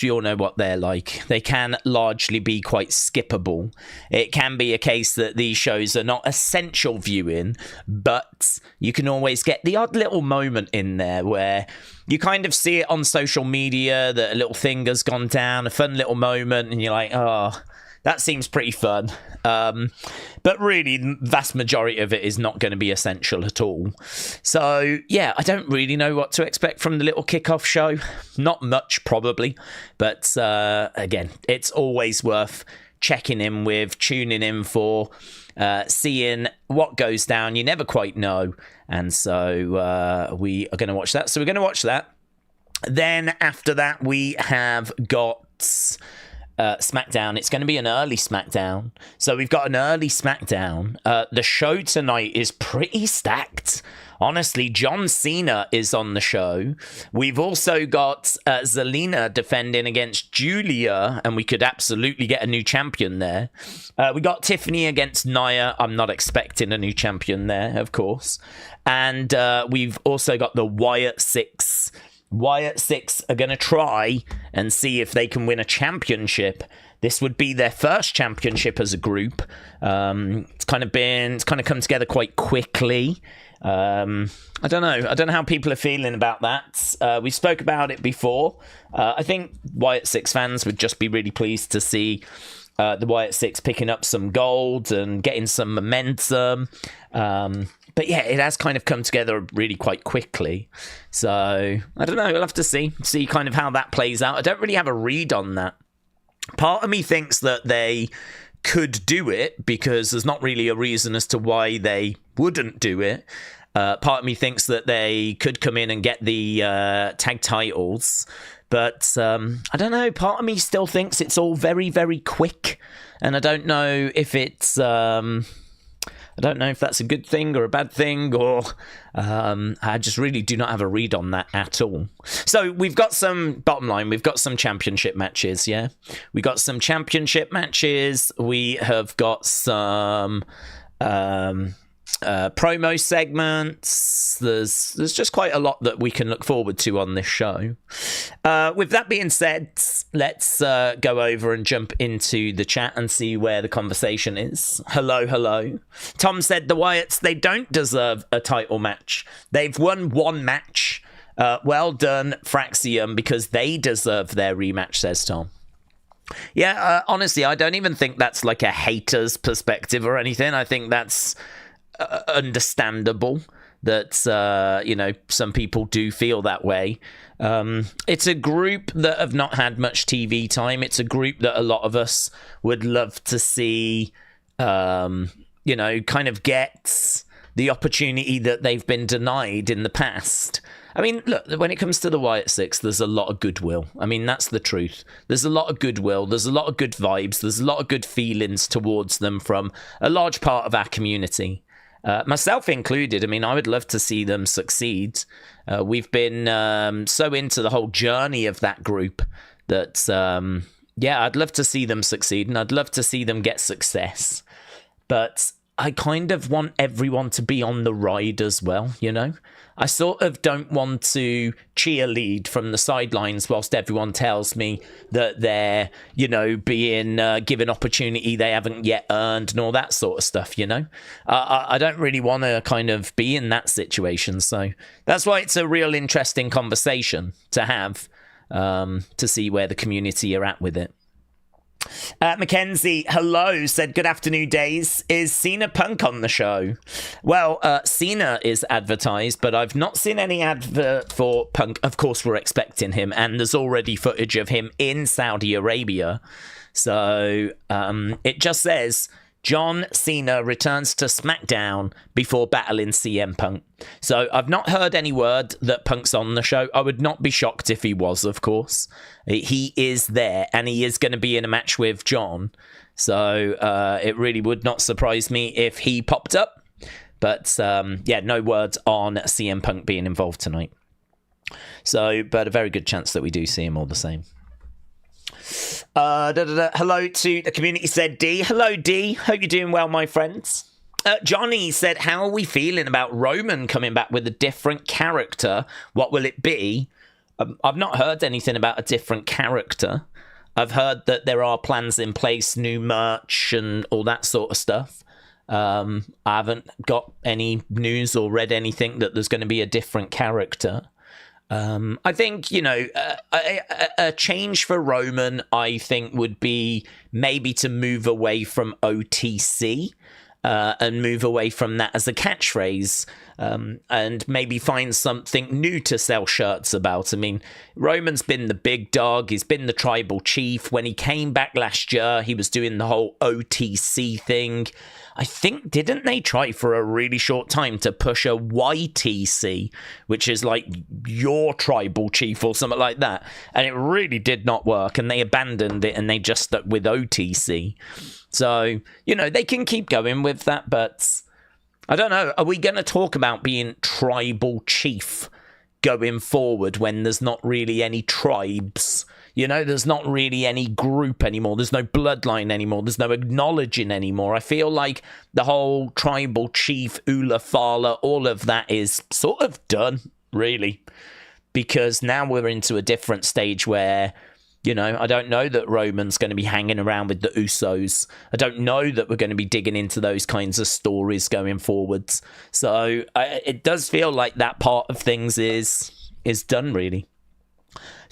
we all know what they're like. They can largely be quite skippable. It can be a case that these shows are not essential viewing, but you can always get the odd little moment in there where you kind of see it on social media that a little thing has gone down, a fun little moment, and you're like, oh, that seems pretty fun. But really, the vast majority of it is not going to be essential at all. So, yeah, I don't really know what to expect from the little kickoff show. Not much, probably. But, again, it's always worth checking in with, tuning in for, seeing what goes down. You never quite know. And so we are going to watch that. So we're going to watch that. Then after that, we have got Smackdown. It's going to be an early Smackdown. So we've got an early Smackdown. The show tonight is pretty stacked. Honestly, John Cena is on the show. We've also got Zelina defending against Giulia, and we could absolutely get a new champion there. We got Tiffany against Nia. I'm not expecting a new champion there, of course. And we've also got the Wyatt 6. Wyatt 6 are going to try and see if they can win a championship. This would be their first championship as a group. It's kind of come together quite quickly. I don't know how people are feeling about that. We spoke about it before. I think Wyatt 6 fans would just be really pleased to see the Wyatt 6 picking up some gold and getting some momentum. But yeah, it has kind of come together really quite quickly. So, I don't know. We'll have to see kind of how that plays out. I don't really have a read on that. Part of me thinks that they could do it because there's not really a reason as to why they wouldn't do it. Part of me thinks that they could come in and get the tag titles. But I don't know. Part of me still thinks it's all very, very quick. And I don't know if it's... I don't know if that's a good thing or a bad thing, or I just really do not have a read on that at all. So we've got bottom line, we've got some championship matches, yeah? We got some championship matches. We have got some promo segments. There's just quite a lot that we can look forward to on this show. With that being said, let's go over and jump into the chat and see where the conversation is. Hello. Tom said the Wyatts, they don't deserve a title match. They've won one match. Well done, Fraxium, because they deserve their rematch, says Tom. Yeah, honestly, I don't even think that's like a hater's perspective or anything. I think that's understandable that some people do feel that way. It's a group that have not had much TV time. It's a group that a lot of us would love to see kind of get the opportunity that they've been denied in the past. I mean, look, when it comes to the Wyatt 6, there's a lot of goodwill. I mean, that's the truth. There's a lot of goodwill. There's a lot of good vibes. There's a lot of good feelings towards them from a large part of our community. Myself included. I mean, I would love to see them succeed. We've been so into the whole journey of that group that, I'd love to see them succeed, and I'd love to see them get success. But I kind of want everyone to be on the ride as well, you know? I sort of don't want to cheerlead from the sidelines whilst everyone tells me that they're, being given opportunity they haven't yet earned and all that sort of stuff, you know? I don't really want to kind of be in that situation. So that's why it's a real interesting conversation to have, to see where the community are at with it. Mackenzie, hello, said good afternoon, Daze. Is Cena Punk on the show? Well, Cena is advertised, but I've not seen any advert for Punk. Of course, we're expecting him, and there's already footage of him in Saudi Arabia. So it just says John Cena returns to SmackDown before battling CM Punk. So I've not heard any word that Punk's on the show. I would not be shocked if he was, of course. He is there, and he is going to be in a match with John. So it really would not surprise me if he popped up. But no word on CM Punk being involved tonight. So, but a very good chance that we do see him all the same. Hello to the community, said D. Hello, D. Hope you're doing well, my friends. Johnny said, how are we feeling about Roman coming back with a different character? What will it be? I've not heard anything about a different character. I've heard that there are plans in place, new merch and all that sort of stuff. I haven't got any news or read anything that there's going to be a different character. I think, you know, a change for Roman, I think, would be maybe to move away from OTC and move away from that as a catchphrase, and maybe find something new to sell shirts about. I mean, Roman's been the big dog. He's been the tribal chief. When he came back last year, he was doing the whole OTC thing. I think, didn't they try for a really short time to push a YTC, which is like your tribal chief or something like that? And it really did not work, and they abandoned it and they just stuck with OTC. So, you know, they can keep going with that, but I don't know. Are we going to talk about being tribal chief going forward when there's not really any tribes? You know, there's not really any group anymore. There's no bloodline anymore. There's no acknowledging anymore. I feel like the whole tribal chief, Ula Fala, all of that is sort of done, really. Because now we're into a different stage where, you know, I don't know that Roman's going to be hanging around with the Usos. I don't know that we're going to be digging into those kinds of stories going forwards. So it does feel like that part of things is done, really.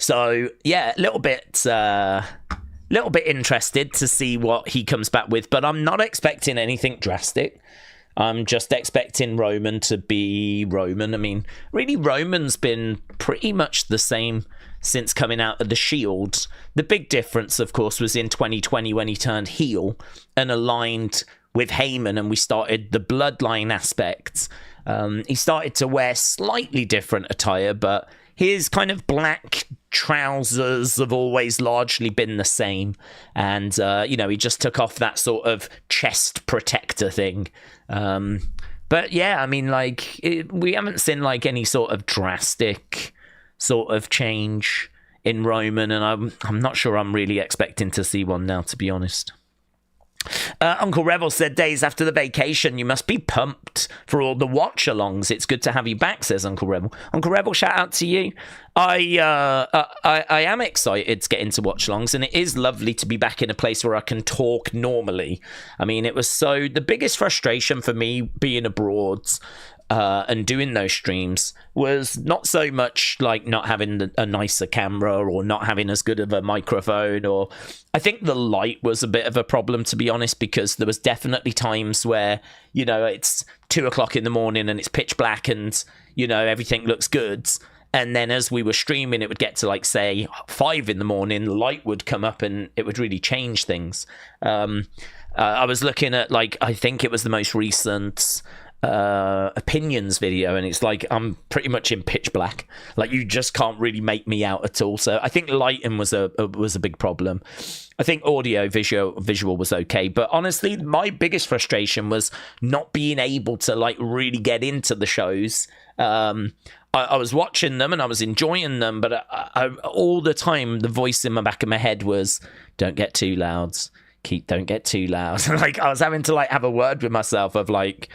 So yeah, a little bit interested to see what he comes back with, but I'm not expecting anything drastic. I'm just expecting Roman to be Roman. I mean, really, Roman's been pretty much the same since coming out of the Shield. The big difference, of course, was in 2020 when he turned heel and aligned with Heyman, and we started the Bloodline aspects. He started to wear slightly different attire, but his kind of black trousers have always largely been the same. And, you know, he just took off that sort of chest protector thing. But yeah, I mean, like, we haven't seen like any sort of drastic sort of change in Roman, and I'm not sure I'm really expecting to see one now, to be honest. Uncle Revel said, Daze, after the vacation, you must be pumped for all the watch-alongs. It's good to have you back, says Uncle Revel. Uncle Revel, shout out to you. I am excited to get into watch-alongs, and it is lovely to be back in a place where I can talk normally. I mean, it was the biggest frustration for me being abroad and doing those streams was not so much like not having a nicer camera or not having as good of a microphone, or I think the light was a bit of a problem, to be honest, because there was definitely times where, you know, it's 2:00 in the morning and it's pitch black and, you know, everything looks good. And then as we were streaming, it would get to like, say, 5 in the morning, the light would come up and it would really change things. I was looking at, like, I think it was the most recent opinions video, and it's like I'm pretty much in pitch black, like you just can't really make me out at all. So I think lighting was a big problem. I think audio visual was okay, but honestly my biggest frustration was not being able to like really get into the shows. I was watching them and I was enjoying them, but I all the time the voice in the back of my head was, don't get too loud, don't get too loud. Like I was having to like have a word with myself of like,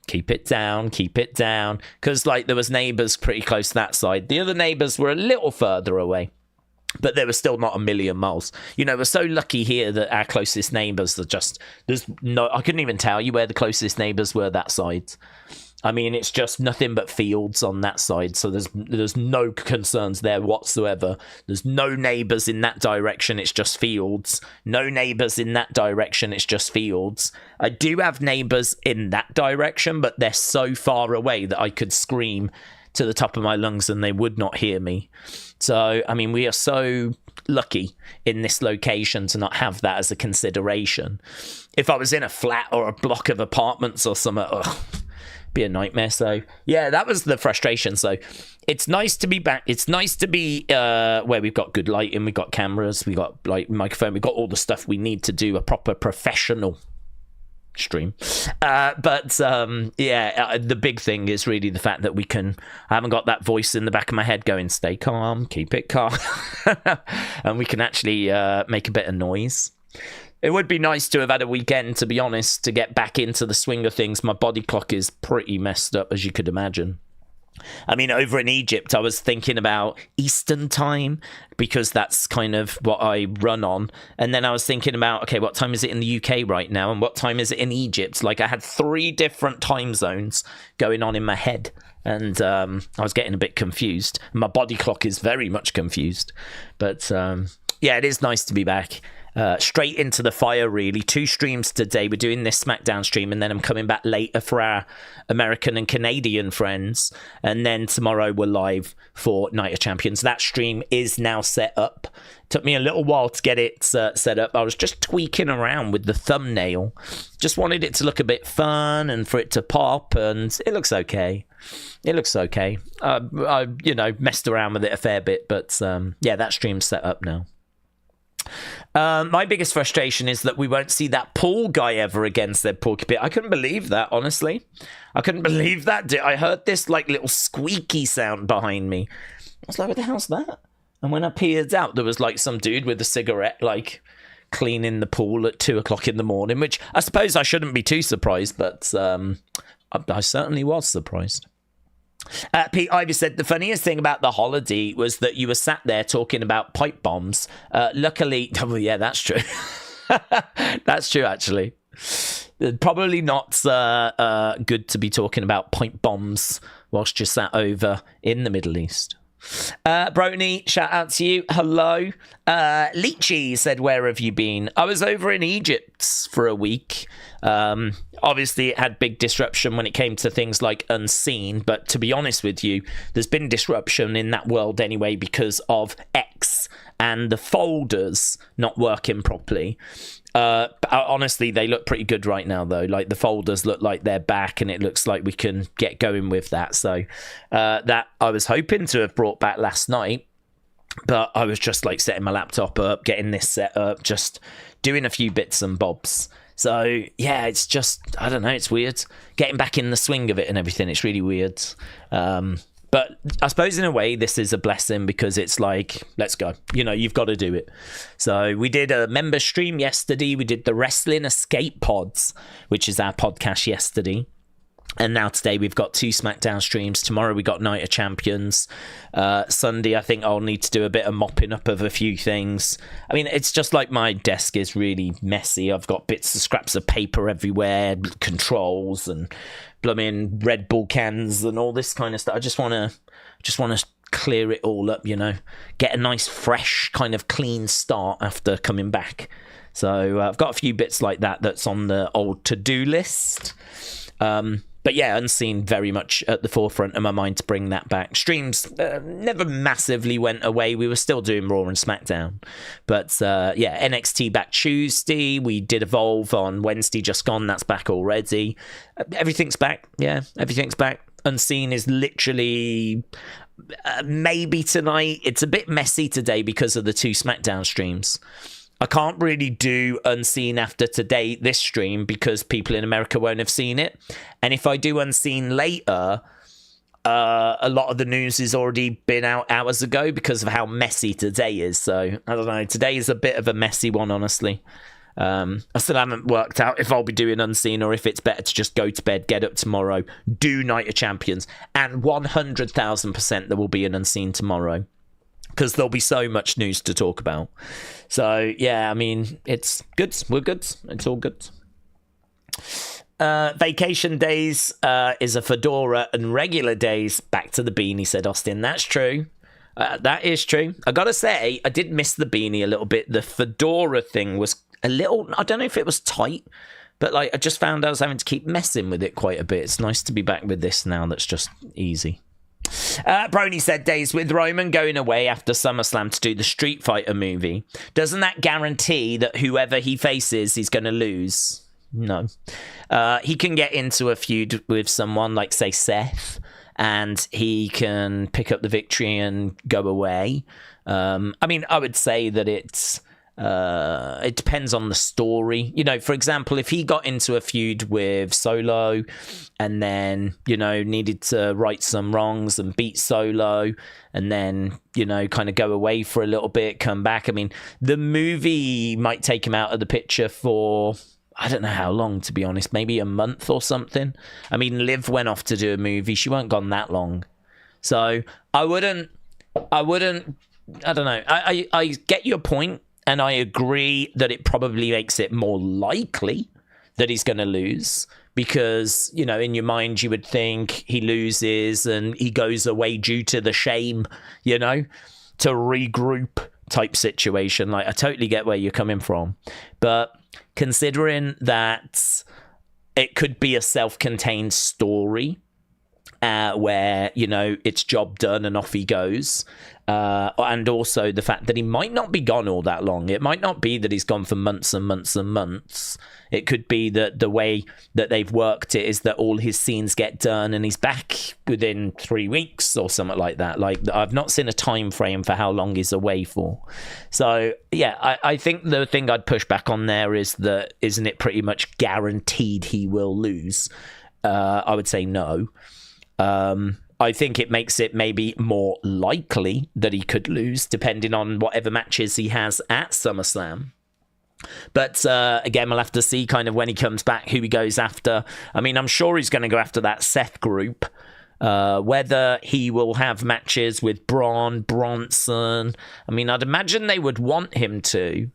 keep it down, because like there was neighbours pretty close to that side. The other neighbours were a little further away, but they were still not a million miles. You know, we're so lucky here that our closest neighbours are just, I couldn't even tell you where the closest neighbours were that side. I mean, it's just nothing but fields on that side, so there's no concerns there whatsoever. There's no neighbours in that direction, it's just fields. No neighbours in that direction, it's just fields. I do have neighbours in that direction, but they're so far away that I could scream to the top of my lungs and they would not hear me. So, I mean, we are so lucky in this location to not have that as a consideration. If I was in a flat or a block of apartments or something, be a nightmare. So yeah, that was the frustration. So it's nice to be back. It's nice to be where we've got good lighting, we've got cameras, we got like microphone, we've got all the stuff we need to do a proper professional stream. Yeah, the big thing is really the fact that I haven't got that voice in the back of my head going, stay calm, keep it calm. And we can actually make a bit of noise. It would be nice to have had a weekend, to be honest, to get back into the swing of things. My body clock is pretty messed up, as you could imagine. I mean, over in Egypt, I was thinking about Eastern time because that's kind of what I run on. And then I was thinking about, okay, what time is it in the UK right now? And what time is it in Egypt? Like, I had 3 different time zones going on in my head. And I was getting a bit confused. My body clock is very much confused. But yeah, it is nice to be back. Straight into the fire, really. 2 streams today. We're doing this SmackDown stream, and then I'm coming back later for our American and Canadian friends. And then tomorrow we're live for Night of Champions. That stream is now set up. Took me a little while to get it set up. I was just tweaking around with the thumbnail. Just wanted it to look a bit fun and for it to pop, and it looks okay. It looks okay. I messed around with it a fair bit, but yeah, that stream's set up now. My biggest frustration is that we won't see that Paul guy ever again, said Porky Pit. I couldn't believe that, honestly. I couldn't believe that. I heard this like little squeaky sound behind me. I was like, what the hell's that? And when I peered out, there was like some dude with a cigarette, like cleaning the pool at 2 o'clock in the morning, which I suppose I shouldn't be too surprised, but I certainly was surprised. Pete Ivy said, the funniest thing about the holiday was that you were sat there talking about pipe bombs. Luckily, oh, yeah, that's true. That's true, actually. Probably not good to be talking about pipe bombs whilst you're sat over in the Middle East. Brony, shout out to you. Hello. Leechy said, where have you been? I was over in Egypt for a week. Obviously, it had big disruption when it came to things like Unseen, but to be honest with you, there's been disruption in that world anyway because of X and the folders not working properly. Honestly, they look pretty good right now, though. Like, the folders look like they're back, and it looks like we can get going with that. So that I was hoping to have brought back last night, but I was just like setting my laptop up, getting this set up, just doing a few bits and bobs. So yeah, it's just, I don't know, it's weird getting back in the swing of it and everything. It's really weird. But I suppose in a way, this is a blessing because it's like, let's go. You know, you've got to do it. So we did a member stream yesterday. We did the Wrestling Escape Pods, which is our podcast yesterday. And now today we've got 2 SmackDown streams. Tomorrow we got Night of Champions. Sunday, I think I'll need to do a bit of mopping up of a few things. I mean, it's just like my desk is really messy. I've got bits of scraps of paper everywhere, controls and blooming Red Bull cans and all this kind of stuff. I just want to clear it all up, you know, get a nice, fresh, kind of clean start after coming back. So I've got a few bits like that that's on the old to-do list. But yeah, Unseen very much at the forefront of my mind to bring that back. Streams never massively went away. We were still doing Raw and SmackDown. But yeah, NXT back Tuesday. We did Evolve on Wednesday just gone. That's back already. Everything's back. Yeah, everything's back. Unseen is literally maybe tonight. It's a bit messy today because of the 2 SmackDown streams. I can't really do Unseen after today, this stream, because people in America won't have seen it. And if I do Unseen later, a lot of the news has already been out hours ago because of how messy today is. So, I don't know. Today is a bit of a messy one, honestly. I still haven't worked out if I'll be doing Unseen or if it's better to just go to bed, get up tomorrow, do Night of Champions. And 100,000% there will be an Unseen tomorrow, because there'll be so much news to talk about. So, yeah, I mean, it's good. We're good. It's all good. Vacation days is a fedora, and regular days back to the beanie, said Austin. That's true. That is true. I gotta say, I did miss the beanie a little bit. The fedora thing was a little, I don't know if it was tight, but like I just found I was having to keep messing with it quite a bit. It's nice to be back with this now that's just easy. Brony said, Daze, with Roman going away after SummerSlam to do the Street Fighter movie, doesn't that guarantee that whoever he faces he's going to lose? No. He can get into a feud with someone like, say, Seth, and he can pick up the victory and go away. I mean, I would say that it depends on the story. You know, for example, if he got into a feud with Solo and then, you know, needed to right some wrongs and beat Solo and then, you know, kind of go away for a little bit, come back. I mean, the movie might take him out of the picture for, I don't know how long, to be honest, maybe a month or something. I mean, Liv went off to do a movie. She weren't gone that long. So I don't know. I get your point, and I agree that it probably makes it more likely that he's going to lose, because, you know, in your mind you would think he loses and he goes away due to the shame, you know, to regroup type situation. Like, I totally get where you're coming from, but considering that it could be a self-contained story where, you know, it's job done and off he goes, and also the fact that he might not be gone all that long. It might not be that he's gone for months and months and months. It could be that the way that they've worked it is that all his scenes get done and he's back within 3 weeks or something like that. Like, I've not seen a time frame for how long he's away for. So yeah, I think the thing I'd push back on there is that, isn't it pretty much guaranteed he will lose? I would say no. I think it makes it maybe more likely that he could lose, depending on whatever matches he has at SummerSlam. But again, we'll have to see kind of when he comes back who he goes after. I mean, I'm sure he's going to go after that Seth group. Whether he will have matches with Braun, Bronson, I mean, I'd imagine they would want him to.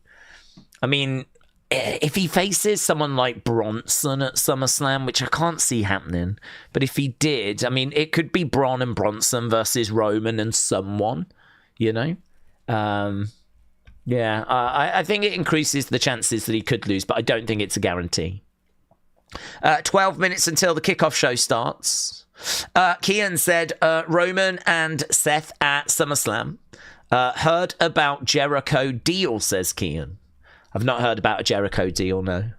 I mean, if he faces someone like Bronson at SummerSlam, which I can't see happening, but if he did, I mean, it could be Braun and Bronson versus Roman and someone, you know? Yeah, I think it increases the chances that he could lose, but I don't think it's a guarantee. 12 minutes until the kickoff show starts. Kian said, Roman and Seth at SummerSlam. Heard about Jericho deal, says Kian. I've not heard about a Jericho deal, no.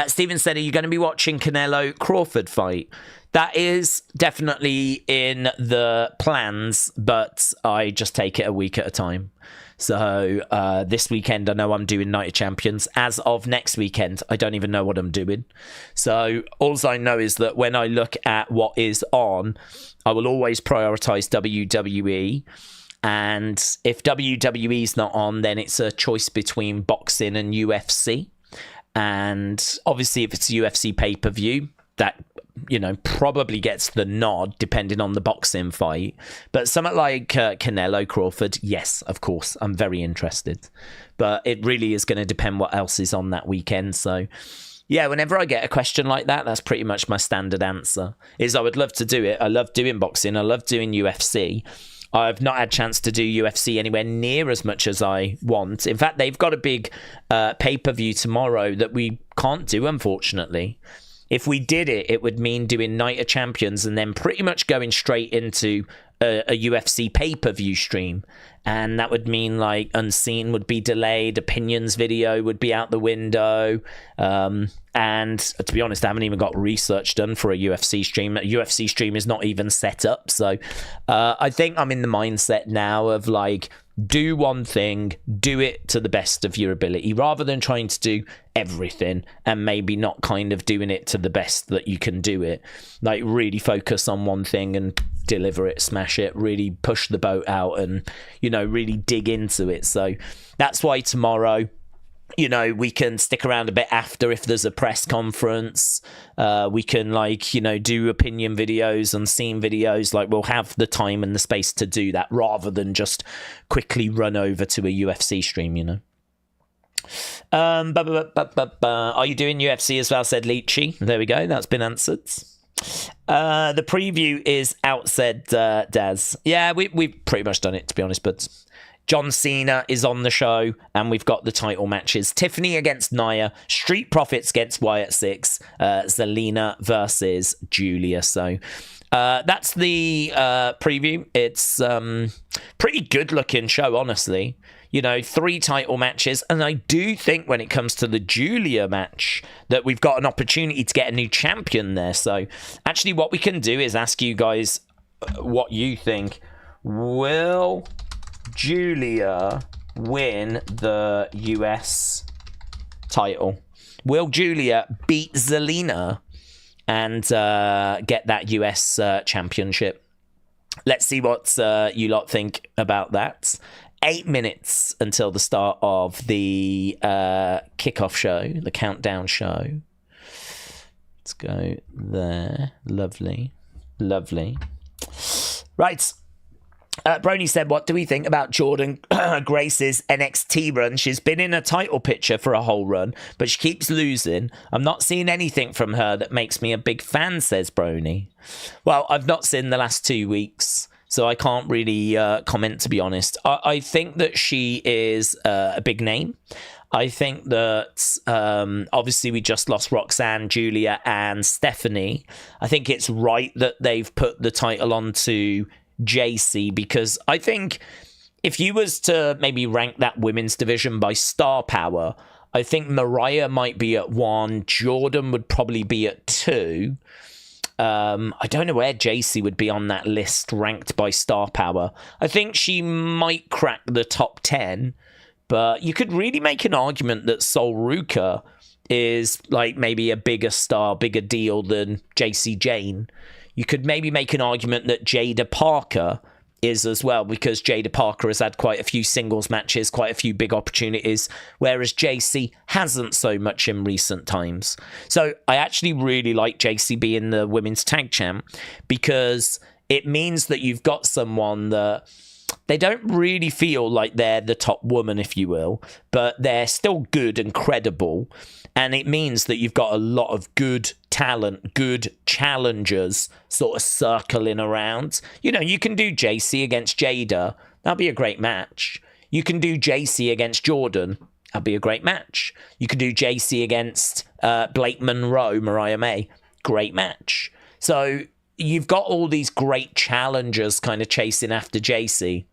Steven said, are you going to be watching Canelo Crawford fight? That is definitely in the plans, but I just take it a week at a time. So this weekend, I know I'm doing Night of Champions. As of next weekend, I don't even know what I'm doing. So all I know is that when I look at what is on, I will always prioritize WWE. And if WWE's not on, then it's a choice between boxing and UFC. And obviously, if it's a UFC pay-per-view, that, you know, probably gets the nod depending on the boxing fight. But something like Canelo Crawford, yes, of course, I'm very interested. But it really is going to depend what else is on that weekend. So yeah, whenever I get a question like that, that's pretty much my standard answer, is I would love to do it. I love doing boxing. I love doing UFC. I've not had a chance to do UFC anywhere near as much as I want. In fact, they've got a big pay-per-view tomorrow that we can't do, unfortunately. If we did it, it would mean doing Night of Champions and then pretty much going straight into a UFC pay-per-view stream. And that would mean, like, Unseen would be delayed, Opinions video would be out the window. And to be honest, I haven't even got research done for a UFC stream. A UFC stream is not even set up. So I think I'm in the mindset now of, like, do one thing, do it to the best of your ability, rather than trying to do everything and maybe not kind of doing it to the best that you can do it. Like, really focus on one thing and deliver it, smash it, really push the boat out and, you know, really dig into it. So that's why tomorrow, you know, we can stick around a bit after if there's a press conference. We can, like, you know, do opinion videos and scene videos. Like, we'll have the time and the space to do that rather than just quickly run over to a UFC stream, you know. Are you doing UFC as well, said Leachy. There we go, that's been answered. The preview is out, said Daz. Yeah, we've pretty much done it, to be honest, but John Cena is on the show, and we've got the title matches. Tiffany against Nia, Street Profits against Wyatt 6, Zelina versus Giulia. So that's the preview. It's pretty good looking show, honestly. You know, 3 title matches, and I do think when it comes to the Giulia match that we've got an opportunity to get a new champion there. So actually what we can do is ask you guys what you think. Will Giulia win the US title? Will Giulia beat Zelina and get that US championship? Let's see what you lot think about that. 8 minutes until the start of the kickoff show, the countdown show. Let's go there. Lovely. Lovely. Right. Brony said, what do we think about Jordan Grace's NXT run? She's been in a title picture for a whole run, but she keeps losing. I'm not seeing anything from her that makes me a big fan, says Brony. Well, I've not seen the last 2 weeks, so I can't really comment, to be honest. I think that she is a big name. I think that obviously we just lost Roxanne, Giulia, and Stephanie. I think it's right that they've put the title onto JC, because I think if you was to maybe rank that women's division by star power, I think Mariah might be at 1, Jordan would probably be at 2. I don't know where JC would be on that list ranked by star power. I think she might crack the top 10, but you could really make an argument that Sol Ruka is like maybe a bigger star, bigger deal than JC Jane. You could maybe make an argument that Jada Parker is as well, because Jada Parker has had quite a few singles matches, quite a few big opportunities, whereas JC hasn't so much in recent times. So I actually really like JC being the women's tag champ, because it means that you've got someone that they don't really feel like they're the top woman, if you will, but they're still good and credible. And it means that you've got a lot of good talent, good challengers sort of circling around. You know, you can do JC against Jada. That'll be a great match. You can do JC against Jordan. That'll be a great match. You can do JC against Blake Monroe, Mariah May. Great match. So you've got all these great challengers kind of chasing after JC.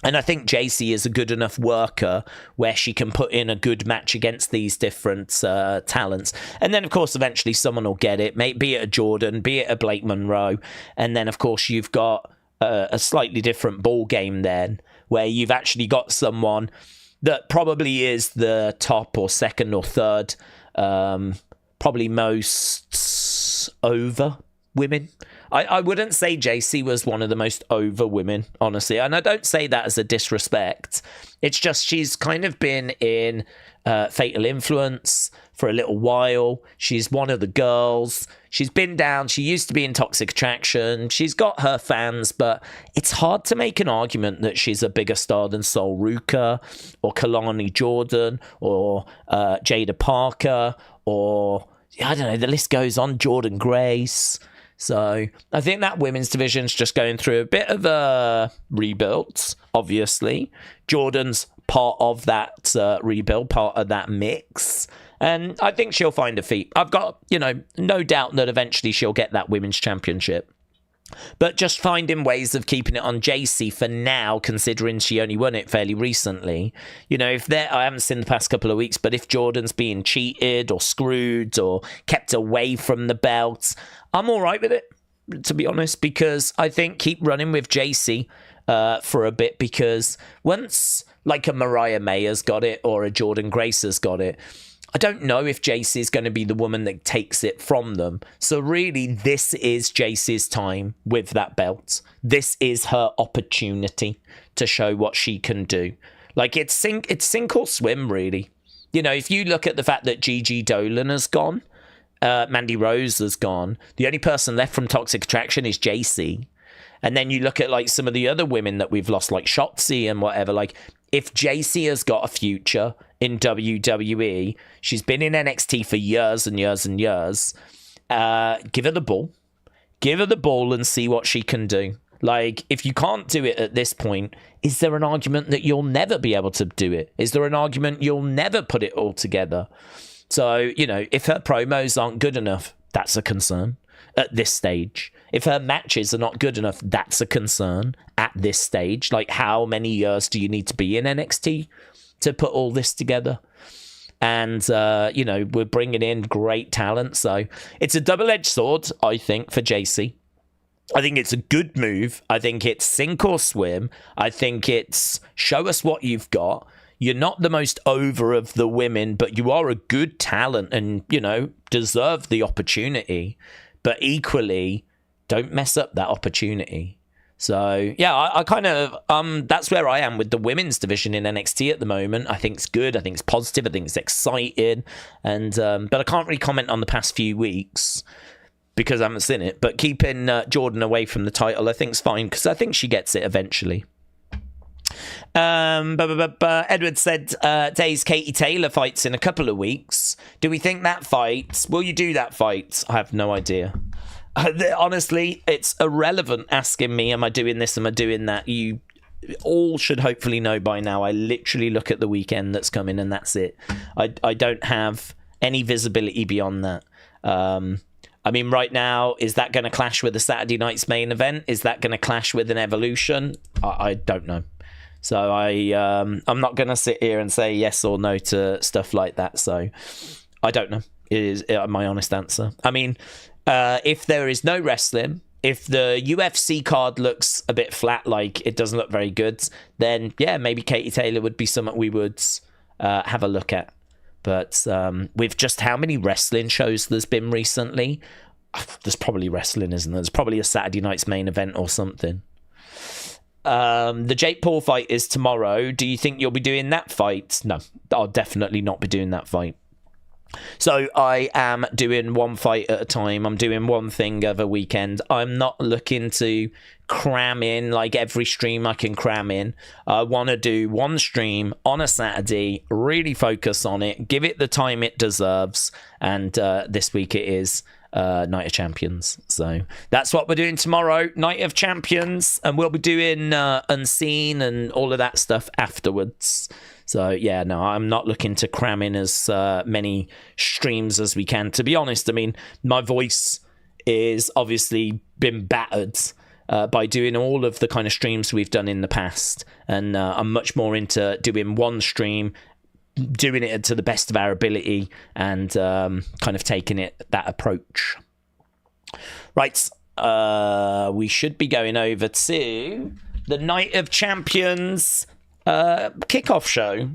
And I think JC is a good enough worker where she can put in a good match against these different talents. And then, of course, eventually someone will get it, be it a Jordan, be it a Blake Monroe. And then, of course, you've got a slightly different ball game then, where you've actually got someone that probably is the top or second or third, probably most over women. I wouldn't say JC was one of the most over women, honestly. And I don't say that as a disrespect. It's just she's kind of been in Fatal Influence for a little while. She's one of the girls. She's been down. She used to be in Toxic Attraction. She's got her fans, but it's hard to make an argument that she's a bigger star than Sol Ruka or Kalani Jordan or Jada Parker or, I don't know, the list goes on, Jordan Grace. So I think that women's division's just going through a bit of a rebuild, obviously. Jordan's part of that rebuild, part of that mix. And I think she'll find her feet. I've got, no doubt that eventually she'll get that women's championship. But just finding ways of keeping it on JC for now, considering she only won it fairly recently. I haven't seen the past couple of weeks, but if Jordan's being cheated or screwed or kept away from the belt, I'm all right with it, to be honest, because I think keep running with JC for a bit, because once like a Mariah May has got it or a Jordan Grace has got it, I don't know if JC is going to be the woman that takes it from them. So really, this is JC's time with that belt. This is her opportunity to show what she can do. Like, it's sink or swim, really. If you look at the fact that Gigi Dolan has gone, Mandy Rose has gone, the only person left from Toxic Attraction is JC. And then you look at like some of the other women that we've lost, like Shotzi and whatever. Like, if JC has got a future in WWE, she's been in NXT for years and years and years. Give her the ball. Give her the ball and see what she can do. Like, if you can't do it at this point, is there an argument that you'll never be able to do it? Is there an argument you'll never put it all together? So, if her promos aren't good enough, that's a concern at this stage. If her matches are not good enough, that's a concern at this stage. Like, how many years do you need to be in NXT to put all this together? And, we're bringing in great talent. So it's a double-edged sword, I think, for JC. I think it's a good move. I think it's sink or swim. I think it's show us what you've got. You're not the most over of the women, but you are a good talent and, deserve the opportunity. But equally, don't mess up that opportunity. So, yeah, I kind of, that's where I am with the women's division in NXT at the moment. I think it's good. I think it's positive. I think it's exciting. And, but I can't really comment on the past few weeks. because I haven't seen it. But keeping Jordan away from the title, I think, is fine, because I think she gets it eventually. Edward said Daze Katie Taylor fights in a couple of weeks. Do we think that fight? Will you do that fight? I have no idea. Honestly, it's irrelevant asking me, am I doing this, am I doing that? You all should hopefully know by now. I literally look at the weekend that's coming and that's it. I don't have any visibility beyond that. I mean, right now, is that going to clash with the Saturday night's main event? Is that going to clash with an Evolution? I don't know. So I'm not going to sit here and say yes or no to stuff like that. So I don't know. It is my honest answer. I mean, if there is no wrestling, if the UFC card looks a bit flat, like it doesn't look very good, then yeah, maybe Katie Taylor would be something we would have a look at. But with just how many wrestling shows there's been recently, there's probably wrestling, isn't there? There's probably a Saturday night's main event or something. The Jake Paul fight is tomorrow. Do you think you'll be doing that fight? No, I'll definitely not be doing that fight. So I am doing one fight at a time. I'm doing one thing every weekend. I'm not looking to cram in like every stream I can cram in. I want to do one stream on a Saturday, really focus on it, give it the time it deserves. And this week it is Night of Champions. So that's what we're doing tomorrow, Night of Champions. And we'll be doing Unseen and all of that stuff afterwards. So, yeah, no, I'm not looking to cram in as many streams as we can. To be honest, I mean, my voice is obviously been battered by doing all of the kind of streams we've done in the past. And I'm much more into doing one stream, doing it to the best of our ability, and kind of taking it that approach. Right, we should be going over to the Night of Champions kickoff show.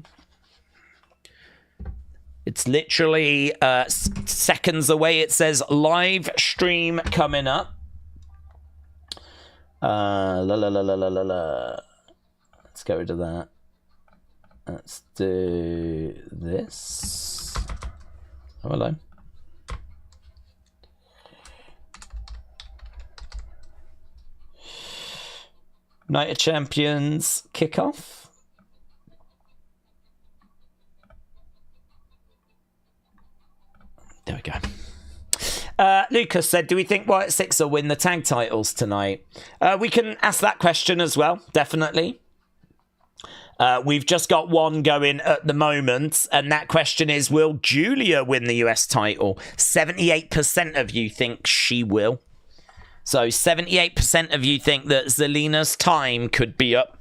It's literally seconds away. It says live stream coming up. Let's go to that. Let's do this. Oh, hello. Night of Champions kickoff. There we go. Lucas said, do we think Wyatt 6 will win the tag titles tonight? We can ask that question as well, definitely. We've just got one going at the moment, and that question is, will Giulia win the US title? 78% of you think she will. So 78% of you think that Zelina's time could be up.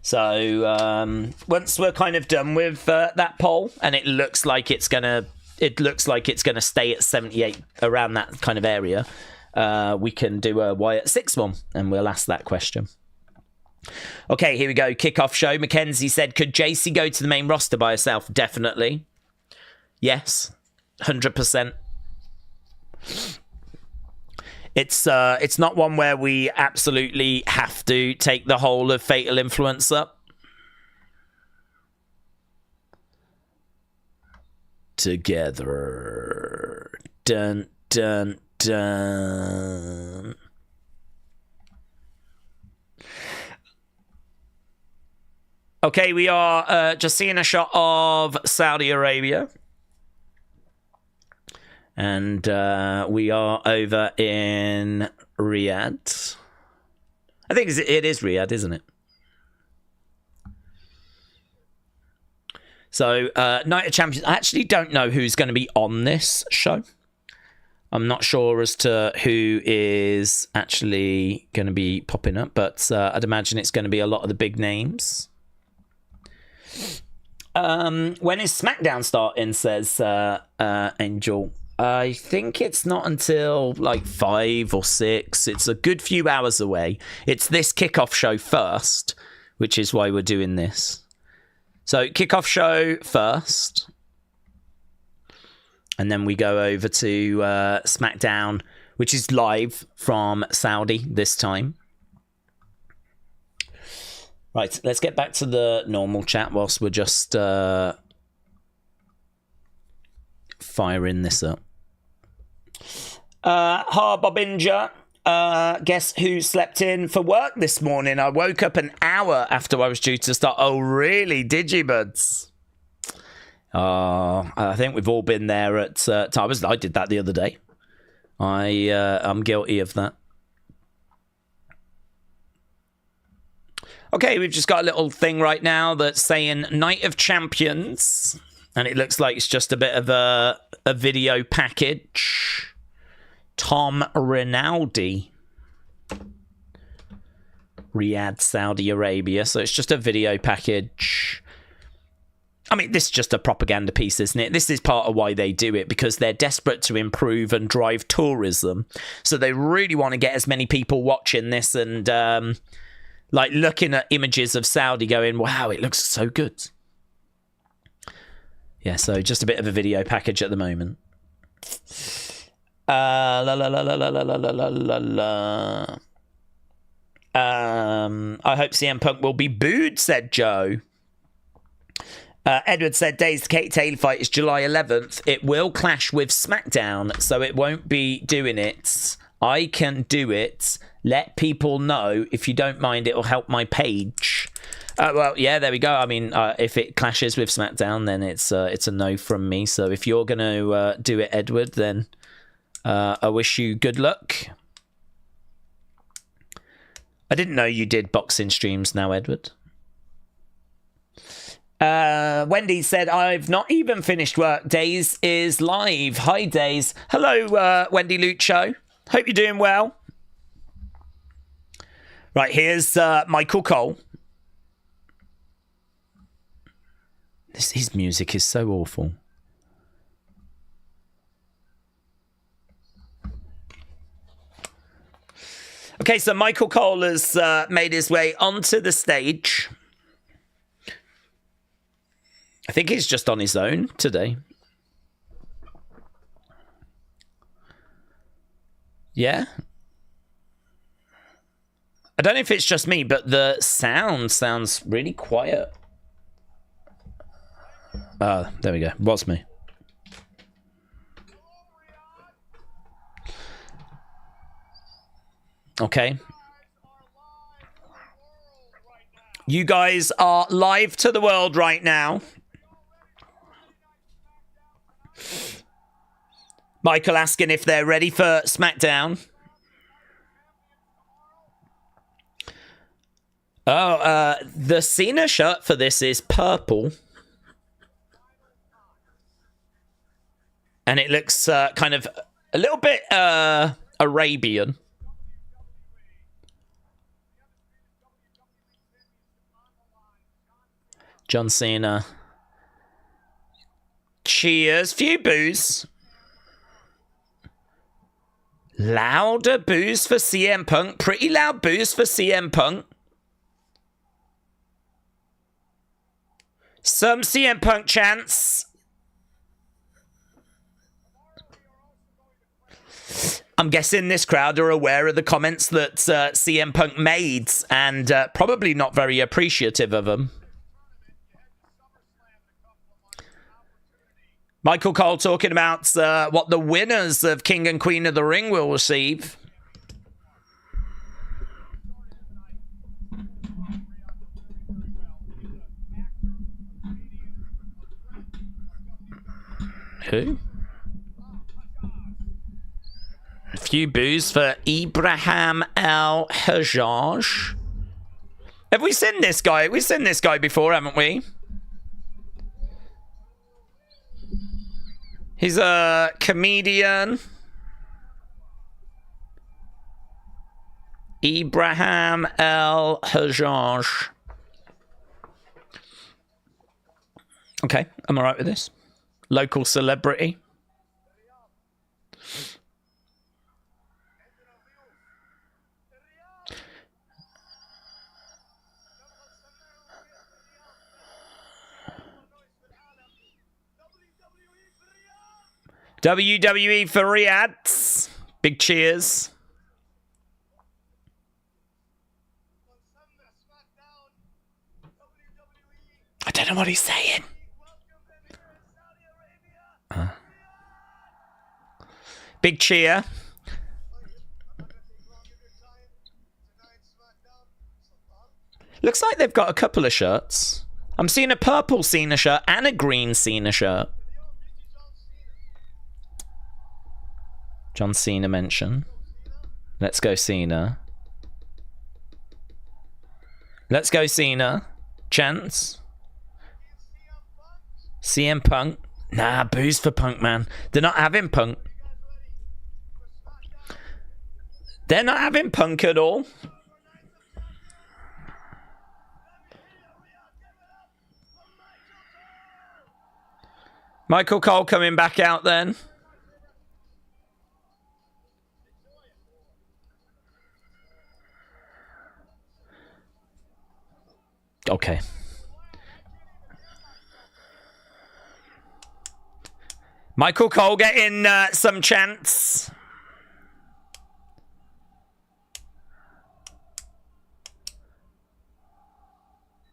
So once we're kind of done with that poll, and it looks like it's gonna stay at 78, around that kind of area, we can do a Wyatt 6 one, and we'll ask that question. Okay, here we go. Kickoff show. Mackenzie said, could JC go to the main roster by herself? Definitely. Yes. 100%. It's not one where we absolutely have to take the whole of Fatal Influence up. Together. Dun, dun, dun. Okay, we are just seeing a shot of Saudi Arabia. And we are over in Riyadh. I think it is Riyadh, isn't it? So, Night of Champions. I actually don't know who's going to be on this show. I'm not sure as to who is actually going to be popping up, but I'd imagine it's going to be a lot of the big names. When is SmackDown starting, says Angel. I think it's not until like 5 or 6. It's a good few hours away. It's this kickoff show first, which is why we're doing this. So kickoff show first. And then we go over to SmackDown, which is live from Saudi this time. Right, let's get back to the normal chat whilst we're just firing this up. Bobinger. Guess who slept in for work this morning? I woke up an hour after I was due to start. Oh, really? Did you, buds? I think we've all been there at times. I did that the other day. I'm guilty of that. Okay, we've just got a little thing right now that's saying Night of Champions. And it looks like it's just a bit of a video package. Tom Rinaldi. Riyadh, Saudi Arabia. So it's just a video package. I mean, this is just a propaganda piece, isn't it? This is part of why they do it, because they're desperate to improve and drive tourism. So they really want to get as many people watching this and... like looking at images of Saudi going, wow, it looks so good. Yeah, so just a bit of a video package at the moment. I hope CM Punk will be booed, said Joe. Edward said, Daze, the Kate Taylor fight is July 11th. It will clash with SmackDown, so it won't be doing it. I can do it. Let people know. If you don't mind, it'll help my page. Well, yeah, there we go. I mean, if it clashes with SmackDown, then it's a no from me. So if you're going to do it, Edward, then I wish you good luck. I didn't know you did boxing streams now, Edward. Wendy said, I've not even finished work. Daze is live. Hi, Daze. Hello, Wendy Lucho. Hope you're doing well. Right, here's Michael Cole. His music is so awful. Okay, so Michael Cole has made his way onto the stage. I think he's just on his own today. Yeah. I don't know if it's just me, but the sound sounds really quiet. There we go. It was me. Okay. You guys are live to the world right now. Michael asking if they're ready for SmackDown. Oh, the Cena shirt for this is purple. And it looks kind of a little bit Arabian. John Cena. Cheers. Few boos. Louder boos for CM Punk. Pretty loud boos for CM Punk. Some CM Punk chants. I'm guessing this crowd are aware of the comments that CM Punk made and probably not very appreciative of them. Michael Cole talking about what the winners of King and Queen of the Ring will receive. Who? A few boos for Ibrahim El Hajjaj. Have we seen this guy? We've seen this guy before, haven't we? He's a comedian. Ibrahim El Hajjaj. Okay, I'm all right with this. Local celebrity. WWE for Wyatts. Big cheers. I don't know what he's saying. Big cheer. Looks like they've got a couple of shirts. I'm seeing a purple Cena shirt and a green Cena shirt. John Cena mention. Let's go Cena. Let's go Cena. Chance. CM Punk. Nah, booze for Punk, man. They're not having Punk. They're not having Punk at all. Michael Cole coming back out then. Okay. Michael Cole getting some chants.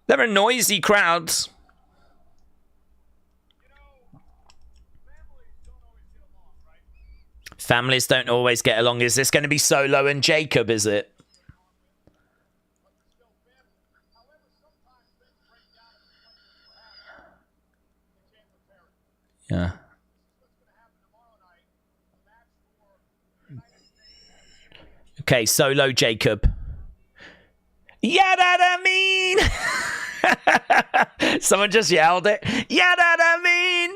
They're a noisy crowd. Families don't always get along. Is this going to be Solo and Jacob, is it? Yeah. Okay, Solo, Jacob. Yada mean. Someone just yelled it. Yada mean.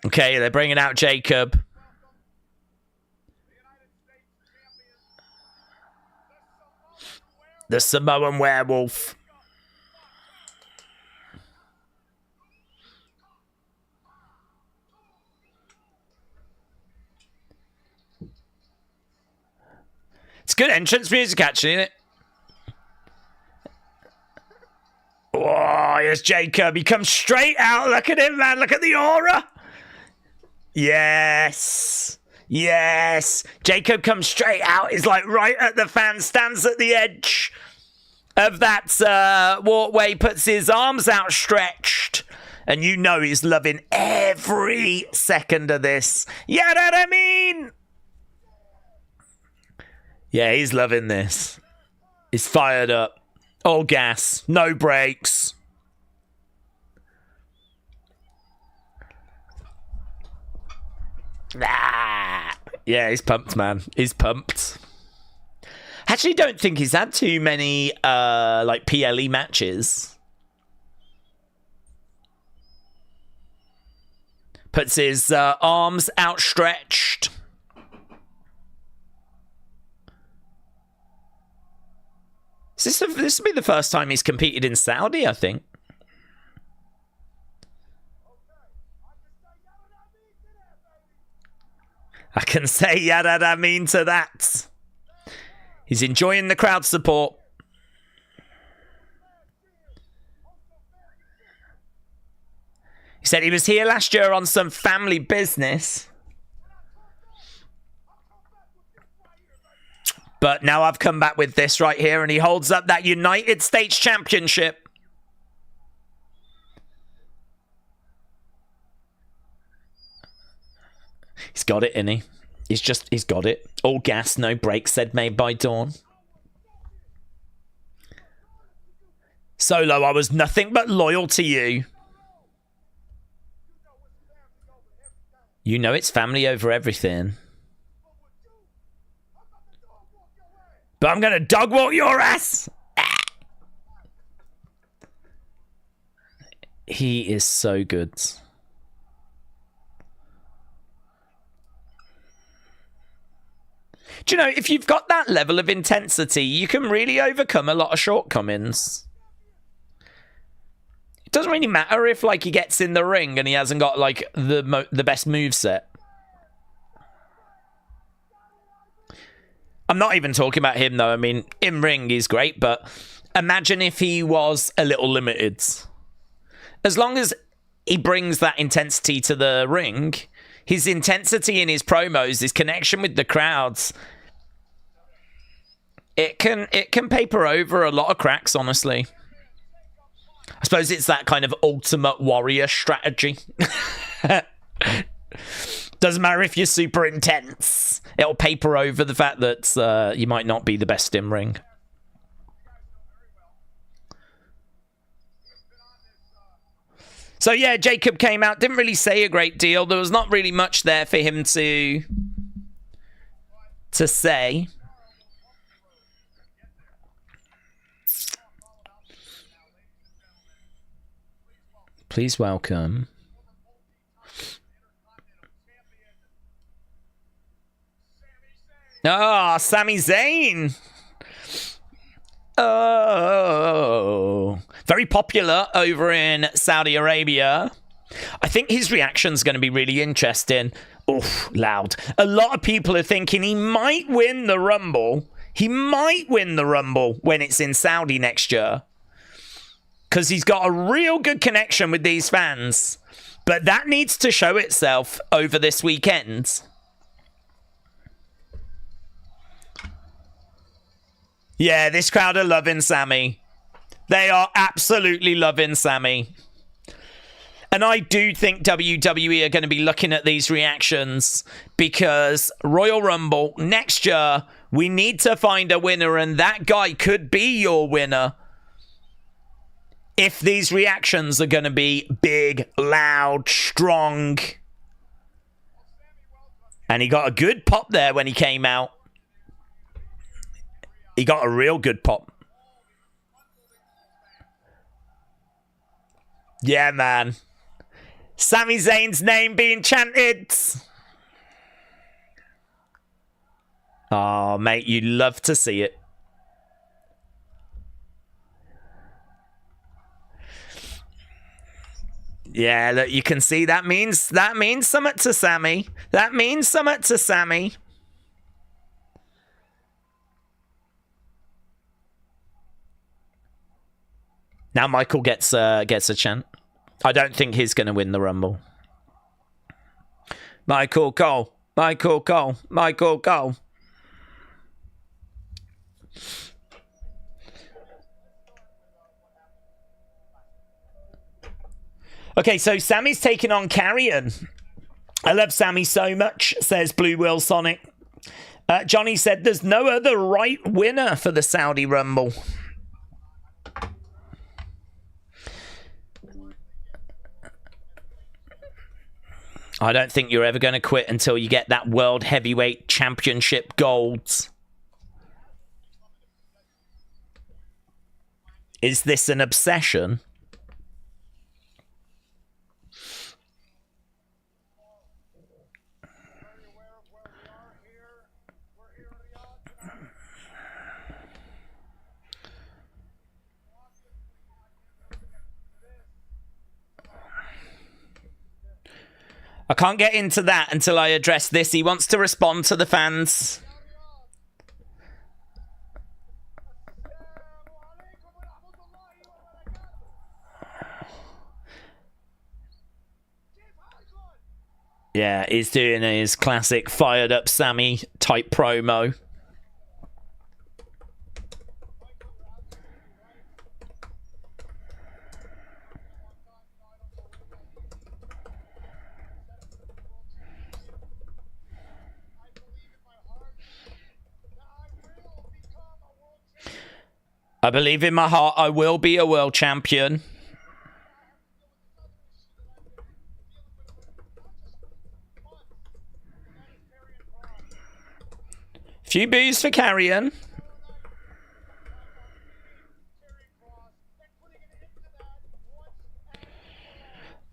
Okay, they're bringing out Jacob. The Samoan werewolf. It's good entrance music, actually, isn't it? Oh, here's Jacob. He comes straight out. Look at him, man. Look at the aura. Yes. Yes. Jacob comes straight out. He's like right at the fan, stands at the edge of that walkway, puts his arms outstretched. And you know he's loving every second of this. You know what I mean? Yeah, he's loving this. He's fired up. All gas. No brakes. Ah, yeah, he's pumped, man. He's pumped. Actually, don't think he's had too many like PLE matches. Puts his arms outstretched. This will be the first time he's competed in Saudi, I think. I can say yada I mean to that. He's enjoying the crowd support. He said he was here last year on some family business. But now I've come back with this right here, and he holds up that United States Championship. He's got it, innit? He's got it. All gas, no brakes, said Made by Dawn. Solo, I was nothing but loyal to you. You know it's family over everything. But I'm going to dog walk your ass. He is so good. Do you know, if you've got that level of intensity, you can really overcome a lot of shortcomings. It doesn't really matter if, like, he gets in the ring and he hasn't got, like, the best moveset. I'm not even talking about him, though. I mean, in ring, he's great, but imagine if he was a little limited. As long as he brings that intensity to the ring, his intensity in his promos, his connection with the crowds, it can paper over a lot of cracks, honestly. I suppose it's that kind of ultimate warrior strategy. Doesn't matter if you're super intense. It'll paper over the fact that you might not be the best in ring. So yeah, Jacob came out, didn't really say a great deal. There was not really much there for him to say. Please welcome. Ah, Sami Zayn. Oh, very popular over in Saudi Arabia. I think his reaction's going to be really interesting. Oof, loud. A lot of people are thinking he might win the Rumble. He might win the Rumble when it's in Saudi next year. Because he's got a real good connection with these fans. But that needs to show itself over this weekend. Yeah, this crowd are loving Sami. They are absolutely loving Sami. And I do think WWE are going to be looking at these reactions because Royal Rumble next year, we need to find a winner, and that guy could be your winner. If these reactions are going to be big, loud, strong. And he got a good pop there when he came out. He got a real good pop. Yeah, man. Sami Zayn's name being chanted. Oh, mate, you love to see it. Yeah, look, you can see that means something to Sami. That means something to Sami. Now Michael gets a chant. I don't think he's going to win the Rumble. Michael Cole. Michael Cole. Michael Cole. Okay, so Sami's taking on Karrion. I love Sami so much, says Blue Will Sonic. Johnny said there's no other right winner for the Saudi Rumble. I don't think you're ever going to quit until you get that World Heavyweight Championship gold. Is this an obsession? I can't get into that until I address this. He wants to respond to the fans. Yeah, he's doing his classic fired up Sami type promo. I believe in my heart I will be a world champion. Few boos for Karrion.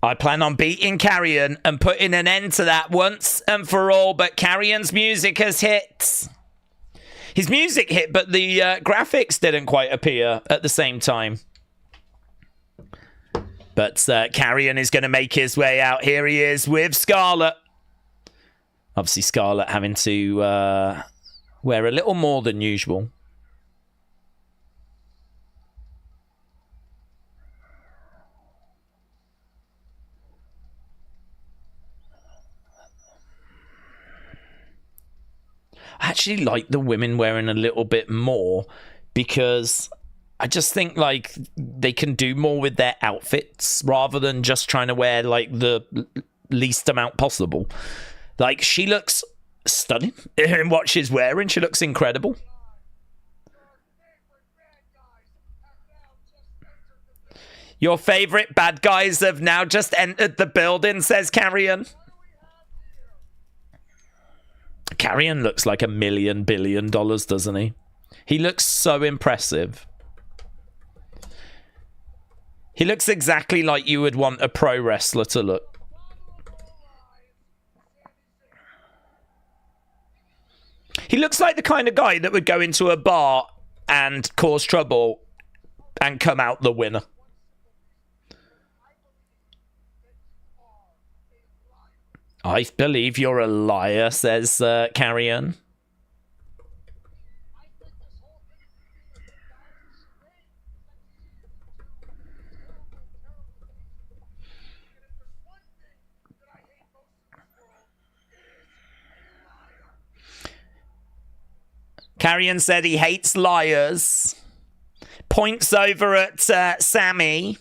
I plan on beating Karrion and putting an end to that once and for all, but Karrion's music has hit. His music hit, but the graphics didn't quite appear at the same time. But Karrion is going to make his way out. Here he is with Scarlett. Obviously, Scarlett having to wear a little more than usual. I actually like the women wearing a little bit more because I just think like they can do more with their outfits rather than just trying to wear like the least amount possible. Like, she looks stunning in what she's wearing. She looks incredible. Your favourite bad guys have now just entered the building, says Karrion. Karrion looks like $1 million billion, doesn't he? He looks so impressive. He looks exactly like you would want a pro wrestler to look. He looks like the kind of guy that would go into a bar and cause trouble and come out the winner. I believe you're a liar, says Karrion. Karrion said he hates liars. Points over at Sami.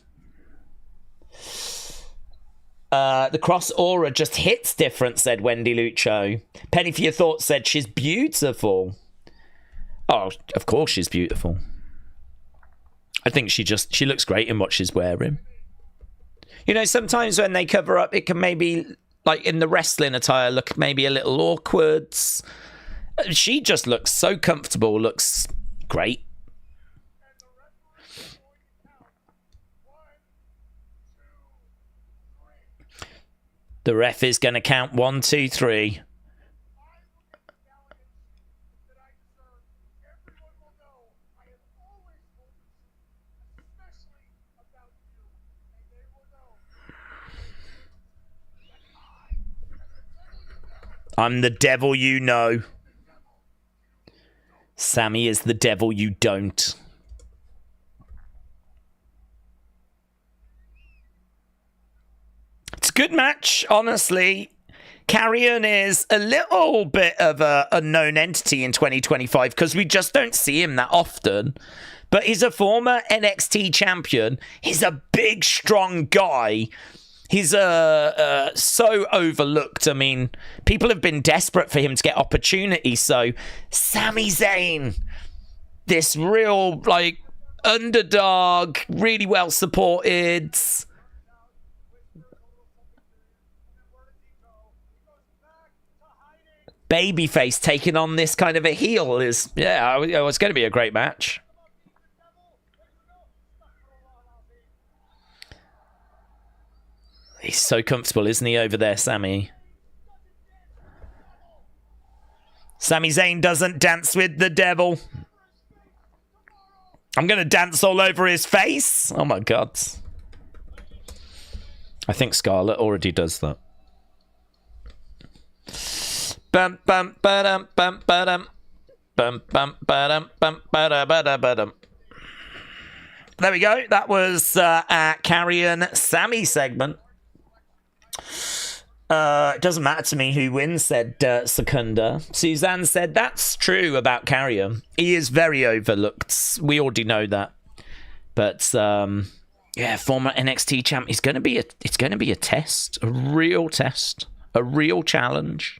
The Kross aura just hits different, said Wendy Lucho. Penny for your thoughts said she's beautiful. Oh, of course she's beautiful. I think she looks great in what she's wearing. You know, sometimes when they cover up, it can maybe, like in the wrestling attire, look maybe a little awkward. She just looks so comfortable, looks great. The ref is going to count 1, 2, 3. I'm the devil you know. Sami is the devil you don't. It's a good match, honestly. Karrion is a little bit of a unknown entity in 2025 because we just don't see him that often. But he's a former NXT champion. He's a big, strong guy. He's so overlooked. I mean, people have been desperate for him to get opportunity. So, Sami Zayn, this real, like, underdog, really well supported. Babyface taking on this kind of a heel is, yeah, it's going to be a great match. He's so comfortable, isn't he, over there, Sami? Sami Zayn doesn't dance with the devil. I'm going to dance all over his face. Oh, my God. I think Scarlett already does that. Bum, bum, ba-dum, bum, ba-dum. Bum, bum, ba-dum, bum, ba-da, ba-da, ba-dum. There we go. That was our Karrion Sami segment. It doesn't matter to me who wins, said Secunda. Suzanne said that's true about Karrion. He is very overlooked. We already know that. But yeah, former NXT champ. It's going to be a test, a real test, a real challenge.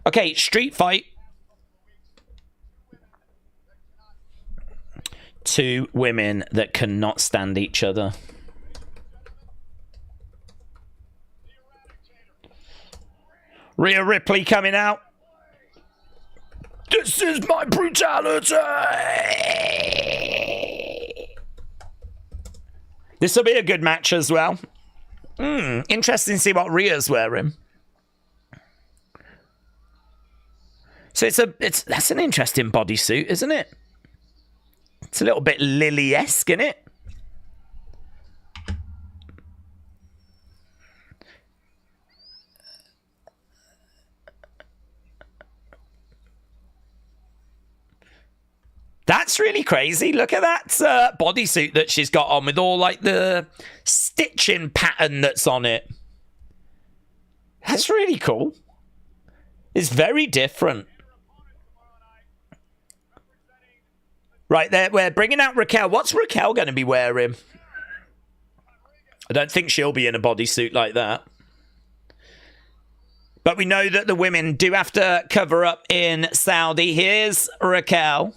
Okay, street fight. Two women that cannot stand each other. Rhea Ripley coming out. This is my brutality. This will be a good match as well. Interesting to see what Rhea's wearing. So that's an interesting bodysuit, isn't it? It's a little bit Lily-esque, isn't it? That's really crazy. Look at that bodysuit that she's got on with all like the stitching pattern that's on it. That's really cool. It's very different. Right, there, we're bringing out Raquel. What's Raquel going to be wearing? I don't think she'll be in a bodysuit like that. But we know that the women do have to cover up in Saudi. Here's Raquel.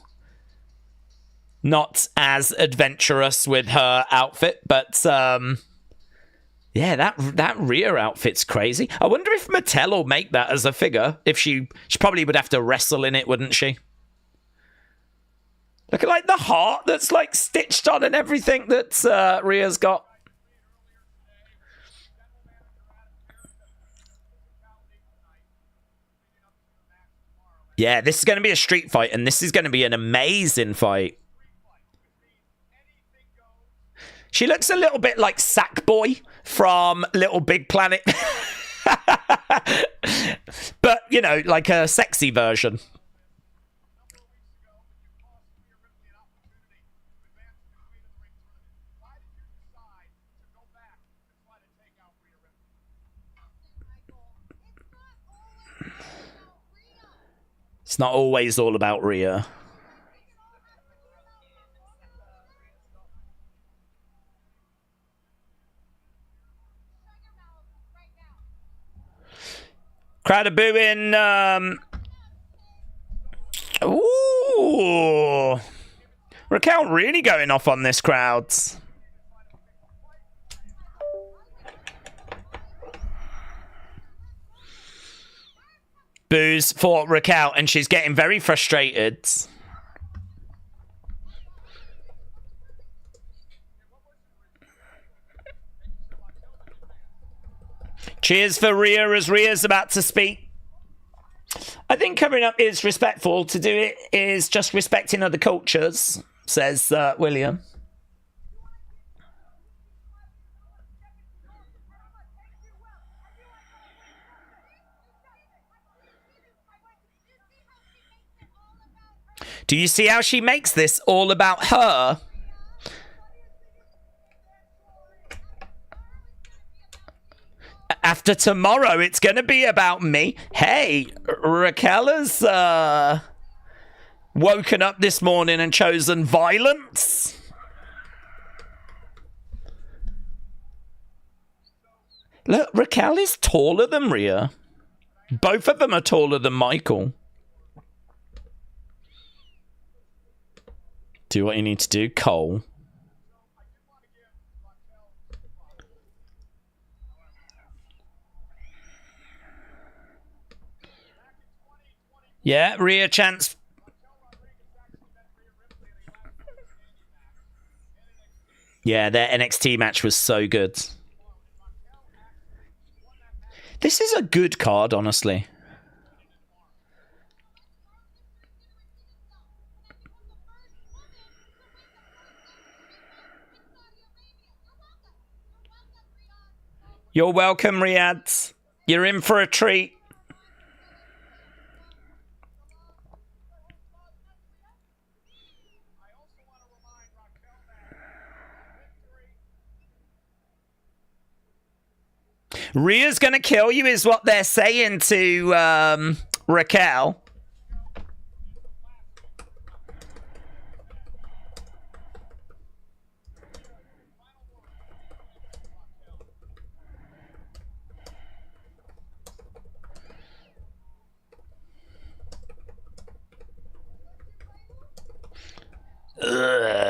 Not as adventurous with her outfit, but yeah, that Rhea outfit's crazy. I wonder if Mattel will make that as a figure. If she probably would have to wrestle in it, wouldn't she? Look at like the heart that's like stitched on and everything that Rhea's got. Yeah, this is going to be a street fight, and this is going to be an amazing fight. She looks a little bit like Sackboy from Little Big Planet. But, you know, like a sexy version. It's not always all about Rhea. Crowd are booing. Ooh. Raquel really going off on this crowd. Boos for Raquel, and she's getting very frustrated. Cheers for Rhea as Rhea's about to speak. I think covering up is respectful. To do it is just respecting other cultures, says William. Do you see how she makes this all about her? After tomorrow, it's going to be about me. Hey, Raquel has woken up this morning and chosen violence. Look, Raquel is taller than Rhea. Both of them are taller than Michael. Do what you need to do, Cole. Yeah, Rhea chance. Yeah, their NXT match was so good. This is a good card, honestly. You're welcome, Wyatts. You're in for a treat. Rhea's gonna kill you is what they're saying to Raquel.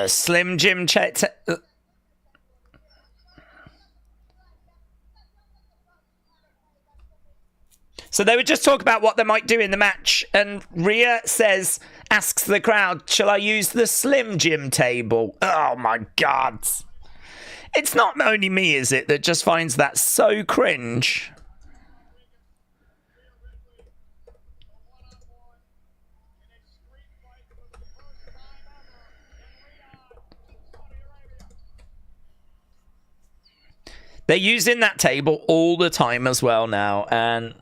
Slim Jim chat. So they would just talk about what they might do in the match, and Rhea asks the crowd, shall I use the Slim Jim table? Oh my God. It's not only me, is it, that just finds that so cringe? They're using that table all the time as well now, and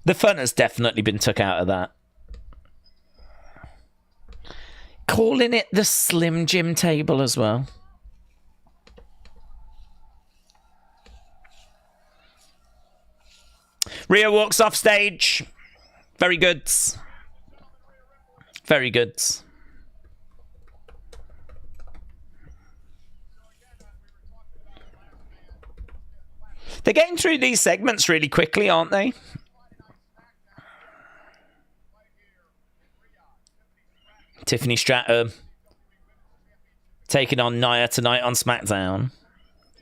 the fun has definitely been took out of that. Calling it the Slim Jim table as well. Rhea walks off stage. Very good. Very good. They're getting through these segments really quickly, aren't they? Tiffany Stratton taking on Nia tonight on SmackDown.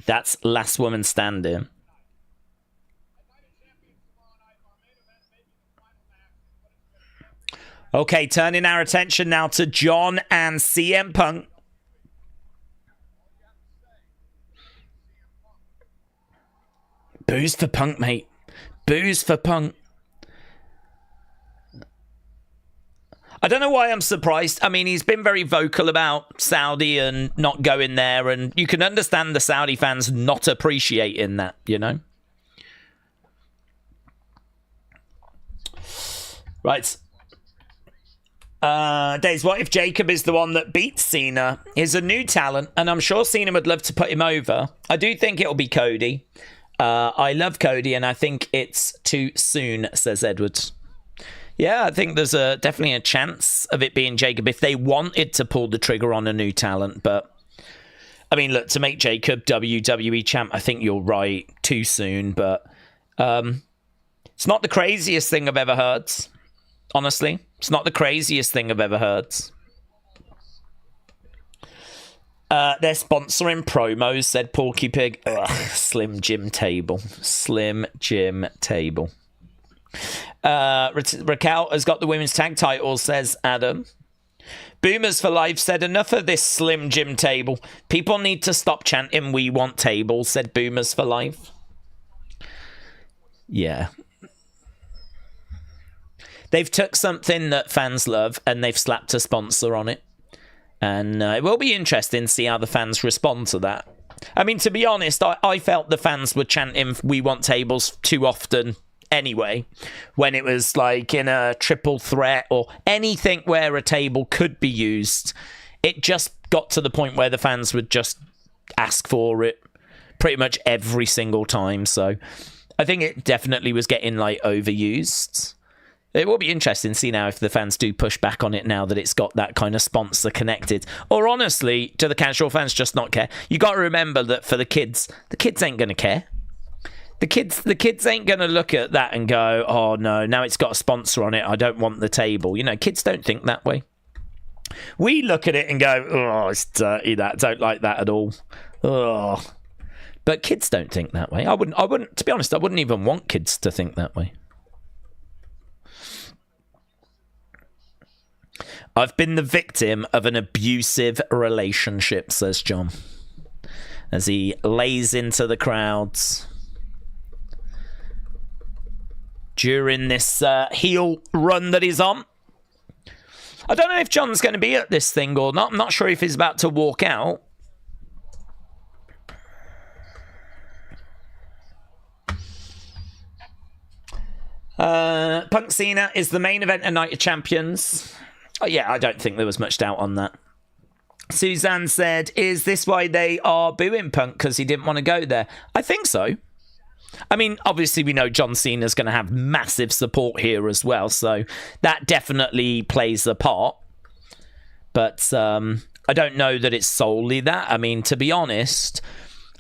That's last woman standing. Okay, turning our attention now to John and CM Punk. Booze for Punk, mate. Booze for Punk. I don't know why I'm surprised. I mean, he's been very vocal about Saudi and not going there, and you can understand the Saudi fans not appreciating that, you know? Right. Daze, what if Jacob is the one that beats Cena? He's a new talent, and I'm sure Cena would love to put him over. I do think it'll be Cody. I love Cody, and I think it's too soon, says Edwards. Yeah, I think there's definitely a chance of it being Jacob if they wanted to pull the trigger on a new talent. But, I mean, look, to make Jacob WWE champ, I think you're right, too soon. But it's not the craziest thing I've ever heard, honestly. It's not the craziest thing I've ever heard. They're sponsoring promos, said Porky Pig. Ugh, Slim Jim Table. Slim Jim Table. Raquel has got the women's tag title, says Adam. Boomers for Life said, enough of this Slim Jim Table. People need to stop chanting, we want tables, said Boomers for Life. Yeah. They've took something that fans love and they've slapped a sponsor on it. And it will be interesting to see how the fans respond to that. I mean, to be honest, I felt the fans were chanting we want tables too often anyway, when it was like in a triple threat or anything where a table could be used. It just got to the point where the fans would just ask for it pretty much every single time. So I think it definitely was getting like overused. It will be interesting to see now if the fans do push back on it now that it's got that kind of sponsor connected. Or honestly, do the casual fans just not care? You got to remember that for the kids ain't going to care. The kids ain't going to look at that and go, oh no, now it's got a sponsor on it, I don't want the table. You know, kids don't think that way. We look at it and go, oh, it's dirty, that, don't like that at all. Oh. But kids don't think that way. I wouldn't, to be honest, I wouldn't even want kids to think that way. I've been the victim of an abusive relationship, says John, as he lays into the crowds during this heel run that he's on. I don't know if John's going to be at this thing or not. I'm not sure if he's about to walk out. Punk Cena is the main event of Night of Champions. Oh, yeah, I don't think there was much doubt on that. Suzanne said, is this why they are booing Punk? Because he didn't want to go there. I think so. I mean, obviously we know John Cena's going to have massive support here as well. So that definitely plays a part. But I don't know that it's solely that. I mean, to be honest,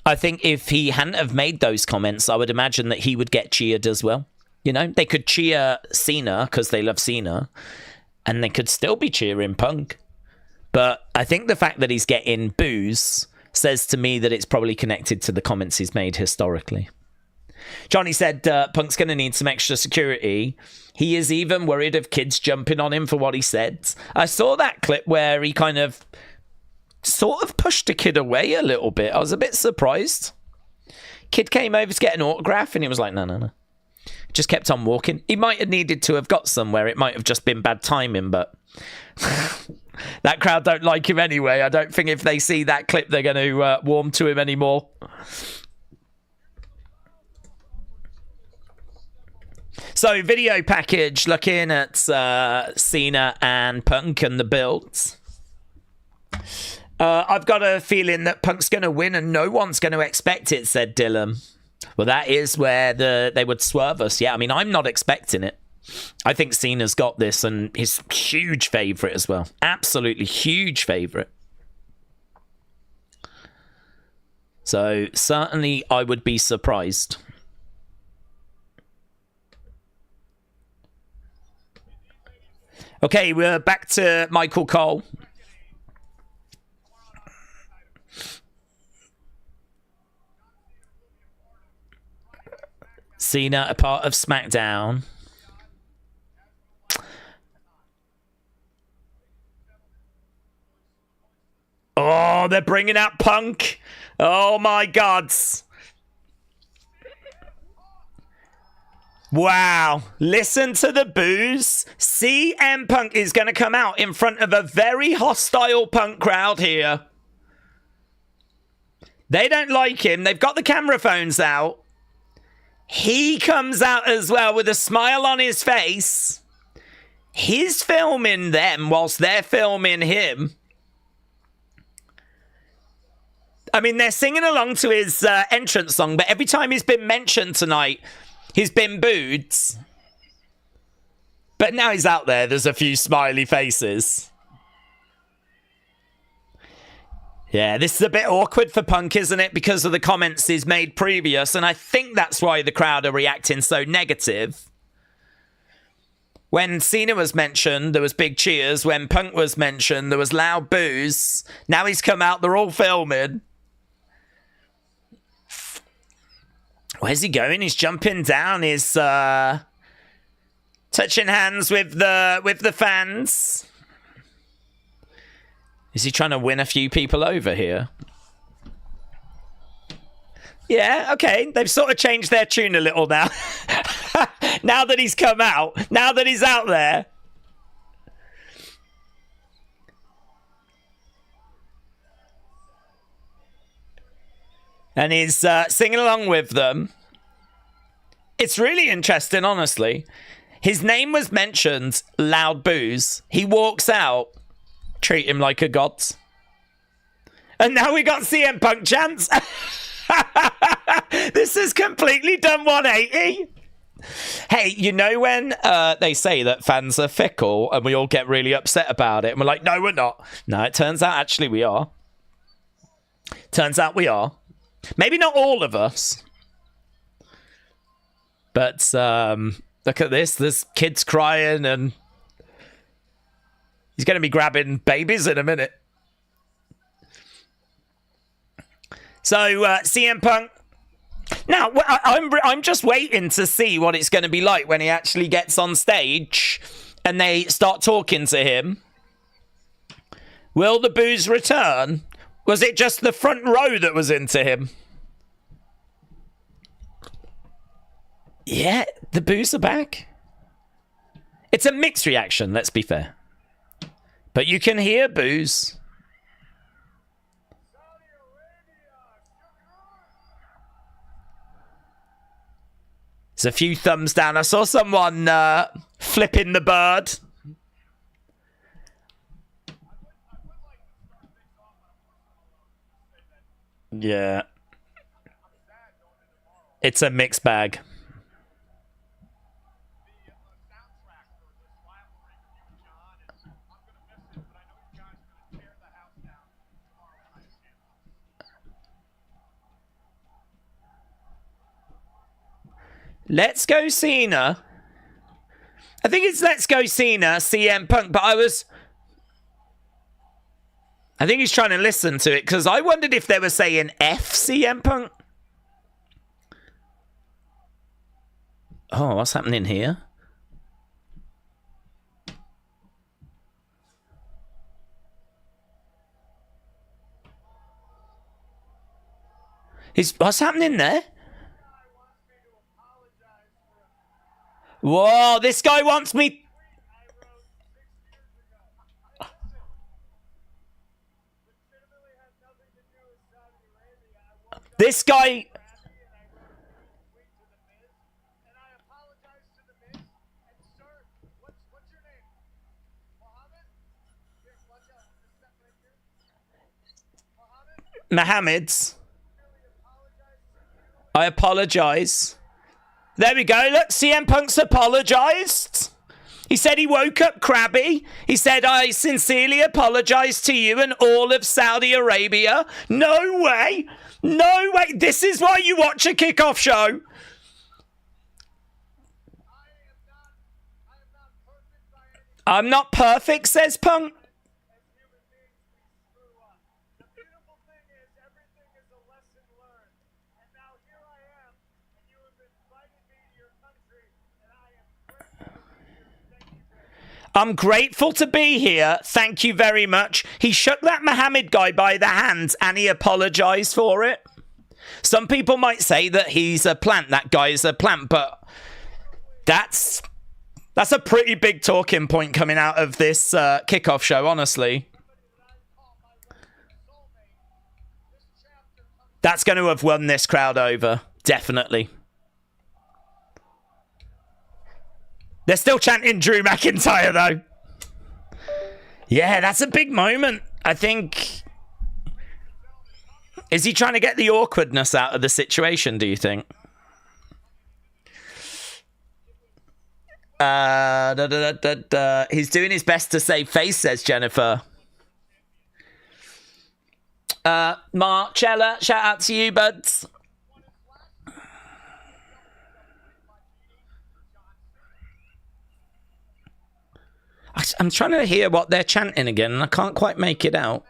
I think if he hadn't have made those comments, I would imagine that he would get cheered as well. You know, they could cheer Cena because they love Cena. And they could still be cheering Punk. But I think the fact that he's getting boos says to me that it's probably connected to the comments he's made historically. Johnny said Punk's going to need some extra security. He is even worried of kids jumping on him for what he said. I saw that clip where he kind of sort of pushed a kid away a little bit. I was a bit surprised. Kid came over to get an autograph and he was like, no. Just kept on walking. He might have needed to have got somewhere. It might have just been bad timing, but that crowd don't like him anyway. I don't think if they see that clip, they're going to warm to him anymore. So, video package, looking at Cena and Punk and the builds. I've got a feeling that Punk's going to win and no one's going to expect it, said Dylan. Well, that is where they would swerve us. Yeah, I mean, I'm not expecting it. I think Cena's got this and he's huge favourite as well. Absolutely huge favourite. So, certainly I would be surprised. Okay, we're back to Michael Cole. Cena, a part of SmackDown. Oh, they're bringing out Punk. Oh, my God. Wow. Listen to the boos. CM Punk is going to come out in front of a very hostile Punk crowd here. They don't like him. They've got the camera phones out. He comes out as well with a smile on his face. He's filming them whilst they're filming him. I mean, they're singing along to his entrance song, but every time he's been mentioned tonight, he's been booed. But now he's out there. There's a few smiley faces. Yeah, this is a bit awkward for Punk, isn't it? Because of the comments he's made previous. And I think that's why the crowd are reacting so negative. When Cena was mentioned, there was big cheers. When Punk was mentioned, there was loud boos. Now he's come out, they're all filming. Where's he going? He's jumping down. He's touching hands with the fans. Is he trying to win a few people over here? Yeah, okay. They've sort of changed their tune a little now. Now that he's come out. Now that he's out there. And he's singing along with them. It's really interesting, honestly. His name was mentioned, loud boos. He walks out. Treat him like a god. And now we got CM Punk chants. This has completely done 180. Hey, you know when they say that fans are fickle and we all get really upset about it and we're like, no, we're not. No, it turns out actually we are. Turns out we are. Maybe not all of us. But look at this. There's kids crying and he's going to be grabbing babies in a minute. So, CM Punk. Now, I'm just waiting to see what it's going to be like when he actually gets on stage and they start talking to him. Will the boos return? Was it just the front row that was into him? Yeah, the boos are back. It's a mixed reaction, let's be fair. But you can hear boos. There's a few thumbs down. I saw someone flipping the bird. Yeah. It's a mixed bag. Let's go Cena. I think it's Let's Go Cena, CM Punk, but I think he's trying to listen to it because I wondered if they were saying F CM Punk. Oh, what's happening here? What's happening there? Whoa, this guy wants me. This guy. Mohammed's. I apologize. There we go. Look, CM Punk's apologized. He said he woke up crabby. He said, I sincerely apologize to you and all of Saudi Arabia. No way. No way. This is why you watch a kickoff show. I'm not perfect, says Punk. I'm grateful to be here. Thank you very much. He shook that Muhammad guy by the hands and he apologized for it. Some people might say that he's a plant. That guy is a plant, but that's a pretty big talking point coming out of this kickoff show, honestly. That's going to have won this crowd over. Definitely. They're still chanting Drew McIntyre, though. Yeah, that's a big moment. I think... Is he trying to get the awkwardness out of the situation, do you think? He's doing his best to save face, says Jennifer. Marcella, shout out to you, buds. I'm trying to hear what they're chanting again, and I can't quite make it out.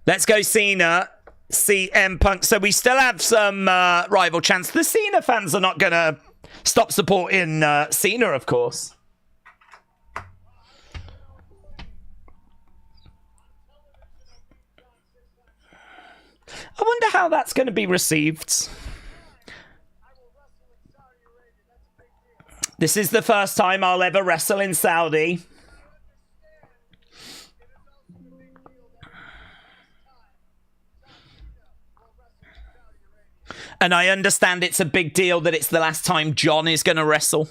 Let's go Cena, CM Punk. So we still have some rival chants. The Cena fans are not going to stop supporting Cena, of course. I wonder how that's going to be received. This is the first time I'll ever wrestle in Saudi. And I understand it's a big deal that it's the last time John is going to wrestle.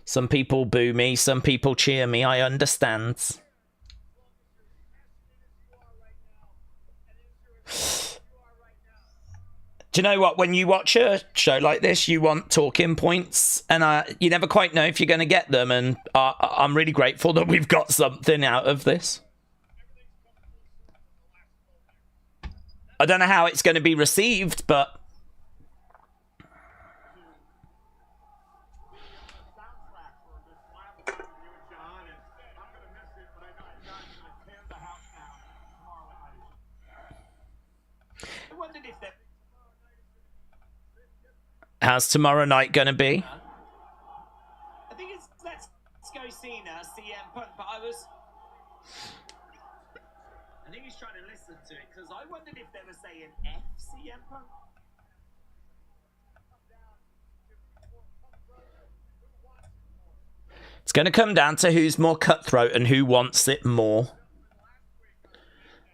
Some people boo me, some people cheer me, I understand. Do you know what? When you watch a show like this, you want talking points, and you never quite know if you're going to get them, and I'm really grateful that we've got something out of this. I don't know how it's going to be received, but... How's tomorrow night going to be? I think it's let's go Cena, CM Punk, but I think he's trying to listen to it, because I wondered if they were saying F CM Punk. It's going to come down to who's more cutthroat and who wants it more.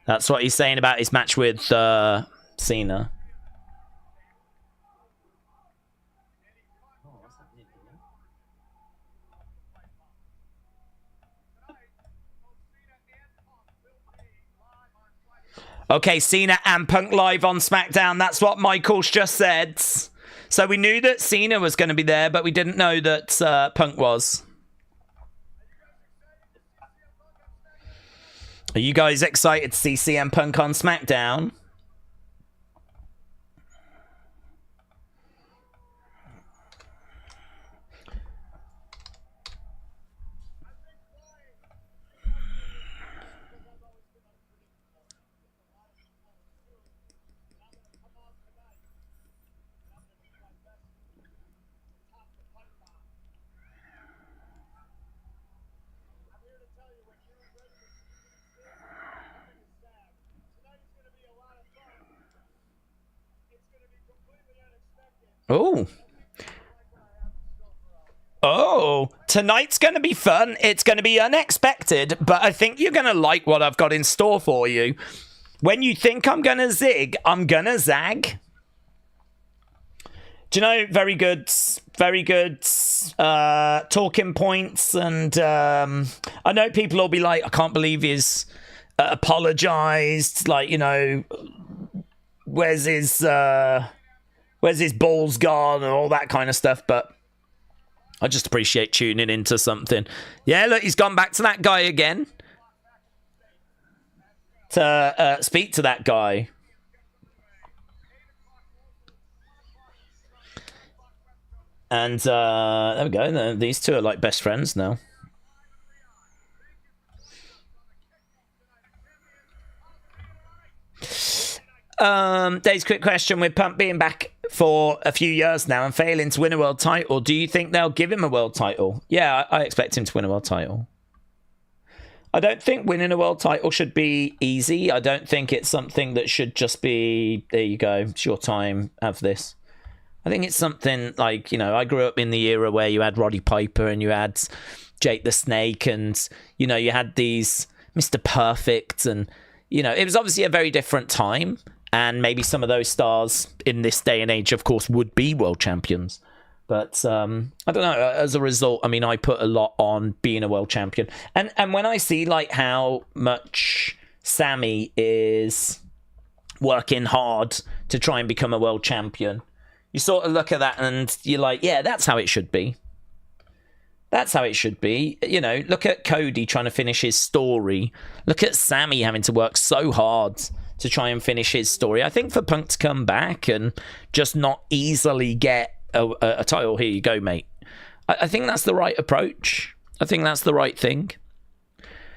That's what he's saying about his match with Cena. Okay, Cena and Punk live on SmackDown. That's what Michael's just said. So we knew that Cena was going to be there, but we didn't know that Punk was. Are you guys excited to see CM Punk on SmackDown? Oh. Oh, tonight's going to be fun. It's going to be unexpected, but I think you're going to like what I've got in store for you. When you think I'm going to zig, I'm going to zag. Do you know, very good talking points. And I know people will be like, I can't believe he's apologized. Like, you know, where's his balls gone and all that kind of stuff. But I just appreciate tuning into something. Yeah, look, he's gone back to that guy again. To speak to that guy. And there we go. These two are like best friends now. Dave's quick question. With Punk being back for a few years now and failing to win a world title, do you think they'll give him a world title? Yeah, I expect him to win a world title. I don't think winning a world title should be easy. I don't think it's something that should just be, there you go, it's your time, have this. I think it's something like, you know, I grew up in the era where you had Roddy Piper and you had Jake the Snake and, you know, you had these Mr. Perfect and, you know, it was obviously a very different time. And maybe some of those stars in this day and age, of course, would be world champions. But I don't know. As a result, I mean, I put a lot on being a world champion. And when I see like how much Sami is working hard to try and become a world champion, you sort of look at that and you're like, yeah, that's how it should be. That's how it should be. You know, look at Cody trying to finish his story. Look at Sami having to work so hard to try and finish his story. I think for Punk to come back and just not easily get a title, here you go, mate. I think that's the right approach. I think that's the right thing.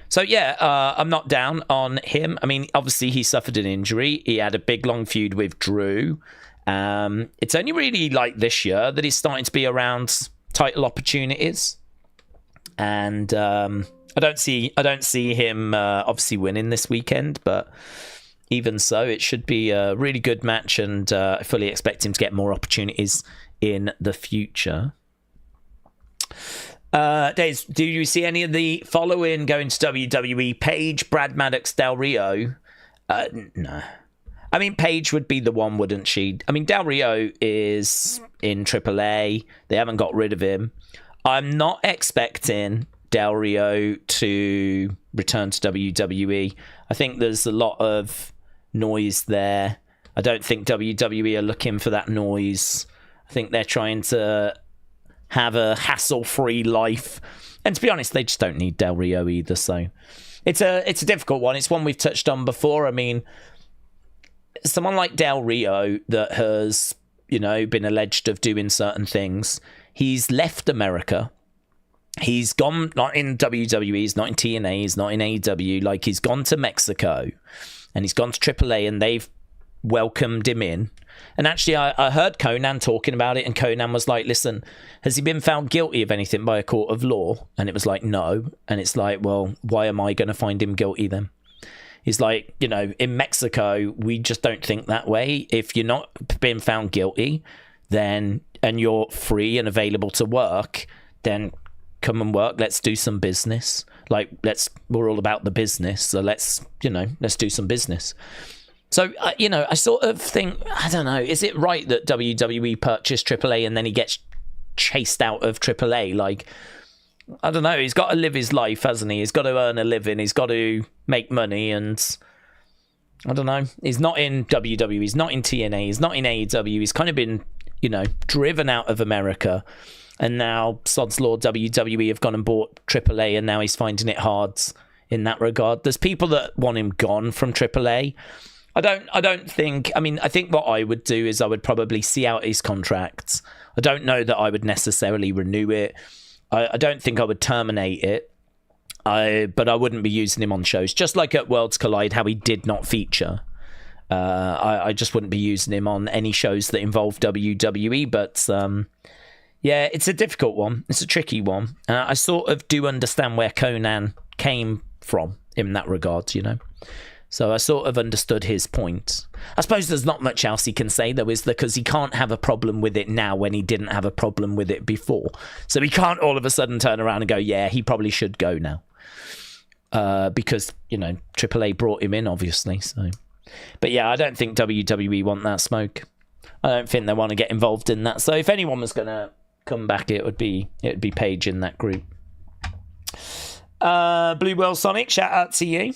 So, yeah, I'm not down on him. I mean, obviously, he suffered an injury. He had a big, long feud with Drew. It's only really like this year that he's starting to be around title opportunities. And I don't see him obviously winning this weekend, but even so, it should be a really good match, and I fully expect him to get more opportunities in the future. Daze, do you see any of the following going to WWE? Paige, Brad Maddox, Del Rio? No. I mean, Paige would be the one, wouldn't she? I mean, Del Rio is in AAA. They haven't got rid of him. I'm not expecting Del Rio to return to WWE. I think there's a lot of noise there. I don't think WWE are looking for that noise. I think they're trying to have a hassle-free life. And to be honest, they just don't need Del Rio either. So it's a difficult one. It's one we've touched on before. I mean, someone like Del Rio that has, you know, been alleged of doing certain things, he's left America. He's gone, not in WWE, he's not in TNA, he's not in AEW. Like, he's gone to Mexico and he's gone to AAA and they've welcomed him in. And actually, I heard Conan talking about it, and Conan was like, listen, has he been found guilty of anything by a court of law? And it was like, no. And it's like, well, why am I going to find him guilty then? He's like, you know, in Mexico, we just don't think that way. If you're not being found guilty, then, and you're free and available to work, then come and work. Let's do some business. Like, we're all about the business. So let's do some business. So, you know, I sort of think, I don't know, is it right that WWE purchased AAA and then he gets chased out of AAA? Like, I don't know. He's got to live his life, hasn't he? He's got to earn a living. He's got to make money. And I don't know. He's not in WWE. He's not in TNA. He's not in AEW. He's kind of been, you know, driven out of America. And now, sod's law, WWE have gone and bought AAA, and now he's finding it hard in that regard. There's people that want him gone from AAA. I think what I would do is I would probably see out his contracts. I don't know that I would necessarily renew it. I don't think I would terminate it. But I wouldn't be using him on shows. Just like at Worlds Collide, how he did not feature. I just wouldn't be using him on any shows that involve WWE. But yeah, it's a difficult one. It's a tricky one. I sort of do understand where Conan came from in that regard, you know. So I sort of understood his point. I suppose there's not much else he can say, though, is there? Because he can't have a problem with it now when he didn't have a problem with it before. So he can't all of a sudden turn around and go, yeah, he probably should go now. Because, you know, AAA brought him in, obviously. So, but yeah, I don't think WWE want that smoke. I don't think they want to get involved in that. So if anyone was going to come back, it would be Paige in that group. Blue World Sonic, shout out to you.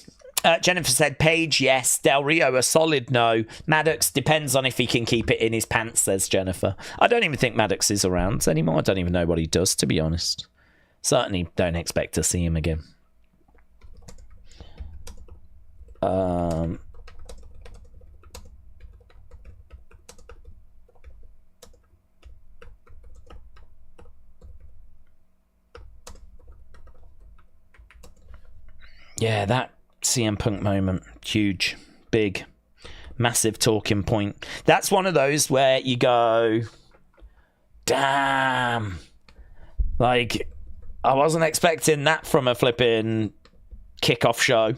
Jennifer said, Paige, yes. Del Rio, a solid no. Maddox depends on if he can keep it in his pants, says Jennifer. I don't even think Maddox is around anymore. I don't even know what he does, to be honest. Certainly don't expect to see him again. Yeah, that CM Punk moment, huge, big, massive talking point. That's one of those where you go, damn, like, I wasn't expecting that from a flipping kickoff show.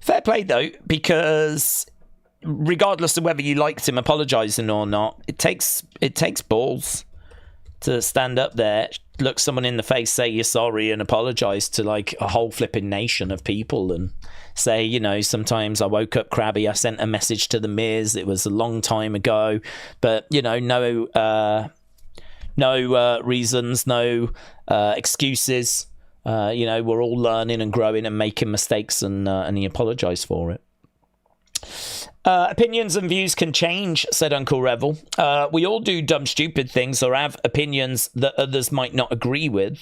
Fair play, though, because regardless of whether you liked him apologising or not, it takes balls to stand up there, look someone in the face, say you're sorry, and apologise to like a whole flipping nation of people, and say, you know, sometimes I woke up crabby, I sent a message to the Miz, it was a long time ago, but you know, no reasons, no excuses. You know, we're all learning and growing and making mistakes, and he apologised for it. Opinions and views can change, said Uncle Revel. We all do dumb, stupid things or have opinions that others might not agree with.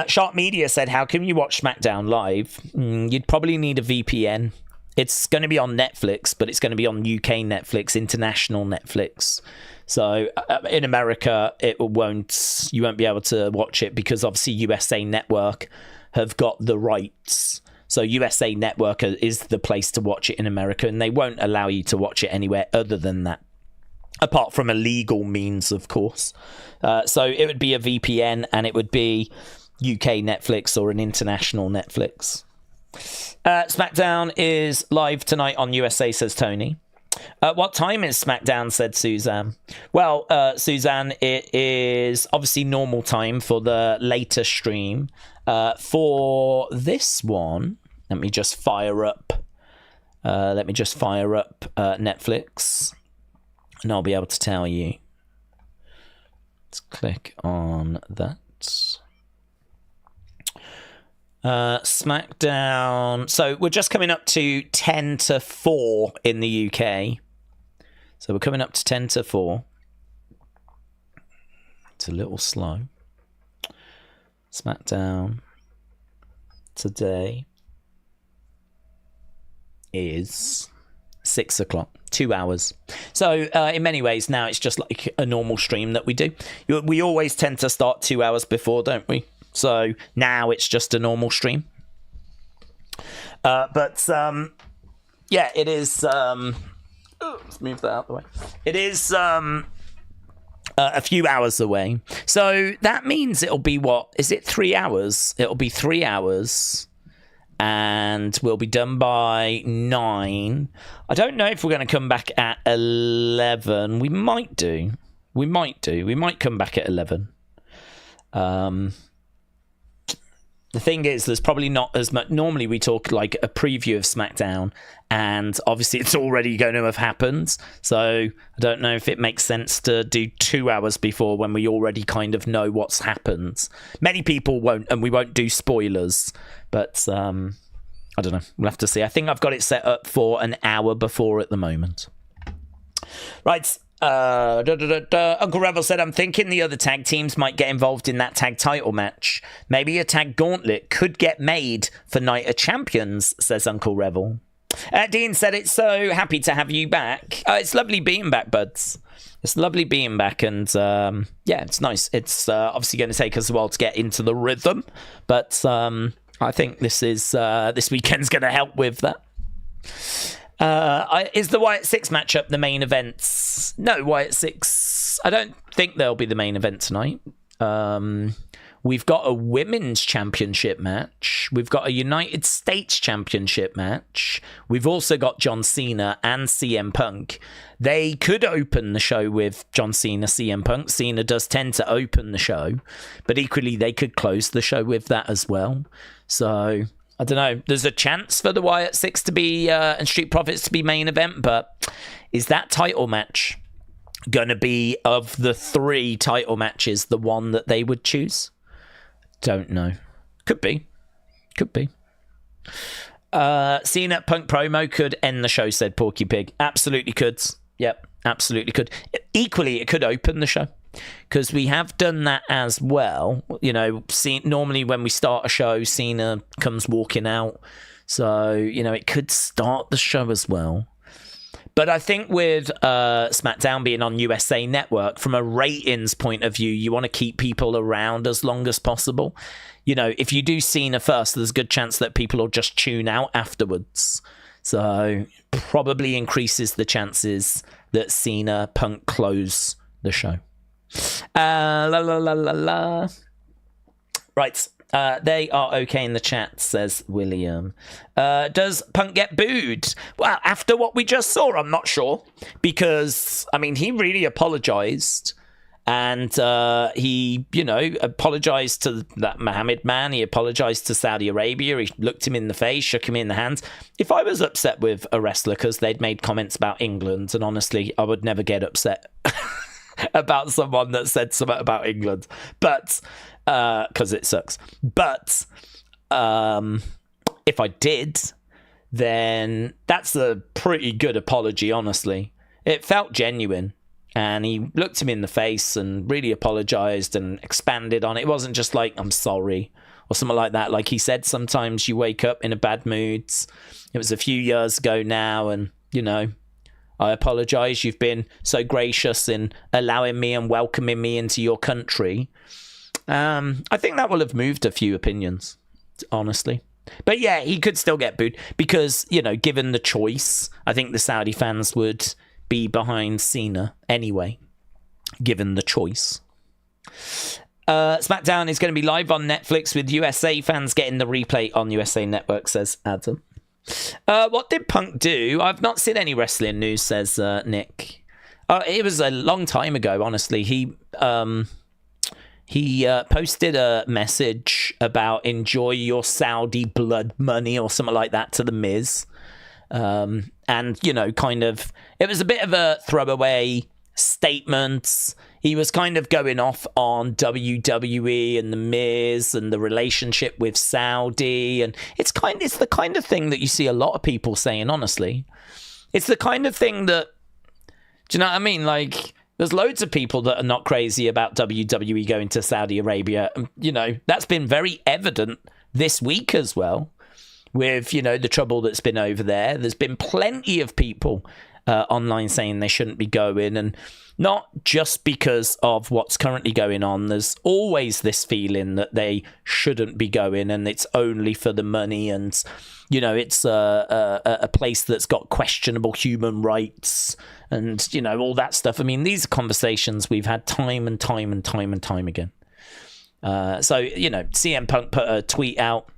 Sharp Media said, how can you watch SmackDown live? You'd probably need a VPN. It's going to be on Netflix, but it's going to be on UK Netflix, international Netflix. So in America, you won't be able to watch it because obviously USA Network have got the rights. So USA Network is the place to watch it in America, and they won't allow you to watch it anywhere other than that, apart from a legal means, of course. So it would be a VPN, and it would be UK Netflix or an international Netflix. SmackDown is live tonight on USA, says Tony. What time is SmackDown, said Suzanne. Well, Suzanne, it is obviously normal time for the later stream. For this one, let me just fire up Netflix, and I'll be able to tell you. Let's click on that. SmackDown. So we're just coming up to 10 to 4 in the UK. So we're coming up to 10 to 4. It's a little slow. SmackDown today is 6 o'clock, 2 hours. So in many ways now it's just like a normal stream that we do. We always tend to start 2 hours before, don't we? So now it's just a normal stream. Yeah, it is. Let's move that out of the way. It is a few hours away. So that means it'll be what? Is it 3 hours? It'll be 3 hours. And we'll be done by 9. I don't know if we're going to come back at 11. We might do. We might come back at 11. The thing is, there's probably not as much. Normally, we talk like a preview of SmackDown, and obviously, it's already going to have happened. So, I don't know if it makes sense to do 2 hours before when we already kind of know what's happened. Many people won't, and we won't do spoilers. But I don't know. We'll have to see. I think I've got it set up for an hour before at the moment. Right. Uncle Revel said, I'm thinking the other tag teams might get involved in that tag title match. Maybe a tag gauntlet could get made for Night of Champions, says Uncle Revel. Dean said, it's so happy to have you back. It's lovely being back, buds. It's lovely being back, and yeah, it's nice. It's obviously going to take us a while to get into the rhythm, but I think this weekend's going to help with that. Is the Wyatt 6 matchup the main event? No, Wyatt 6. I don't think they'll be the main event tonight. We've got a women's championship match. We've got a United States championship match. We've also got John Cena and CM Punk. They could open the show with John Cena, CM Punk. Cena does tend to open the show, but equally they could close the show with that as well. So I don't know. There's a chance for the Wyatt 6 to be and Street Profits to be main event, but is that title match going to be, of the 3 title matches, the one that they would choose? Don't know. Could be. Cena Punk promo could end the show, said Porky Pig. Absolutely could. Yep, absolutely could. Equally, it could open the show, because we have done that as well. You know, normally when we start a show, Cena comes walking out. So, you know, it could start the show as well. But I think with SmackDown being on USA Network, from a ratings point of view, you want to keep people around as long as possible. You know, if you do Cena first, there's a good chance that people will just tune out afterwards. So probably increases the chances that Cena Punk close the show. Right. They are okay in the chat, says William. Does Punk get booed? Well, after what we just saw, I'm not sure. Because, I mean, he really apologized. And he, you know, apologized to that Mohammed man. He apologized to Saudi Arabia. He looked him in the face, shook him in the hands. If I was upset with a wrestler because they'd made comments about England, and honestly, I would never get upset about someone that said something about England. But... because it sucks. But if I did, then that's a pretty good apology, honestly. It felt genuine. And he looked him in the face and really apologized and expanded on it. It wasn't just like, I'm sorry, or something like that. Like he said, sometimes you wake up in a bad mood. It was a few years ago now, and, you know, I apologize. You've been so gracious in allowing me and welcoming me into your country. I think that will have moved a few opinions, honestly. But yeah, he could still get booed because, you know, given the choice, I think the Saudi fans would be behind Cena anyway, given the choice. SmackDown is going to be live on Netflix with USA fans getting the replay on USA Network, says Adam. What did Punk do? I've not seen any wrestling news, says Nick. It was a long time ago, honestly. He posted a message about enjoy your Saudi blood money or something like that to The Miz. And, you know, kind of, it was a bit of a throwaway statement. He was kind of going off on WWE and The Miz and the relationship with Saudi. And it's the kind of thing that you see a lot of people saying, honestly. It's the kind of thing that, do you know what I mean? Like, there's loads of people that are not crazy about WWE going to Saudi Arabia. You know, that's been very evident this week as well with, you know, the trouble that's been over there. There's been plenty of people online saying they shouldn't be going, and not just because of what's currently going on. There's always this feeling that they shouldn't be going and it's only for the money, and, you know, it's a place that's got questionable human rights and, you know, all that stuff. I mean, these are conversations we've had time and time again. So, you know, CM Punk put a tweet out,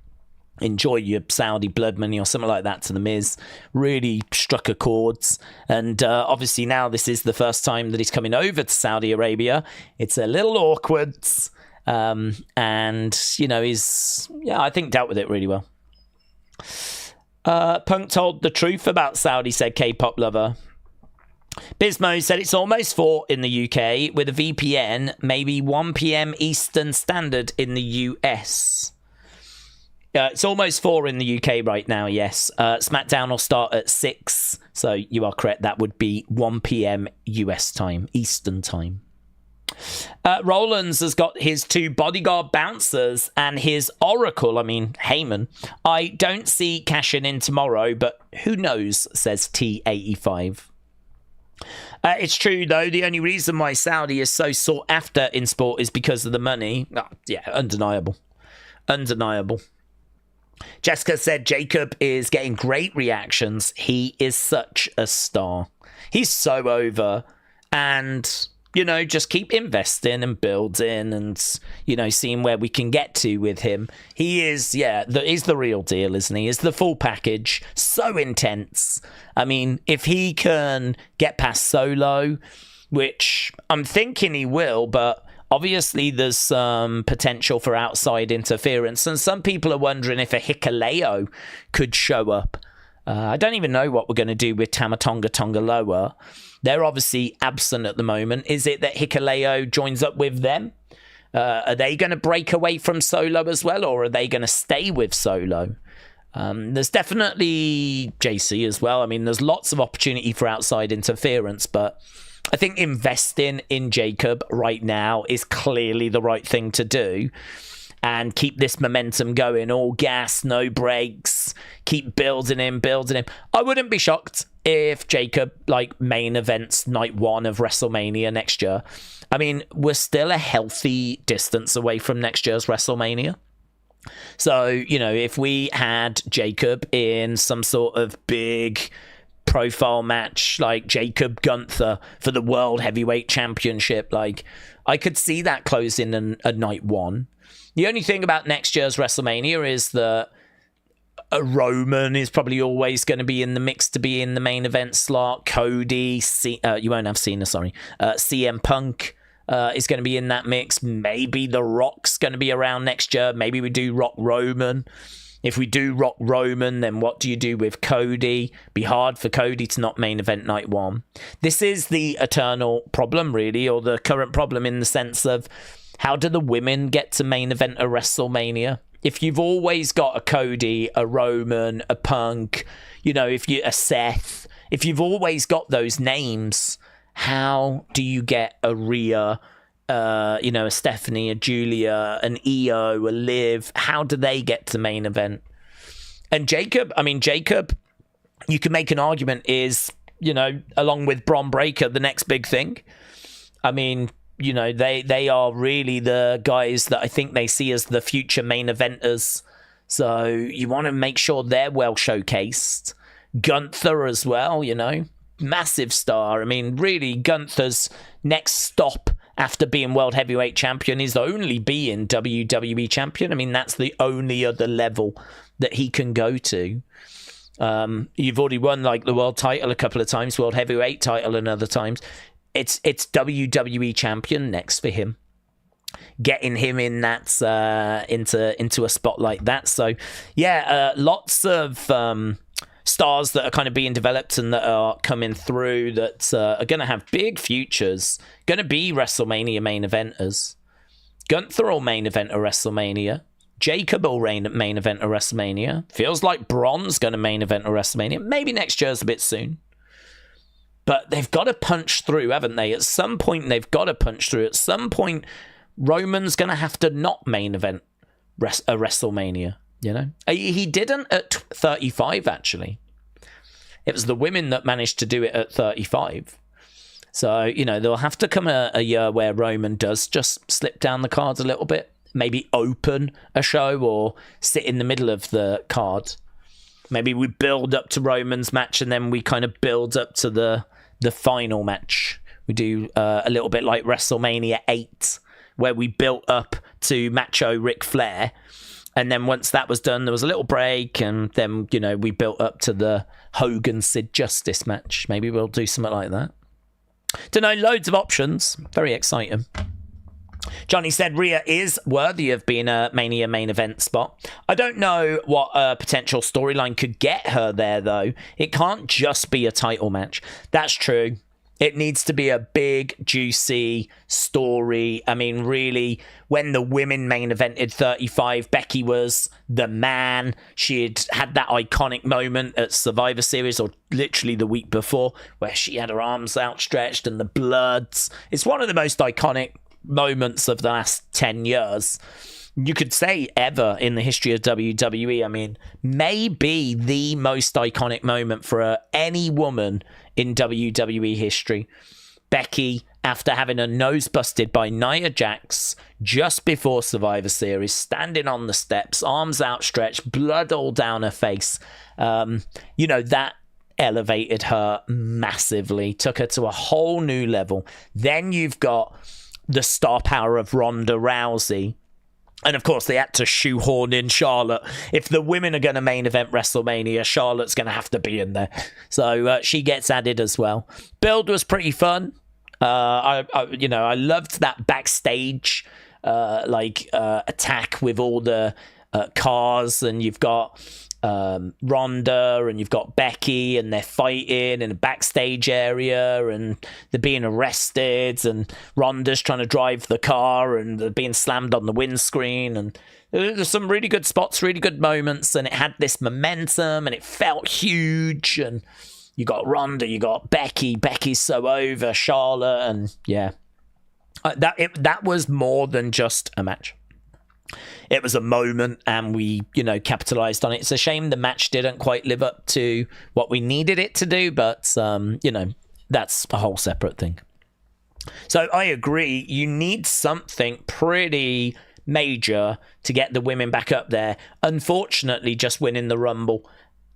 enjoy your Saudi blood money or something like that to The Miz. Really struck a chord. And obviously now this is the first time that he's coming over to Saudi Arabia. It's a little awkward. And, you know, I think dealt with it really well. Punk told the truth about Saudi, said K-pop lover. Bismo said it's almost 4 in the UK with a VPN, maybe 1 p.m. Eastern Standard in the US. It's almost 4 in the UK right now, yes. SmackDown will start at 6, so you are correct. That would be 1 p.m. US time, Eastern time. Rollins has got his 2 bodyguard bouncers and his Oracle, Heyman. I don't see cashing in tomorrow, but who knows, says T85. It's true, though. The only reason why Saudi is so sought after in sport is because of the money. Yeah, undeniable. Jessica said Jacob is getting great reactions. He is such a star. He's so over. And, you know, just keep investing and building and, you know, seeing where we can get to with him. He is, he's the real deal, isn't he? He's the full package. So intense. I mean, if he can get past Solo, which I'm thinking he will, but obviously there's some potential for outside interference. And some people are wondering if a Hikuleo could show up I don't even know what we're going to do with Tama Tonga Loa. They're obviously absent at the moment. Is it that Hikuleo joins up with them? Are they going to break away from Solo as well, or are they going to stay with Solo? There's definitely JC as well. I mean, there's lots of opportunity for outside interference, but I think investing in Jacob right now is clearly the right thing to do. And keep this momentum going, all gas, no brakes, keep building him. I wouldn't be shocked if Jacob, main events night 1 of WrestleMania next year. I mean, we're still a healthy distance away from next year's WrestleMania. So, if we had Jacob in some sort of big profile match, like Jacob Gunther for the World Heavyweight Championship, I could see that closing a night 1. The only thing about next year's WrestleMania is that Roman is probably always going to be in the mix to be in the main event slot. Cody, you won't have Cena, sorry. CM Punk is going to be in that mix. Maybe The Rock's going to be around next year. Maybe we do Rock Roman. If we do Rock Roman, then what do you do with Cody? Be hard for Cody to not main event night 1. This is the eternal problem, really, or the current problem in the sense of, how do the women get to main event a WrestleMania? If you've always got a Cody, a Roman, a Punk, a Seth, if you've always got those names, how do you get a Rhea, a Stephanie, a Giulia, an Io, a Liv? How do they get to main event? And Jacob, you can make an argument is, along with Bron Breakker, the next big thing. I mean, they are really the guys that I think they see as the future main eventers. So you want to make sure they're well showcased. Gunther as well, massive star. I mean, really, Gunther's next stop after being World Heavyweight Champion is only being WWE Champion. I mean, that's the only other level that he can go to. You've already won the world title a couple of times, World Heavyweight title and other times. It's WWE Champion next for him. Getting him in that into a spot like that. So yeah, lots of stars that are kind of being developed and that are coming through that are going to have big futures. Going to be WrestleMania main eventers. Gunther will main event a WrestleMania. Jacob will main event a WrestleMania. Feels like Bron's going to main event a WrestleMania. Maybe next year's a bit soon. But they've got to punch through, haven't they? At some point, they've got to punch through. At some point, Roman's going to have to not main event a WrestleMania, He didn't at 35, actually. It was the women that managed to do it at 35. So, there'll have to come a year where Roman does just slip down the card a little bit. Maybe open a show or sit in the middle of the card. Maybe we build up to Roman's match and then we kind of build up to the final match. We do a little bit like WrestleMania 8, where we built up to Macho Ric Flair. And then once that was done, there was a little break. And then, we built up to the Hogan Sid Justice match. Maybe we'll do something like that. Don't know, loads of options. Very exciting. Johnny said Rhea is worthy of being a Mania main event spot. I don't know what a potential storyline could get her there, though. It can't just be a title match. That's true. It needs to be a big, juicy story. I mean, really, when the women main evented 35, Becky was the man. She'd had that iconic moment at Survivor Series, or literally the week before, where she had her arms outstretched and the bloods. It's one of the most iconic moments of the last 10 years, you could say, ever in the history of WWE. I mean, maybe the most iconic moment for any woman in WWE history. Becky, after having her nose busted by Nia Jax just before Survivor Series, standing on the steps, arms outstretched, blood all down her face. That elevated her massively, took her to a whole new level. Then you've got the star power of Ronda Rousey. And of course, they had to shoehorn in Charlotte. If the women are going to main event WrestleMania, Charlotte's going to have to be in there. So she gets added as well. Build was pretty fun. I loved that backstage attack with all the cars, and you've got Ronda, and you've got Becky, and they're fighting in a backstage area, and they're being arrested, and Ronda's trying to drive the car, and they're being slammed on the windscreen, and there's some really good spots, really good moments, and it had this momentum, and it felt huge, and you got Ronda, you got Becky, Becky's so over, Charlotte, and yeah. That was more than just a match. It was a moment, and we, capitalized on it. It's a shame the match didn't quite live up to what we needed it to do, but, that's a whole separate thing. So I agree. You need something pretty major to get the women back up there. Unfortunately, just winning the Rumble,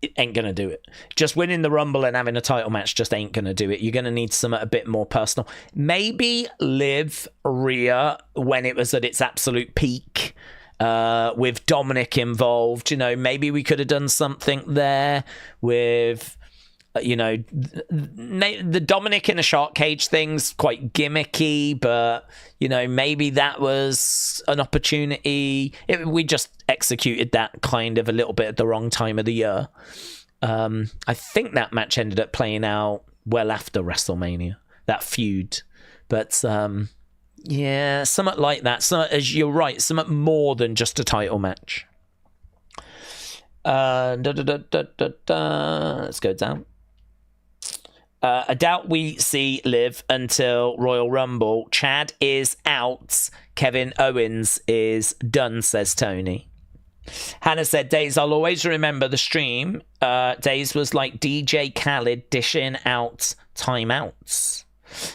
it ain't going to do it. Just winning the Rumble and having a title match just ain't going to do it. You're going to need something a bit more personal. Maybe Liv Rhea when it was at its absolute peak, with Dominic involved. Maybe we could have done something there with, the Dominic in a shark cage thing's quite gimmicky, but, maybe that was an opportunity. We just executed that kind of a little bit at the wrong time of the year. I think that match ended up playing out well after WrestleMania, that feud. But, yeah, something like that. As you're right, something more than just a title match. Let's go down. I doubt we see Liv until Royal Rumble. Chad is out. Kevin Owens is done, says Tony. Hannah said, Daze, I'll always remember the stream. Daze was like DJ Khaled dishing out timeouts.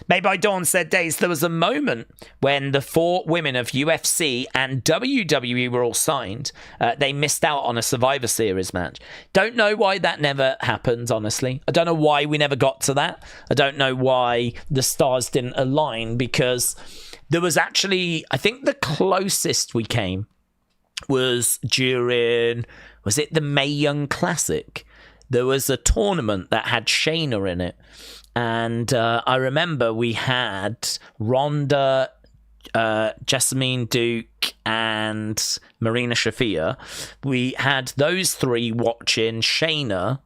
Made by Dawn said, Daze, there was a moment when the 4 women of UFC and WWE were all signed. They missed out on a Survivor Series match. Don't know why that never happened, honestly. I don't know why we never got to that. I don't know why the stars didn't align, because there was actually, I think the closest we came was during, was it the Mae Young Classic? There was a tournament that had Shayna in it. And I remember we had Ronda, Jessamine Duke, and Marina Shafir. We had those 3 watching Shayna.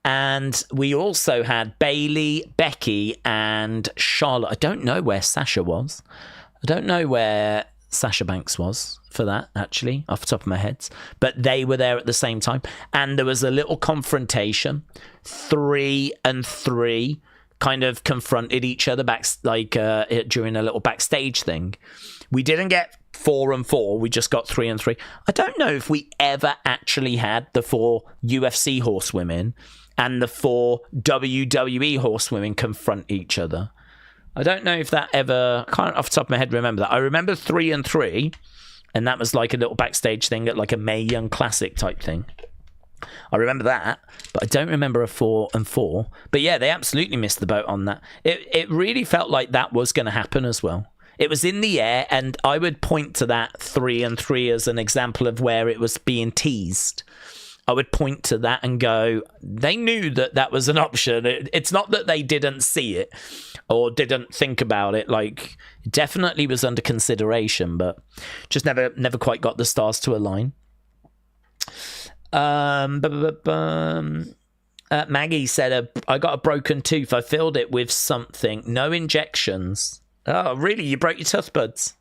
And we also had Bayley, Becky, and Charlotte. I don't know where Sasha was. I don't know where Sasha Banks was for that, actually, off the top of my head. But they were there at the same time. And there was a little confrontation. 3 and 3 kind of confronted each other during a little backstage thing. We didn't get 4 and 4. We just got 3 and 3. I don't know if we ever actually had the 4 UFC horsewomen and the 4 WWE horsewomen confront each other. I don't know if that ever, I can't off the top of my head remember that. I remember 3 and 3, and that was like a little backstage thing at like a Mae Young Classic type thing. I remember that, but I don't remember a 4 and 4. But yeah, they absolutely missed the boat on that. It really felt like that was going to happen as well. It was in the air, and I would point to that 3 and 3 as an example of where it was being teased. I would point to that and go, they knew that that was an option. It's not that they didn't see it or didn't think about it. Like, it definitely was under consideration, but just never quite got the stars to align. Maggie said, I got a broken tooth. I filled it with something. No injections. Oh, really? You broke your tooth buds?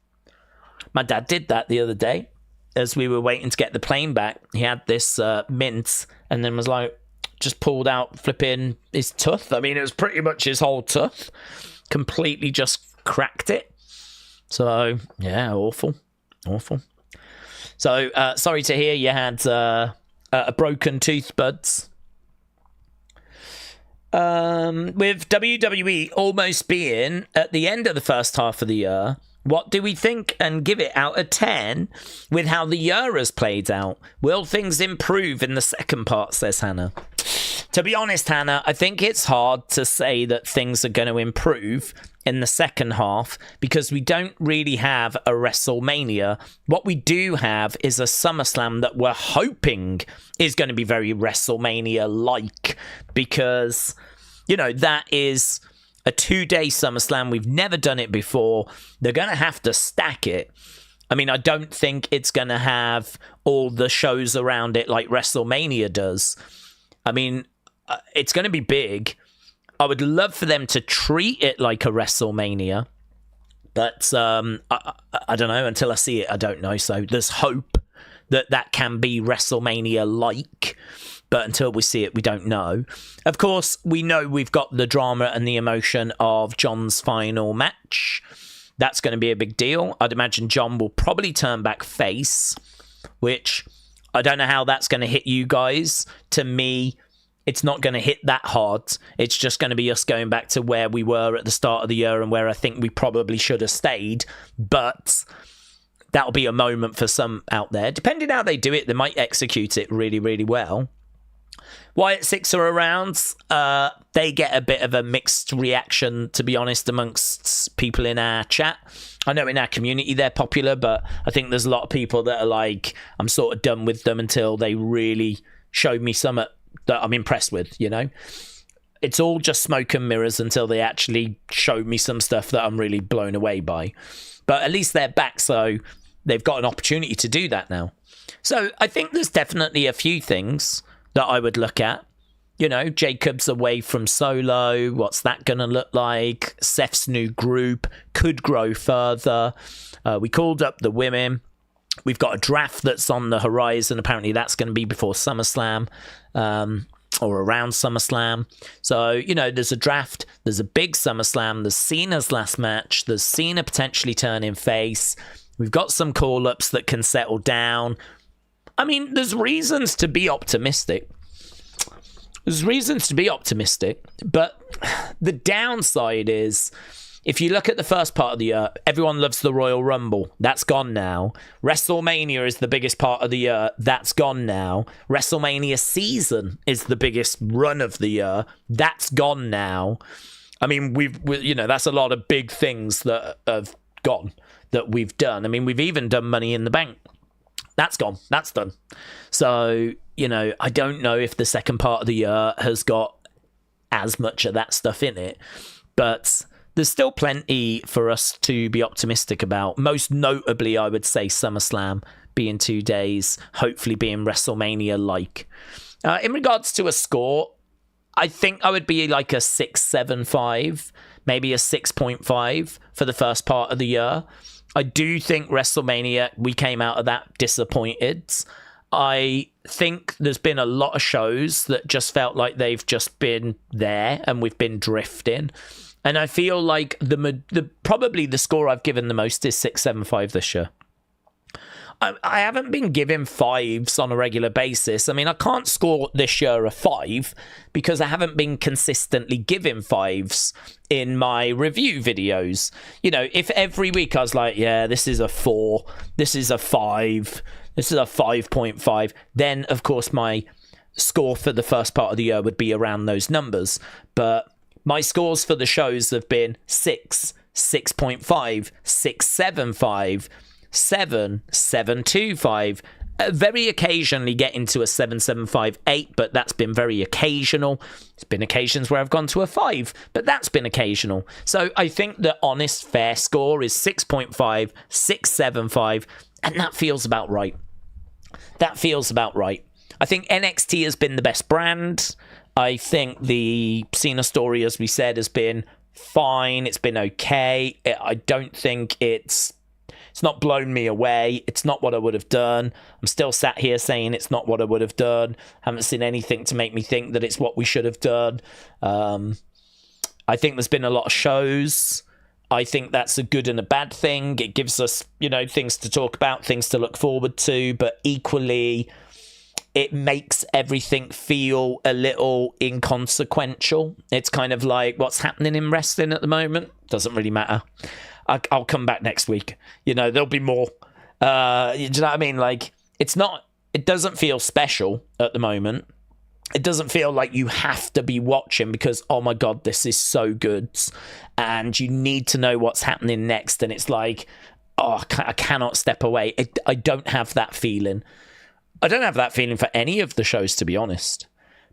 My dad did that the other day. As we were waiting to get the plane back, he had this mint and then was like, just pulled out flipping his tooth. I mean, it was pretty much his whole tooth. Completely just cracked it. So, yeah, awful. So, sorry to hear you had a broken tooth, buds. With WWE almost being at the end of the first half of the year, what do we think and give it out of 10 with how the year has played out? Will things improve in the second part, says Hannah. To be honest, Hannah, I think it's hard to say that things are going to improve in the second half because we don't really have a WrestleMania. What we do have is a SummerSlam that we're hoping is going to be very WrestleMania-like because, you know, that is a 2-day SummerSlam. We've never done it before. They're going to have to stack it. I mean, I don't think it's going to have all the shows around it like WrestleMania does. I mean, it's going to be big. I would love for them to treat it like a WrestleMania. But I don't know. Until I see it, I don't know. So there's hope that can be WrestleMania-like. But until we see it, we don't know. Of course, we know we've got the drama and the emotion of John's final match. That's going to be a big deal. I'd imagine John will probably turn back face, which I don't know how that's going to hit you guys. To me, it's not going to hit that hard. It's just going to be us going back to where we were at the start of the year and where I think we probably should have stayed. But that'll be a moment for some out there. Depending how they do it, they might execute it really, really well. Wyatt 6 are around. They get a bit of a mixed reaction, to be honest, amongst people in our chat. I know in our community they're popular, but I think there's a lot of people that are like, I'm sort of done with them until they really show me something that I'm impressed with, you know? It's all just smoke and mirrors until they actually show me some stuff that I'm really blown away by. But at least they're back, so they've got an opportunity to do that now. So I think there's definitely a few things that I would look at. You know, Jacob's away from Solo. What's that going to look like? Seth's new group could grow further. We called up the women. We've got a draft that's on the horizon. Apparently that's going to be before SummerSlam or around SummerSlam. So, you know, there's a draft. There's a big SummerSlam. There's Cena's last match. There's Cena potentially turning face. We've got some call-ups that can settle down. I mean, there's reasons to be optimistic. There's reasons to be optimistic, but the downside is, if you look at the first part of the year, everyone loves the Royal Rumble. That's gone now. WrestleMania is the biggest part of the year. That's gone now. WrestleMania season is the biggest run of the year. That's gone now. I mean, you know, that's a lot of big things that have gone, that we've done. I mean, we've even done Money in the Bank. That's gone. That's done. So, you know, I don't know if the second part of the year has got as much of that stuff in it, but there's still plenty for us to be optimistic about. Most notably, I would say SummerSlam being 2 days, hopefully being WrestleMania-like. In regards to a score, I think I would be like a 6.75, maybe a 6.5 for the first part of the year. I do think WrestleMania, we came out of that disappointed. I think there's been a lot of shows that just felt like they've just been there and we've been drifting. And I feel like probably the score I've given the most is 6.75 this year. I haven't been giving 5s on a regular basis. I mean, I can't score this year a 5 because I haven't been consistently giving 5s in my review videos. You know, if every week I was like, yeah, this is a 4, this is a 5, this is a 5.5, then, of course, my score for the first part of the year would be around those numbers. But my scores for the shows have been 6, 6.5, 6.75, 7, 7.25, very occasionally get into a 7.75, 8, but that's been very occasional. There's been occasions where I've gone to a 5, but that's been occasional. So I think the honest, fair score is 6.5, 6.75, and that feels about right. That feels about right. I think NXT has been the best brand. I think the Cena story, as we said, has been fine. It's been okay. I don't think it's not blown me away. It's not what I would have done. I'm still sat here saying it's not what I would have done. Haven't seen anything to make me think that it's what we should have done. I think there's been a lot of shows. I think that's a good and a bad thing. It gives us, you know, things to talk about, things to look forward to, but equally, it makes everything feel a little inconsequential. It's kind of like what's happening in wrestling at the moment. Doesn't really matter. I'll come back next week. You know, there'll be more. Do you know what I mean? Like, it doesn't feel special at the moment. It doesn't feel like you have to be watching because, oh my God, this is so good. And you need to know what's happening next. And it's like, oh, I cannot step away. I don't have that feeling. I don't have that feeling for any of the shows, to be honest.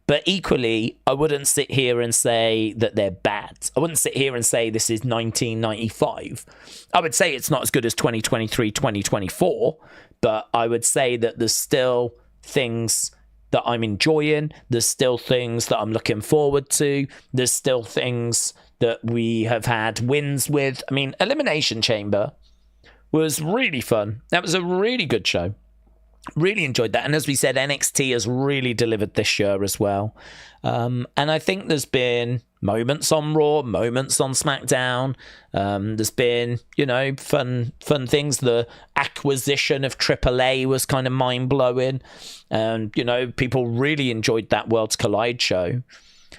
But equally, I wouldn't sit here and say that they're bad. yet. I wouldn't sit here and say this is 1995. I would say it's not as good as 2023, 2024, but I would say that there's still things that I'm enjoying. There's still things that I'm looking forward to. There's still things that we have had wins with. I mean, Elimination Chamber was really fun. That was a really good show. Really enjoyed that. And as we said, NXT has really delivered this year as well. And I think there's been moments on Raw, moments on SmackDown. There's been, fun things. The acquisition of AAA was kind of mind-blowing. And, people really enjoyed that Worlds Collide show.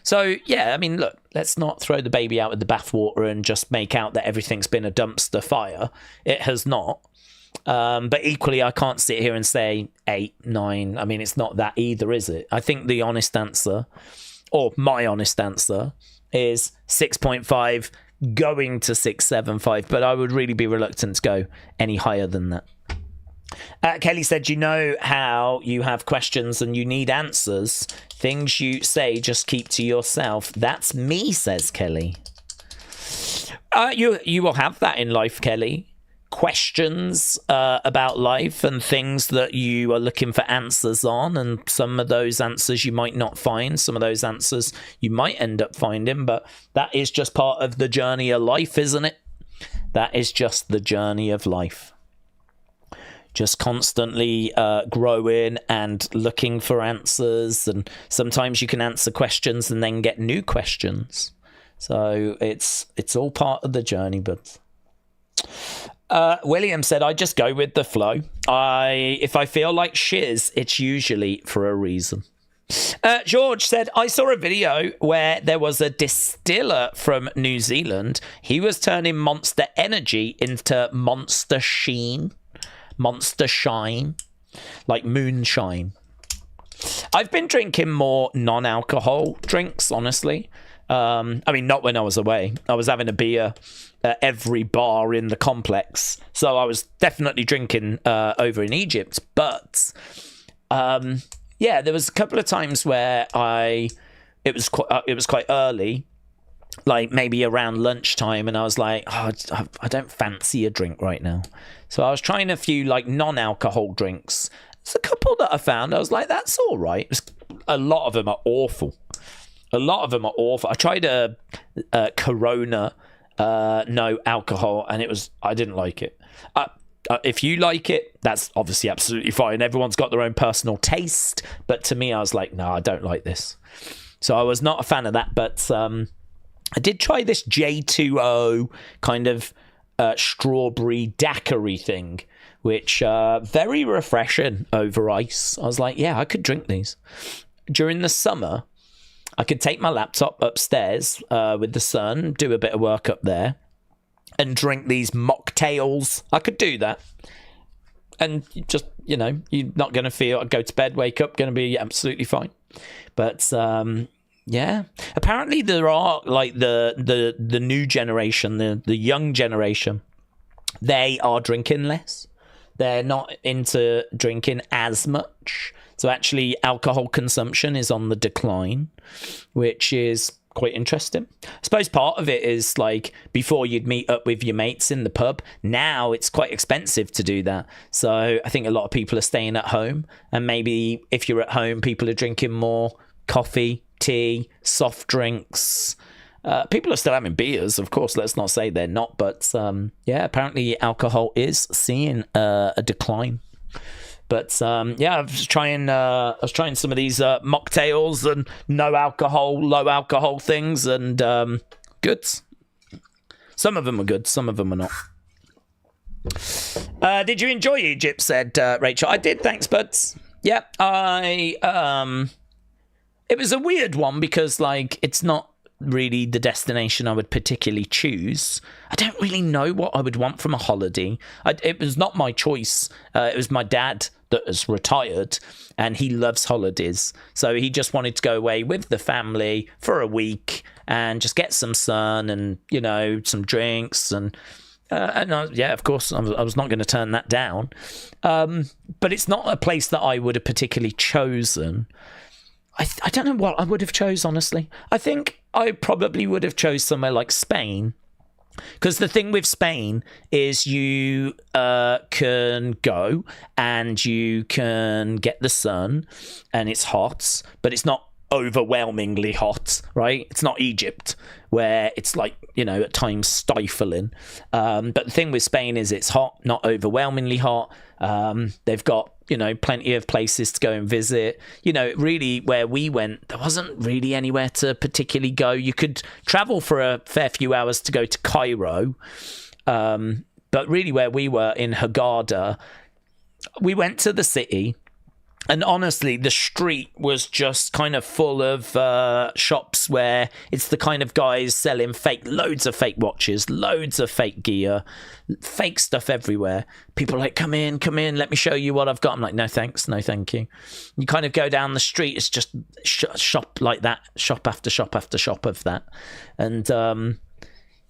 So, yeah, I mean, look, let's not throw the baby out with the bathwater and just make out that everything's been a dumpster fire. It has not. But equally, I can't sit here and say 8, 9. I mean, it's not that either, is it? I think the honest answer, or my honest answer, is 6.5 going to 6.75. But I would really be reluctant to go any higher than that. Kelly said, how you have questions and you need answers. Things you say, just keep to yourself. That's me, says Kelly. You will have that in life, Kelly. Questions about life and things that you are looking for answers on, and some of those answers you might not find, some of those answers you might end up finding, but that is just part of the journey of life, isn't it? That is just the journey of life. Just constantly growing and looking for answers, and sometimes you can answer questions and then get new questions. So it's all part of the journey, but William said, I just go with the flow. If I feel like shiz, it's usually for a reason. George said, I saw a video where there was a distiller from New Zealand. He was turning Monster Energy into Monster Shine, like moonshine. I've been drinking more non-alcohol drinks, honestly. I mean, not when I was away. I was having a beer at every bar in the complex. So I was definitely drinking over in Egypt. But, yeah, there was a couple of times where it was quite early, like maybe around lunchtime, and I was like, I don't fancy a drink right now. So I was trying a few like non-alcohol drinks. There's a couple that I found. I was like, that's all right. A lot of them are awful. I tried a Corona, no alcohol, and I didn't like it. If you like it, that's obviously absolutely fine. Everyone's got their own personal taste. But to me, I was like, no, I don't like this. So I was not a fan of that. But I did try this J2O kind of strawberry daiquiri thing, which very refreshing over ice. I was like, yeah, I could drink these. During the summer, I could take my laptop upstairs with the sun, do a bit of work up there, and drink these mocktails. I could do that. And just, you're not going to feel, go to bed, wake up, going to be absolutely fine. But, yeah. Apparently there are, like, the new generation, the young generation, they are drinking less. They're not into drinking as much. So actually, alcohol consumption is on the decline, which is quite interesting. I suppose part of it is like before you'd meet up with your mates in the pub. Now it's quite expensive to do that. So I think a lot of people are staying at home. And maybe if you're at home, people are drinking more coffee, tea, soft drinks. People are still having beers, of course. Let's not say they're not. But yeah, apparently alcohol is seeing a decline. But yeah, I was trying some of these mocktails and no alcohol, low alcohol things, and good. Some of them are good, some of them are not. Did you enjoy Egypt? Said Rachel. I did, thanks, buds. Yeah, it was a weird one because like it's not really the destination I would particularly choose. I don't really know what I would want from a holiday. It was not my choice. It was my dad that has retired and he loves holidays. So he just wanted to go away with the family for a week and just get some sun and, some drinks and yeah, of course, I was not going to turn that down. But it's not a place that I would have particularly chosen. I don't know what I would have chose, honestly. I think I probably would have chose somewhere like Spain. Because the thing with Spain is you can go and you can get the sun and it's hot, but it's not overwhelmingly hot, right? It's not Egypt where it's like, you know, at times stifling. But the thing with Spain is it's hot, not overwhelmingly hot. They've got, you know, plenty of places to go and visit. You know, really where we went, there wasn't really anywhere to particularly go. You could travel for a fair few hours to go to Cairo. But really where we were in Hurghada, we went to the city. And honestly, the street was just kind of full of shops where it's the kind of guys selling loads of fake watches, loads of fake gear, fake stuff everywhere. People are like, come in, let me show you what I've got. I'm like, no thanks, no thank you. You kind of go down the street, it's just shop like that, shop after shop after shop of that. And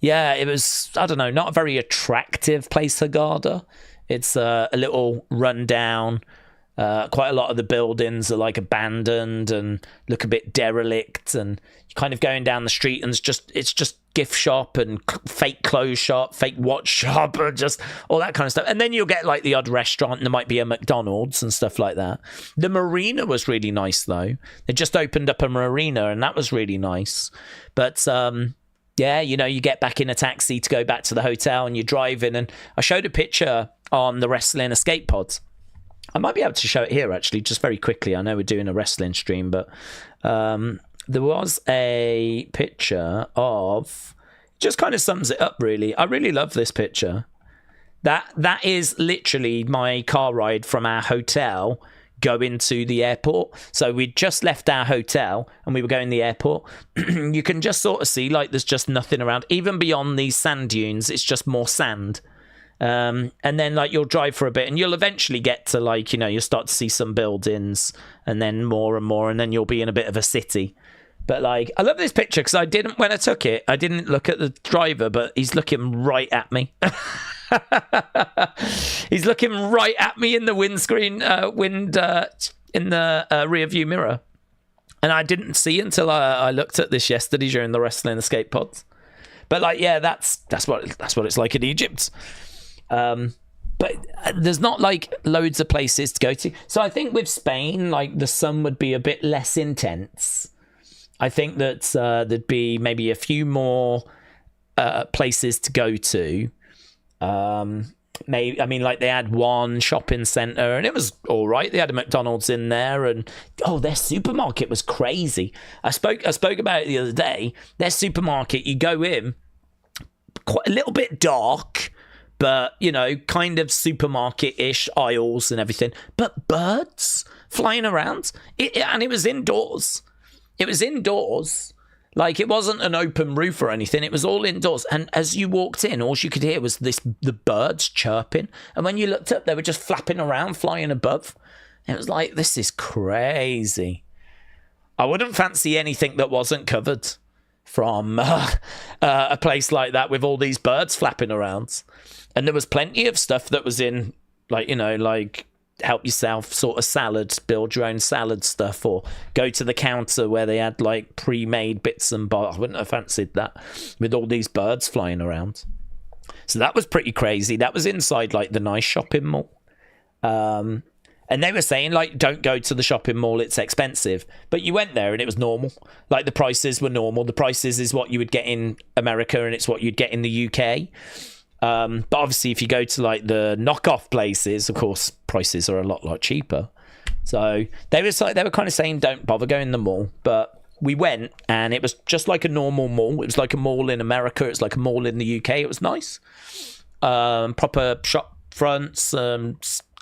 yeah, it was, I don't know, not a very attractive place, Hurghada. It's a little rundown. Quite a lot of the buildings are like abandoned and look a bit derelict, and you're kind of going down the street and it's just gift shop and fake clothes shop, fake watch shop, and just all that kind of stuff. And then you'll get like the odd restaurant, and there might be a McDonald's and stuff like that. The marina was really nice though. They just opened up a marina and that was really nice. But yeah, you know, you get back in a taxi to go back to the hotel and you're driving, and I showed a picture on the Wrestling Escape Pods. I might be able to show it here, actually, just very quickly. I know we're doing a wrestling stream, but there was a picture of... Just kind of sums it up, really. I really love this picture. That is literally my car ride from our hotel going to the airport. So we'd just left our hotel and we were going to the airport. You can just sort of see, like, there's just nothing around. Even beyond these sand dunes, it's just more sand. And then like you'll drive for a bit and you'll eventually get to like, you know, you'll start to see some buildings and then more and more, and then you'll be in a bit of a city. But like, I love this picture because when I took it, I didn't look at the driver, but he's looking right at me. He's looking right at me in the windscreen, in the rear view mirror. And I didn't see until I looked at this yesterday during the Wrestling Escape Pods. But like, yeah, that's what it's like in Egypt. But there's not like loads of places to go to. So I think with Spain, like the sun would be a bit less intense. I think that there'd be maybe a few more places to go to. Maybe, I mean, like they had one shopping centre and it was all right. They had a McDonald's in there, and their supermarket was crazy. I spoke about it the other day. Their supermarket, you go in, quite a little bit dark, but, you know, kind of supermarket-ish aisles and everything. But birds flying around. And it was indoors. It was indoors. Like, it wasn't an open roof or anything. It was all indoors. And as you walked in, all you could hear was the birds chirping. And when you looked up, they were just flapping around, flying above. And it was like, this is crazy. I wouldn't fancy anything that wasn't covered from a place like that with all these birds flapping around. And there was plenty of stuff that was in, like, you know, like help yourself sort of salads, build your own salad stuff, or go to the counter where they had like pre-made bits and bobs. I wouldn't have fancied that with all these birds flying around. So that was pretty crazy. That was inside like the nice shopping mall. And they were saying, like, don't go to the shopping mall, it's expensive. But you went there and it was normal. Like, the prices were normal. The prices is what you would get in America and it's what you'd get in the UK. But obviously, if you go to, like, the knockoff places, of course, prices are a lot cheaper. So they were kind of saying, don't bother going to the mall. But we went and it was just like a normal mall. It was like a mall in America. It was like a mall in the UK. It was nice. Proper shop fronts,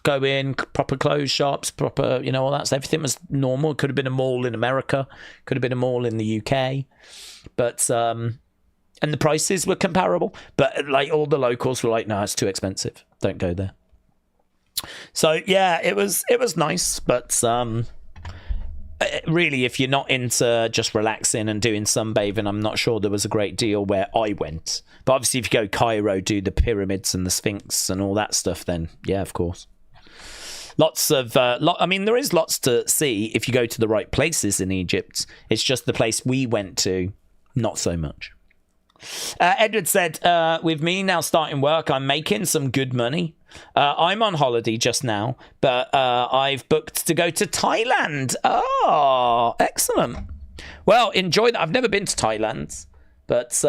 go in, proper clothes shops, proper, you know, all that. So everything was normal. It could have been a mall in America, could have been a mall in the UK, but and the prices were comparable. But like all the locals were like, no, it's too expensive. Don't go there. So yeah, it was nice, but really, if you're not into just relaxing and doing sunbathing, I'm not sure there was a great deal where I went. But obviously, if you go Cairo, do the pyramids and the Sphinx and all that stuff, then yeah, of course. lots of I mean, there is lots to see if you go to the right places in Egypt. It's just the place we went to, not so much. Edward said, with me now starting work, I'm making some good money. I'm on holiday just now, but I've booked to go to Thailand. Oh, excellent. Well, enjoy that. I've never been to Thailand, but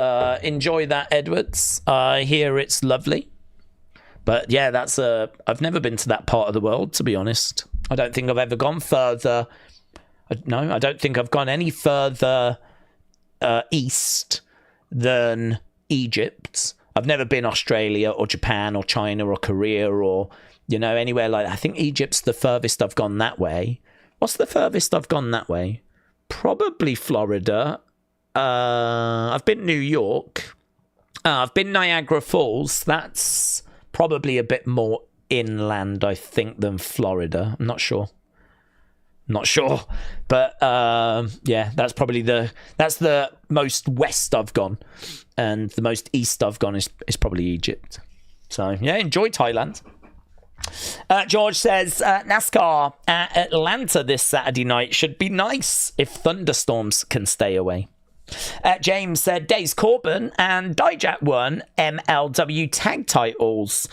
enjoy that, Edwards. I hear it's lovely. But yeah, I've never been to that part of the world, to be honest. I don't think I've ever gone further. No, I don't think I've gone any further east than Egypt. I've never been Australia or Japan or China or Korea or, anywhere like that. I think Egypt's the furthest I've gone that way. What's the furthest I've gone that way? Probably Florida. I've been New York. I've been Niagara Falls. That's probably a bit more inland, I think, than Florida. I'm not sure. But yeah, that's probably the most west I've gone, and the most east I've gone is probably Egypt. So yeah, enjoy Thailand. George says NASCAR at Atlanta this Saturday night should be nice if thunderstorms can stay away. James said Daze Corbin and Dijak won MLW tag titles.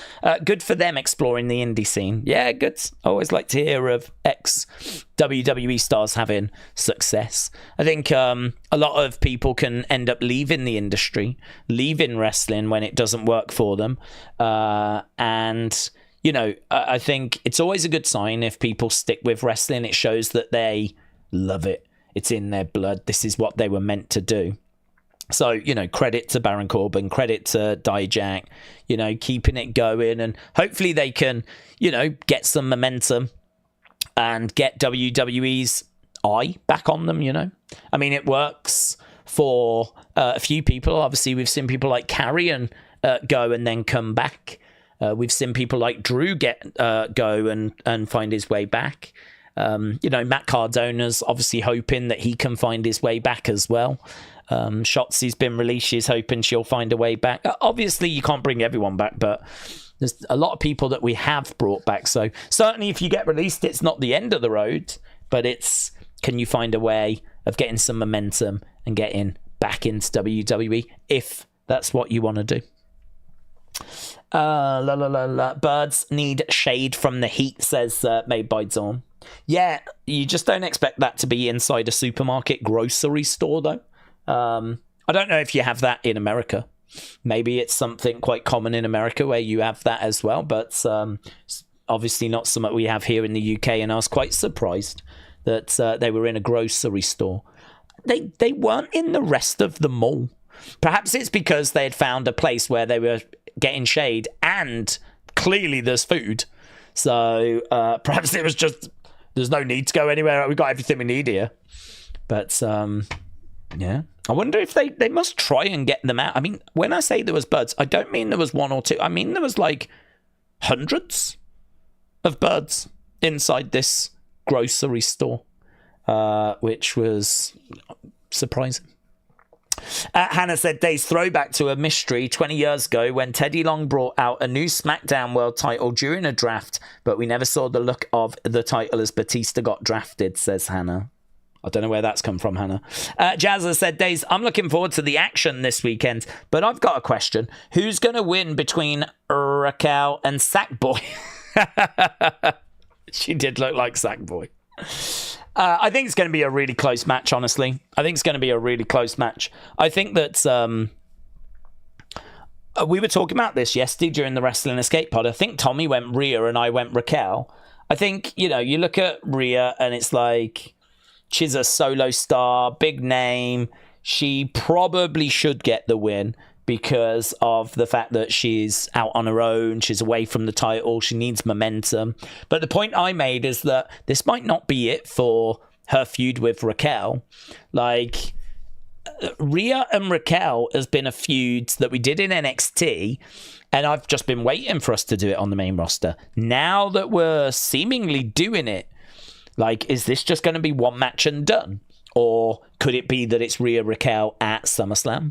Good for them exploring the indie scene. Yeah, good. Always like to hear of ex-WWE stars having success. I think a lot of people can end up leaving the industry, leaving wrestling when it doesn't work for them. And, I think it's always a good sign if people stick with wrestling. It shows that they love it. It's in their blood. This is what they were meant to do. So, credit to Baron Corbin, credit to Dijak, keeping it going. And hopefully they can, get some momentum and get WWE's eye back on them, I mean, it works for a few people. Obviously, we've seen people like Karrion go and then come back. We've seen people like Drew go and find his way back. Matt Cardona's obviously hoping that he can find his way back as well. Shotzi's been released. She's hoping she'll find a way back. Obviously, you can't bring everyone back, but there's a lot of people that we have brought back. So certainly if you get released, it's not the end of the road, but it's, can you find a way of getting some momentum and getting back into WWE if that's what you want to do? Birds need shade from the heat, says Made by Dawn. Yeah, you just don't expect that to be inside a supermarket grocery store, though. I don't know if you have that in America. Maybe it's something quite common in America where you have that as well, but obviously not something we have here in the UK, and I was quite surprised that they were in a grocery store. They weren't in the rest of the mall. Perhaps it's because they had found a place where they were getting shade and clearly there's food. So perhaps it was just, there's no need to go anywhere. We've got everything we need here. But yeah, I wonder if they must try and get them out. I mean, when I say there was birds, I don't mean there was one or two. I mean, there was like hundreds of birds inside this grocery store, which was surprising. Hannah said, Daze throwback to a mystery 20 years ago when Teddy Long brought out a new SmackDown World title during a draft, but we never saw the look of the title as Batista got drafted, says Hannah. I don't know where that's come from, Hannah. Jazza said, Daze, I'm looking forward to the action this weekend, but I've got a question. Who's going to win between Raquel and Sackboy? She did look like Sackboy. I think it's going to be a really close match, honestly. I think it's going to be a really close match. I think that we were talking about this yesterday during the Wrestling Escape Pod. I think Tommy went Rhea and I went Raquel. I think, you look at Rhea and it's like, she's a solo star, big name. She probably should get the win because of the fact that she's out on her own, she's away from the title, she needs momentum. But the point I made is that this might not be it for her feud with Raquel. Like, Rhea and Raquel has been a feud that we did in NXT, and I've just been waiting for us to do it on the main roster. Now that we're seemingly doing it, like, is this just going to be one match and done? Or could it be that it's Rhea Raquel at SummerSlam?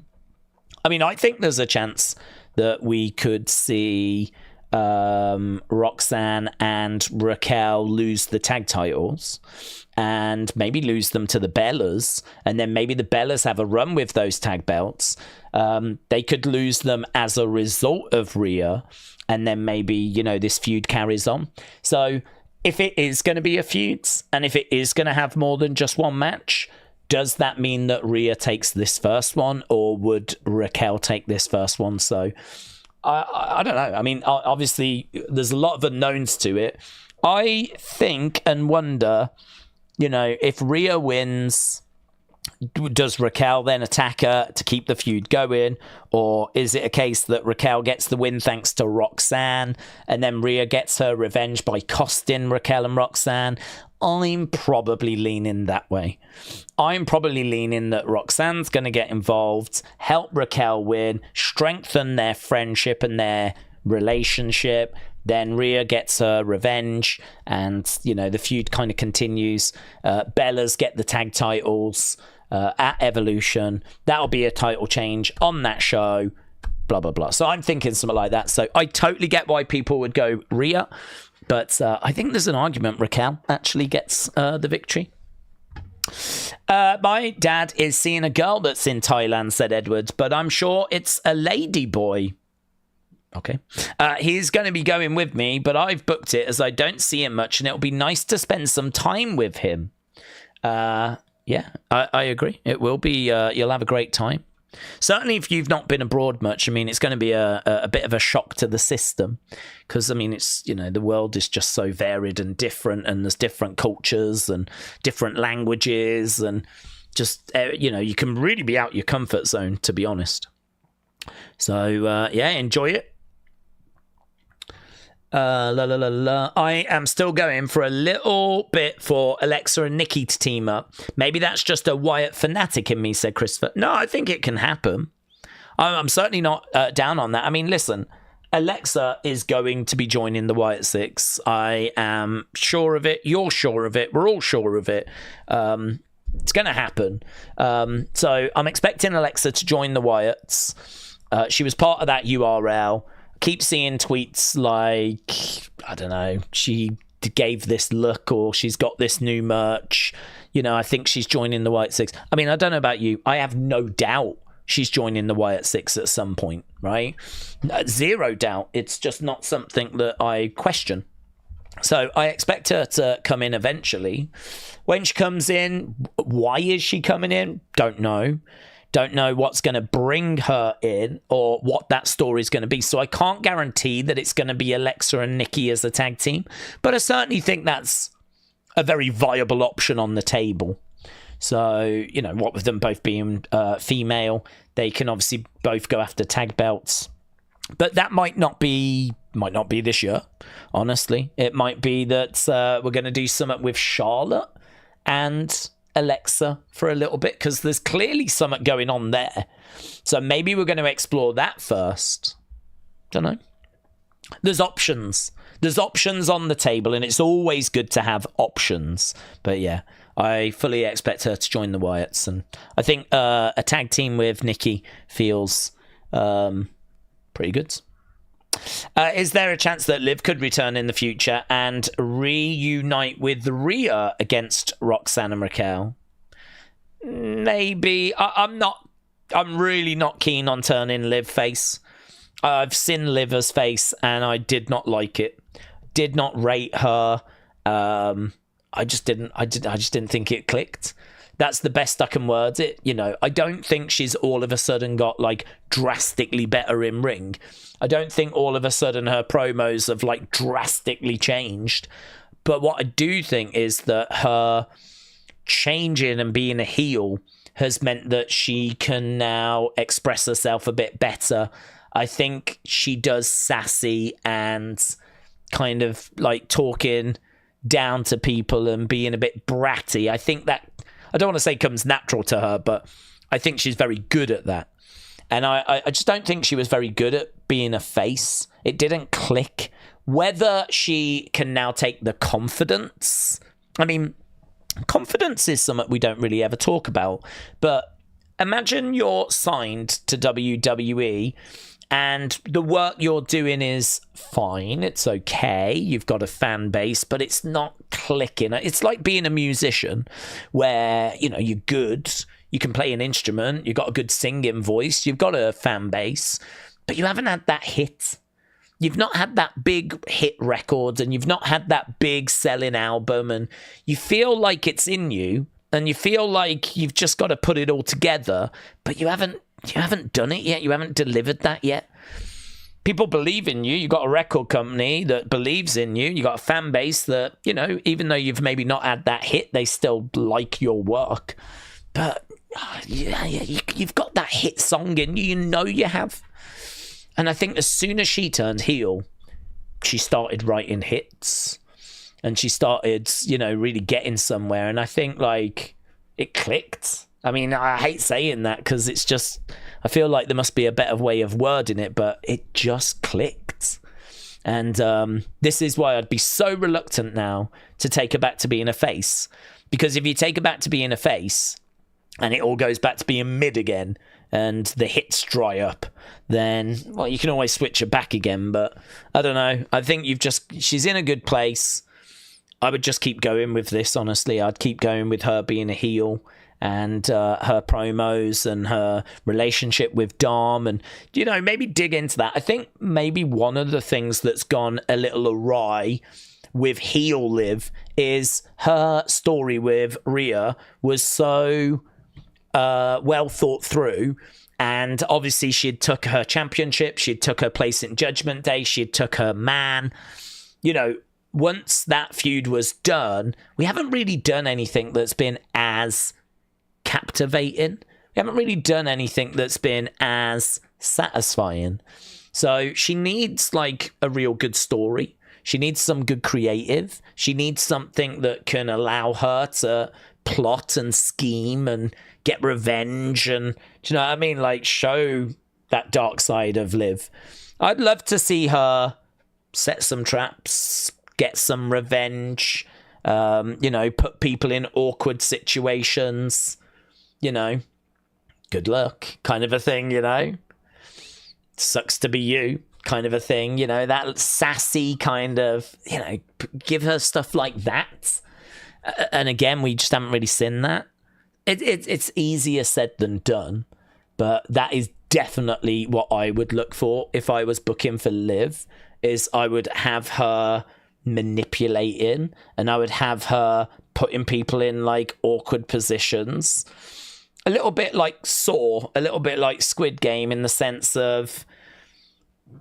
I mean, I think there's a chance that we could see Roxanne and Raquel lose the tag titles and maybe lose them to the Bellas, and then maybe the Bellas have a run with those tag belts. They could lose them as a result of Rhea, and then maybe, this feud carries on. So if it is going to be a feud, and if it is going to have more than just one match, does that mean that Rhea takes this first one, or would Raquel take this first one? So I don't know. I mean, obviously, there's a lot of unknowns to it. I think and wonder, if Rhea wins, does Raquel then attack her to keep the feud going? Or is it a case that Raquel gets the win thanks to Roxanne, and then Rhea gets her revenge by costing Raquel and Roxanne? I'm probably leaning that way. I'm probably leaning that Roxanne's going to get involved, help Raquel win, strengthen their friendship and their relationship. Then Rhea gets her revenge, and, the feud kind of continues. Bellas get the tag titles at Evolution. That'll be a title change on that show, blah, blah, blah. So I'm thinking something like that. So I totally get why people would go Rhea. But I think there's an argument Raquel actually gets the victory. My dad is seeing a girl that's in Thailand, said Edward, but I'm sure it's a lady boy. Okay. He's going to be going with me, but I've booked it as I don't see him much, and it'll be nice to spend some time with him. Yeah, I agree. It will be, you'll have a great time. Certainly if you've not been abroad much, I mean, it's going to be a bit of a shock to the system, because, I mean, it's, the world is just so varied and different, and there's different cultures and different languages, and just, you can really be out your comfort zone, to be honest. So, yeah, enjoy it. I am still going for a little bit for Alexa and Nikki to team up. Maybe that's just a Wyatt fanatic in me, said Christopher. No, I think it can happen. I'm certainly not down on that. I mean, listen, Alexa is going to be joining the Wyatt Six. I am sure of it. You're sure of it. We're all sure of it. It's going to happen. So I'm expecting Alexa to join the Wyatts. She was part of that URL. Keep seeing tweets like, I don't know, she gave this look, or she's got this new merch. I think she's joining the Wyatt Six. I mean, I don't know about you. I have no doubt she's joining the Wyatt Six at some point, right? Zero doubt. It's just not something that I question. So I expect her to come in eventually. When she comes in, why is she coming in? Don't know. Don't know what's going to bring her in, or what that story is going to be. So I can't guarantee that it's going to be Alexa and Nikki as a tag team, but I certainly think that's a very viable option on the table. So, what with them both being female, they can obviously both go after tag belts. But that might not be this year, honestly. It might be that we're going to do something with Charlotte and Alexa for a little bit, because there's clearly something going on there. So maybe we're going to explore that first. Don't know. There's options. There's options on the table, and it's always good to have options. But yeah, I fully expect her to join the Wyatts, and I think a tag team with Nikki feels pretty good. Is there a chance that Liv could return in the future and reunite with Rhea against Roxanne and Raquel? Maybe. I'm really not keen on turning Liv face. I've seen Liv's face and I did not like it. Did not rate her. I just didn't think it clicked. That's the best I can word it. I don't think she's all of a sudden got drastically better in ring. I don't think all of a sudden her promos have drastically changed. But what I do think is that her changing and being a heel has meant that she can now express herself a bit better. I think she does sassy and kind of talking down to people and being a bit bratty. I think that, I don't want to say comes natural to her, but I think she's very good at that. And I just don't think she was very good at being a face. It didn't click. Whether she can now take the confidence. I mean, confidence is something we don't really ever talk about. But imagine you're signed to WWE And the work you're doing is fine. It's okay. You've got a fan base, but it's not clicking. It's like being a musician where, you know, you're good. You can play an instrument. You've got a good singing voice. You've got a fan base, but you haven't had that hit. You've not had that big hit record, and you've not had that big selling album, and you feel like it's in you, and you feel like you've just got to put it all together, but you haven't done it yet. You haven't delivered that yet. People believe in you. You've got a record company that believes in you. You've got a fan base that, you know, even though you've maybe not had that hit, they still like your work. But you've got that hit song in you. You know you have. And I think as soon as she turned heel, she started writing hits. And she started, you know, really getting somewhere. And I think, like, it clicked. I mean, I hate saying that because it's just, I feel like there must be a better way of wording it, but it just clicked. And this is why I'd be so reluctant now to take her back to being a face. Because if you take her back to being a face and it all goes back to being mid again and the hits dry up, then, well, you can always switch her back again. But I don't know. I think she's in a good place. I would just keep going with this, honestly. I'd keep going with her being a heel. And her promos and her relationship with Dom, and, you know, maybe dig into that. I think maybe one of the things that's gone a little awry with heel Liv is her story with Rhea was so well thought through. And obviously she'd took her championship, she'd took her place in Judgment Day, she'd took her man. You know, once that feud was done, we haven't really done anything that's been as captivating. We haven't really done anything that's been as satisfying. So she needs, like, a real good story. She needs some good creative. She needs something that can allow her to plot and scheme and get revenge and, do you know what I mean? Like, show that dark side of Liv. I'd love to see her set some traps, get some revenge, you know, put people in awkward situations. You know, good luck kind of a thing, you know. Sucks to be you kind of a thing, you know, that sassy kind of, you know, give her stuff like that. And again, we just haven't really seen that. It's easier said than done, but that is definitely what I would look for if I was booking for Liv, is I would have her manipulating and I would have her putting people in, like, awkward positions. A little bit like Saw, a little bit like Squid Game, in the sense of,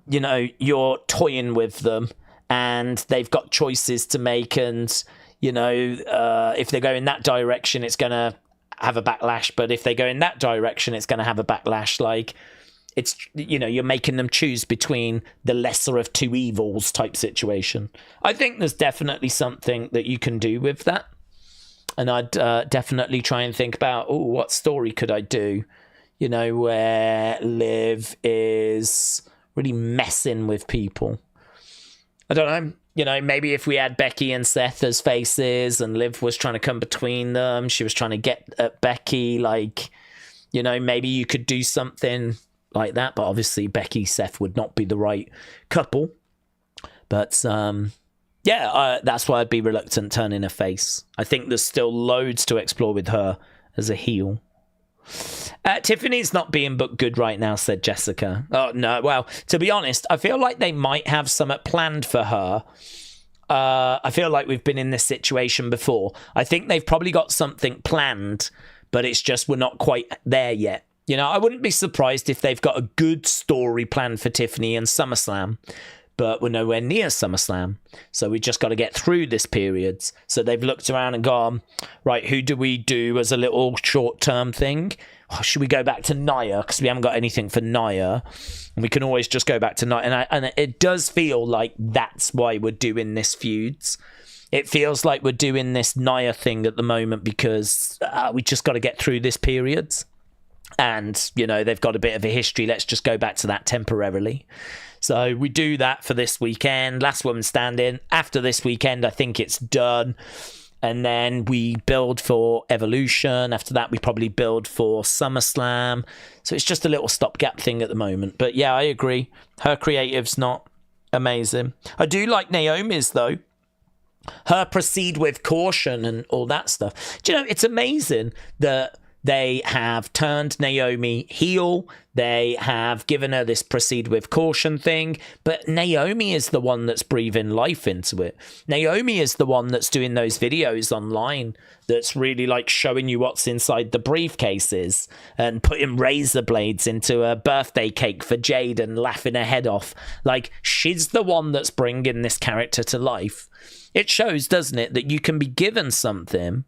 you know, you're toying with them and they've got choices to make, and, you know, if they go in that direction, it's going to have a backlash, but if they go in that direction, it's going to have a backlash. Like, it's, you know, you're making them choose between the lesser of two evils type situation. I think there's definitely something that you can do with that. And I'd definitely try and think about, oh, what story could I do? You know, where Liv is really messing with people. I don't know. You know, maybe if we had Becky and Seth as faces and Liv was trying to come between them, she was trying to get at Becky, like, you know, maybe you could do something like that. But obviously Becky, Seth would not be the right couple. But, yeah, that's why I'd be reluctant turning her face. I think there's still loads to explore with her as a heel. Tiffany's not being booked good right now, said Jessica. Oh, no. Well, to be honest, I feel like they might have something planned for her. I feel like we've been in this situation before. I think they've probably got something planned, but it's just we're not quite there yet. You know, I wouldn't be surprised if they've got a good story planned for Tiffany and SummerSlam, but we're nowhere near SummerSlam. So we just got to get through this period. So they've looked around and gone, right, who do we do as a little short-term thing? Oh, should we go back to Nia? Because we haven't got anything for Nia. And we can always just go back to Nia. And it does feel like that's why we're doing this feuds. It feels like we're doing this Nia thing at the moment because we just got to get through this period. And, you know, they've got a bit of a history. Let's just go back to that temporarily. So we do that for this weekend. Last woman standing. After this weekend, I think it's done. and then we build for Evolution. After that, we probably build for SummerSlam. So it's just a little stopgap thing at the moment. But yeah, I agree. Her creative's not amazing. I do like Naomi's, though. Her proceed with caution and all that stuff. Do you know, it's amazing that they have turned Naomi heel. They have given her this proceed with caution thing. But Naomi is the one that's breathing life into it. Naomi is the one that's doing those videos online that's really like showing you what's inside the briefcases and putting razor blades into a birthday cake for Jade and laughing her head off. Like, she's the one that's bringing this character to life. It shows, doesn't it, that you can be given something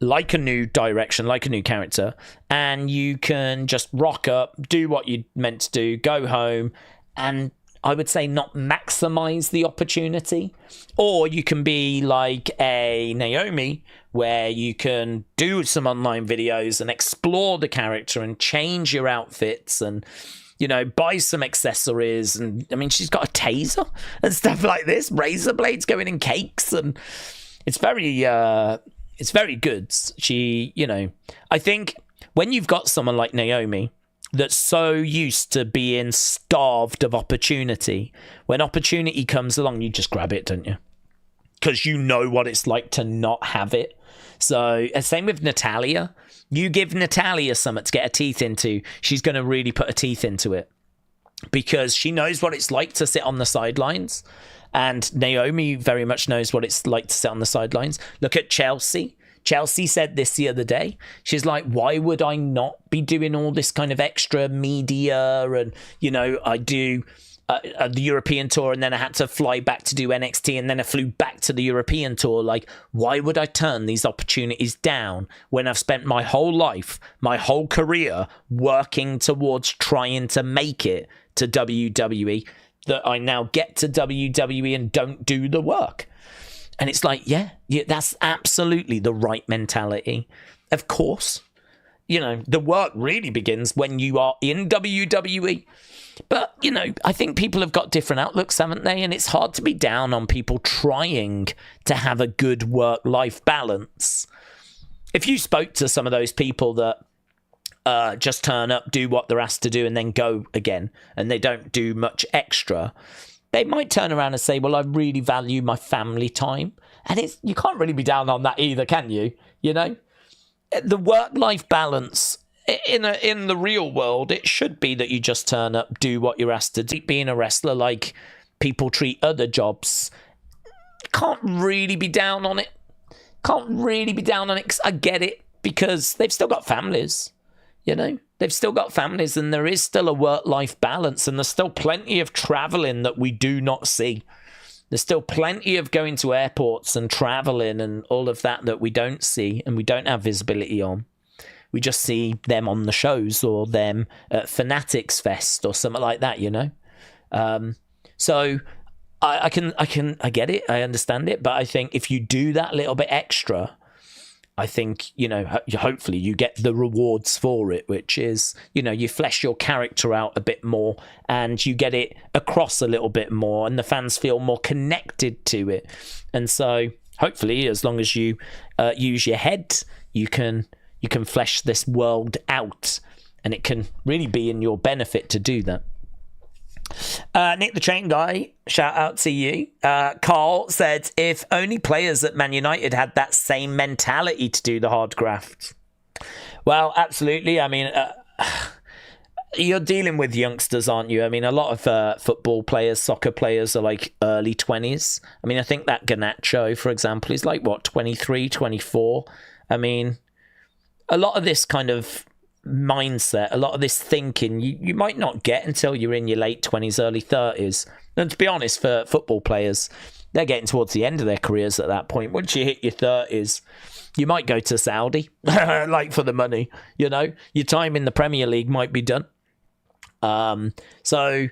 like a new direction, like a new character, and you can just rock up, do what you meant to do, go home, and I would say not maximize the opportunity. Or you can be like a Naomi, where you can do some online videos and explore the character and change your outfits and, you know, buy some accessories. And I mean, she's got a taser and stuff like this, razor blades going in cakes, and it's very good. She, you know, I think when you've got someone like Naomi that's so used to being starved of opportunity, when opportunity comes along, you just grab it, don't you? Because you know what it's like to not have it. So, same with Natalya. You give Natalya something to get her teeth into, she's going to really put her teeth into it. Because she knows what it's like to sit on the sidelines. And Naomi very much knows what it's like to sit on the sidelines. Look at Chelsea. Chelsea said this the other day. She's like, why would I not be doing all this kind of extra media? And, you know, I do the European tour, and then I had to fly back to do NXT, and then I flew back to the European tour. Like, why would I turn these opportunities down when I've spent my whole life, my whole career working towards trying to make it to WWE, that I now get to WWE and don't do the work? And it's like, yeah, that's absolutely the right mentality. Of course, you know, the work really begins when you are in WWE. But, you know, I think people have got different outlooks, haven't they? And it's hard to be down on people trying to have a good work-life balance. If you spoke to some of those people that just turn up, do what they're asked to do, and then go again, and they don't do much extra, they might turn around and say, well, I really value my family time. And you can't really be down on that either, can you? You know, the work-life balance in the real world, it should be that you just turn up, do what you're asked to do. Being a wrestler, like people treat other jobs, can't really be down on it. Can't really be down on it, 'cause I get it, because they've still got families. You know, they've still got families, and there is still a work-life balance, and there's still plenty of traveling that we do not see. There's still plenty of going to airports and traveling and all of that we don't see and we don't have visibility on. We just see them on the shows or them at Fanatics Fest or something like that, you know? So I get it. I understand it. But I think if you do that little bit extra, I think, you know, hopefully you get the rewards for it, which is, you know, you flesh your character out a bit more and you get it across a little bit more and the fans feel more connected to it. And so hopefully, as long as you use your head, you can flesh this world out, and it can really be in your benefit to do that. Nick the Chain Guy, shout out to you. Carl said, if only players at Man United had that same mentality to do the hard graft. Well, absolutely. I mean, you're dealing with youngsters, aren't you? I mean, a lot of football players, soccer players are like early 20s. I mean, I think that Garnacho, for example, is like, what, 23, 24? I mean, a lot of this kind of mindset, a lot of this thinking, you might not get until you're in your late 20s, early 30s. And to be honest, for football players, they're getting towards the end of their careers at that point. Once you hit your 30s, you might go to Saudi, like for the money, you know? Your time in the Premier League might be done. So,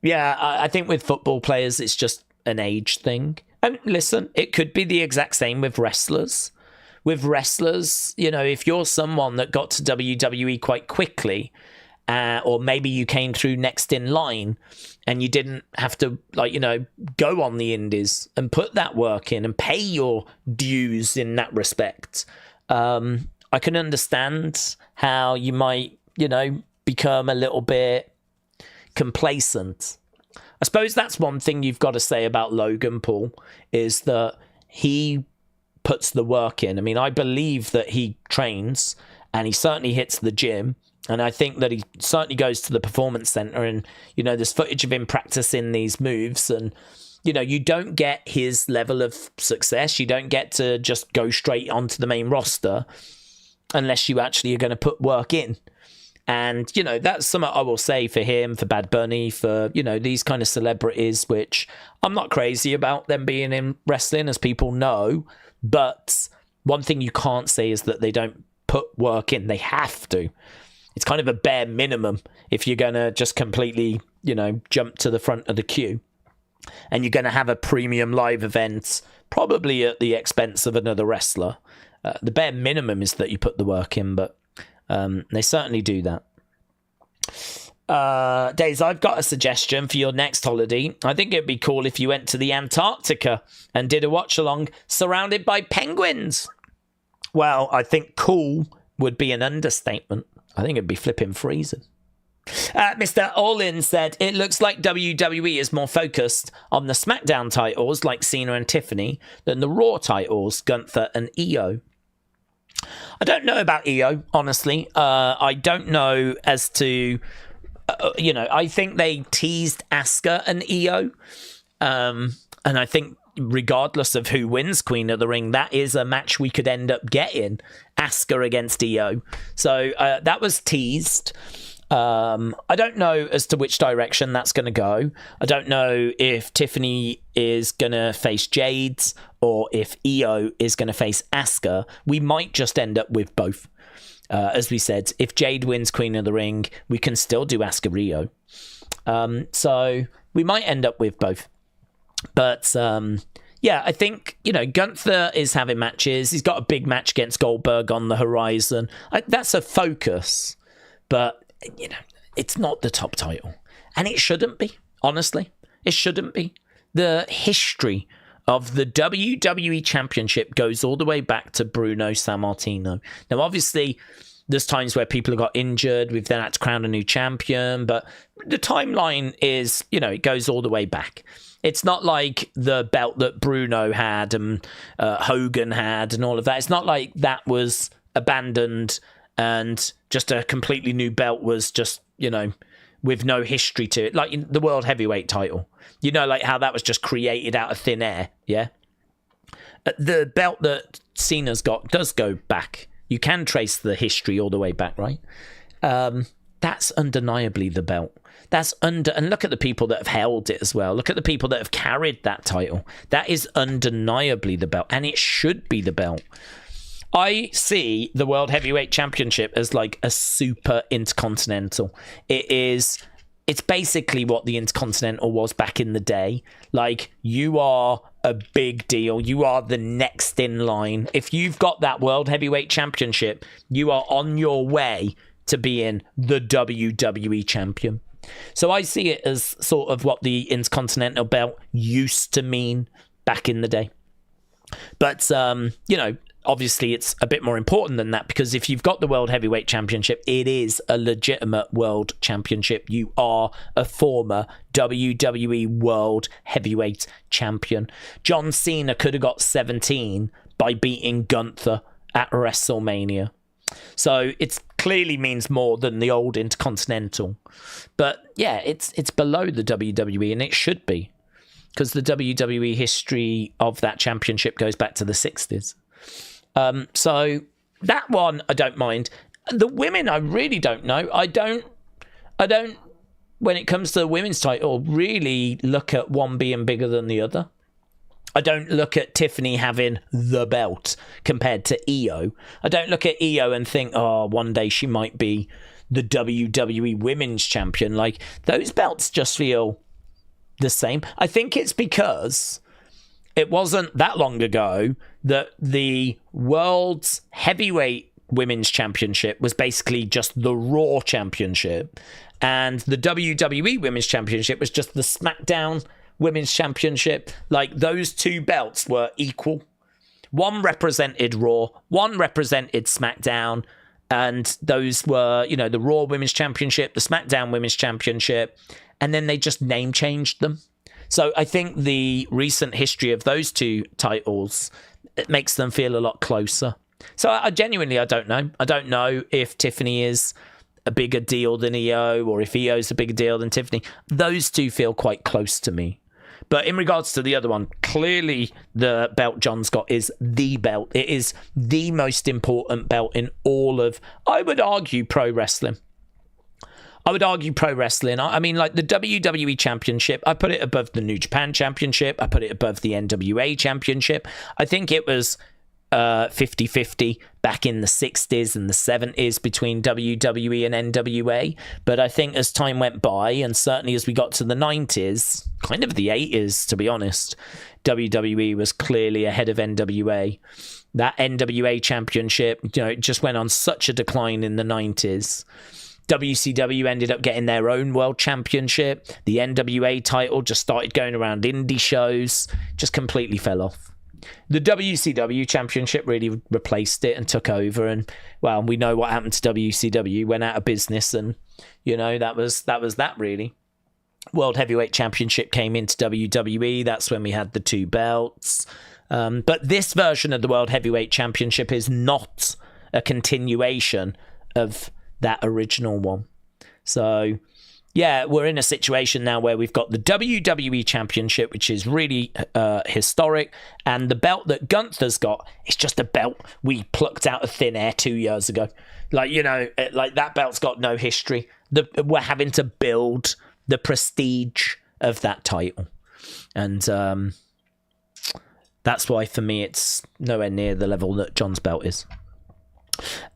yeah, I think with football players, it's just an age thing. And listen, it could be the exact same with wrestlers. With wrestlers, you know, if you're someone that got to WWE quite quickly or maybe you came through next in line and you didn't have to, like, you know, go on the indies and put that work in and pay your dues in that respect. I can understand how you might, you know, become a little bit complacent. I suppose that's one thing you've got to say about Logan Paul, is that he puts the work in. I mean, I believe that he trains and he certainly hits the gym. And I think that he certainly goes to the performance center, and, you know, there's footage of him practicing these moves. And, you know, you don't get his level of success. You don't get to just go straight onto the main roster unless you actually are going to put work in. And, you know, that's something I will say for him, for Bad Bunny, for, you know, these kind of celebrities, which I'm not crazy about them being in wrestling, as people know. But one thing you can't say is that they don't put work in. They have to. It's kind of a bare minimum if you're going to just completely, you know, jump to the front of the queue. And you're going to have a premium live event, probably at the expense of another wrestler. The bare minimum is that you put the work in, but they certainly do that. Daze, I've got a suggestion for your next holiday. I think it'd be cool if you went to the Antarctica and did a watch-along surrounded by penguins. Well, I think cool would be an understatement. I think it'd be flipping freezing. Mr. Olin said, it looks like WWE is more focused on the SmackDown titles like Cena and Tiffany than the Raw titles, Gunther and Io. I don't know about Io, honestly. I don't know as to, you know, I think they teased Asuka and Io. And I think regardless of who wins Queen of the Ring, that is a match we could end up getting, Asuka against Io. So that was teased. I don't know as to which direction that's going to go. I don't know if Tiffany is going to face Jade or if Io is going to face Asuka. We might just end up with both. As we said, if Jade wins Queen of the Ring, we can still do Asuka Io. So we might end up with both. But yeah, I think, you know, Gunther is having matches. He's got a big match against Goldberg on the horizon. That's a focus. But, you know, it's not the top title. And it shouldn't be, honestly. It shouldn't be. The history of the WWE Championship goes all the way back to Bruno Sammartino. Now, obviously, there's times where people have got injured. We've then had to crown a new champion. But the timeline is, you know, it goes all the way back. It's not like the belt that Bruno had and Hogan had and all of that. It's not like that was abandoned and just a completely new belt was just, you know, with no history to it. Like the World Heavyweight title. You know, like how that was just created out of thin air, yeah? The belt that Cena's got does go back. You can trace the history all the way back, right? That's undeniably the belt. And look at the people that have held it as well. Look at the people that have carried that title. That is undeniably the belt, and it should be the belt. I see the World Heavyweight Championship as like a super intercontinental. It's basically what the Intercontinental was back in the day. Like, you are a big deal. You are the next in line. If you've got that World Heavyweight Championship, you are on your way to being the WWE Champion. So I see it as sort of what the Intercontinental belt used to mean back in the day. But, you know, obviously it's a bit more important than that, because if you've got the World Heavyweight Championship, it is a legitimate World Championship. You are a former WWE World Heavyweight Champion. John Cena could have got 17 by beating Gunther at WrestleMania. So it clearly means more than the old Intercontinental. But yeah, it's below the WWE, and it should be, because the WWE history of that championship goes back to the 60s. So that one I don't mind. The women I really don't know. I don't when it comes to the women's title really look at one being bigger than the other. I don't look at Tiffany having the belt compared to Io. I don't look at Io and think, oh, one day she might be the WWE Women's Champion. Like, those belts just feel the same. I think it's because it wasn't that long ago that the world's heavyweight Women's Championship was basically just the Raw Championship, and the WWE Women's Championship was just the SmackDown Women's Championship. Like, those two belts were equal. One represented Raw, one represented SmackDown, and those were, you know, the Raw Women's Championship, the SmackDown Women's Championship, and then they just name changed them. So I think the recent history of those two titles, it makes them feel a lot closer. So I genuinely, I don't know. I don't know if Tiffany is a bigger deal than EO, or if EO is a bigger deal than Tiffany. Those two feel quite close to me. But in regards to the other one, clearly the belt John's got is the belt. It is the most important belt in all of, I would argue, pro wrestling. I mean, like, the WWE Championship, I put it above the New Japan Championship. I put it above the NWA Championship. I think it was 50-50 back in the 60s and the 70s between WWE and NWA. But I think as time went by, and certainly as we got to the 90s, kind of the 80s, to be honest, WWE was clearly ahead of NWA. That NWA Championship, you know, it just went on such a decline in the 90s. WCW ended up getting their own world championship. The NWA title just started going around indie shows, just completely fell off. The WCW championship really replaced it and took over, and, well, we know what happened to WCW, went out of business, and, you know, that was that really. World Heavyweight Championship came into WWE. That's when we had the two belts. But this version of the World Heavyweight Championship is not a continuation of that original one. So, yeah, we're in a situation now where we've got the WWE Championship, which is really historic, and the belt that Gunther's got is just a belt we plucked out of thin air 2 years ago. Like, you know, like, that belt's got no history. We're having to build the prestige of that title. And that's why, for me, it's nowhere near the level that John's belt is.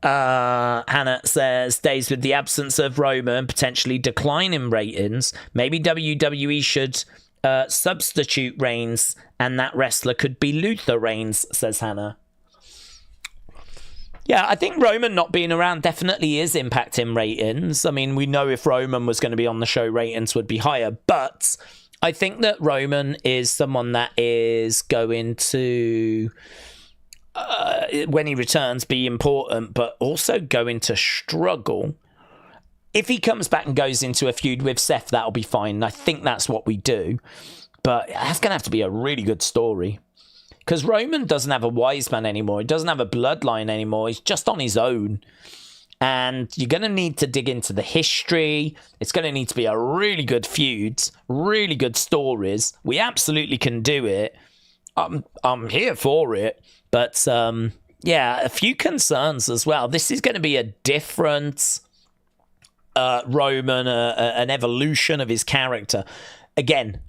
Hannah says, Daze, with the absence of Roman potentially decline in ratings, maybe WWE should substitute Reigns, and that wrestler could be Luther Reigns, says Hannah. Yeah, I think Roman not being around definitely is impacting ratings. I mean, we know if Roman was going to be on the show, ratings would be higher, but I think that Roman is someone that is going to, when he returns, be important, but also going to struggle. If he comes back and goes into a feud with Seth, that'll be fine. I think that's what we do. But that's going to have to be a really good story. Because Roman doesn't have a wise man anymore. He doesn't have a bloodline anymore. He's just on his own. And you're going to need to dig into the history. It's going to need to be a really good feud, really good stories. We absolutely can do it. I'm here for it. But, yeah, a few concerns as well. This is going to be a different Roman, an evolution of his character. Again,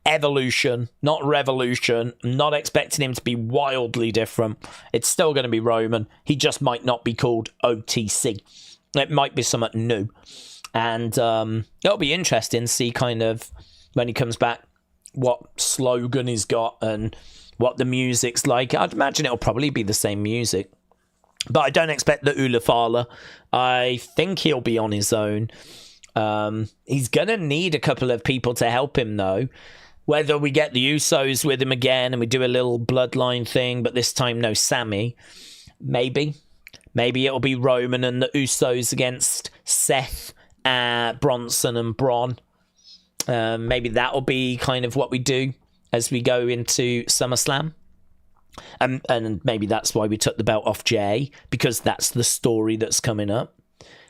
evolution, not revolution. I'm not expecting him to be wildly different. It's still going to be Roman. He just might not be called OTC. It might be something new. And it'll be interesting to see kind of when he comes back what slogan he's got and what the music's like. I'd imagine it'll probably be the same music. But I don't expect the Ula Fala. I think he'll be on his own. He's going to need a couple of people to help him, though. Whether we get the Usos with him again and we do a little bloodline thing, but this time no Sami. Maybe. Maybe it'll be Roman and the Usos against Seth, Bronson and Braun. Maybe that'll be kind of what we do as we go into SummerSlam. And maybe that's why we took the belt off Jay, because that's the story that's coming up.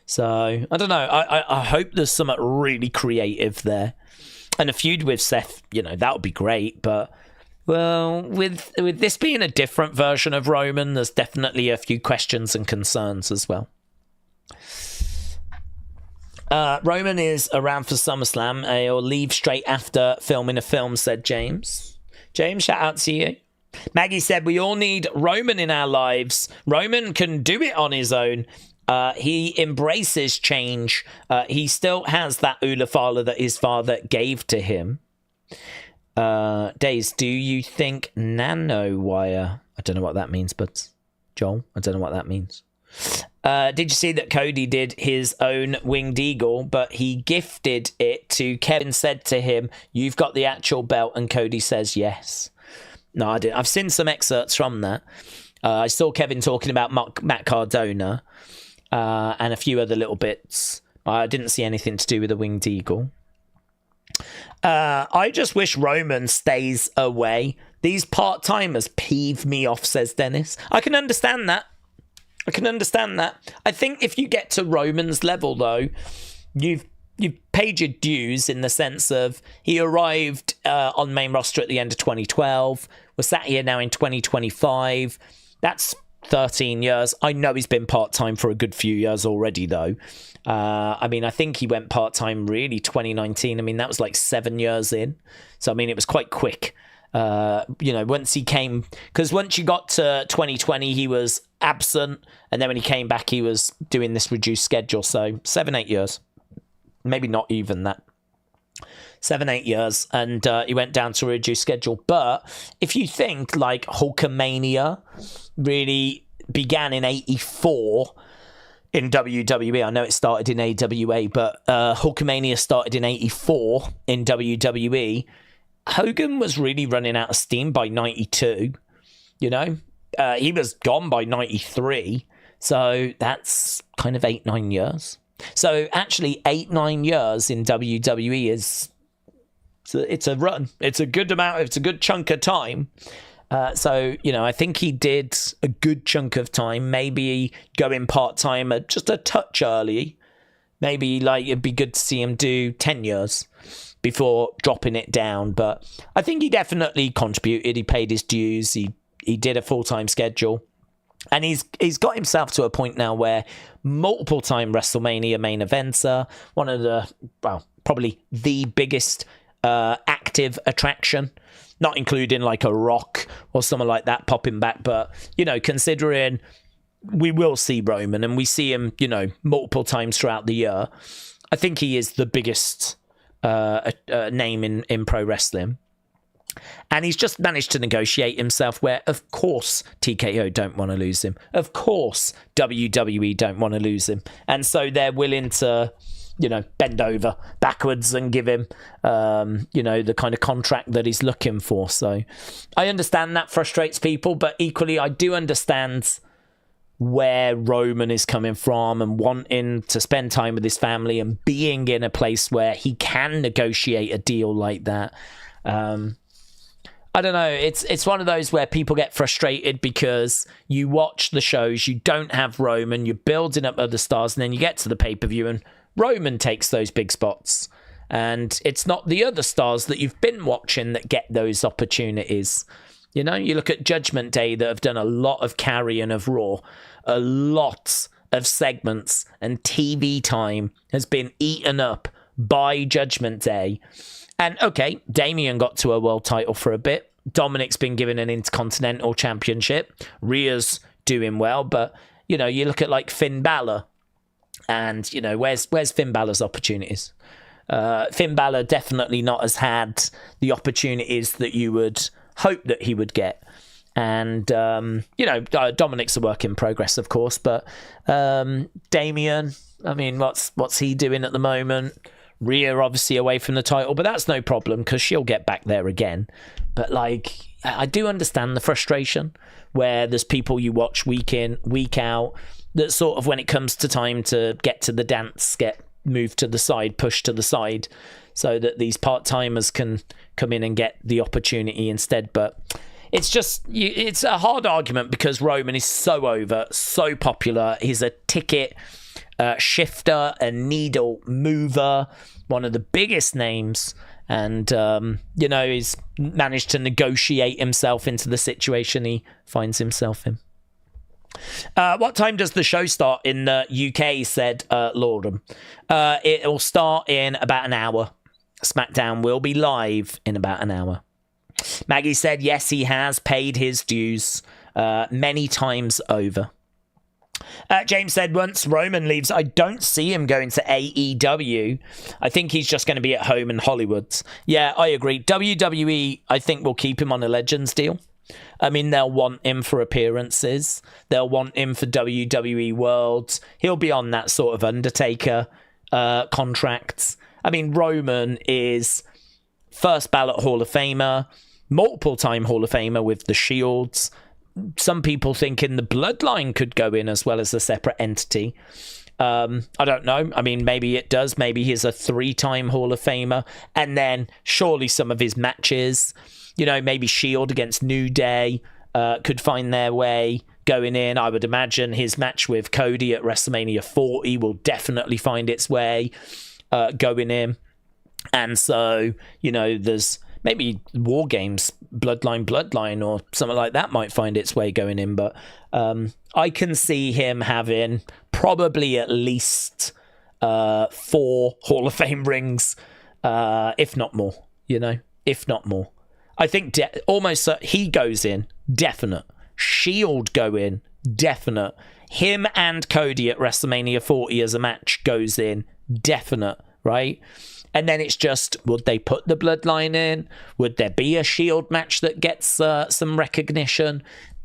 So, I don't know. I hope there's something really creative there. And a feud with Seth, you know, that would be great. But, well, with this being a different version of Roman, there's definitely a few questions and concerns as well. Roman is around for SummerSlam. He'll leave straight after filming a film, said James. James, shout out to you. Maggie said, we all need Roman in our lives. Roman can do it on his own. He embraces change. He still has that Ula Fala that his father gave to him. Daze, do you think nanowire? I don't know what that means, but Joel, I don't know what that means. Did you see that Cody did his own winged eagle, but he gifted it to Kevin, said to him, "You've got the actual belt," and Cody says yes. No, I didn't. I've seen some excerpts from that. I saw Kevin talking about Matt Cardona and a few other little bits. I didn't see anything to do with the winged eagle. I just wish Roman stays away. These part-timers peeve me off, says Dennis. I can understand that. I think if you get to Roman's level, though, you've paid your dues in the sense of he arrived on main roster at the end of 2012. We're sat here now in 2025. That's 13 years. I know he's been part-time for a good few years already, though. I mean, I think he went part-time really 2019. I mean, that was like 7 years in. So, I mean, it was quite quick. Once he came, because once you got to 2020, he was absent. And then when he came back, he was doing this reduced schedule. So 7-8 years, maybe not even that. 7-8 years. And he went down to a reduced schedule. But if you think like Hulkamania really began in 84 in WWE. I know it started in AWA, but Hulkamania started in 84 in WWE. Hogan was really running out of steam by 92, you know? He was gone by 93, so that's kind of 8-9 years. So actually 8-9 years in WWE it's a run. It's a good amount, it's a good chunk of time. So, I think he did a good chunk of time, maybe going part-time just a touch early. Maybe like it'd be good to see him do 10 years before dropping it down. But I think he definitely contributed. He paid his dues. He did a full-time schedule. And he's got himself to a point now where multiple-time WrestleMania main eventer, one of the, probably the biggest active attraction, not including like a Rock or someone like that popping back. But, considering we will see Roman and we see him, multiple times throughout the year, I think he is the biggest name in pro wrestling. And he's just managed to negotiate himself where, of course, TKO don't want to lose him. Of course, WWE don't want to lose him. And so they're willing to, bend over backwards and give him, the kind of contract that he's looking for. So I understand that frustrates people, but equally I do understand where Roman is coming from and wanting to spend time with his family and being in a place where he can negotiate a deal like that. I don't know. It's one of those where people get frustrated because you watch the shows, you don't have Roman, you're building up other stars, and then you get to the pay-per-view and Roman takes those big spots. And it's not the other stars that you've been watching that get those opportunities. You look at Judgment Day that have done a lot of Karrion of Raw, a lot of segments and TV time has been eaten up by Judgment Day. And okay, Damian got to a world title for a bit. Dominic's been given an Intercontinental Championship. Rhea's doing well, but you look at like Finn Balor, and where's Finn Balor's opportunities? Finn Balor definitely not has had the opportunities that you would hope that he would get. And Dominic's a work in progress, of course, but Damian, I mean, what's he doing at the moment? Rhea obviously away from the title, but that's no problem because she'll get back there again. But I do understand the frustration where there's people you watch week in, week out that sort of, when it comes to time to get to the dance, get moved to the side, pushed to the side, so that these part-timers can come in and get the opportunity instead. But it's just, it's a hard argument because Roman is so over, so popular. He's a ticket shifter, a needle mover, one of the biggest names. And, he's managed to negotiate himself into the situation he finds himself in. What time does the show start in the UK, said Lordham. It will start in about an hour. Smackdown will be live in about an hour. Maggie said, yes, he has paid his dues many times over. James said, once Roman leaves, I don't see him going to AEW. I think he's just going to be at home in Hollywood. Yeah, I agree. WWE, I think, will keep him on a Legends deal. I think he'll be I mean, they'll want him for appearances. They'll want him for WWE Worlds. He'll be on that sort of Undertaker contracts. I mean, Roman is first ballot Hall of Famer, multiple-time Hall of Famer with the Shields. Some people thinking the Bloodline could go in as well as a separate entity. I don't know. I mean, maybe it does. Maybe he's a 3-time Hall of Famer. And then surely some of his matches, you know, maybe Shield against New Day could find their way going in. I would imagine his match with Cody at WrestleMania 40 will definitely find its way going in. And so, you know, there's maybe War Games, Bloodline, or something like that might find its way going in. But I can see him having probably at least 4 Hall of Fame rings, if not more, you know, if not more. I think almost he goes in, definite. Shield go in, definite. Him and Cody at WrestleMania 40 as a match goes in, definite, right? And then it's just, would they put the Bloodline in? Would there be a Shield match that gets some recognition?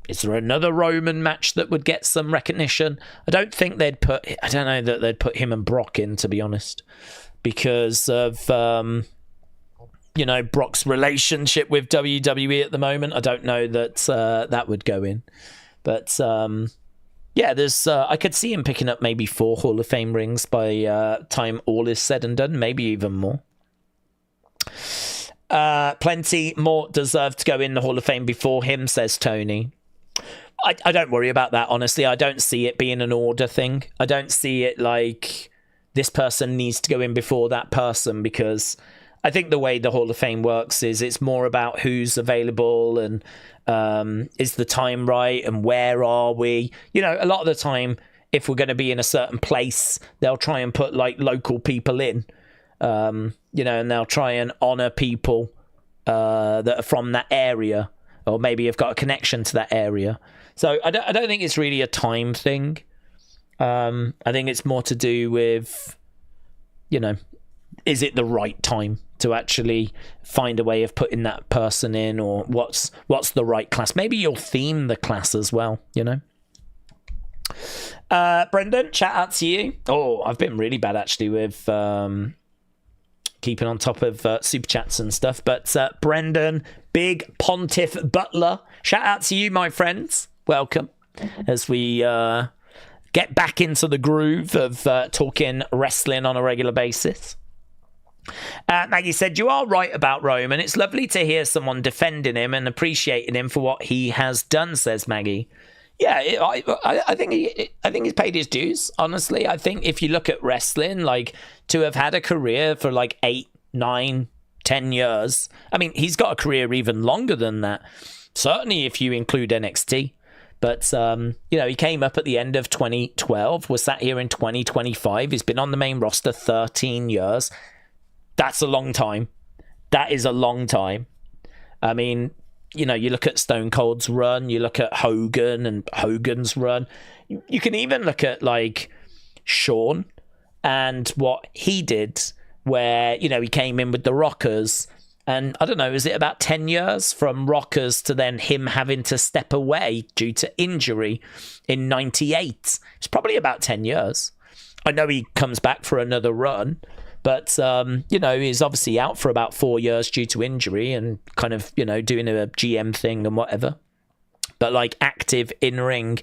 Is there another Roman match that would get some recognition? I don't think they'd put, I don't know that they'd put him and Brock in, to be honest, because of, you know, Brock's relationship with WWE at the moment. I don't know that that would go in. But, yeah, there's. I could see him picking up maybe 4 Hall of Fame rings by time all is said and done, maybe even more. Plenty more deserve to go in the Hall of Fame before him, says Tony. I don't worry about that, honestly. I don't see it being an order thing. I don't see it like this person needs to go in before that person, because I think the way the Hall of Fame works is it's more about who's available and is the time right and where are we. You know, a lot of the time, if we're going to be in a certain place, they'll try and put like local people in, you know, and they'll try and honor people that are from that area, or maybe have got a connection to that area. So I don't think it's really a time thing. I think it's more to do with, you know, is it the right time to actually find a way of putting that person in, or what's the right class? Maybe you'll theme the class as well, you know. Brendan, shout out to you. Oh, I've been really bad actually with keeping on top of super chats and stuff. But Brendan, big Pontiff Butler, shout out to you, my friends. Welcome as we get back into the groove of talking wrestling on a regular basis. Maggie said, you are right about Roman. It's lovely to hear someone defending him and appreciating him for what he has done, says Maggie. Yeah, I think he's paid his dues, honestly. I think if you look at wrestling, like, to have had a career for like 8, 9, 10 years, I mean, he's got a career even longer than that, certainly if you include NXT. But, you know, he came up at the end of 2012, was sat here in 2025. He's been on the main roster 13 years. That's a long time. That is a long time. I mean, you know, you look at Stone Cold's run, you look at Hogan and Hogan's run. You can even look at, like, Shawn and what he did, where, you know, he came in with the Rockers. And I don't know, is it about 10 years from Rockers to then him having to step away due to injury in 98? It's probably about 10 years. I know he comes back for another run, but, you know, he's obviously out for about 4 years due to injury and kind of, you know, doing a GM thing and whatever. But, like, active in-ring,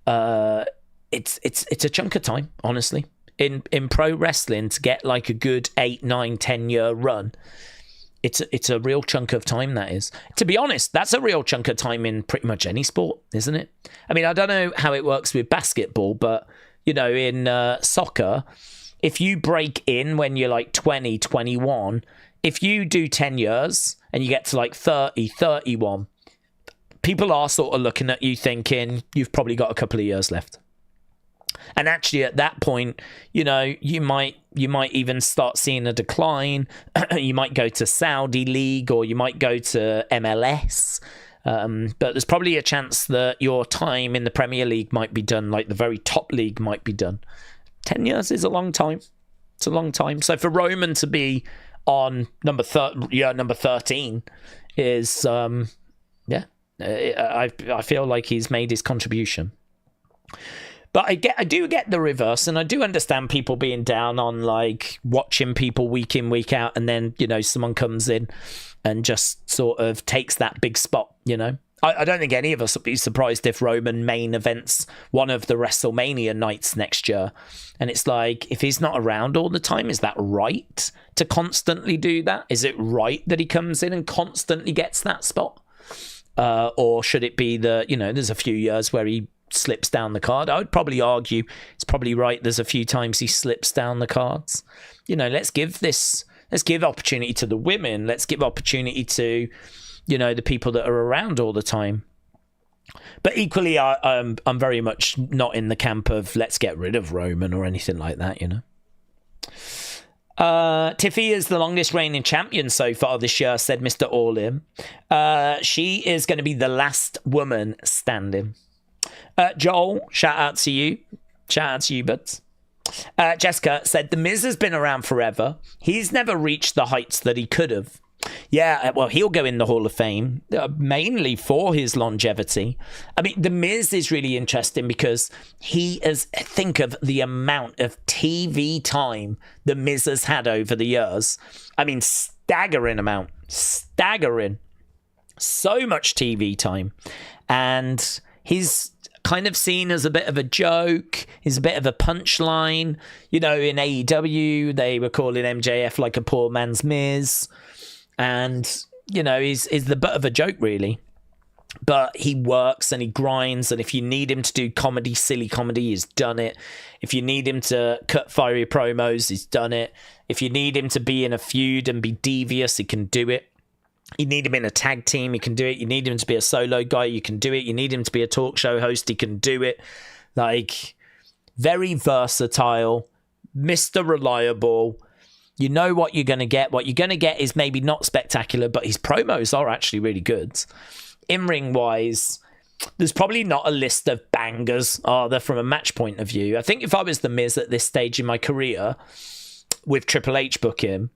it's a chunk of time, honestly. In pro wrestling, to get, like, a good 8, 9, 10-year run, it's a real chunk of time, that is. To be honest, that's a real chunk of time in pretty much any sport, isn't it? I mean, I don't know how it works with basketball, but, you know, in soccer, if you break in when you're like 20, 21, if you do 10 years and you get to like 30, 31, people are sort of looking at you thinking you've probably got a couple of years left. And actually at that point, you know, you might even start seeing a decline. You might go to Saudi League, or you might go to MLS. But there's probably a chance that your time in the Premier League might be done, like the very top league might be done. 10 years is a long time. It's a long time. So for Roman to be on number 13 is, yeah, I feel like he's made his contribution. But I do get the reverse, and I do understand people being down on like watching people week in, week out, and then, you know, someone comes in and just sort of takes that big spot, you know. I don't think any of us would be surprised if Roman main events one of the WrestleMania nights next year. And it's like, if he's not around all the time, is that right to constantly do that? Is it right that he comes in and constantly gets that spot? Or should it be that, you know, there's a few years where he slips down the card? I would probably argue it's probably right. There's a few times he slips down the cards. You know, let's give opportunity to the women. Let's give opportunity to, you know, the people that are around all the time. But equally, I'm very much not in the camp of let's get rid of Roman or anything like that, you know. Tiffy is the longest reigning champion so far this year, said Mr. All-In. She is going to be the last woman standing. Joel, shout out to you. Shout out to you, buds. Jessica said, The Miz has been around forever. He's never reached the heights that he could have. Yeah, well, he'll go in the Hall of Fame, mainly for his longevity. I mean, The Miz is really interesting because he is, think of the amount of TV time The Miz has had over the years. I mean, staggering amount. Staggering. So much TV time. And he's kind of seen as a bit of a joke. He's a bit of a punchline. You know, in AEW, they were calling MJF like a poor man's Miz. And, you know, he's the butt of a joke, really. But he works and he grinds. And if you need him to do comedy, silly comedy, he's done it. If you need him to cut fiery promos, he's done it. If you need him to be in a feud and be devious, he can do it. You need him in a tag team, he can do it. You need him to be a solo guy, you can do it. You need him to be a talk show host, he can do it. Like, very versatile, Mr. Reliable. You know what you're going to get. What you're going to get is maybe not spectacular, but his promos are actually really good. In-ring wise, there's probably not a list of bangers, are there, from a match point of view. I think if I was The Miz at this stage in my career, with Triple H booking,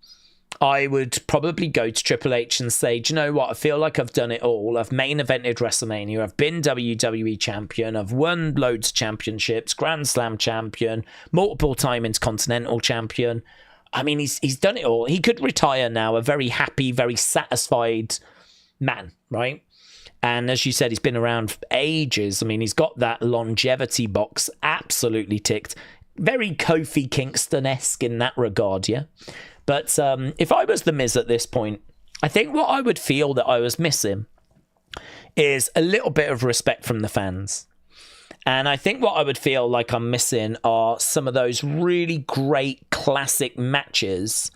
I would probably go to Triple H and say, do you know what? I feel like I've done it all. I've main evented WrestleMania. I've been WWE champion. I've won loads of championships, Grand Slam champion, multiple time Intercontinental champion. I mean, he's done it all. He could retire now, a very happy, very satisfied man, right? And as you said, he's been around for ages. I mean, he's got that longevity box absolutely ticked. Very Kofi Kingston-esque in that regard, yeah? But if I was The Miz at this point, I think what I would feel that I was missing is a little bit of respect from the fans. And I think what I would feel like I'm missing are some of those really great classic matches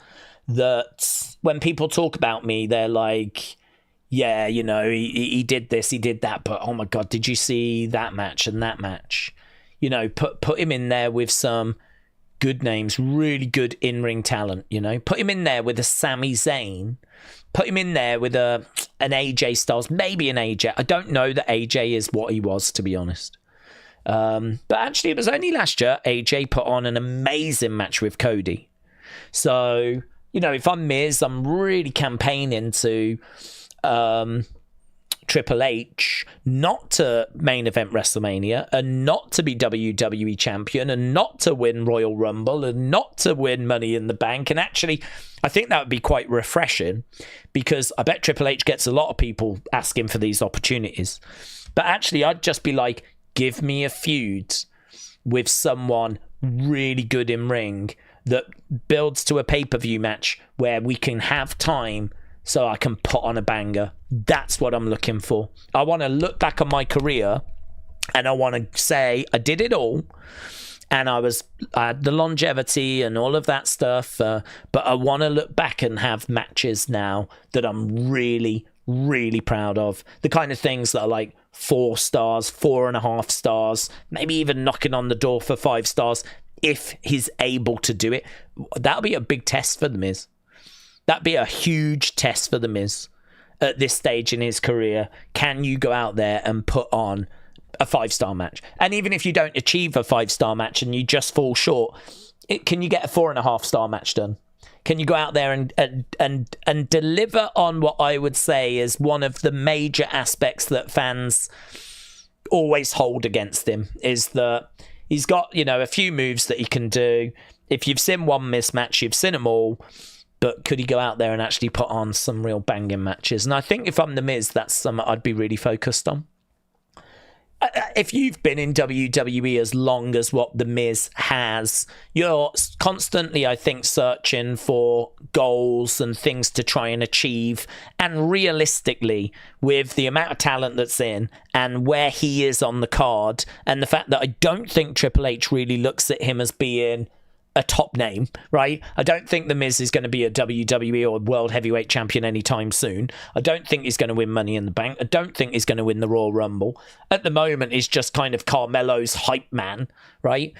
that when people talk about me, they're like, yeah, you know, he did this, he did that, but oh my God, did you see that match and that match? You know, put him in there with some good names, really good in-ring talent, you know. Put him in there with a Sami Zayn. Put him in there with an AJ Styles, maybe an AJ. I don't know that AJ is what he was, to be honest. But actually, it was only last year AJ put on an amazing match with Cody. So, you know, if I'm Miz, I'm really campaigning to Triple H not to main event WrestleMania and not to be WWE champion and not to win Royal Rumble and not to win Money in the Bank. And actually, I think that would be quite refreshing because I bet Triple H gets a lot of people asking for these opportunities. But actually, I'd just be like, give me a feud with someone really good in ring that builds to a pay-per-view match where we can have time so I can put on a banger. That's what I'm looking for. I want to look back on my career and I want to say I did it all and I had the longevity and all of that stuff, but I want to look back and have matches now that I'm really, really proud of. The kind of things that are like 4 stars, 4.5 stars, maybe even knocking on the door for 5 stars if he's able to do it. That'll be a big test for The Miz. That'd be a huge test for The Miz at this stage in his career. Can you go out there and put on a 5-star match? And even if you don't achieve a 5-star match and you just fall short, can you get a 4.5-star match done? Can you go out there and deliver on what I would say is one of the major aspects that fans always hold against him, is that he's got, you know, a few moves that he can do. If you've seen one mismatch, you've seen them all. But could he go out there and actually put on some real banging matches? And I think if I'm The Miz, that's something I'd be really focused on. If you've been in WWE as long as what The Miz has, you're constantly, I think, searching for goals and things to try and achieve. And realistically, with the amount of talent that's in and where he is on the card, and the fact that I don't think Triple H really looks at him as being a top name, right? I don't think The Miz is going to be a WWE or World Heavyweight Champion anytime soon. I don't think he's going to win Money in the Bank. I don't think he's going to win the Royal Rumble. At the moment, he's just kind of Carmelo's hype man, right?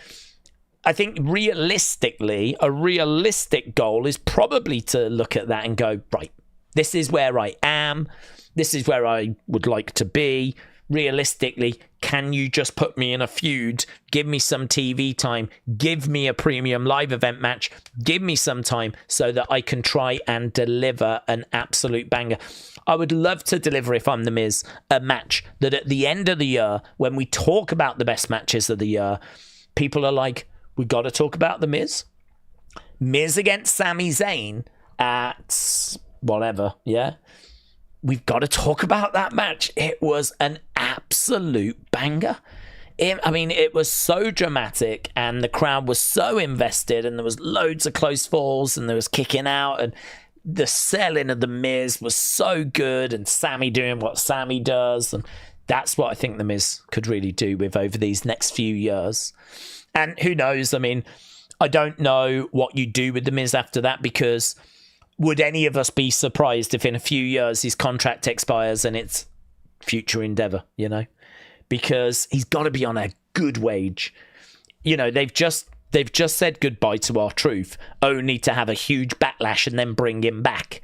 I think realistically, a realistic goal is probably to look at that and go, right, this is where I am. This is where I would like to be. Realistically, can you just put me in a feud? Give me some TV time. Give me a premium live event match. Give me some time so that I can try and deliver an absolute banger. I would love to deliver, if I'm The Miz, a match that at the end of the year, when we talk about the best matches of the year, people are like, we got to talk about The Miz. Miz against Sami Zayn at whatever, yeah? We've got to talk about that match. It was an absolute banger. It was so dramatic, and the crowd was so invested, and there was loads of close falls, and there was kicking out, and the selling of The Miz was so good, and Sami doing what Sami does, and that's what I think The Miz could really do with over these next few years. And who knows? I mean, I don't know what you do with The Miz after that, because would any of us be surprised if in a few years his contract expires and it's future endeavor, you know? Because he's got to be on a good wage. You know, they've just said goodbye to R-Truth, only to have a huge backlash and then bring him back.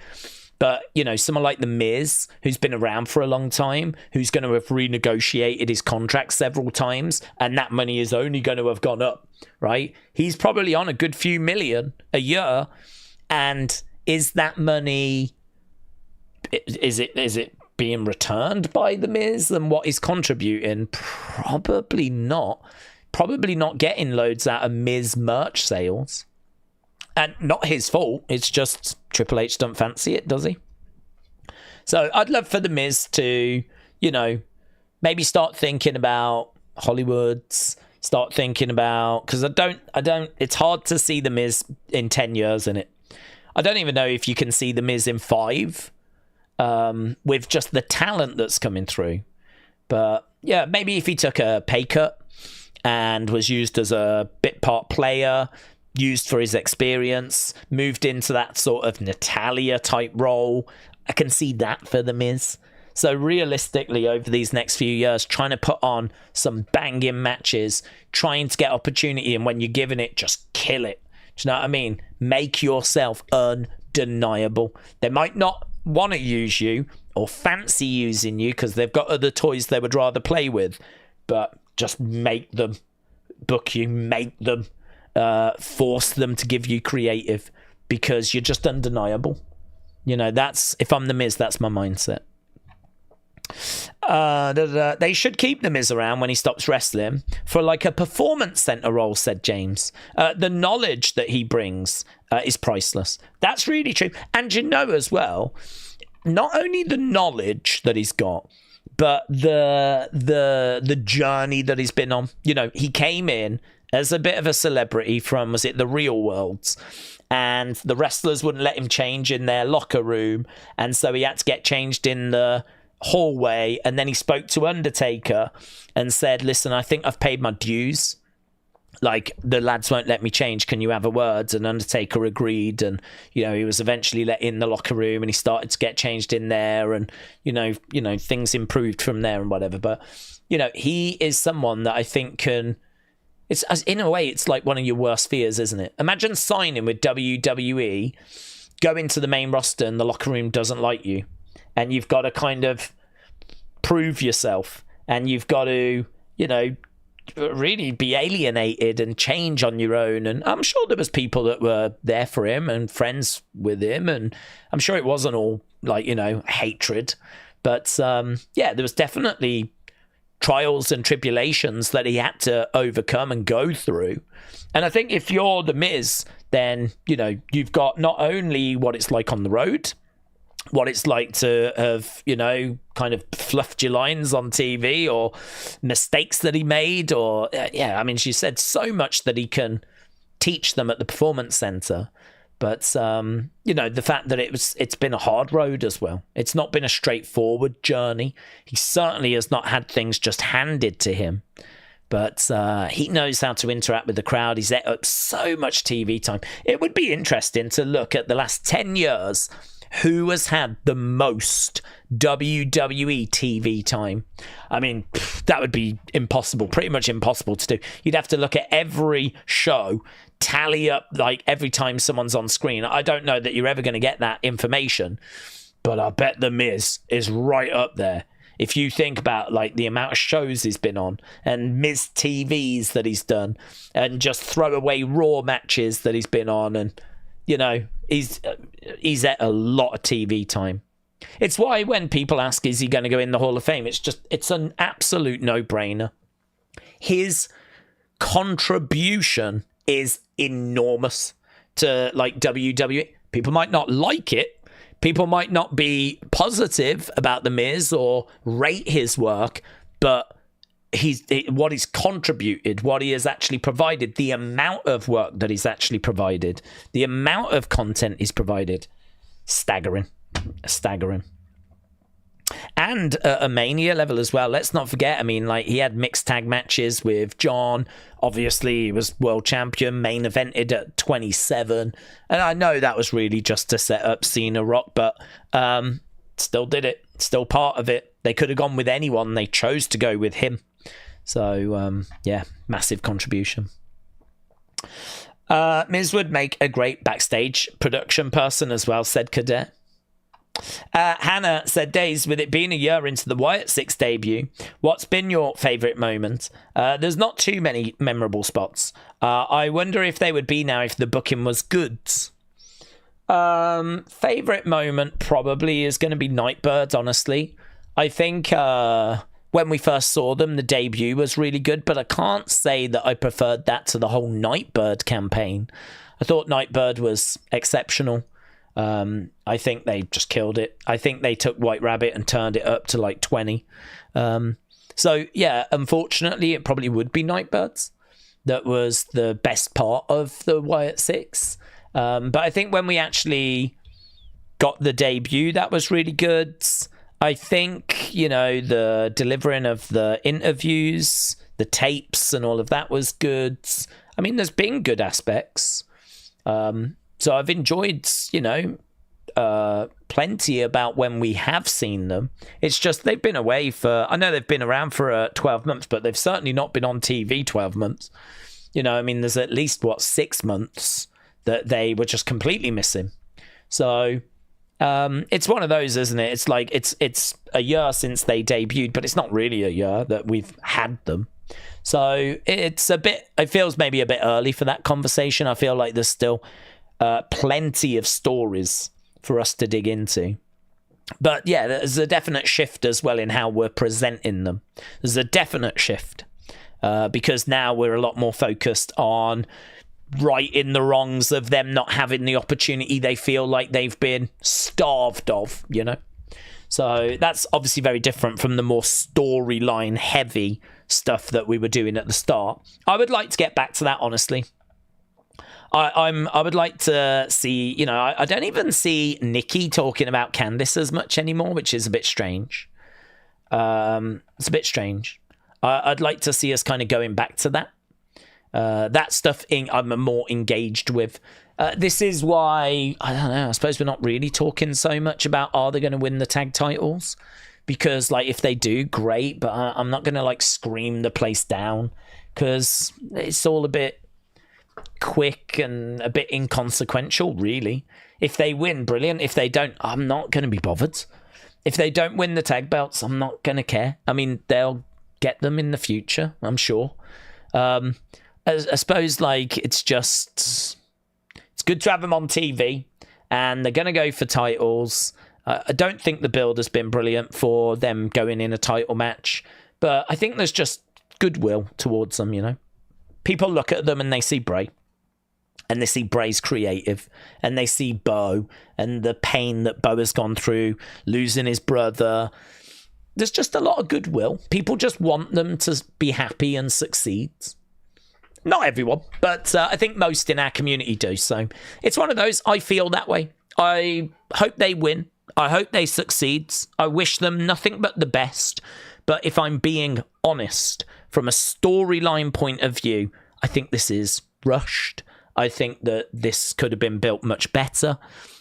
But, you know, someone like The Miz, who's been around for a long time, who's going to have renegotiated his contract several times, and that money is only going to have gone up, right? He's probably on a good few million a year, and is that money, is it being returned by The Miz and what he's contributing? Probably not. Probably not getting loads out of Miz merch sales. And not his fault. It's just Triple H don't fancy it, does he? So I'd love for The Miz to, you know, maybe start thinking about Hollywoods, start thinking about, because I don't, it's hard to see The Miz in 10 years in it. I don't even know if you can see The Miz in 5 with just the talent that's coming through. But yeah, maybe if he took a pay cut and was used as a bit part player, used for his experience, moved into that sort of Natalia type role, I can see that for The Miz. So realistically, over these next few years, trying to put on some banging matches, trying to get opportunity, and when you're given it, just kill it. Do you know what I mean? Make yourself undeniable. They might not want to use you or fancy using you because they've got other toys they would rather play with, but just make them book you, make them, force them to give you creative, because you're just undeniable. You know, that's, if I'm The Miz, that's my mindset. They should keep The Miz around when he stops wrestling for like a performance center role, said James. The knowledge that he brings is priceless. That's really true. And you know as well, not only the knowledge that he's got, but the journey that he's been on. You know, he came in as a bit of a celebrity from, was it the Real Worlds? And the wrestlers wouldn't let him change in their locker room, and so he had to get changed in the hallway, and then he spoke to Undertaker and said, listen, I think I've paid my dues, like the lads won't let me change, can you have a word? And Undertaker agreed, and you know, he was eventually let in the locker room, and he started to get changed in there, and you know things improved from there and whatever. But you know, he is someone that I think can, it's, as in a way, it's like one of your worst fears, isn't it? Imagine signing with WWE, go into the main roster, and the locker room doesn't like you. And you've got to kind of prove yourself, and you've got to, you know, really be alienated and change on your own. And I'm sure there was people that were there for him and friends with him, and I'm sure it wasn't all like, you know, hatred. But yeah, there was definitely trials and tribulations that he had to overcome and go through. And I think if you're The Miz, then, you know, you've got not only what it's like on the road, what it's like to have, you know, kind of fluffed your lines on TV, or mistakes that he made, or yeah, I mean, she said so much that he can teach them at the Performance Center. But you know, the fact that it's been a hard road as well. It's not been a straightforward journey. He certainly has not had things just handed to him. But he knows how to interact with the crowd. He's ate up so much TV time. It would be interesting to look at the last 10 years, who has had the most WWE TV time. I mean, that would be impossible, pretty much impossible to do. You'd have to look at every show, tally up like every time someone's on screen. I don't know that you're ever going to get that information, but I bet The Miz is right up there. If you think about like the amount of shows he's been on and Miz TVs that he's done, and just throwaway Raw matches that he's been on, and you know, he's at a lot of TV time. It's why when people ask, is he going to go in the Hall of Fame? It's an absolute no-brainer. His contribution is enormous to like WWE. People might not like it. People might not be positive about The Miz or rate his work, but what he's contributed, what he has actually provided, the amount of work that he's actually provided, the amount of content he's provided, staggering. And at a Mania level as well. Let's not forget, I mean, like, he had mixed tag matches with John. Obviously, he was world champion, main evented at 27. And I know that was really just to set up Cena Rock, but still did it. Still part of it. They could have gone with anyone. They chose to go with him. So, yeah, massive contribution. Miz would make a great backstage production person as well, said Cadet. Hannah said, Daze, with it being a year into the Wyatt 6 debut, what's been your favourite moment? There's not too many memorable spots. I wonder if they would be now if the booking was good. Favourite moment probably is going to be Nightbird, honestly. I think when we first saw them, the debut was really good, but I can't say that I preferred that to the whole Nightbird campaign. I thought Nightbird was exceptional. I think they just killed it. I think they took White Rabbit and turned it up to like 20. So, yeah, unfortunately, it probably would be Nightbirds. That was the best part of the Wyatt 6. But I think when we actually got the debut, that was really good. I think, you know, the delivering of the interviews, the tapes and all of that was good. I mean, there's been good aspects. So I've enjoyed, you know, plenty about when we have seen them. It's just they've been away for, I know they've been around for 12 months, but they've certainly not been on TV 12 months. You know, I mean, there's at least, 6 months that they were just completely missing. So it's one of those, isn't it? It's like it's a year since they debuted, but it's not really a year that we've had them. So it feels maybe a bit early for that conversation. I feel like there's still plenty of stories for us to dig into. But yeah, there's a definite shift as well in how we're presenting them. There's a definite shift because now we're a lot more focused on righting the wrongs of them not having the opportunity they feel like they've been starved of, you know? So that's obviously very different from the more storyline heavy stuff that we were doing at the start. I would like to get back to that, honestly. I would like to see, you know, I don't even see Nikki talking about Candice as much anymore, which is a bit strange. It's a bit strange. I'd like to see us kind of going back to that. That stuff I'm more engaged with. This is why, I don't know, I suppose we're not really talking so much about are they going to win the tag titles? Because, like, if they do, great, but I'm not going to, like, scream the place down because it's all a bit quick and a bit inconsequential, really. If they win, brilliant. If they don't, I'm not going to be bothered. If they don't win the tag belts, I'm not going to care. I mean, they'll get them in the future, I'm sure. I suppose, like, it's good to have them on TV, and they're going to go for titles. I don't think the build has been brilliant for them going in a title match, but I think there's just goodwill towards them, you know. People look at them and they see Bray, and they see Bray's creative, and they see Bo and the pain that Bo has gone through, losing his brother. There's just a lot of goodwill. People just want them to be happy and succeed. Not everyone, but I think most in our community do. So it's one of those. I feel that way. I hope they win. I hope they succeed. I wish them nothing but the best. But if I'm being honest, from a storyline point of view, I think this is rushed. I think that this could have been built much better.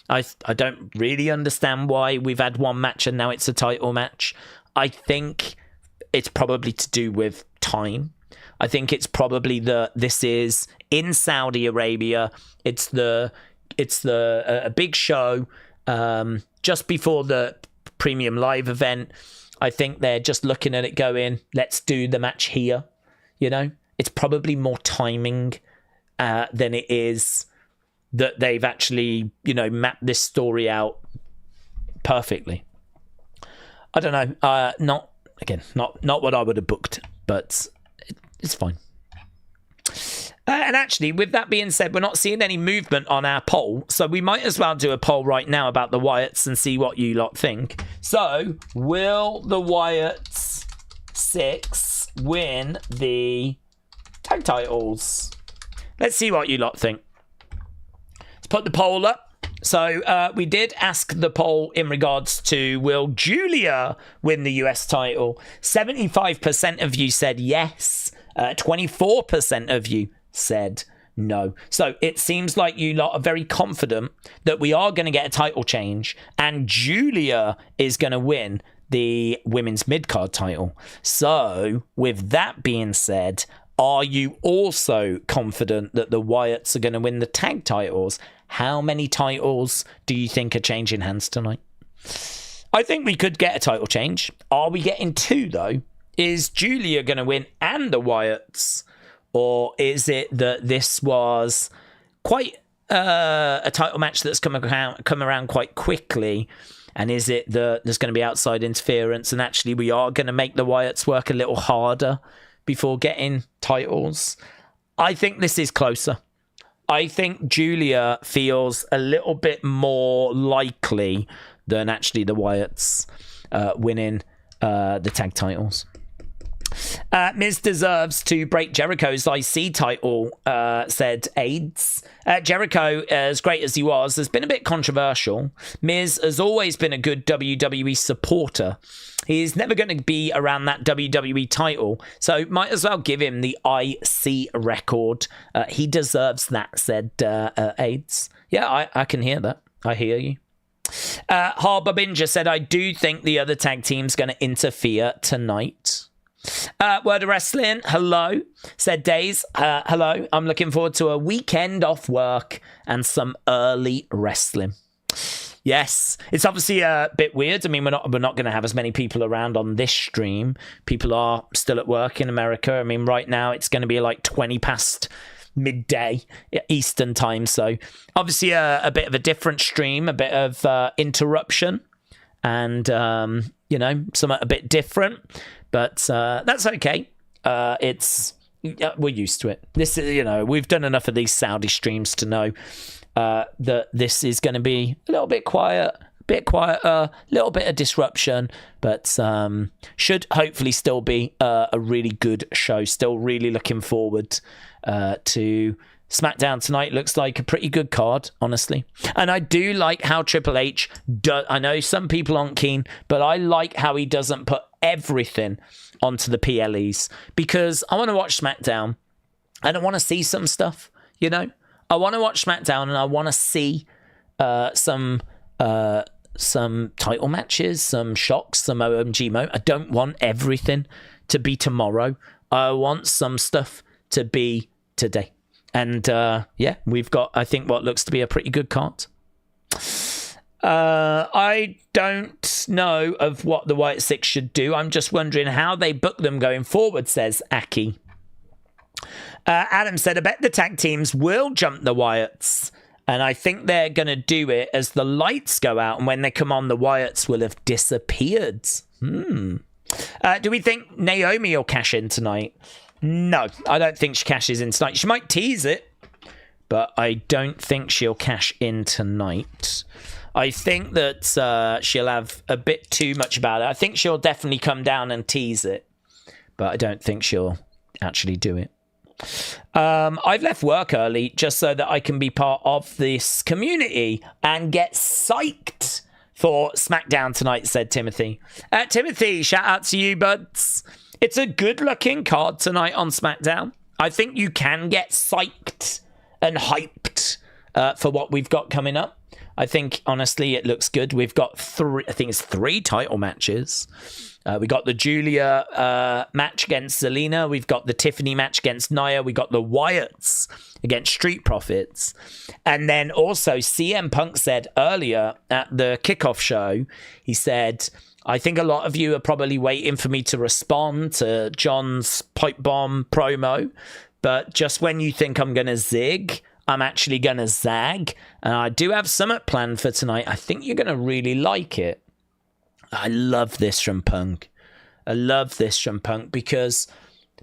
I don't really understand why we've had one match and now it's a title match. I think it's probably to do with time. I think it's probably this is in Saudi Arabia. It's a big show just before the premium live event. I think they're just looking at it going, let's do the match here. You know, it's probably more timing than it is that they've actually, you know, mapped this story out perfectly. I don't know. Not what I would have booked, but it's fine. And actually, with that being said, we're not seeing any movement on our poll, so we might as well do a poll right now about the Wyatts and see what you lot think. So, will the Wyatts 6 win the tag titles? Let's see what you lot think. Let's put the poll up. So we did ask the poll in regards to, will Giulia win the US title? 75% of you said yes. 24% of you said no. So it seems like you lot are very confident that we are going to get a title change and Giulia is going to win the women's mid-card title. So with that being said, are you also confident that the Wyatts are going to win the tag titles? How many titles do you think are changing hands tonight? I think we could get a title change. Are we getting 2, though? Is Giulia going to win and the Wyatts? Or is it that this was quite a title match that's come around quite quickly? And is it that there's going to be outside interference and actually we are going to make the Wyatts work a little harder before getting titles? I think this is closer. I think Giulia feels a little bit more likely than actually the Wyatts winning the tag titles. Miz deserves to break Jericho's IC title, said AIDS. Jericho, as great as he was, has been a bit controversial. Miz has always been a good WWE supporter. He's never going to be around that WWE title, so might as well give him the IC record. He deserves that, said AIDS. Yeah, I can hear that. I hear you. Harbour Binja said, I do think the other tag team's going to interfere tonight. Word of Wrestling, hello, said Daze. Hello, I'm looking forward to a weekend off work and some early wrestling. Yes, it's obviously a bit weird. I mean, we're not going to have as many people around on this stream. People are still at work in America. I mean, right now it's going to be like 20 past midday Eastern time. So obviously a bit of a different stream, a bit of interruption and, you know, something a bit different. But that's okay. We're used to it. This is, you know, we've done enough of these Saudi streams to know that this is going to be a little bit quiet, a little bit of disruption, but should hopefully still be a really good show. Still really looking forward to Smackdown tonight. Looks like a pretty good card, honestly. And I do like how Triple H I know some people aren't keen, but I like how he doesn't put everything onto the PLEs, because I want to watch SmackDown and I want to see some stuff, you know. I want to watch SmackDown and I want to see some title matches, some shocks, some OMG mo. I don't want everything to be tomorrow. I want some stuff to be today. And yeah, we've got, I think, what looks to be a pretty good card. I don't know of what the Wyatt 6 should do. I'm just wondering how they book them going forward, says Aki. Adam said, I bet the tag teams will jump the Wyatts. And I think they're going to do it as the lights go out. And when they come on, the Wyatts will have disappeared. Do we think Naomi will cash in tonight? No, I don't think she cashes in tonight. She might tease it, but I don't think she'll cash in tonight. I think that she'll have a bit too much about it. I think she'll definitely come down and tease it, but I don't think she'll actually do it. I've left work early just so that I can be part of this community and get psyched for SmackDown tonight, said Timothy. Timothy, shout out to you, buds. It's a good-looking card tonight on SmackDown. I think you can get psyched and hyped for what we've got coming up. I think, honestly, it looks good. We've got three title matches. We got the Giulia match against Zelina. We've got the Tiffany match against Nia. We got the Wyatts against Street Profits. And then also CM Punk said earlier at the Kickoff show, he said, I think a lot of you are probably waiting for me to respond to John's pipe bomb promo. But just when you think I'm going to zig, I'm actually going to zag. And I do have something planned for tonight. I think you're going to really like it. I love this from Punk. I love this from Punk because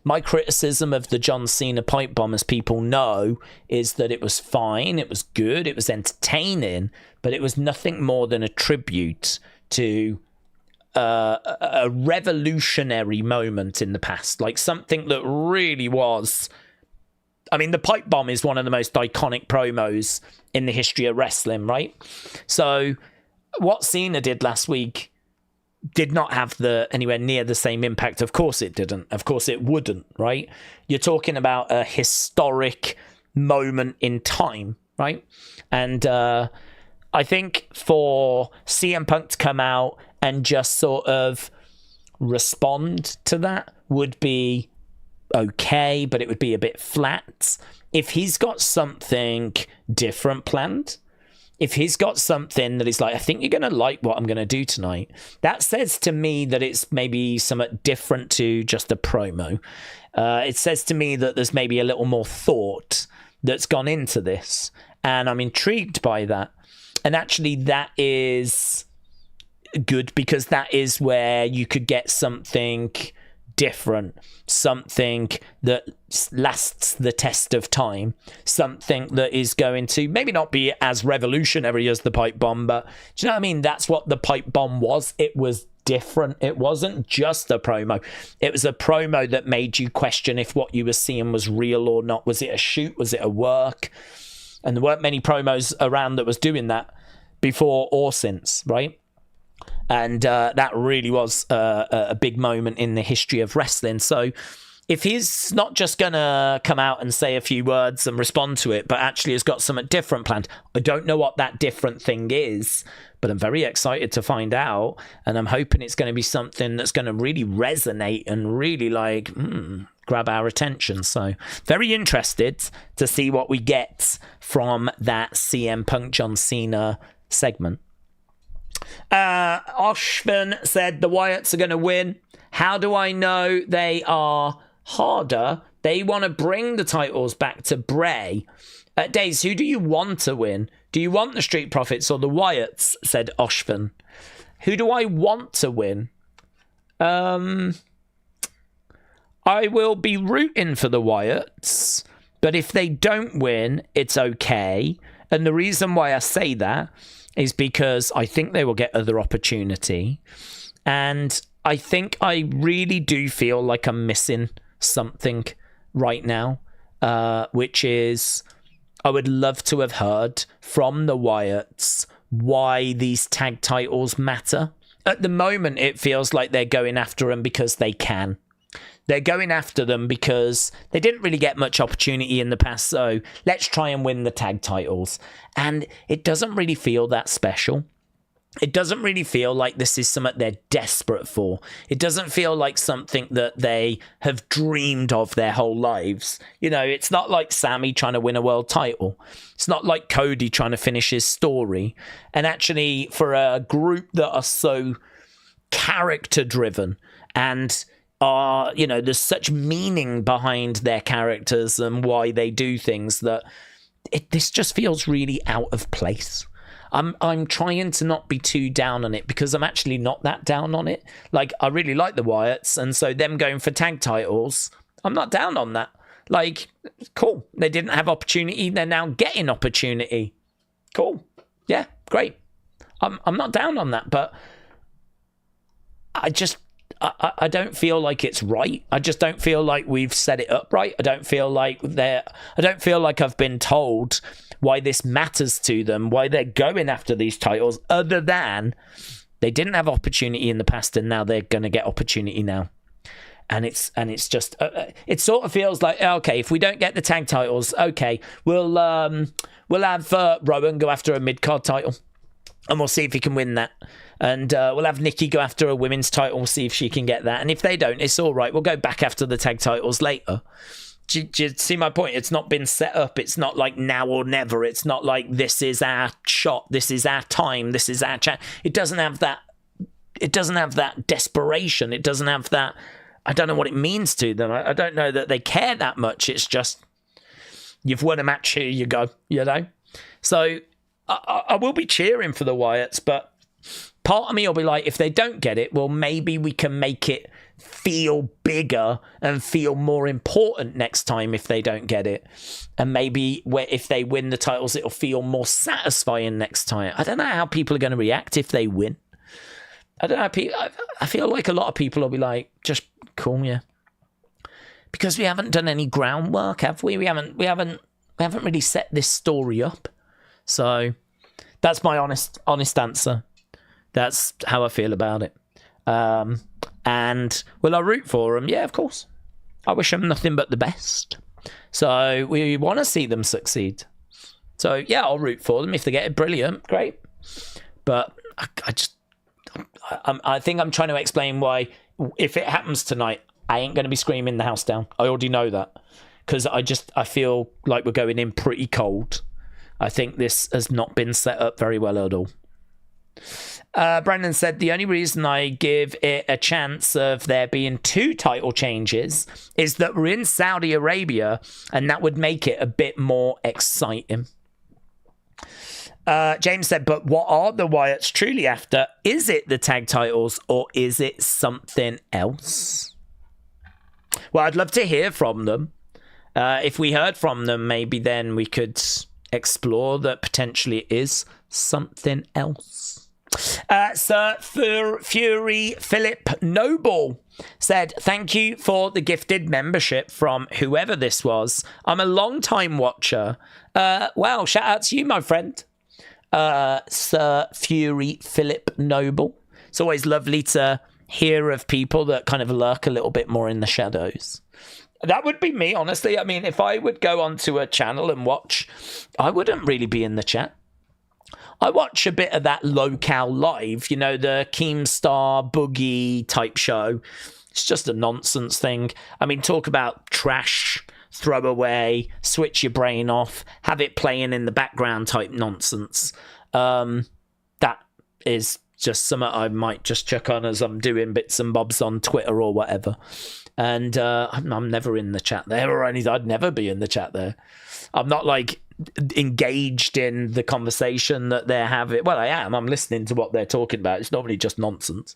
my criticism of the John Cena pipe bomb, as people know, is that it was fine, it was good, it was entertaining, but it was nothing more than a tribute to a revolutionary moment in the past. Like something that really was... I mean, the pipe bomb is one of the most iconic promos in the history of wrestling, right? So what Cena did last week did not have anywhere near the same impact. Of course it didn't. Of course it wouldn't, right? You're talking about a historic moment in time, right? And I think for CM Punk to come out and just sort of respond to that would be okay, but it would be a bit flat. If he's got something different planned, if he's got something that is like, I think you're going to like what I'm going to do tonight, that says to me that it's maybe somewhat different to just a promo. It says to me that there's maybe a little more thought that's gone into this, and I'm intrigued by that. And actually that is good because that is where you could get something different, something that lasts the test of time, something that is going to maybe not be as revolutionary as the pipe bomb, but do you know what I mean? That's what the pipe bomb was. It was different. It wasn't just a promo. It was a promo that made you question if what you were seeing was real or not. Was it a shoot? Was it a work? And there weren't many promos around that was doing that before or since, right? And that really was a big moment in the history of wrestling. So if he's not just going to come out and say a few words and respond to it, but actually has got something different planned, I don't know what that different thing is, but I'm very excited to find out. And I'm hoping it's going to be something that's going to really resonate and really grab our attention. So very interested to see what we get from that CM Punk John Cena segment. Oshvan said the Wyatts are going to win. How do I know they are harder? They want to bring the titles back to Bray. Daze, who do you want to win? Do you want the Street Profits or the Wyatts? Said Oshvan. Who do I want to win? I will be rooting for the Wyatts, but if they don't win, it's okay. And the reason why I say that is because I think they will get other opportunity. And I think I really do feel like I'm missing something right now, which is I would love to have heard from the Wyatts why these tag titles matter. At the moment, it feels like they're going after them because they can. They're going after them because they didn't really get much opportunity in the past, so let's try and win the tag titles. And it doesn't really feel that special. It doesn't really feel like this is something they're desperate for. It doesn't feel like something that they have dreamed of their whole lives. You know, it's not like Sami trying to win a world title. It's not like Cody trying to finish his story. And actually, for a group that are so character-driven and are, you know, there's such meaning behind their characters and why they do things that this just feels really out of place. I'm trying to not be too down on it because I'm actually not that down on it. Like, I really like the Wyatts, and so them going for tag titles, I'm not down on that. Like, cool. They didn't have opportunity. They're now getting opportunity. Cool. Yeah, great. I'm not down on that, but I don't feel like it's right. I just don't feel like we've set it up right. I don't feel like I've been told why this matters to them, why they're going after these titles, other than they didn't have opportunity in the past and now they're going to get opportunity now. And it's just it sort of feels like, okay, if we don't get the tag titles, okay, we'll have Rowan go after a mid-card title and we'll see if he can win that. And we'll have Nikki go after a women's title. We'll see if she can get that. And if they don't, it's all right. We'll go back after the tag titles later. Do you see my point? It's not been set up. It's not like now or never. It's not like this is our shot. This is our time. This is our chat. It doesn't have that. It doesn't have that desperation. It doesn't have that. I don't know what it means to them. I don't know that they care that much. It's just, you've won a match, here you go, you know? So I will be cheering for the Wyatts, but part of me will be like, if they don't get it, well, maybe we can make it feel bigger and feel more important next time if they don't get it. And maybe if they win the titles, it'll feel more satisfying next time. I don't know how people are going to react if they win. I don't know. I feel like a lot of people will be like, just cool, yeah. Because we haven't done any groundwork, have we? We haven't really set this story up. So that's my honest answer. That's how I feel about it. And will I root for them? Yeah, of course. I wish them nothing but the best. So we want to see them succeed. So yeah, I'll root for them. If they get it, brilliant, great. But I think I'm trying to explain why, if it happens tonight, I ain't going to be screaming the house down. I already know that. Because I feel like we're going in pretty cold. I think this has not been set up very well at all. Brandon said, the only reason I give it a chance of there being 2 title changes is that we're in Saudi Arabia, and that would make it a bit more exciting. James said, but what are the Wyatts truly after? Is it the tag titles or is it something else? Well, I'd love to hear from them. If we heard from them, maybe then we could explore that potentially it is something else. Sir Fury Philip Noble said, thank you for the gifted membership from whoever this was. I'm a long-time watcher. Wow, shout out to you, my friend. Sir Fury Philip Noble. It's always lovely to hear of people that kind of lurk a little bit more in the shadows. That would be me, honestly. I mean, if I would go onto a channel and watch, I wouldn't really be in the chat. I watch a bit of that locale live, you know, the Keemstar Boogie type show. It's just a nonsense thing. I mean, talk about trash, throw away, switch your brain off, have it playing in the background type nonsense. That is just something I might just check on as I'm doing bits and bobs on Twitter or whatever. And I'm never in the chat there, or I'd never be in the chat there. I'm not like engaged in the conversation that they're having. Well, I am. I'm listening to what they're talking about. It's normally just nonsense.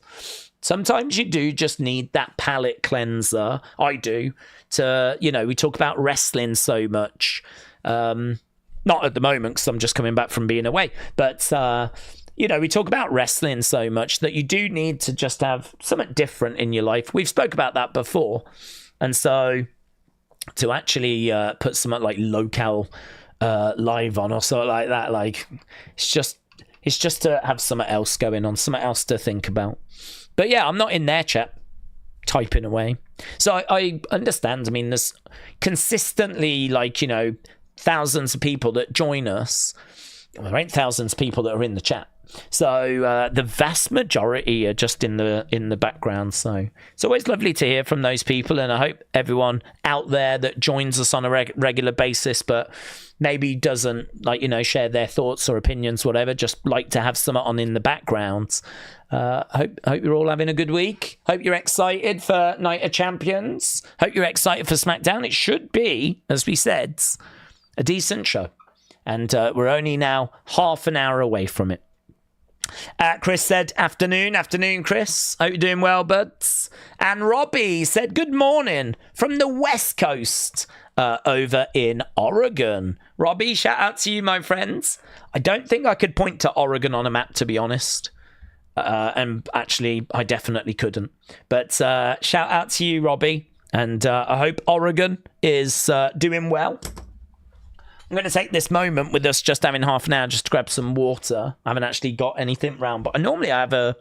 Sometimes you do just need that palate cleanser. I do. To, you know, we talk about wrestling so much. Not at the moment because I'm just coming back from being away. But, you know, we talk about wrestling so much that you do need to just have something different in your life. We've spoke about that before. And so to actually put something like Locale live on or something like that, like, it's just to have something else going on, something else to think about. But yeah, I'm not in their chat typing away. So I understand. I mean, there's consistently, like, you know, thousands of people that join us. Well, there ain't thousands of people that are in the chat. So the vast majority are just in the background. So it's always lovely to hear from those people, and I hope everyone out there that joins us on a regular basis, but maybe doesn't share their thoughts or opinions, whatever, just like to have someone on in the background. Hope you're all having a good week. Hope you're excited for Night of Champions. Hope you're excited for SmackDown. It should be, as we said, a decent show. And we're only now half an hour away from it. Chris said, afternoon, Chris. Hope you're doing well, buds. And Robbie said, good morning from the West Coast over in Oregon. Robbie, shout out to you, my friends. I don't think I could point to Oregon on a map, to be honest. And actually, I definitely couldn't. But shout out to you, Robbie. And I hope Oregon is doing well. I'm going to take this moment with us just having half an hour just to grab some water. I haven't actually got anything round, but normally I have a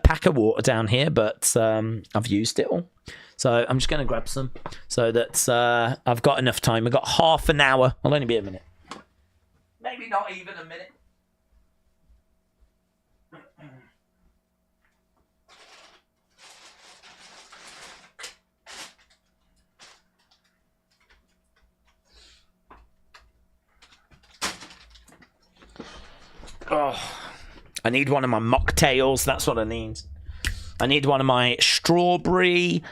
pack of water down here, but I've used it all. So I'm just going to grab some so that I've got enough time. I've got half an hour. I'll only be a minute. Maybe not even a minute. Oh, I need one of my mocktails. That's what I need. I need one of my strawberry.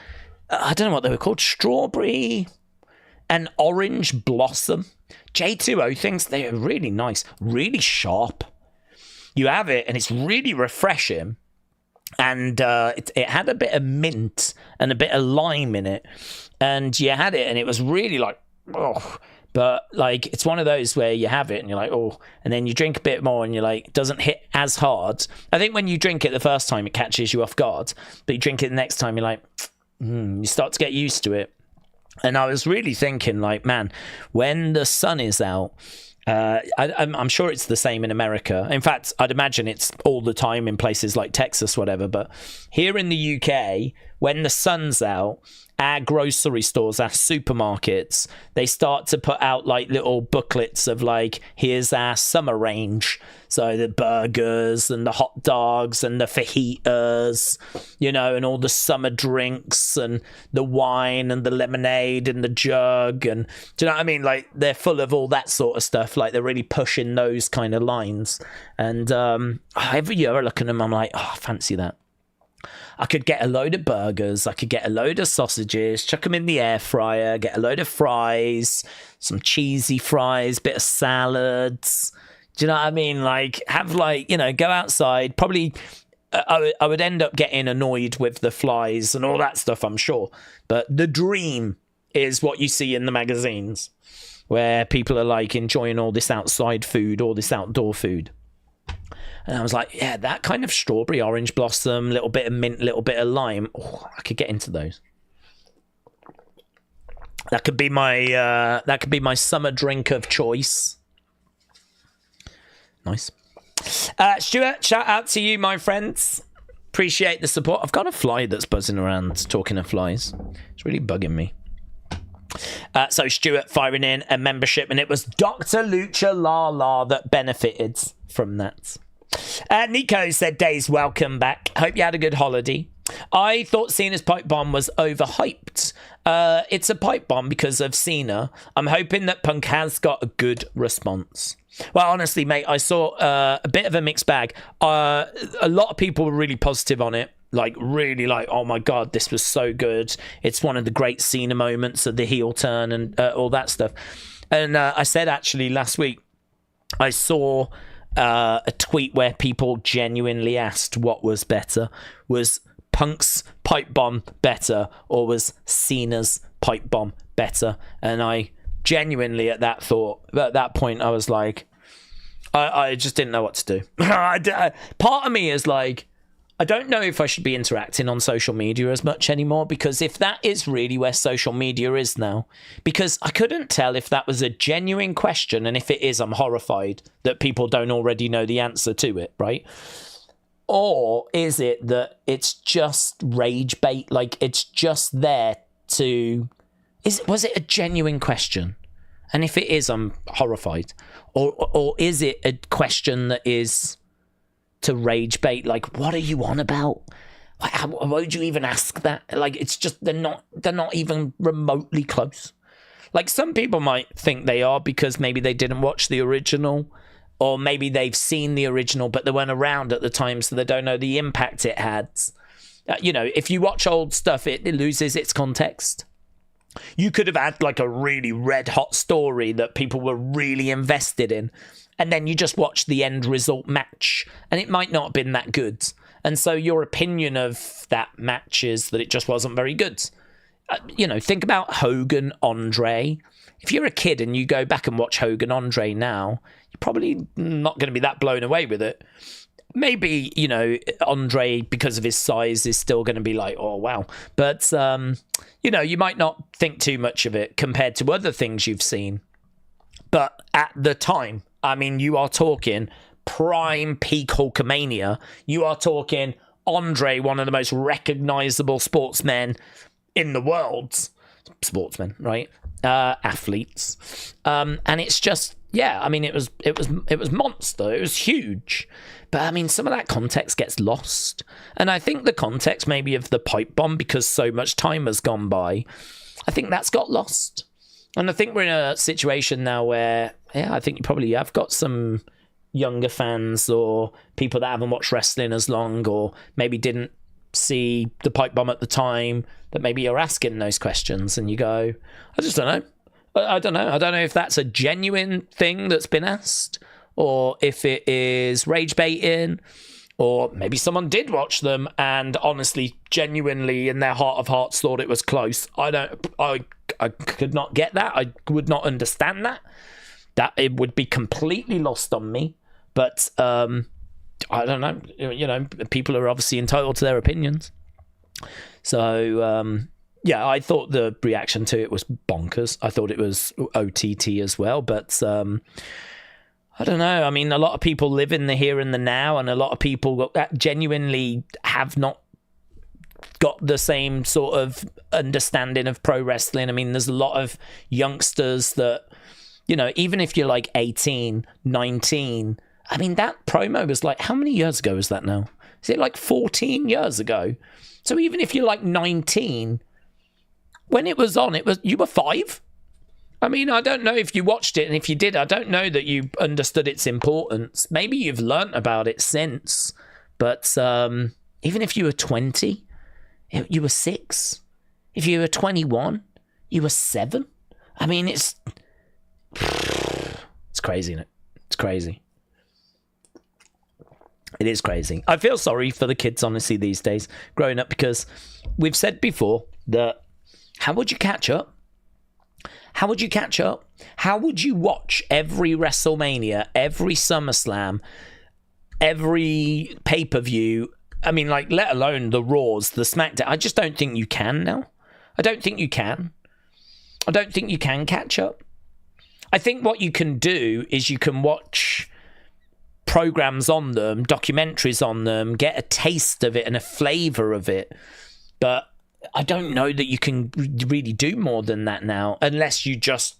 I don't know what they were called. Strawberry and orange blossom. J2O things. They are really nice. Really sharp. You have it and it's really refreshing. And it had a bit of mint and a bit of lime in it. And you had it and it was really like, oh. But, it's one of those where you have it and you're like, oh, and then you drink a bit more and you're like, it doesn't hit as hard. I think when you drink it the first time, it catches you off guard. But you drink it the next time, you're like, you start to get used to it. And I was really thinking, man, when the sun is out, I'm sure it's the same in America. In fact, I'd imagine it's all the time in places like Texas, whatever. But here in the UK, when the sun's out, our grocery stores, our supermarkets, they start to put out little booklets of here's our summer range. So the burgers and the hot dogs and the fajitas, and all the summer drinks and the wine and the lemonade and the jug. And do you know what I mean? They're full of all that sort of stuff. They're really pushing those kind of lines. And every year I look at them, I'm like, oh, I fancy that. I could get a load of burgers. I could get a load of sausages, chuck them in the air fryer, get a load of fries, some cheesy fries, bit of salads. Do you know what I mean? Have go outside. Probably I would end up getting annoyed with the flies and all that stuff, I'm sure. But the dream is what you see in the magazines where people are enjoying all this outside food, all this outdoor food. And I was like, yeah, that kind of strawberry, orange blossom, little bit of mint, little bit of lime. Oh, I could get into those. That could be my summer drink of choice. Nice. Stuart, shout out to you, my friends. Appreciate the support. I've got a fly that's buzzing around talking of flies. It's really bugging me. So Stuart firing in a membership, and it was Dr. Lucha Lala that benefited from that. Nico said, Daze, welcome back. Hope you had a good holiday. I thought Cena's pipe bomb was overhyped. It's a pipe bomb because of Cena. I'm hoping that Punk has got a good response. Well, honestly, mate, I saw a bit of a mixed bag. A lot of people were really positive on it. Oh my God, this was so good. It's one of the great Cena moments of the heel turn and all that stuff. And I said actually last week, I saw a tweet where people genuinely asked what was better. Was Punk's pipe bomb better or was Cena's pipe bomb better? And I genuinely at that point, I was like, I just didn't know what to do. Part of me is I don't know if I should be interacting on social media as much anymore, because if that is really where social media is now, because I couldn't tell if that was a genuine question, and if it is, I'm horrified that people don't already know the answer to it, right? Or is it that it's just rage bait? It's just there to... Was it a genuine question? And if it is, I'm horrified. Or is it a question that is to rage bait. Like, what are you on about? Why would you even ask that? Like, it's just, they're not even remotely close. Like, some people might think they are because maybe they didn't watch the original, or maybe they've seen the original but they weren't around at the time, so they don't know the impact it had. You know, if you watch old stuff, it loses its context. You could have had like a really red hot story that people were really invested in, and then you just watch the end result match and it might not have been that good. And so your opinion of that match is that it just wasn't very good. You know, think about Hogan Andre. If you're a kid and you go back and watch Hogan Andre now, you're probably not going to be that blown away with it. Maybe, you know, Andre, because of his size, is still going to be like, oh, wow. But, you know, you might not think too much of it compared to other things you've seen. But at the time, I mean, you are talking prime peak Hulkamania. You are talking Andre, one of the most recognizable sportsmen in the world. Sportsmen, right? Athletes. And it's just, yeah, I mean, it was monster. It was huge. But I mean, some of that context gets lost. And I think the context maybe of the pipe bomb, because so much time has gone by, I think that's got lost. And I think we're in a situation now where, yeah, I think you probably have got some younger fans or people that haven't watched wrestling as long, or maybe didn't see the pipe bomb at the time, that maybe you're asking those questions and you go, I just don't know. I don't know. I don't know if that's a genuine thing that's been asked, or if it is rage baiting, or maybe someone did watch them and honestly, genuinely in their heart of hearts thought it was close. I could not get that. I would not understand that. That it would be completely lost on me. But I don't know. You know, people are obviously entitled to their opinions. So yeah, I thought the reaction to it was bonkers. I thought it was OTT as well, but I don't know. I mean, a lot of people live in the here and the now, and a lot of people genuinely have not got the same sort of understanding of pro wrestling. I mean, there's a lot of youngsters that, you know, even if you're like 18, 19, I mean, that promo was like, how many years ago was that now? Is it like 14 years ago? So even if you're like 19, when it was on, you were 5. I mean, I don't know if you watched it, and if you did, I don't know that you understood its importance. Maybe you've learnt about it since, but even if you were 20, you were 6. If you were 21, you were 7. I mean, it's crazy, isn't it? It's crazy. It is crazy. I feel sorry for the kids, honestly, these days, growing up, because we've said before that how would you catch up? How would you catch up? How would you watch every WrestleMania, every SummerSlam, every pay-per-view? I mean, like, let alone the Raws, the Smackdown. I just don't think you can now. I don't think you can. I don't think you can catch up. I think what you can do is you can watch programs on them, documentaries on them, get a taste of it and a flavour of it. But I don't know that you can really do more than that now, unless you just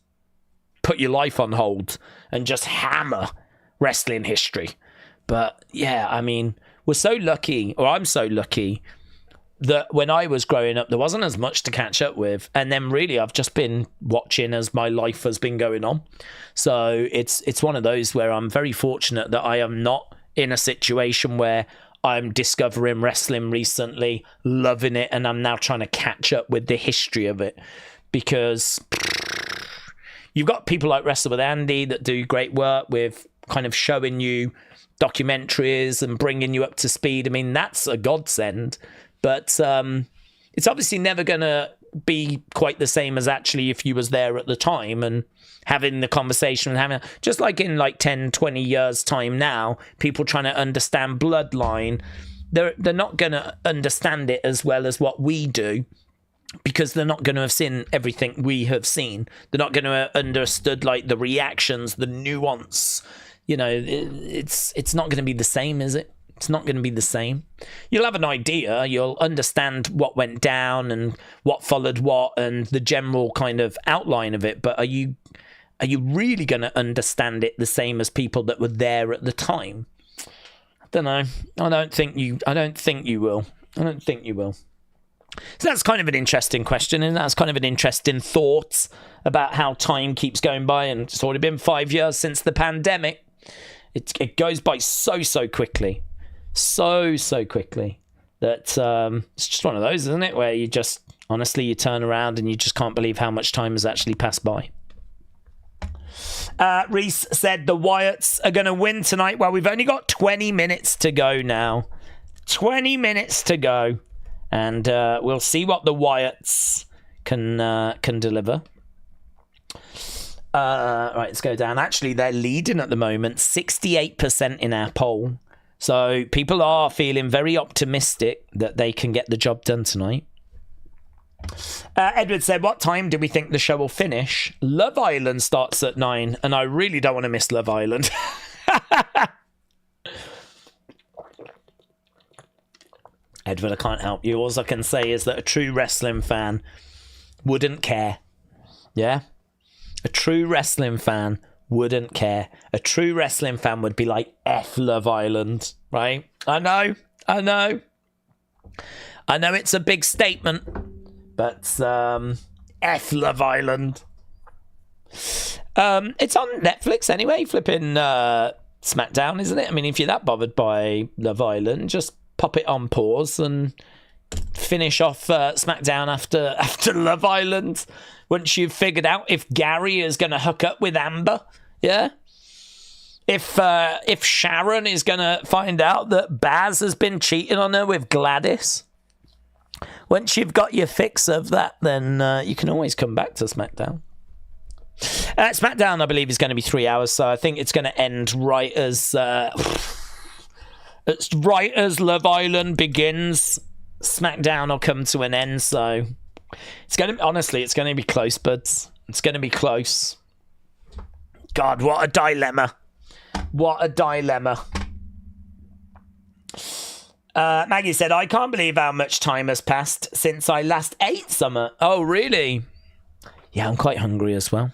put your life on hold and just hammer wrestling history. But yeah, I mean, we're so lucky, or I'm so lucky, that when I was growing up, there wasn't as much to catch up with. And then really, I've just been watching as my life has been going on. So it's one of those where I'm very fortunate that I am not in a situation where I'm discovering wrestling recently, loving it, and I'm now trying to catch up with the history of it. Because you've got people like Wrestle with Andy that do great work with kind of showing you documentaries and bringing you up to speed. I mean, that's a godsend. But it's obviously never going to be quite the same as actually if you was there at the time and having the conversation and having, just like in like 10, 20 years time now, people trying to understand Bloodline, they're not going to understand it as well as what we do, because they're not going to have seen everything we have seen. They're not going to have understood like the reactions, the nuance. You know, it's not going to be the same, is it? It's not going to be the same. You'll have an idea. You'll understand what went down and what followed what and the general kind of outline of it. But are you really going to understand it the same as people that were there at the time? Don't know. I don't think you will. So that's kind of an interesting question, and that's kind of an interesting thought about how time keeps going by, and it's already been 5 years since the pandemic. It goes by so quickly. So quickly that it's just one of those, isn't it, where you just, honestly, you turn around and you just can't believe how much time has actually passed by. Reese said the Wyatts are going to win tonight. Well, we've only got 20 minutes to go now. 20 minutes to go. And we'll see what the Wyatts can deliver. Right, let's go down. Actually, they're leading at the moment, 68% in our poll. So people are feeling very optimistic that they can get the job done tonight. Edward said, what time do we think the show will finish? Love Island starts at 9, and I really don't want to miss Love Island. Edward, I can't help you. All I can say is that a true wrestling fan wouldn't care. Yeah? A true wrestling fan wouldn't care. A true wrestling fan would be like, F Love Island, right? I know it's a big statement, but F Love Island. It's on Netflix anyway, flipping SmackDown, isn't it? I mean, if you're that bothered by Love Island, just pop it on pause and finish off SmackDown after Love Island. Once you've figured out if Gary is going to hook up with Amber, yeah? If Sharon is going to find out that Baz has been cheating on her with Gladys. Once you've got your fix of that, then you can always come back to SmackDown. SmackDown, I believe, is going to be 3 hours, so I think it's going to end right as Love Island begins. SmackDown will come to an end, so it's going to be close, buds. It's going to be close. God, what a dilemma. What a dilemma. Maggie said, I can't believe how much time has passed since I last ate summer. Oh, really? Yeah, I'm quite hungry as well.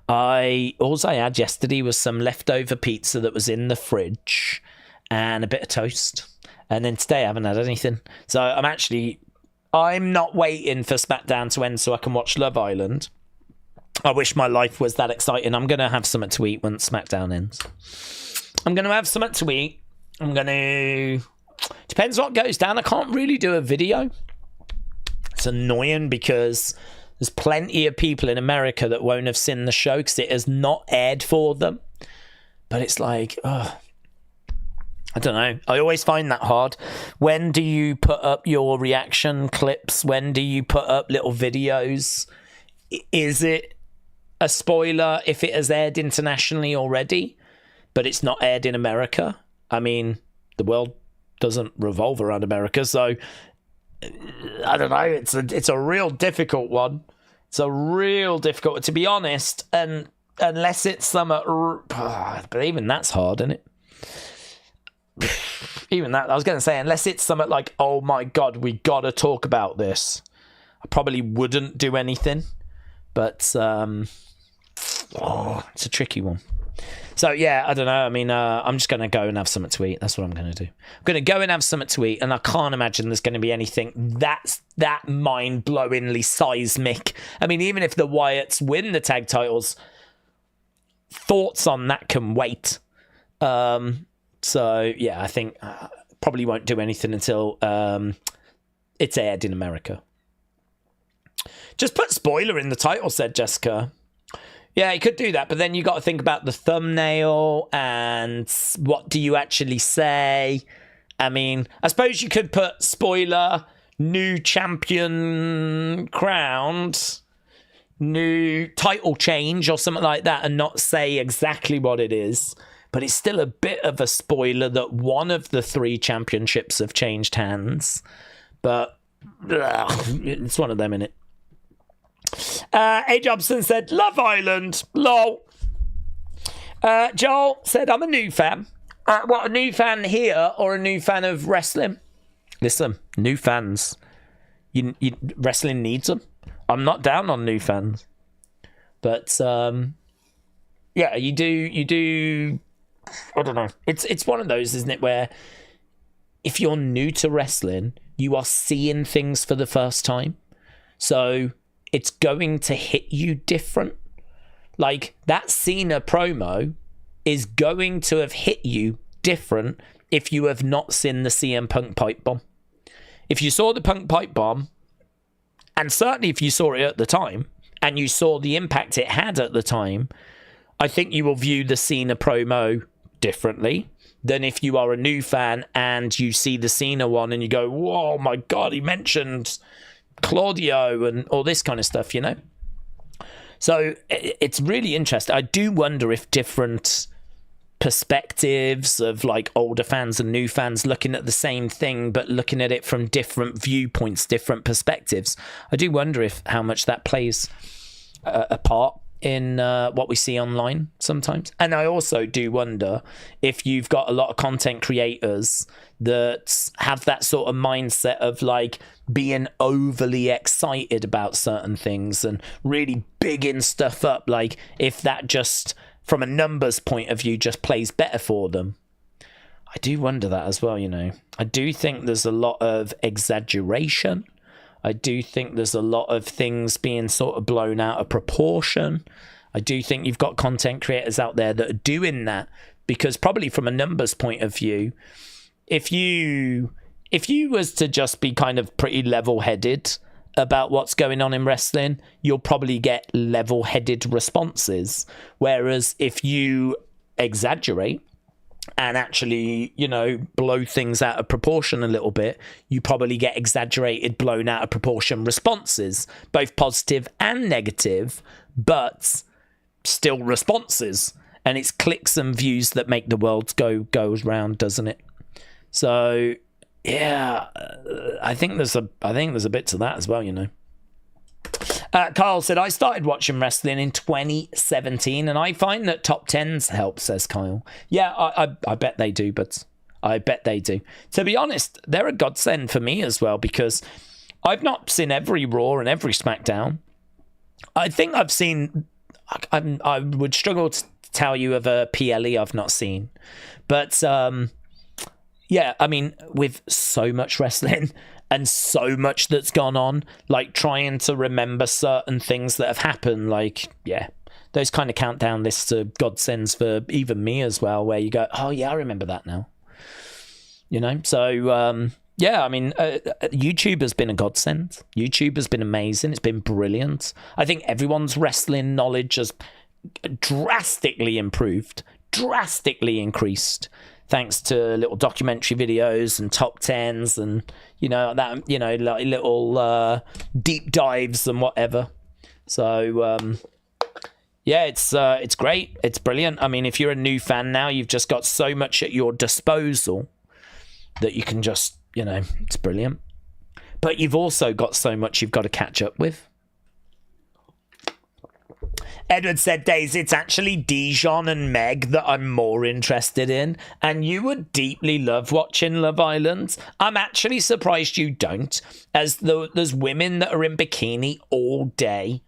All I had yesterday was some leftover pizza that was in the fridge and a bit of toast. And then today I haven't had anything. So I'm not waiting for SmackDown to end so I can watch Love Island. I wish my life was that exciting. I'm going to have something to eat when SmackDown ends. I'm going to have something to eat. Depends what goes down. I can't really do a video. It's annoying because there's plenty of people in America that won't have seen the show because it has not aired for them. But it's like, I don't know. I always find that hard. When do you put up your reaction clips? When do you put up little videos? Is it a spoiler if it has aired internationally already, but it's not aired in America? I mean, the world doesn't revolve around America, so I don't know. It's a real difficult one. It's a real difficult, to be honest, and unless it's some, but even that's hard, isn't it? Even that, I was going to say, unless it's something like, oh my God, we got to talk about this, I probably wouldn't do anything. But it's a tricky one. So yeah, I don't know. I mean, I'm just going to go and have something to eat. That's what I'm going to do. I'm going to go and have something to eat, and I can't imagine there's going to be anything that's that mind-blowingly seismic. I mean, even if the Wyatts win the tag titles, thoughts on that can wait. So yeah, I think probably won't do anything until it's aired in America. Just put spoiler in the title, said Jessica. Yeah, you could do that, but then you got to think about the thumbnail and what do you actually say. I mean, I suppose you could put spoiler, new champion crowned, new title change or something like that, and not say exactly what it is. But it's still a bit of a spoiler that one of the 3 championships have changed hands. But it's one of them, innit? A. Jobson said, Love Island, lol. Joel said, I'm a new fan. What, a new fan here or a new fan of wrestling? Listen, new fans. You wrestling needs them. I'm not down on new fans. But, yeah, you do I don't know. It's one of those, isn't it, where if you're new to wrestling, you are seeing things for the first time. So it's going to hit you different. Like, that Cena promo is going to have hit you different if you have not seen the CM Punk pipe bomb. If you saw the Punk pipe bomb, and certainly if you saw it at the time, and you saw the impact it had at the time, I think you will view the Cena promo differently than if you are a new fan and you see the Cena one and you go, whoa, my God, he mentioned Claudio and all this kind of stuff, you know? So it's really interesting. I do wonder if different perspectives of like older fans and new fans looking at the same thing but looking at it from different viewpoints, different perspectives, I do wonder if how much that plays a part in what we see online sometimes. And I also do wonder if you've got a lot of content creators that have that sort of mindset of like being overly excited about certain things and really bigging stuff up, like if that just from a numbers point of view just plays better for them. I do wonder that as well, you know. I do think there's a lot of exaggeration. I do think there's a lot of things being sort of blown out of proportion. I do think you've got content creators out there that are doing that because probably from a numbers point of view, if you was to just be kind of pretty level-headed about what's going on in wrestling, you'll probably get level-headed responses. Whereas if you exaggerate and actually, you know, blow things out of proportion a little bit, you probably get exaggerated, blown out of proportion responses, both positive and negative, but still responses. And it's clicks and views that make the world go round, doesn't it? So yeah, I think there's a bit to that as well, you know. Kyle said, I started watching wrestling in 2017 and I find that top 10s help, says Kyle. Yeah, I bet they do, but I bet they do. To be honest, they're a godsend for me as well because I've not seen every Raw and every SmackDown. I think I've seen, I would struggle to tell you of a PLE I've not seen. But yeah, I mean, with so much wrestling and so much that's gone on, like trying to remember certain things that have happened, like, yeah, those kind of countdown lists are godsends for even me as well, where you go, oh yeah, I remember that now. You know, so yeah, I mean, YouTube has been a godsend. YouTube has been amazing. It's been brilliant. I think everyone's wrestling knowledge has drastically improved, drastically increased, thanks to little documentary videos and top 10s and, you know, that, you know, like little deep dives and whatever. So yeah, it's great. It's brilliant. I mean, if you're a new fan now, you've just got so much at your disposal that you can just, you know, it's brilliant. But you've also got so much you've got to catch up with. Edward said, Daze, it's actually Dijon and Meg that I'm more interested in, and you would deeply love watching Love Island. I'm actually surprised you don't, as there's women that are in bikini all day.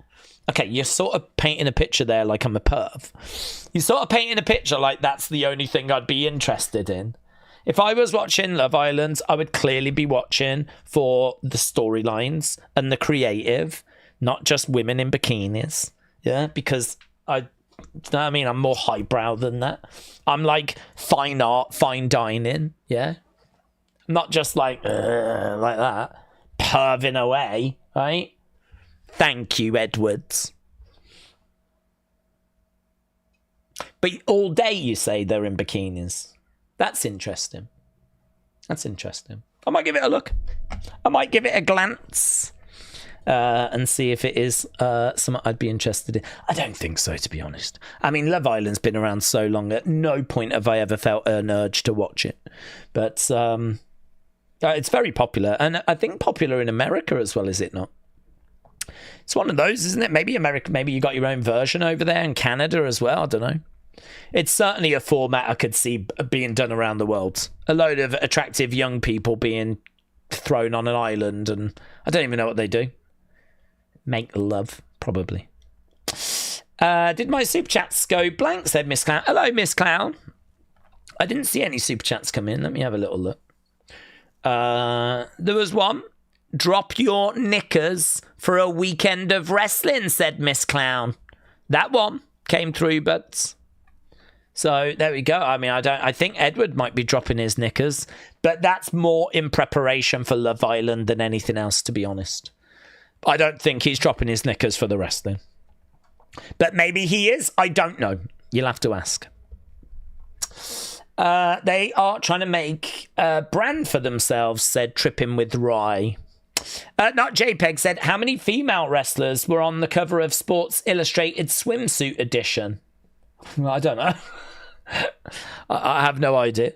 Okay, you're sort of painting a picture there like I'm a perv. You're sort of painting a picture like that's the only thing I'd be interested in. If I was watching Love Island, I would clearly be watching for the storylines and the creative, not just women in bikinis. Yeah, because I mean, I'm more highbrow than that. I'm like fine art, fine dining. Yeah, I'm not just like that, perving away, right? Thank you, Edwards. But all day you say they're in bikinis. That's interesting. That's interesting. I might give it a look. I might give it a glance. And see if it is something I'd be interested in. I don't think so, to be honest. I mean, Love Island's been around so long, at no point have I ever felt an urge to watch it. But it's very popular, and I think popular in America as well, is it not? It's one of those, isn't it? Maybe America, maybe you got your own version over there in Canada as well, I don't know. It's certainly a format I could see being done around the world. A load of attractive young people being thrown on an island, and I don't even know what they do. Make love, probably. Did my super chats go blank, said Miss Clown. Hello, Miss Clown. I didn't see any super chats come in. Let me have a little look. There was one. Drop your knickers for a weekend of wrestling, said Miss Clown. That one came through, but so there we go. I mean, I think Edward might be dropping his knickers, but that's more in preparation for Love Island than anything else, to be honest. I don't think he's dropping his knickers for the wrestling. But maybe he is. I don't know. You'll have to ask. They are trying to make a brand for themselves, said Tripping with Rye. Not JPEG said, how many female wrestlers were on the cover of Sports Illustrated swimsuit edition? I don't know. I have no idea.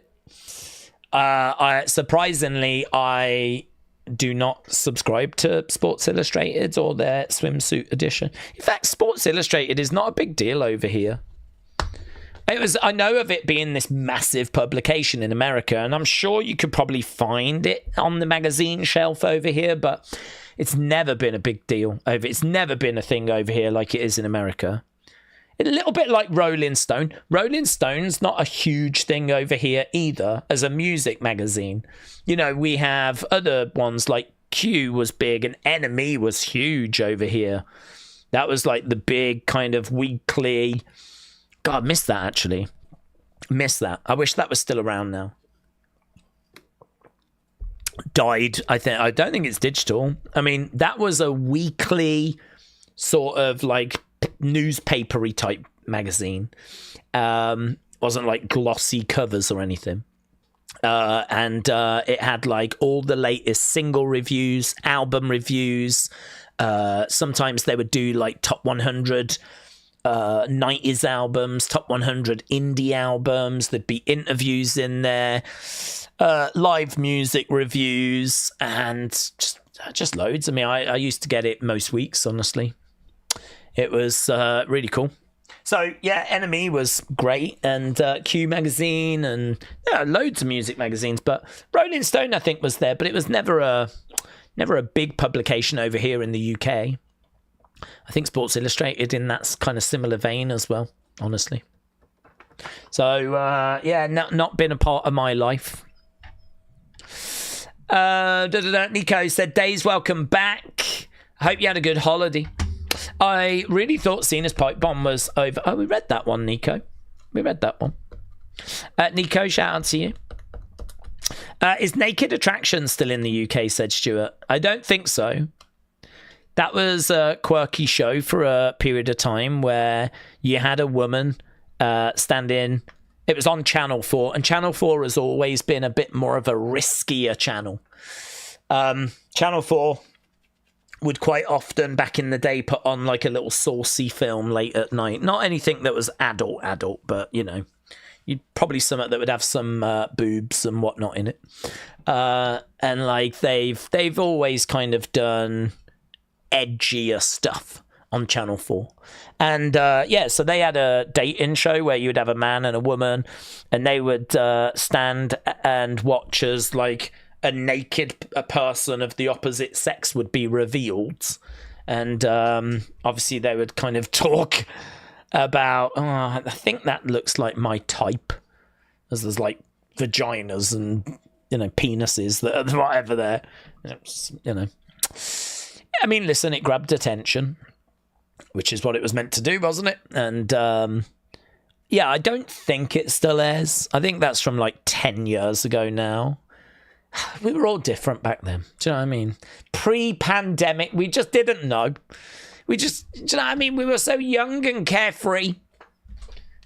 Surprisingly, I do not subscribe to Sports Illustrated or their swimsuit edition. In fact, Sports Illustrated is not a big deal over here. I know of it being this massive publication in America, and I'm sure you could probably find it on the magazine shelf over here, but it's never been a big deal over. It's never been a thing over here like it is in America. A little bit like Rolling Stone. Rolling Stone's not a huge thing over here either as a music magazine. You know, we have other ones like Q was big and Enemy was huge over here. That was like the big kind of weekly... God, I missed that, actually. Missed that. I wish that was still around now. Died, I think. I don't think it's digital. I mean, that was a weekly sort of like newspapery type magazine. Wasn't like glossy covers or anything. And it had like all the latest single reviews, album reviews. Sometimes they would do like top 100 90s albums, top 100 indie albums. There'd be interviews in there, live music reviews, and just loads. I mean, I used to get it most weeks, honestly. It was really cool. So yeah, Enemy was great, and Q magazine, and yeah, loads of music magazines. But Rolling Stone, I think, was there, but it was never a big publication over here in the UK. I think Sports Illustrated in that kind of similar vein as well, honestly. So, yeah, not been a part of my life. Nico said, Daze, welcome back. Hope you had a good holiday. I really thought Cena's pipe bomb was over. Oh, we read that one, Nico. We read that one. Nico, shout out to you. Is Naked Attraction still in the UK, said Stuart. I don't think so. That was a quirky show for a period of time where you had a woman standing. It was on Channel 4, and Channel 4 has always been a bit more of a riskier channel. Channel 4 would quite often, back in the day, put on like a little saucy film late at night. Not anything that was adult, but, you know, you'd probably something that would have some boobs and whatnot in it. And like they've always kind of done edgier stuff on Channel 4. And yeah, so they had a dating show where you would have a man and a woman, and they would stand and watch as like a naked person of the opposite sex would be revealed. And obviously they would kind of talk about, oh, I think that looks like my type, as there's like vaginas and, you know, penises that are whatever there, you know. I mean, listen, it grabbed attention, which is what it was meant to do, wasn't it? And yeah, I don't think it still airs. I think that's from like 10 years ago now. We were all different back then. Do you know what I mean? Pre-pandemic, we just didn't know. We just, do you know what I mean? We were so young and carefree.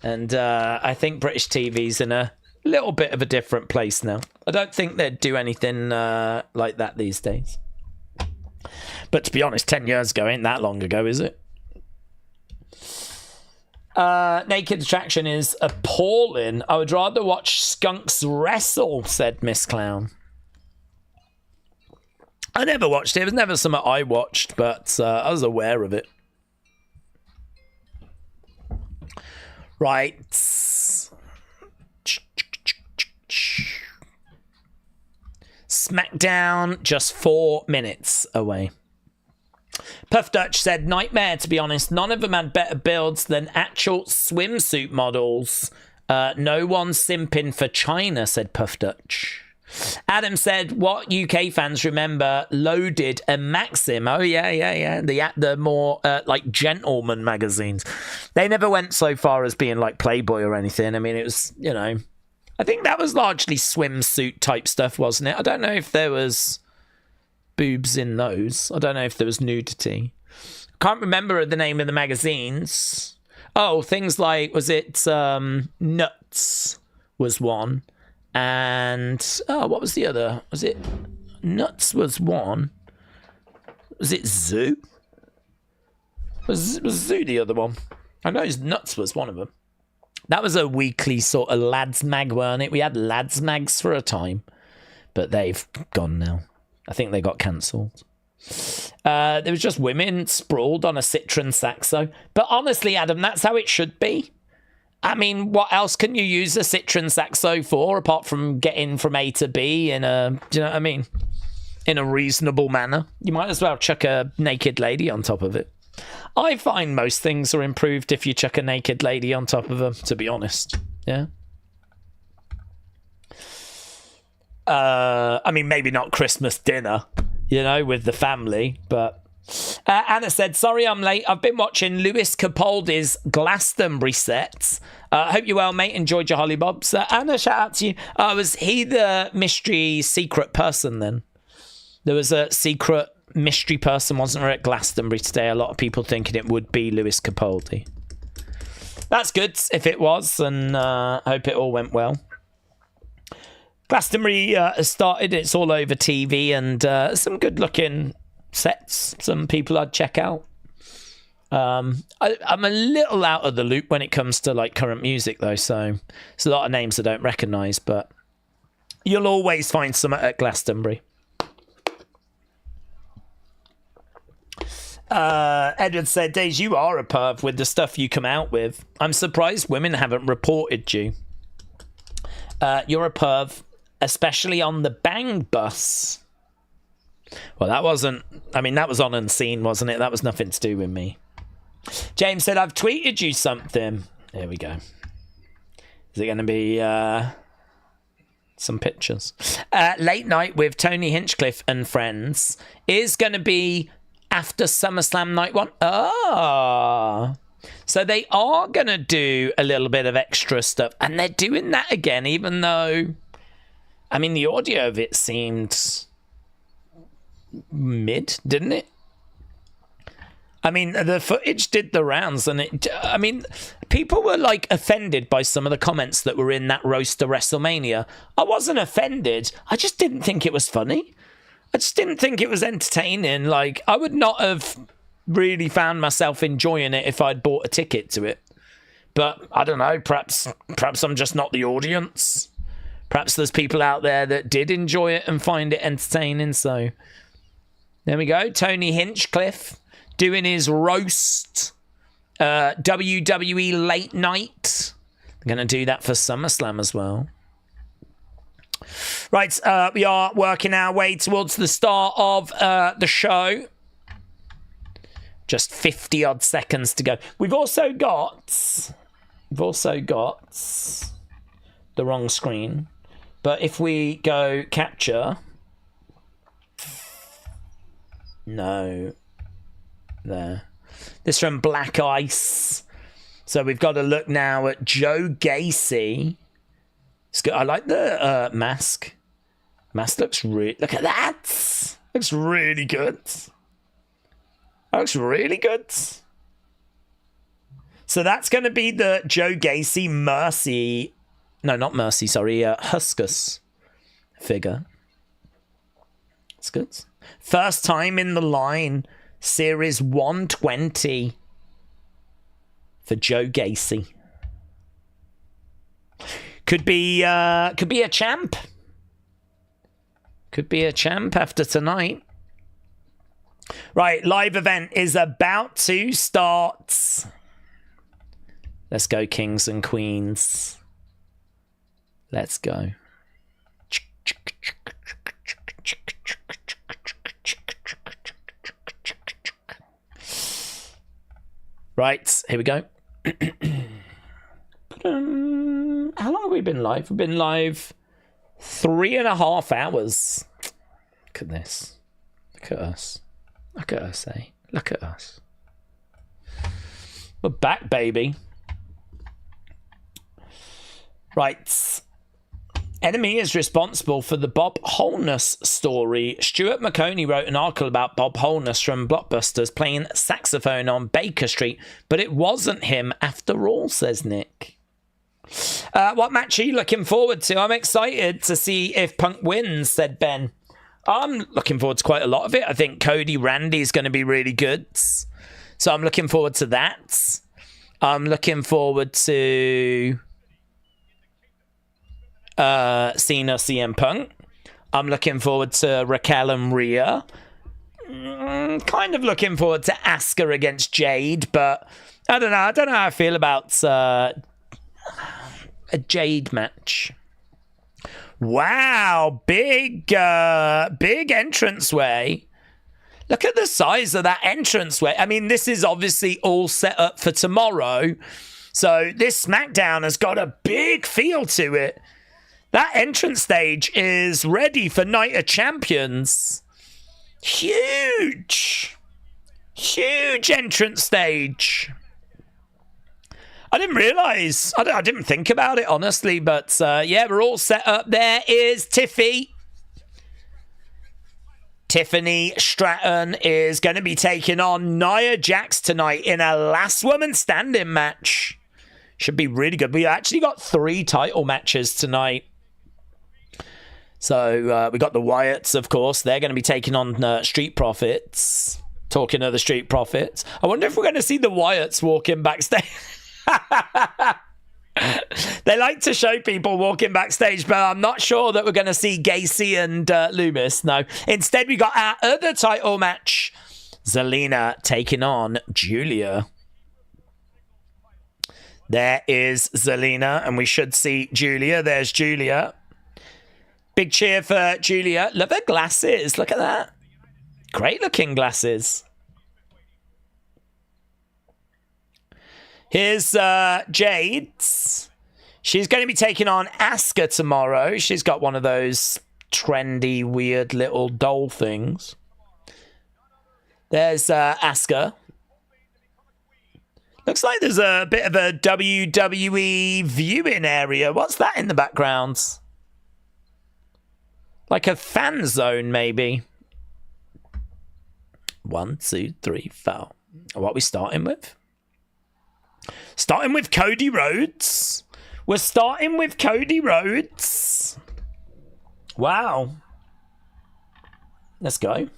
And I think British TV's in a little bit of a different place now. I don't think they'd do anything like that these days. But to be honest, 10 years ago ain't that long ago, is it? Naked Attraction is appalling. I would rather watch skunks wrestle, said Miss Clown. I never watched it. It was never something I watched, but I was aware of it. Right. Smackdown, just 4 minutes away. Puff Dutch said, nightmare, to be honest. None of them had better builds than actual swimsuit models No one's simping for China, said Puff Dutch. Adam said, what UK fans remember Loaded and Maxim? Oh, yeah. The more, like, gentleman magazines. They never went so far as being, like, Playboy or anything. I mean, it was, you know... I think that was largely swimsuit type stuff, wasn't it? I don't know if there was boobs in those. I don't know if there was nudity. Can't remember the name of the magazines. Oh, things like, was it Nuts was one. And, oh, what was the other? Was it Nuts was one? Was it Zoo? Was Zoo the other one? I know Nuts was one of them. That was a weekly sort of lads mag, weren't it? We had lads mags for a time, but they've gone now. I think they got cancelled. There was just women sprawled on a Citroen Saxo. But honestly, Adam, that's how it should be. I mean, what else can you use a Citroen Saxo for apart from getting from A to B in a, do you know what I mean? In a reasonable manner. You might as well chuck a naked lady on top of it. I find most things are improved if you chuck a naked lady on top of them, to be honest. Yeah. I mean, maybe not Christmas dinner, you know, with the family, but... Anna said, sorry I'm late. I've been watching Lewis Capaldi's Glastonbury sets. Hope you're well, mate. Enjoyed your hollybobs. Anna, shout out to you. Was he the mystery secret person then? There was a secret mystery person, wasn't there, at Glastonbury today? A lot of people thinking it would be Lewis Capaldi. That's good if it was, and I hope it all went well. Glastonbury has started. It's all over TV, and some good looking sets. Some people I'd check out. I'm a little out of the loop when it comes to like current music though, so there's a lot of names I don't recognise, but you'll always find some at Glastonbury. Edward said, Daze, you are a perv with the stuff you come out with. I'm surprised women haven't reported you. You're a perv, especially on the Bang bus. Well, that wasn't... I mean, that was on Unseen, wasn't it? That was nothing to do with me. James said, I've tweeted you something. There we go. Is it going to be some pictures? Late night with Tony Hinchcliffe and friends is going to be... after SummerSlam night one. So they are going to do a little bit of extra stuff. And they're doing that again, even though... I mean, the audio of it seemed... mid, didn't it? I mean, the footage did the rounds. And it... I mean, people were, like, offended by some of the comments that were in that roast to WrestleMania. I wasn't offended. I just didn't think it was funny. I just didn't think it was entertaining. Like, I would not have really found myself enjoying it if I'd bought a ticket to it. But, I don't know, perhaps I'm just not the audience. Perhaps there's people out there that did enjoy it and find it entertaining, so... There we go. Tony Hinchcliffe doing his roast. WWE Late Night. They're going to do that for SummerSlam as well. Right, we are working our way towards the start of the show. Just 50 odd seconds to go. We've also got the wrong screen. But if we go capture, no, there. This from Black Ice. So we've got to look now at Joe Gacy. It's good. I like the mask. Mask looks really... Look at that. Looks really good. That looks really good. So that's going to be the Joe Gacy Mercy... No, not Mercy, sorry. Huskus figure. It's good. First time in the line. Series 120. For Joe Gacy. Could be a champ. Could be a champ after tonight. Right, live event is about to start. Let's go, kings and queens. Let's go. Right, here we go. have we been live? We've been live 3.5 hours. Look at this. Look at us. Look at us, eh? Look at us. We're back, baby. Right. Enemy is responsible for the Bob Holness story. Stuart McConey wrote an article about Bob Holness from Blockbusters playing saxophone on Baker Street, but it wasn't him after all, says Nick. What match are you looking forward to? I'm excited to see if Punk wins, said Ben. I'm looking forward to quite a lot of it. I think Cody Randy is going to be really good. So I'm looking forward to that. I'm looking forward to Cena CM Punk. I'm looking forward to Raquel and Rhea. Kind of looking forward to Asuka against Jade, but I don't know. I don't know how I feel about a Jade match. Wow, big entranceway. Look at the size of that entranceway. I mean, this is obviously all set up for tomorrow. So this SmackDown has got a big feel to it. That entrance stage is ready for Night of Champions. Huge. Huge entrance stage. I didn't realise. I didn't think about it, honestly. But, yeah, we're all set up. There is Tiffany. Tiffany Stratton is going to be taking on Nia Jax tonight in a last woman standing match. Should be really good. We actually got 3 title matches tonight. So we got the Wyatts, of course. They're going to be taking on Street Profits. Talking of the Street Profits. I wonder if we're going to see the Wyatts walking backstage. They like to show people walking backstage, but I'm not sure that we're going to see Gacy and Loomis. No. Instead, we got our other title match. Zelina taking on Giulia. There is Zelina, and we should see Giulia. There's Giulia. Big cheer for Giulia. Love her glasses. Look at that. Great looking glasses. Here's Jade. She's going to be taking on Asuka tomorrow. She's got one of those trendy, weird little doll things. There's Asuka. Looks like there's a bit of a WWE viewing area. What's that in the background? Like a fan zone, maybe. 1, 2, 3, 4. What are we starting with? Starting with Cody Rhodes. We're starting with Cody Rhodes. Wow. Let's go.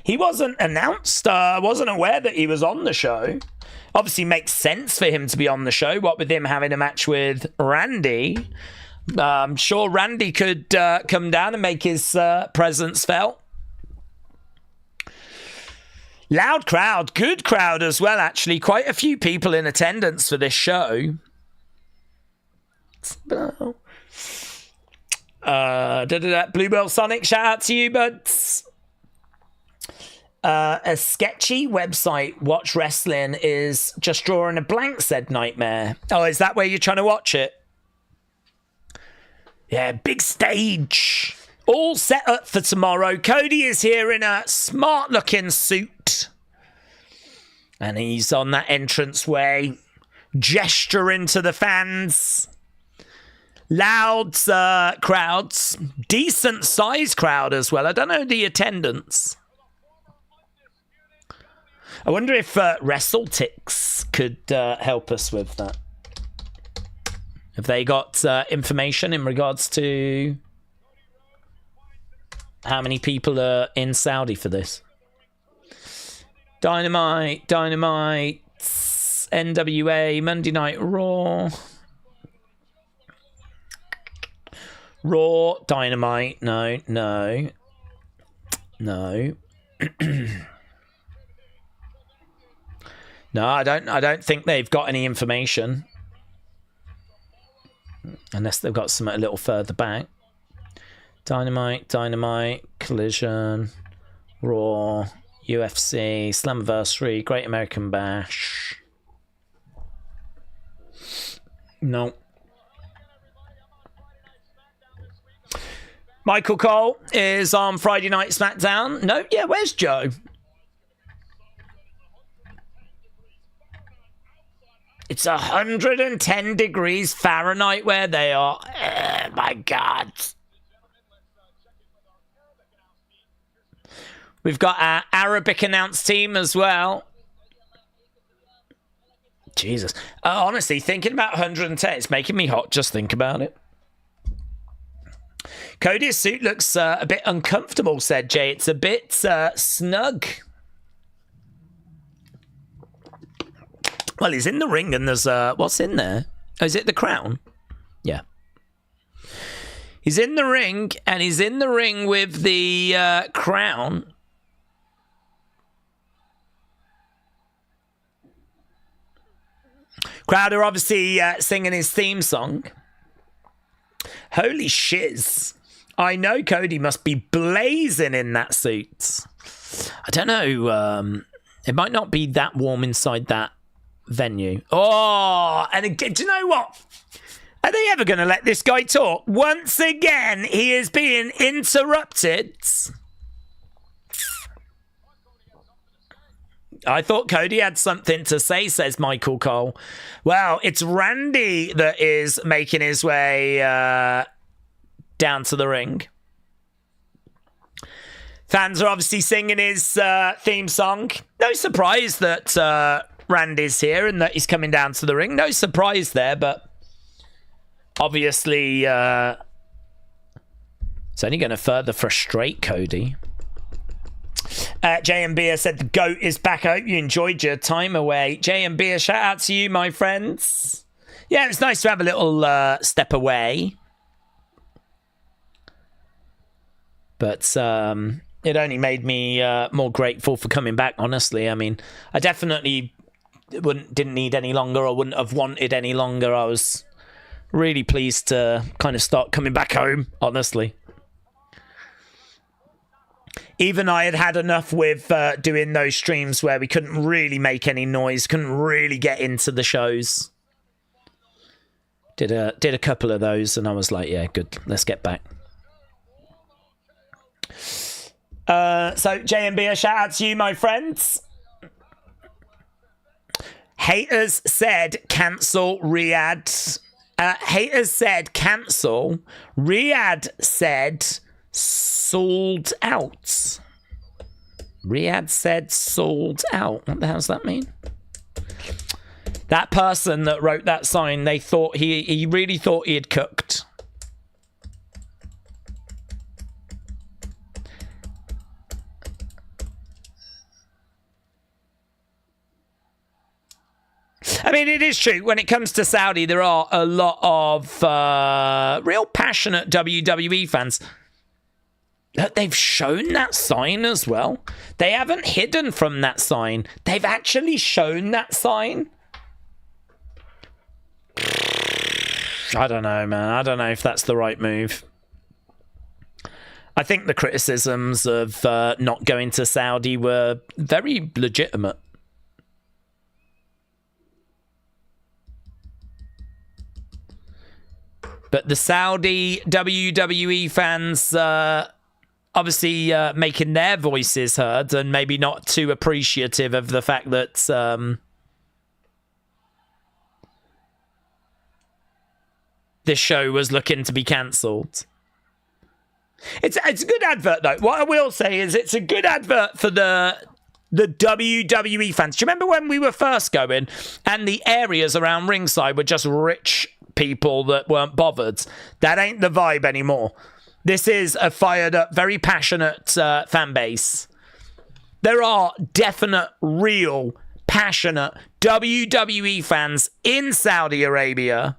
He wasn't announced. I wasn't aware that he was on the show. Obviously makes sense for him to be on the show. What with him having a match with Randy. I'm sure Randy could come down and make his presence felt. Loud crowd. Good crowd as well, actually. Quite a few people in attendance for this show. Bluebell Sonic, shout out to you, buds. A sketchy website, Watch Wrestling, is just drawing a blank, said Nightmare. Oh, is that where you're trying to watch it? Yeah, big stage. All set up for tomorrow. Cody is here in a smart-looking suit. And he's on that entranceway, gesturing to the fans. Loud crowds. Decent-sized crowd as well. I don't know the attendance. I wonder if WrestleTix could help us with that. Have they got information in regards to how many people are in Saudi for this? Dynamite, NWA, Monday Night Raw. Raw, Dynamite, no. No, I don't think they've got any information. Unless they've got some a little further back. Dynamite, Collision, Raw, UFC, Slammiversary, Great American Bash. No. Michael Cole is on Friday Night Smackdown. No, yeah, where's Joe? It's 110 degrees Fahrenheit where they are. My God. We've got our Arabic announce team as well. Jesus. Honestly, thinking about 110, it's making me hot. Just think about it. Cody's suit looks a bit uncomfortable, said Jay. It's a bit snug. Well, he's in the ring and there's... what's in there? Oh, is it the crown? Yeah. He's in the ring and he's in the ring with the crown. Crowd are obviously singing his theme song. Holy shiz. I know Cody must be blazing in that suit. I don't know. It might not be that warm inside that venue. Oh, and again, do you know what? Are they ever going to let this guy talk? Once again, he is being interrupted. I thought Cody had something to say, says Michael Cole. Well, it's Randy that is making his way down to the ring. Fans are obviously singing his theme song. No surprise that Randy's here and that he's coming down to the ring. No surprise there, but obviously it's only going to further frustrate Cody. JMB said the GOAT is back. I hope you enjoyed your time away. JMB, shout out to you, my friends. Yeah, it was nice to have a little step away. But it only made me more grateful for coming back, honestly. I mean, I definitely didn't need any longer or wouldn't have wanted any longer. I was really pleased to kind of start coming back home, honestly. Even I had had enough with doing those streams where we couldn't really make any noise, couldn't really get into the shows. Did a couple of those, and I was like, yeah, good, let's get back. So JMB, a shout out to you, my friends. Haters said cancel Riyadh. Haters said cancel. Riyadh said sold out. Riyadh said sold out. What the hell does that mean? That person that wrote that sign, they thought he really thought he had cooked. I mean, it is true. When it comes to Saudi, there are a lot of real passionate WWE fans. They've shown that sign as well. They haven't hidden from that sign. They've actually shown that sign. I don't know, man. I don't know if that's the right move. I think the criticisms of not going to Saudi were very legitimate. But the Saudi WWE fans obviously making their voices heard and maybe not too appreciative of the fact that this show was looking to be cancelled. It's a good advert, though. What I will say is it's a good advert for the WWE fans. Do you remember when we were first going and the areas around ringside were just rich people that weren't bothered? That ain't the vibe anymore. This is a fired up, very passionate fan base. There are definite, real, passionate WWE fans in Saudi Arabia.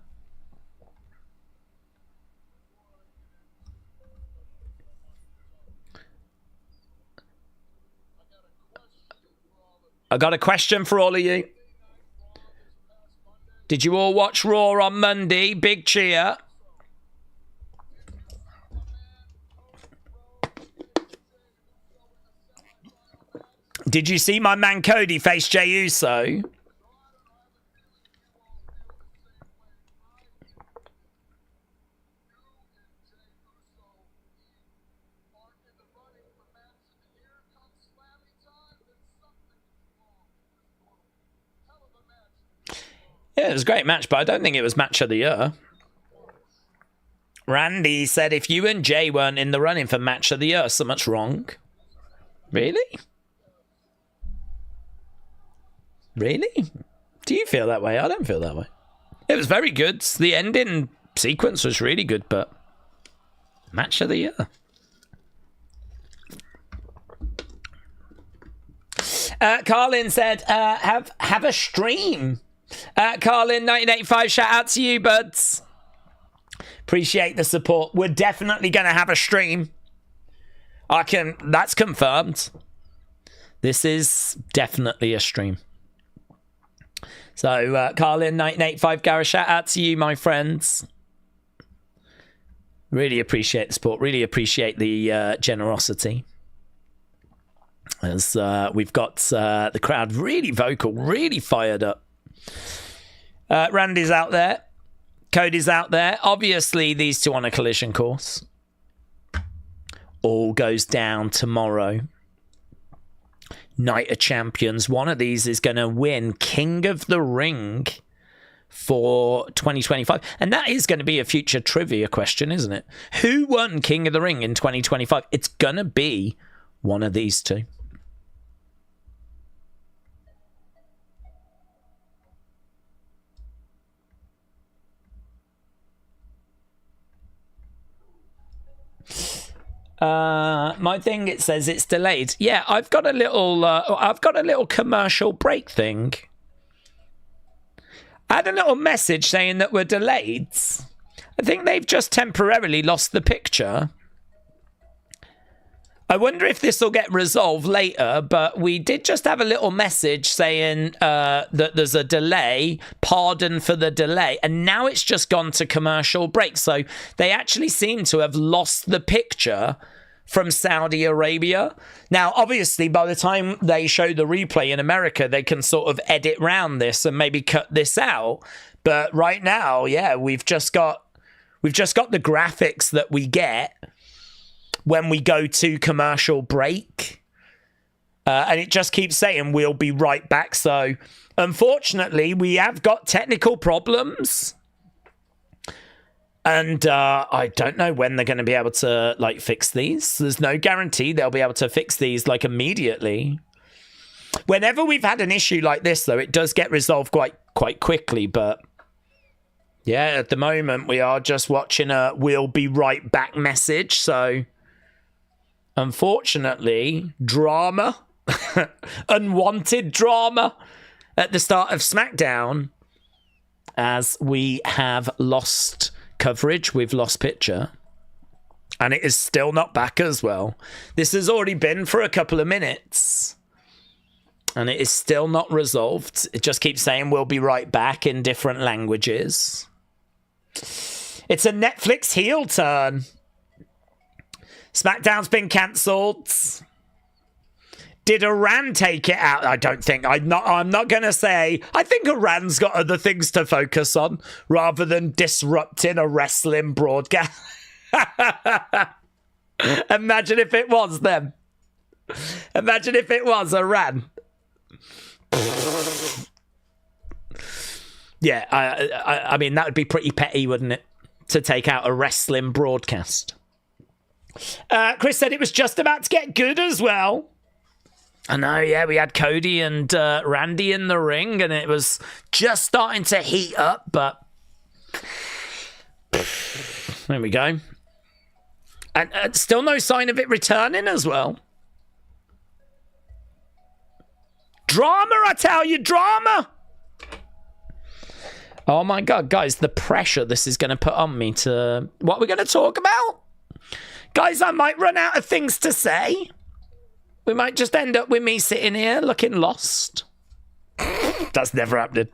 I got a question for all of you. Did you all watch Raw on Monday? Big cheer. Did you see my man Cody face Jey Uso? Yeah, it was a great match, but I don't think it was match of the year. Randy said if you and Jay weren't in the running for match of the year, something's wrong. Really? Really? Do you feel that way? I don't feel that way. It was very good. The ending sequence was really good, but match of the year. Carlin said, have a stream. Carlin, 1985, shout out to you, buds. Appreciate the support. We're definitely going to have a stream. That's confirmed. This is definitely a stream. So, Carlin, 1985, Gareth, shout out to you, my friends. Really appreciate the support. Really appreciate the generosity. As we've got the crowd really vocal, really fired up. Randy's out there. Cody's out there. Obviously, these two on a collision course. All goes down tomorrow. Night of Champions. One of these is going to win King of the Ring for 2025. And that is going to be a future trivia question, isn't it? Who won King of the Ring in 2025? It's going to be one of these two. My thing, it says it's delayed. Yeah, I've got a little commercial break thing. I had a little message saying that we're delayed. I think they've just temporarily lost the picture. I wonder if this will get resolved later, but we did just have a little message saying that there's a delay, pardon for the delay, and now it's just gone to commercial break. So they actually seem to have lost the picture from Saudi Arabia. Now, obviously, by the time they show the replay in America, they can sort of edit round this and maybe cut this out. But right now, yeah, we've just got the graphics that we get when we go to commercial break. And it just keeps saying, we'll be right back. So, unfortunately, we have got technical problems. And I don't know when they're going to be able to, like, fix these. There's no guarantee they'll be able to fix these, like, immediately. Whenever we've had an issue like this, though, it does get resolved quite quickly. But, yeah, at the moment, we are just watching a we'll be right back message. So, unfortunately, drama, unwanted drama at the start of Smackdown, as we have lost coverage, we've lost picture, and it is still not back as well. This has already been for a couple of minutes, and it is still not resolved. It just keeps saying we'll be right back in different languages. It's a Netflix heel turn. SmackDown's been cancelled. Did Iran take it out? I don't think. I'm not going to say. I think Iran's got other things to focus on rather than disrupting a wrestling broadcast. Imagine if it was them. Imagine if it was Iran. Yeah, I mean, that would be pretty petty, wouldn't it? To take out a wrestling broadcast. Chris said it was just about to get good as well. I know, yeah, we had Cody and Randy in the ring, and it was just starting to heat up, but there we go. And still no sign of it returning as well. Drama, I tell you, drama! Oh my God, guys, the pressure this is going to put on me to... What we're going to talk about? Guys, I might run out of things to say. We might just end up with me sitting here looking lost. That's never happened.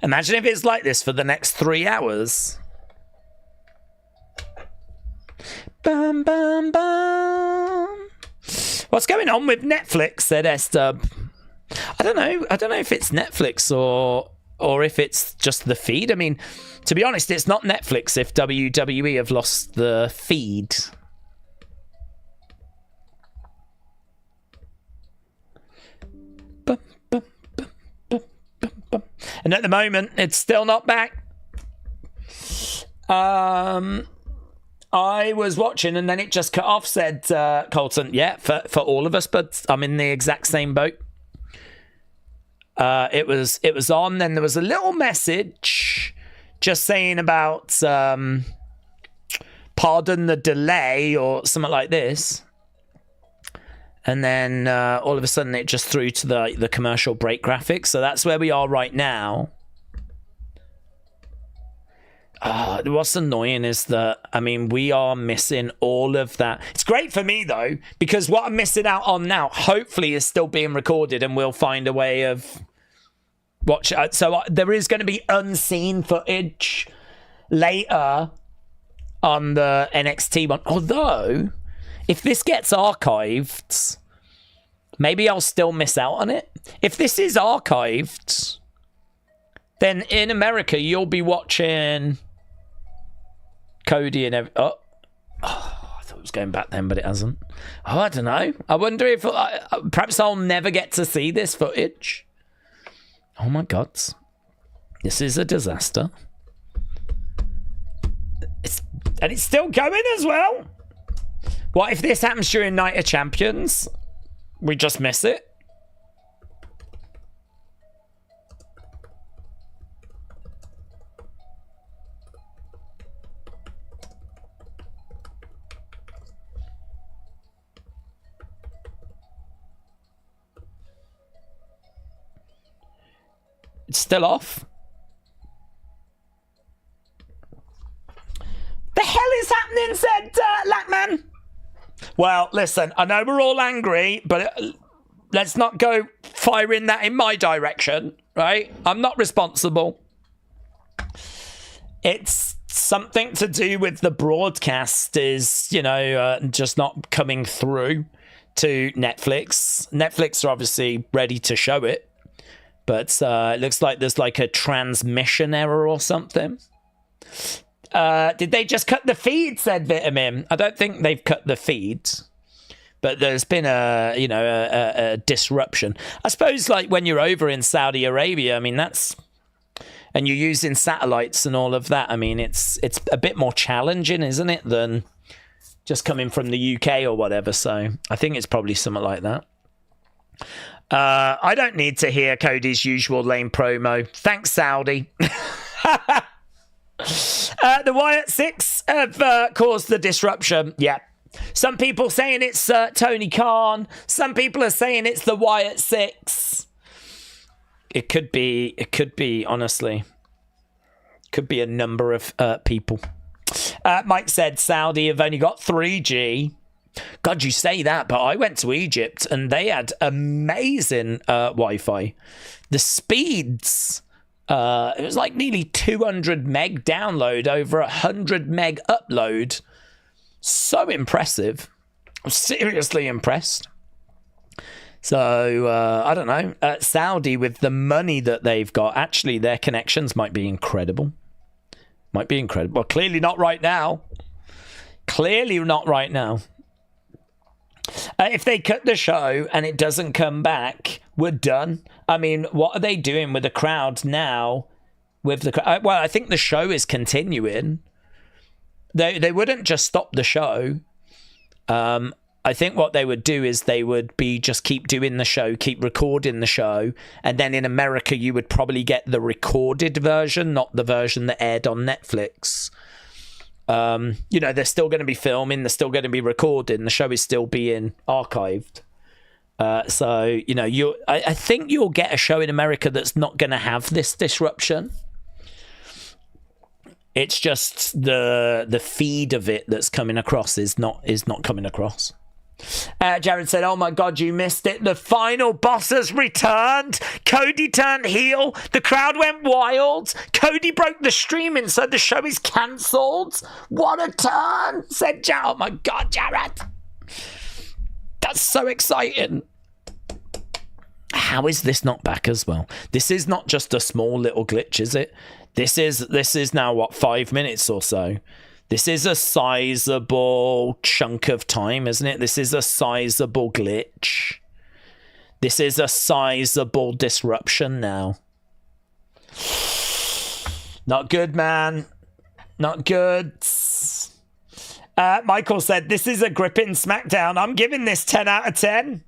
Imagine if it's like this for the next 3 hours. Bum, bum, bum. What's going on with Netflix, said S-Dub. I don't know if it's Netflix or if it's just the feed. I mean, to be honest, it's not Netflix if WWE have lost the feed. And at the moment, it's still not back. I was watching and then it just cut off, said Colton. Yeah, for all of us, but I'm in the exact same boat. It was on, then there was a little message just saying about pardon the delay or something like this. And then all of a sudden it just threw to the commercial break graphics. So that's where we are right now. What's annoying is that, I mean, we are missing all of that. It's great for me, though, because what I'm missing out on now, hopefully, is still being recorded and we'll find a way of watch. So there is going to be unseen footage later on the NXT one. Although, if this gets archived, maybe I'll still miss out on it. If this is archived, then in America, you'll be watching Cody and I thought it was going back then, but it hasn't. I don't know. I wonder if perhaps I'll never get to see this footage. Oh my God, this is a disaster. And it's still going as well. What if this happens during Night of Champions? We just miss it. It's still off. The hell is happening, said Lackman. Well, listen, I know we're all angry, but let's not go firing that in my direction, right? I'm not responsible. It's something to do with the broadcast is, just not coming through to Netflix. Netflix are obviously ready to show it. But it looks like there's like a transmission error or something. Did they just cut the feed, said Vitamin? I don't think they've cut the feed. But there's been a disruption. I suppose like when you're over in Saudi Arabia, I mean, and you're using satellites and all of that. I mean, it's a bit more challenging, isn't it, than just coming from the UK or whatever. So I think it's probably something like that. I don't need to hear Cody's usual lame promo. Thanks, Saudi. The Wyatt 6 have caused the disruption. Yeah. Some people saying it's Tony Khan. Some people are saying it's the Wyatt 6. It could be, honestly. Could be a number of people. Mike said Saudi have only got 3G. God, you say that, but I went to Egypt and they had amazing Wi-Fi. The speeds, it was like nearly 200 meg download, over 100 meg upload. So impressive. I'm seriously impressed. So, I don't know. Saudi, with the money that they've got, actually their connections might be incredible. Might be incredible. Well, clearly not right now. Clearly not right now. If they cut the show and it doesn't come back, we're done. I mean, what are they doing with the crowd now? With the well, I think the show is continuing. They wouldn't just stop the show. I think what they would do is they would just keep doing the show, keep recording the show, and then in America you would probably get the recorded version, not the version that aired on Netflix. They're still going to be filming, they're still going to be recording, the show is still being archived. So I think you'll get a show in America that's not going to have this disruption. It's just the feed of it that's coming across is not coming across. Jared said, oh my God, you missed it. The final boss has returned. Cody turned heel. The crowd went wild. Cody broke the streaming, so the show is cancelled. What a turn, said Jared. Oh my God, Jared. That's so exciting. How is this not back as well? This is not just a small little glitch, is it? This is now, what, 5 minutes or so? This is a sizable chunk of time, isn't it? This is a sizable glitch. This is a sizable disruption now. Not good, man. Not good. Michael said, this is a gripping SmackDown. I'm giving this 10 out of 10.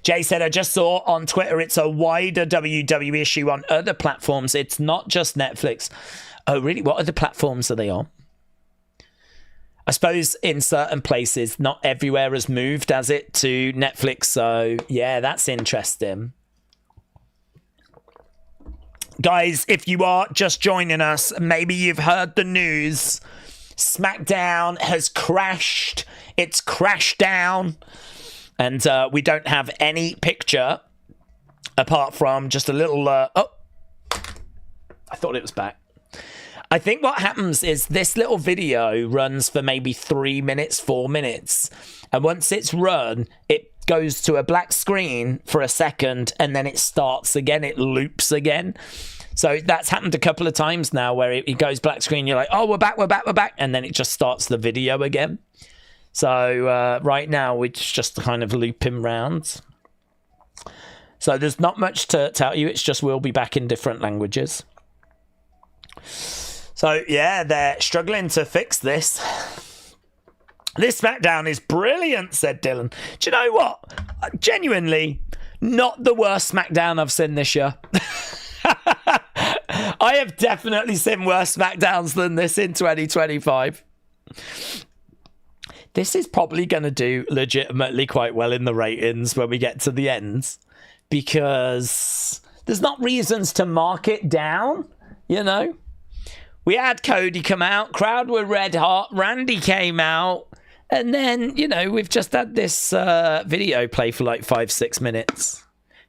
Jay said, I just saw on Twitter it's a wider WWE issue on other platforms. It's not just Netflix. Oh, really? What other platforms are they on? I suppose in certain places, not everywhere has moved, has it, to Netflix. So, yeah, that's interesting. Guys, if you are just joining us, maybe you've heard the news. SmackDown has crashed. It's crashed down. And we don't have any picture apart from just a little... oh, I thought it was back. I think what happens is this little video runs for maybe 3 minutes, 4 minutes. And once it's run, it goes to a black screen for a second and then it starts again. It loops again. So that's happened a couple of times now where it goes black screen. You're like, oh, we're back, we're back, we're back. And then it just starts the video again. So right now we're just kind of looping round. So there's not much to tell you. It's just we'll be back in different languages. So yeah, they're struggling to fix this. This SmackDown is brilliant, said Dylan. Do you know what? Genuinely, not the worst SmackDown I've seen this year. I have definitely seen worse SmackDowns than this in 2025. This is probably going to do legitimately quite well in the ratings when we get to the end, because there's not reasons to mark it down, you know? We had Cody come out, crowd were red hot, Randy came out, and then, you know, we've just had this video play for like 5-6 minutes.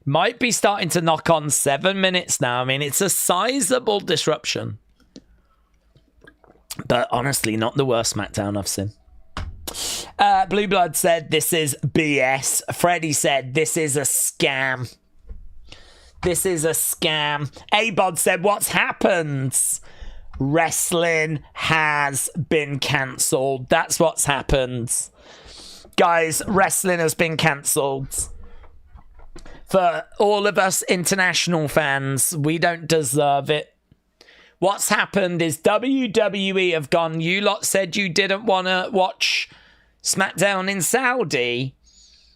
Might be starting to knock on 7 minutes now. I mean, it's a sizable disruption. But honestly, not the worst SmackDown I've seen. Blue Blood said, this is BS. Freddie said, this is a scam. This is a scam. A-Bod said, what's happened? Wrestling has been cancelled. That's what's happened. Guys, wrestling has been cancelled. For all of us international fans, we don't deserve it. What's happened is WWE have gone, you lot said you didn't want to watch SmackDown in Saudi.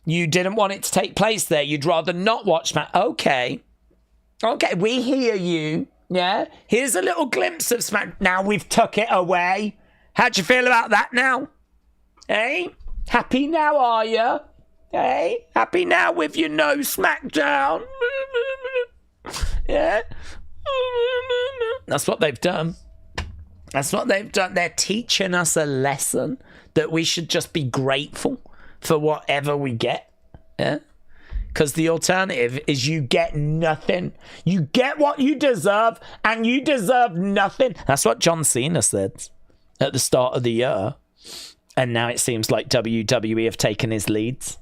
You didn't want it to take place there. You'd rather not watch Okay, we hear you. Yeah, here's a little glimpse of Smack. Now we've took it away. How'd you feel about that now? Hey? Happy now, are you? Hey? Happy now with your no SmackDown? Yeah? That's what they've done. That's what they've done. They're teaching us a lesson that we should just be grateful for whatever we get. Yeah? Because the alternative is you get nothing. You get what you deserve, and you deserve nothing. That's what John Cena said at the start of the year. And now it seems like WWE have taken his leads.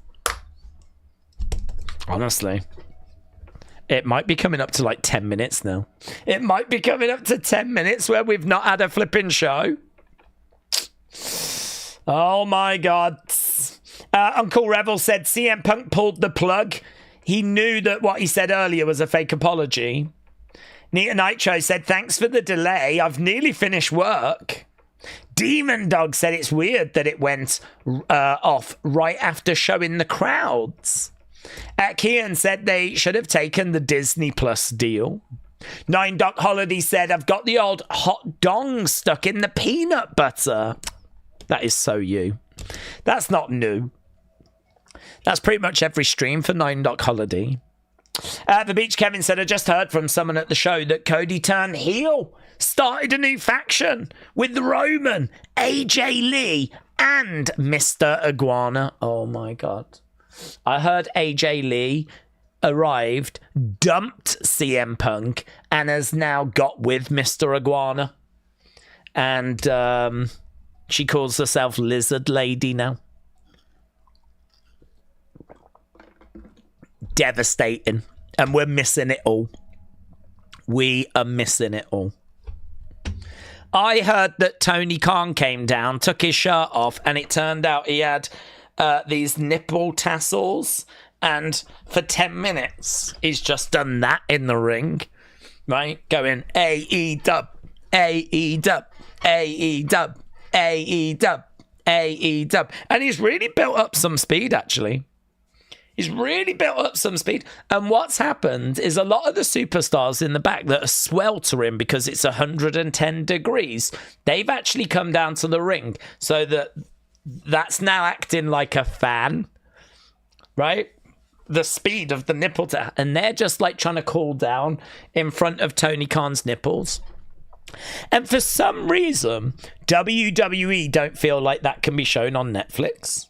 Honestly. It might be coming up to like 10 minutes now. It might be coming up to 10 minutes where we've not had a flipping show. Oh my God. Uncle Revel said CM Punk pulled the plug. He knew that what he said earlier was a fake apology. Nita Nitro said, thanks for the delay. I've nearly finished work. Demon Dog said it's weird that it went off right after showing the crowds. Kian said they should have taken the Disney Plus deal. Nine Doc Holiday said, I've got the old hot dong stuck in the peanut butter. That is so you. That's not new. That's pretty much every stream for Nine Doc Holiday. The Beach Kevin said, I just heard from someone at the show that Cody turned heel, started a new faction with Roman, AJ Lee, and Mr. Iguana. Oh my God. I heard AJ Lee arrived, dumped CM Punk, and has now got with Mr. Iguana. And she calls herself Lizard Lady now. Devastating. And we're missing it all. We are missing it all. I heard that Tony Khan came down, took his shirt off, and it turned out he had these nipple tassels. And for 10 minutes, he's just done that in the ring. right? Going AE-dub, AE-dub, AE-dub, AE-dub, AE-dub. And he's really built up some speed, actually. He's really built up some speed. And what's happened is a lot of the superstars in the back that are sweltering because it's 110 degrees, they've actually come down to the ring. So that's now acting like a fan, right? The speed of the nipple. And they're just like trying to cool down in front of Tony Khan's nipples. And for some reason, WWE don't feel like that can be shown on Netflix.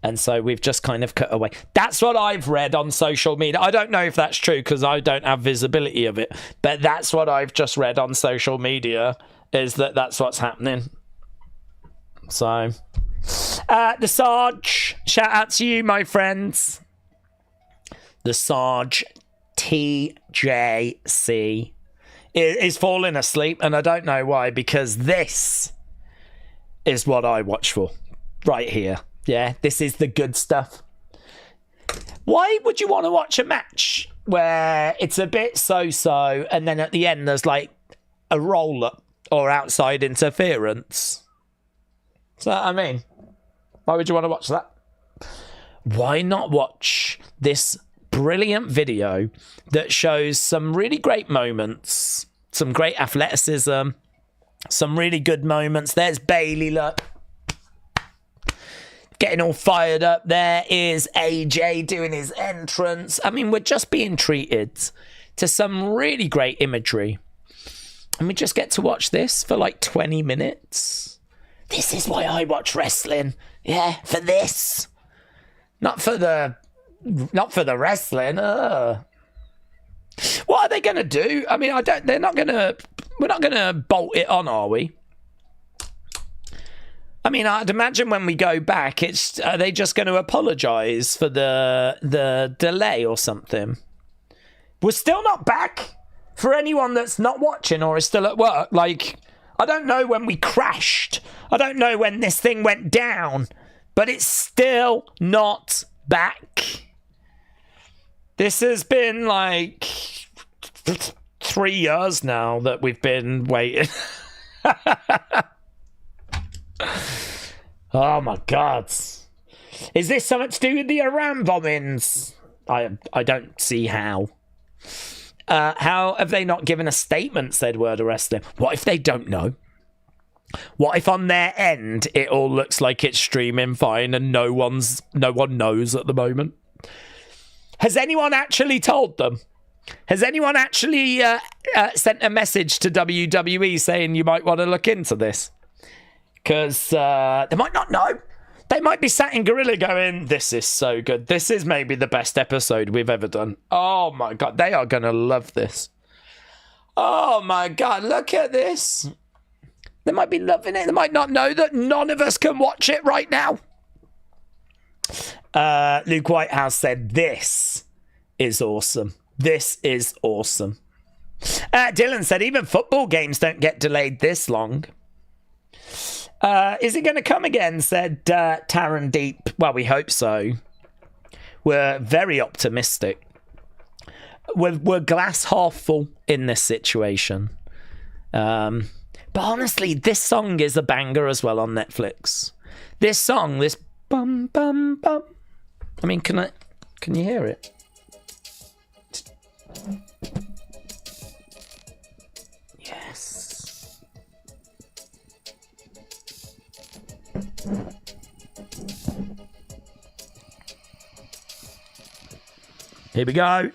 And so we've just kind of cut away. That's what I've read on social media. I don't know if that's true because I don't have visibility of it. But that's what I've just read on social media, is that that's what's happening. So, the Sarge, shout out to you, my friends. The Sarge TJC is falling asleep. And I don't know why, because this is what I watch for right here. Yeah, this is the good stuff. Why would you want to watch a match where it's a bit so-so and then at the end there's like a roll-up or outside interference? So, I mean, why would you want to watch that? Why not watch this brilliant video that shows some really great moments, some great athleticism, some really good moments? There's Bailey, look. Getting all fired up. There is AJ doing his entrance. I mean, we're just being treated to some really great imagery. And we just get to watch this for like 20 minutes. This is why I watch wrestling. Yeah, for this. Not for the wrestling. What are they going to do? I mean, we're not going to bolt it on, are we? I mean, I'd imagine when we go back, are they just going to apologise for the delay or something? We're still not back. For anyone that's not watching or is still at work, like, I don't know when we crashed. I don't know when this thing went down, but it's still not back. This has been like 3 years now that we've been waiting. Oh my god. Is this something to do with the Iran bombings? I don't see how. How have they not given a statement, said Word of Wrestling? What if they don't know? What if on their end it all looks like it's streaming fine and no one knows at the moment? Has anyone actually told them? Has anyone actually sent a message to WWE saying you might want to look into this? Because they might not know. They might be sat in Gorilla going, this is so good. This is maybe the best episode we've ever done. Oh my god, they are going to love this. Oh my god, look at this. They might be loving it. They might not know that none of us can watch it right now. Luke Whitehouse said, this is awesome. This is awesome. Dylan said, even football games don't get delayed this long. Is it going to come again, said Taron Deep. Well, we hope so. We're very optimistic. We're glass half full in this situation. But honestly, this song is a banger as well on Netflix. This song, this bum bum bum. I mean, can you hear it? Yes. Here we go.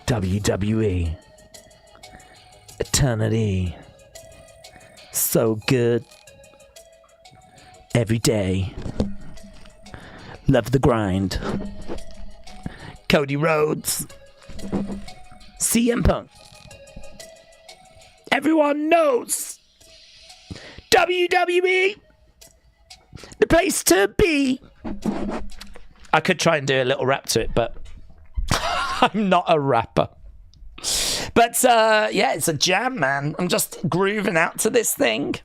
WWE. Eternity. So good. Every day. Love the grind. Cody Rhodes. CM Punk. Everyone knows. WWE. The place to be. I could try and do a little rap to it, but I'm not a rapper. But yeah, it's a jam, man. I'm just grooving out to this thing.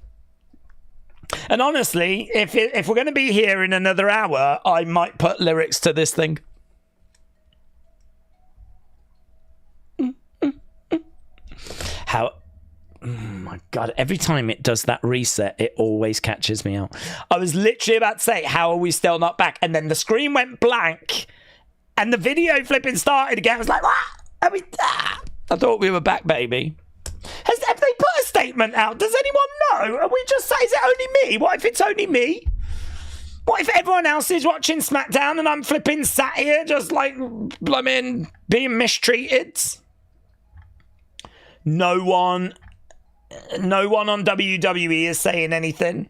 And honestly, if we're going to be here in another hour, I might put lyrics to this thing. How... Oh my God, every time it does that reset, it always catches me out. I was literally about to say, how are we still not back? And then the screen went blank and the video flipping started again. I was like, what? Are we... I thought we were back, baby. Have they put a statement out? Does anyone know? Are we just saying, is it only me? What if it's only me? What if everyone else is watching SmackDown and I'm flipping sat here just like, blooming, being mistreated? No one on WWE is saying anything.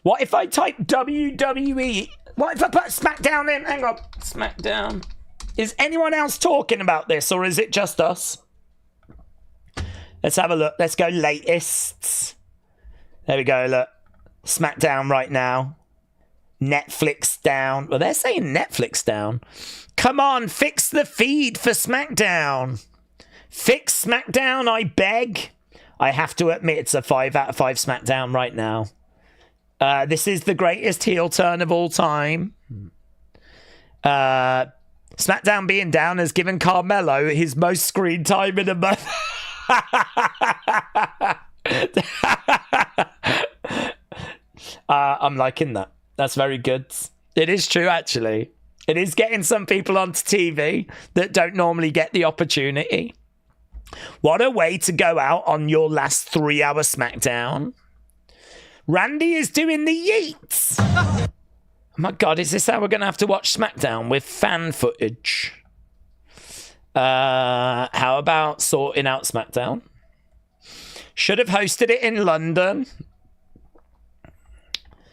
What if I type WWE? What if I put SmackDown in? Hang on, SmackDown. Is anyone else talking about this, or is it just us? Let's have a look. Let's go latest. There we go, look. SmackDown right now. Netflix down. Well, they're saying Netflix down. Come on, fix the feed for SmackDown. Fix SmackDown, I beg. I have to admit it's a 5 out of 5 SmackDown right now. This is the greatest heel turn of all time. SmackDown being down has given Carmelo his most screen time in a month. I'm liking that. That's very good. It is true, actually. It is getting some people onto TV that don't normally get the opportunity. What a way to go out on your last 3-hour SmackDown. Randy is doing the yeets. Oh my God, is this how we're going to have to watch SmackDown with fan footage? How about sorting out SmackDown? Should have hosted it in London.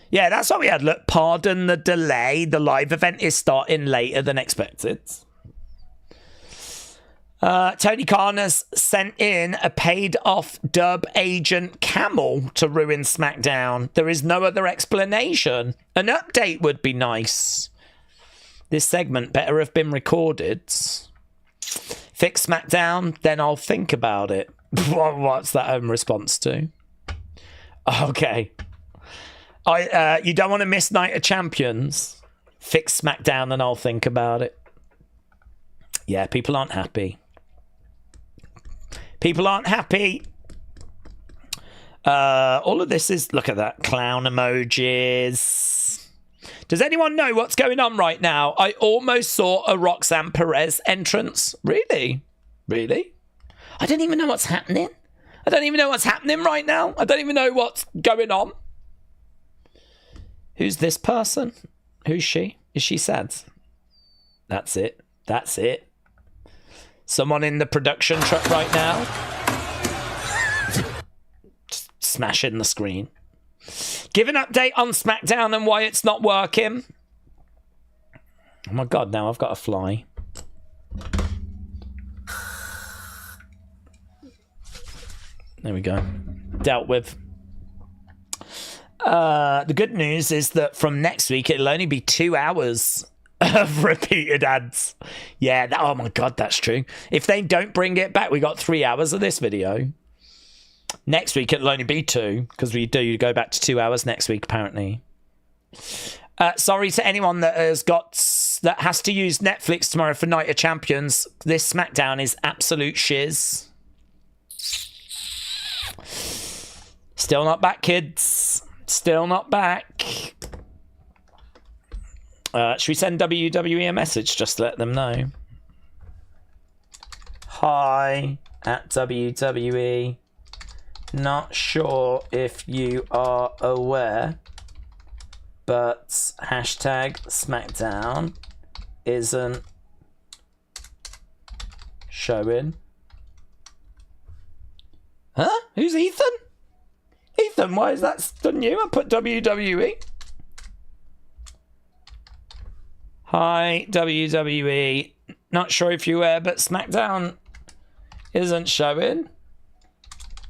Yeah, that's what we had. Look, pardon the delay. The live event is starting later than expected. Tony Khan has sent in a paid-off dub agent Camel to ruin SmackDown. There is no other explanation. An update would be nice. This segment better have been recorded. Fix SmackDown, then I'll think about it. What's that response to? Okay. You don't want to miss Night of Champions. Fix SmackDown and I'll think about it. Yeah, people aren't happy. People aren't happy. All of this is... Look at that. Clown emojis. Does anyone know what's going on right now? I almost saw a Roxanne Perez entrance. Really? Really? I don't even know what's happening. I don't even know what's happening right now. I don't even know what's going on. Who's this person? Who's she? Is she sad? That's it. That's it. Someone in the production truck right now. Just smashing the screen. Give an update on SmackDown and why it's not working. Oh my God, now I've got to fly. There we go. Dealt with. The good news is that from next week, it'll only be 2 hours of repeated ads. Yeah, oh my God, that's true. If they don't bring it back, we got 3 hours of this video. Next week, it'll only be 2, because we do go back to 2 hours next week, apparently. Sorry to anyone that has to use Netflix tomorrow for Night of Champions. This SmackDown is absolute shiz. Still not back, kids. Still not back. Should we send WWE a message just to let them know? Hi at WWE. Not sure if you are aware, but hashtag SmackDown isn't showing. Huh? Who's Ethan? Ethan, why is that done you? I put WWE. Hi, WWE. Not sure if you were, but SmackDown isn't showing.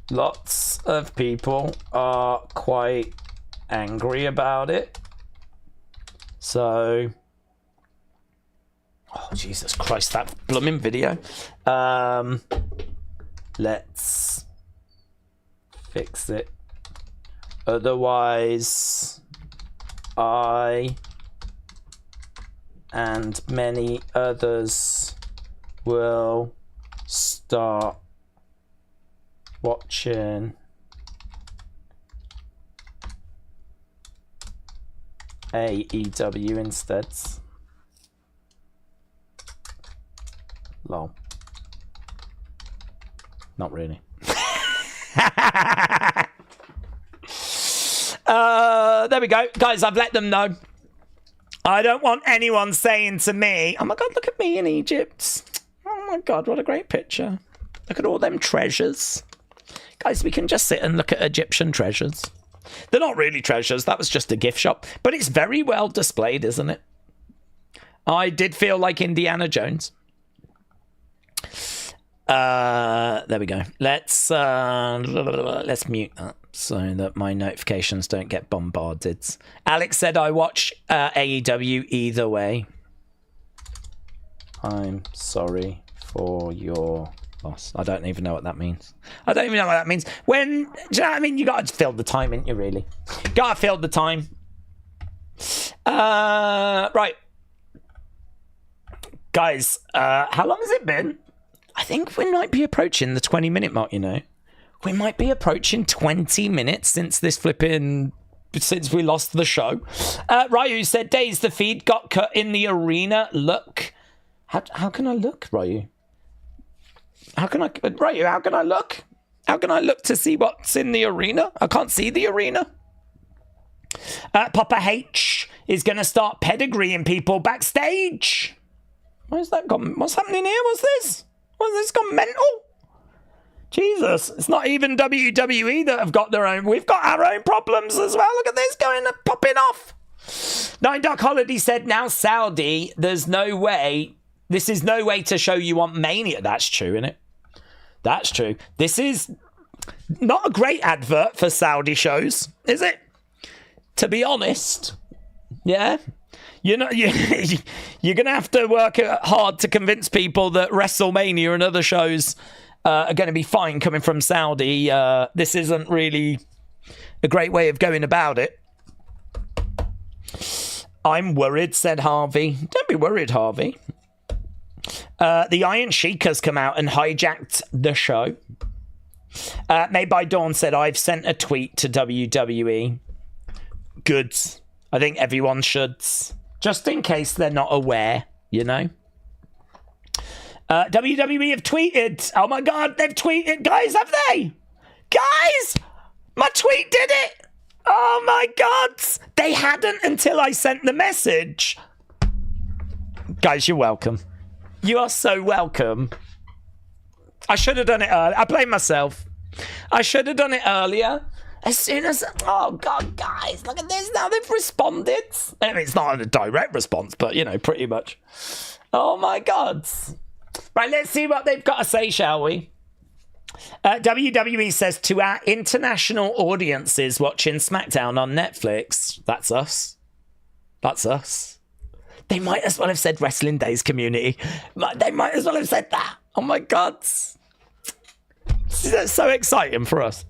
Lots of people are quite angry about it. So... Oh, Jesus Christ, that blooming video. Let's fix it. Otherwise, I and many others will start watching AEW instead. Lol. Not really. There we go. Guys, I've let them know. I don't want anyone saying to me, oh my God, look at me in Egypt. Oh my God, what a great picture. Look at all them treasures. Guys, we can just sit and look at Egyptian treasures. They're not really treasures. That was just a gift shop. But it's very well displayed, isn't it? I did feel like Indiana Jones. There we go. Let's mute that so that my notifications don't get bombarded. Alex said I watch AEW either way. I'm sorry for your loss. I don't even know what that means. I don't even know what that means. When, do you know what I mean? You got to fill the time, ain't you, really? Got to fill the time. Right. Guys, how long has it been? I think we might be approaching the 20-minute mark, you know. We might be approaching 20 minutes since we lost the show. Ryu said, Daze, the feed got cut in the arena. Look. How can I look, Ryu? How can I look? How can I look to see what's in the arena? I can't see the arena. Papa H is going to start pedigreeing people backstage. Where's that gone? What's happening here? What's this? What's this gone mental? Jesus, it's not even WWE that have got their own. We've got our own problems as well. Look at this going and popping off. Nine Dark Holiday said, now Saudi, there's no way. This is no way to show you want Mania. That's true, isn't it? That's true. This is not a great advert for Saudi shows, is it? To be honest. Yeah. You're going to have to work hard to convince people that WrestleMania and other shows are going to be fine coming from Saudi. This isn't really a great way of going about it. I'm worried, said Harvey. Don't be worried, Harvey. The Iron Sheik has come out and hijacked the show. Made by Dawn said, I've sent a tweet to WWE. Good. I think everyone should. Just in case they're not aware, you know. WWE have tweeted. Oh my God, they've tweeted. Guys, have they? Guys, my tweet did it. Oh my God. They hadn't until I sent the message. Guys, you're welcome. You are so welcome. I should have done it earlier. I blame myself. I should have done it earlier. As soon as... Oh, God, guys, look at this. Now they've responded. I mean, it's not a direct response, but, you know, pretty much. Oh, my God. Right, let's see what they've got to say, shall we? WWE says, to our international audiences watching SmackDown on Netflix, that's us. That's us. They might as well have said Wrestling Days community. They might as well have said that. Oh, my God. That's so exciting for us.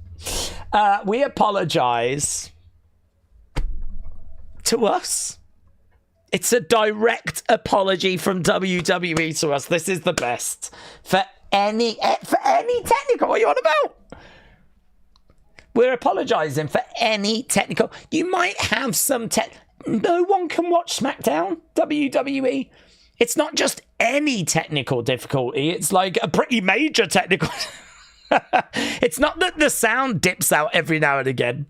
We apologise to us. It's a direct apology from WWE to us. This is the best for any technical. What are you on about? We're apologising for any technical. You might have some no one can watch SmackDown. WWE. It's not just any technical difficulty. It's like a pretty major technical. It's not that the sound dips out every now and again.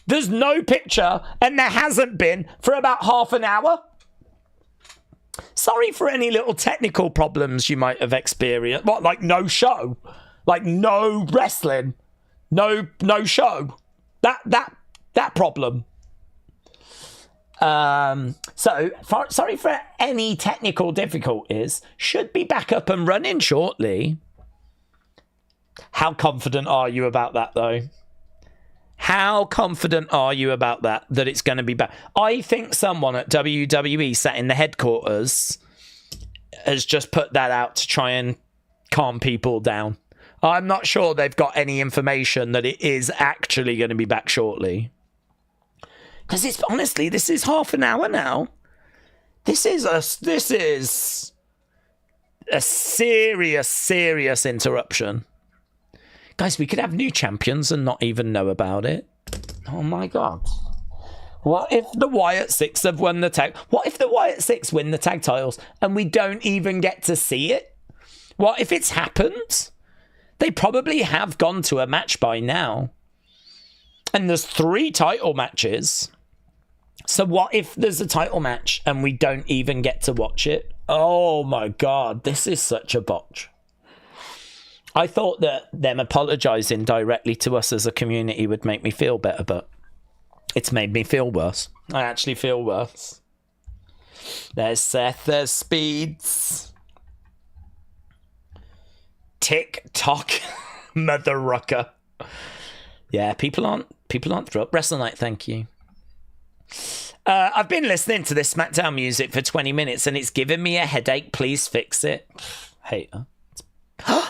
There's no picture, and there hasn't been for about half an hour. Sorry for any little technical problems you might have experienced. What, like no show? Like no wrestling? No show? That problem. Sorry for any technical difficulties. Should be back up and running shortly. How confident are you about that, though? How confident are you about that it's going to be back? I think someone at WWE sat in the headquarters has just put that out to try and calm people down. I'm not sure they've got any information that it is actually going to be back shortly. Because it's honestly, this is half an hour now. This is a serious interruption. Guys, we could have new champions and not even know about it. Oh my God. What if the Wyatt 6 have won the tag? What if the Wyatt 6 win the tag titles and we don't even get to see it? What if it's happened? They probably have gone to a match by now. And there's 3 title matches. So what if there's a title match and we don't even get to watch it? Oh my God, this is such a botch. I thought that them apologising directly to us as a community would make me feel better, but it's made me feel worse. I actually feel worse. There's Seth, there's Speeds. TikTok mother rucker. Yeah, people aren't thrilled. Wrestle Night, thank you. I've been listening to this SmackDown music for 20 minutes and it's giving me a headache. Please fix it. Hater.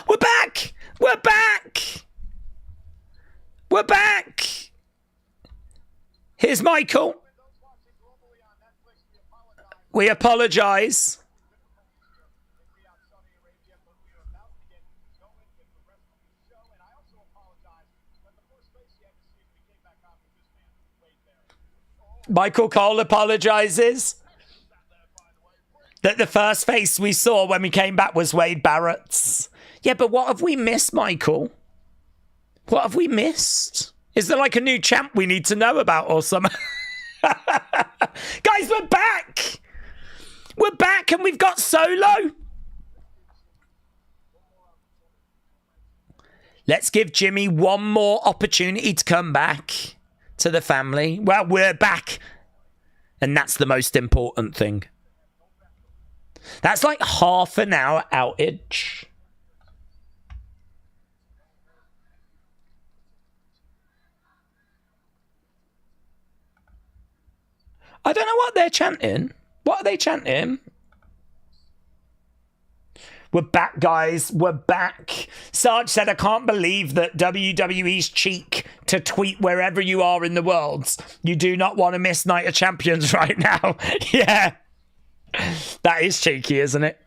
We're back! We're back! We're back! Here's Michael. We apologise. Michael Cole apologises that the first face we saw when we came back was Wade Barrett's. Yeah, but what have we missed, Michael? What have we missed? Is there like a new champ we need to know about or something? Guys, we're back! We're back and we've got Solo. Let's give Jimmy one more opportunity to come back to the family. Well, we're back. And that's the most important thing. That's like half an hour outage. I don't know what they're chanting. What are they chanting? We're back, guys. We're back. Sarge said, I can't believe that WWE's cheek to tweet wherever you are in the world. You do not want to miss Night of Champions right now. Yeah. That is cheeky, isn't it?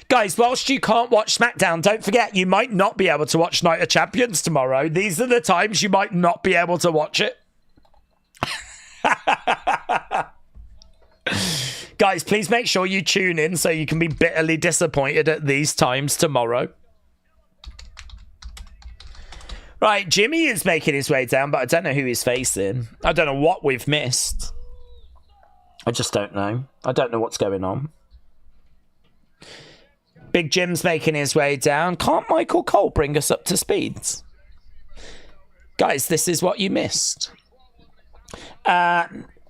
Guys, whilst you can't watch SmackDown, don't forget, you might not be able to watch Night of Champions tomorrow. These are the times you might not be able to watch it. Guys, please make sure you tune in so you can be bitterly disappointed at these times tomorrow. Right, Jimmy is making his way down, but I don't know who he's facing. I don't know what we've missed. I just don't know. I don't know what's going on. Big Jim's making his way down. Can't Michael Cole bring us up to speed? Guys, this is what you missed.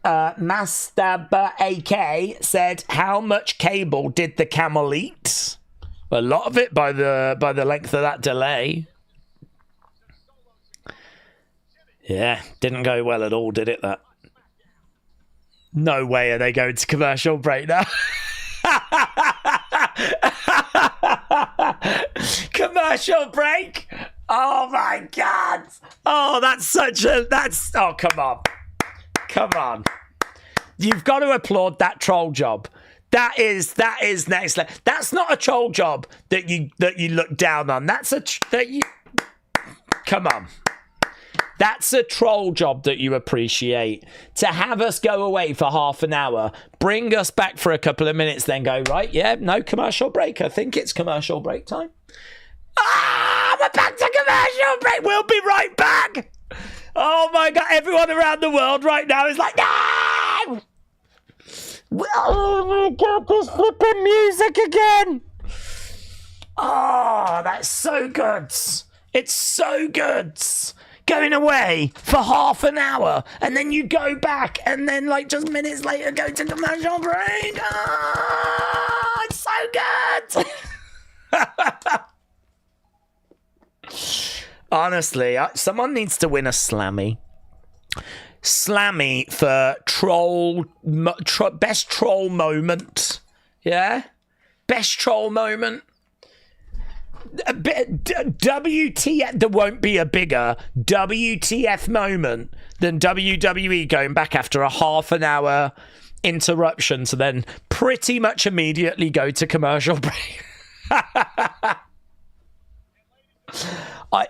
Mastaba AK said, how much cable did the camel eat? A lot of it by the length of that delay. Yeah, didn't go well at all, did it, that? No way are they going to commercial break now. Commercial break? Oh my God. Oh, oh, come on. Come on. You've got to applaud that troll job. That is next level. That's not a troll job that you look down on. Come on. That's a troll job that you appreciate. To have us go away for half an hour, bring us back for a couple of minutes, then go, right, yeah, no commercial break. I think it's commercial break time. We're back to commercial break. We'll be right back. Oh my God, everyone around the world right now is like, no! Oh my God, this flipping music again. Oh, that's so good. It's so good. Going away for half an hour and then you go back and then like just minutes later go to commercial break. Oh, it's so good. Honestly, someone needs to win a Slammy. Slammy for best troll moment. Yeah? Best troll moment. WTF, there won't be a bigger WTF moment than WWE going back after a half an hour interruption to then pretty much immediately go to commercial break.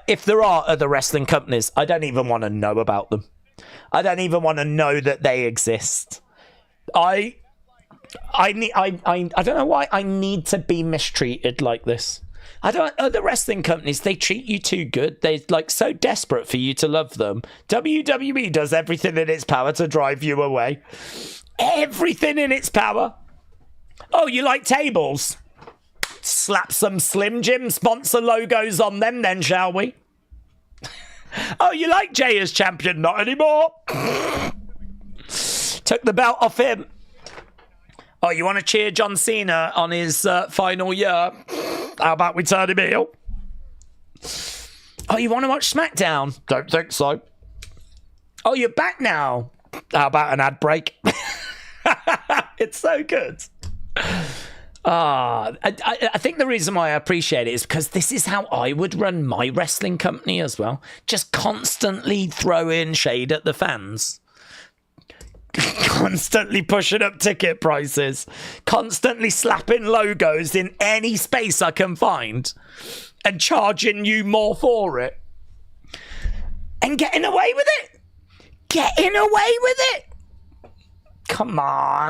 If there are other wrestling companies, I don't even want to know about them. I don't even want to know that they exist. I don't know why I need to be mistreated like this. Other wrestling companies, they treat you too good. They're like so desperate for you to love them. WWE does everything in its power to drive you away. Everything in its power. Oh, you like tables? Slap some Slim Jim sponsor logos on them then, shall we? Oh, you like Jay as champion? Not anymore. Took the belt off him. Oh, you want to cheer John Cena on his final year? How about we turn him heel? Oh, you want to watch SmackDown? Don't think so. Oh, you're back now. How about an ad break? It's so good. I think the reason why I appreciate it is because this is how I would run my wrestling company as well. Just constantly throwing shade at the fans. Constantly pushing up ticket prices. Constantly slapping logos in any space I can find. And charging you more for it. And getting away with it. Getting away with it. Come on.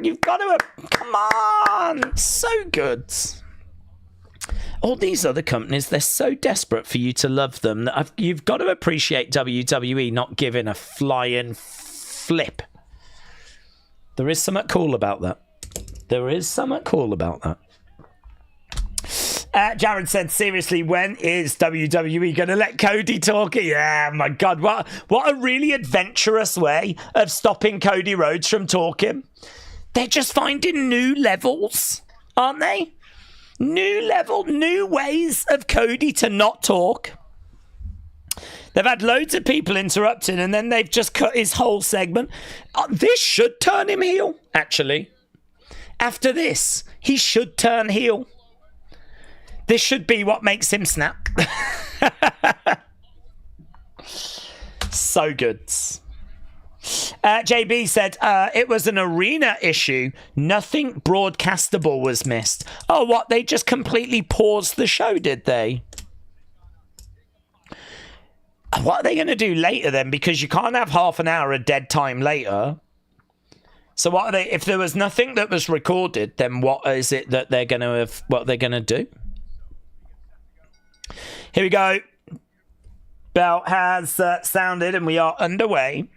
You've got to... Come on. So good. All these other companies, they're so desperate for you to love them that you've got to appreciate WWE not giving a flying flip. There is something cool about that. There is something cool about that. Jared said, seriously, when is WWE going to let Cody talk? Yeah, my God. What a really adventurous way of stopping Cody Rhodes from talking. They're just finding new levels, aren't they? New ways of Cody to not talk. They've had loads of people interrupting and then they've just cut his whole segment. This should turn him heel, actually. After this, he should turn heel. This should be what makes him snap. So good. JB said, it was an arena issue. Nothing broadcastable was missed. Oh, what? They just completely paused the show, did they? What are they going to do later then? Because you can't have half an hour of dead time later. So what are they? If there was nothing that was recorded, then what is it that they're going to have? What they're going to do? Here we go. Bell has sounded and we are underway.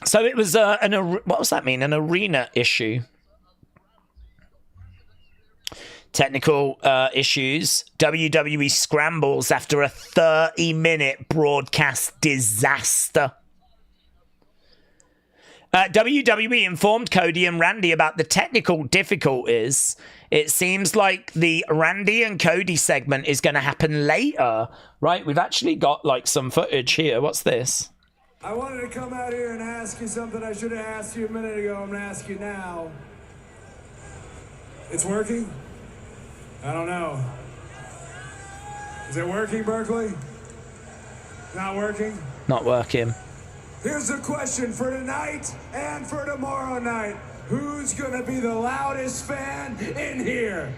So it was what does that mean? An arena issue. Technical issues. WWE scrambles after a 30-minute broadcast disaster. WWE informed Cody and Randy about the technical difficulties. It seems like the Randy and Cody segment is going to happen later. Right, we've actually got like some footage here. What's this? I wanted to come out here and ask you something I should have asked you a minute ago. I'm going to ask you now. It's working? I don't know. Is it working, Berkeley? Not working? Not working. Here's the question for tonight and for tomorrow night. Who's going to be the loudest fan in here?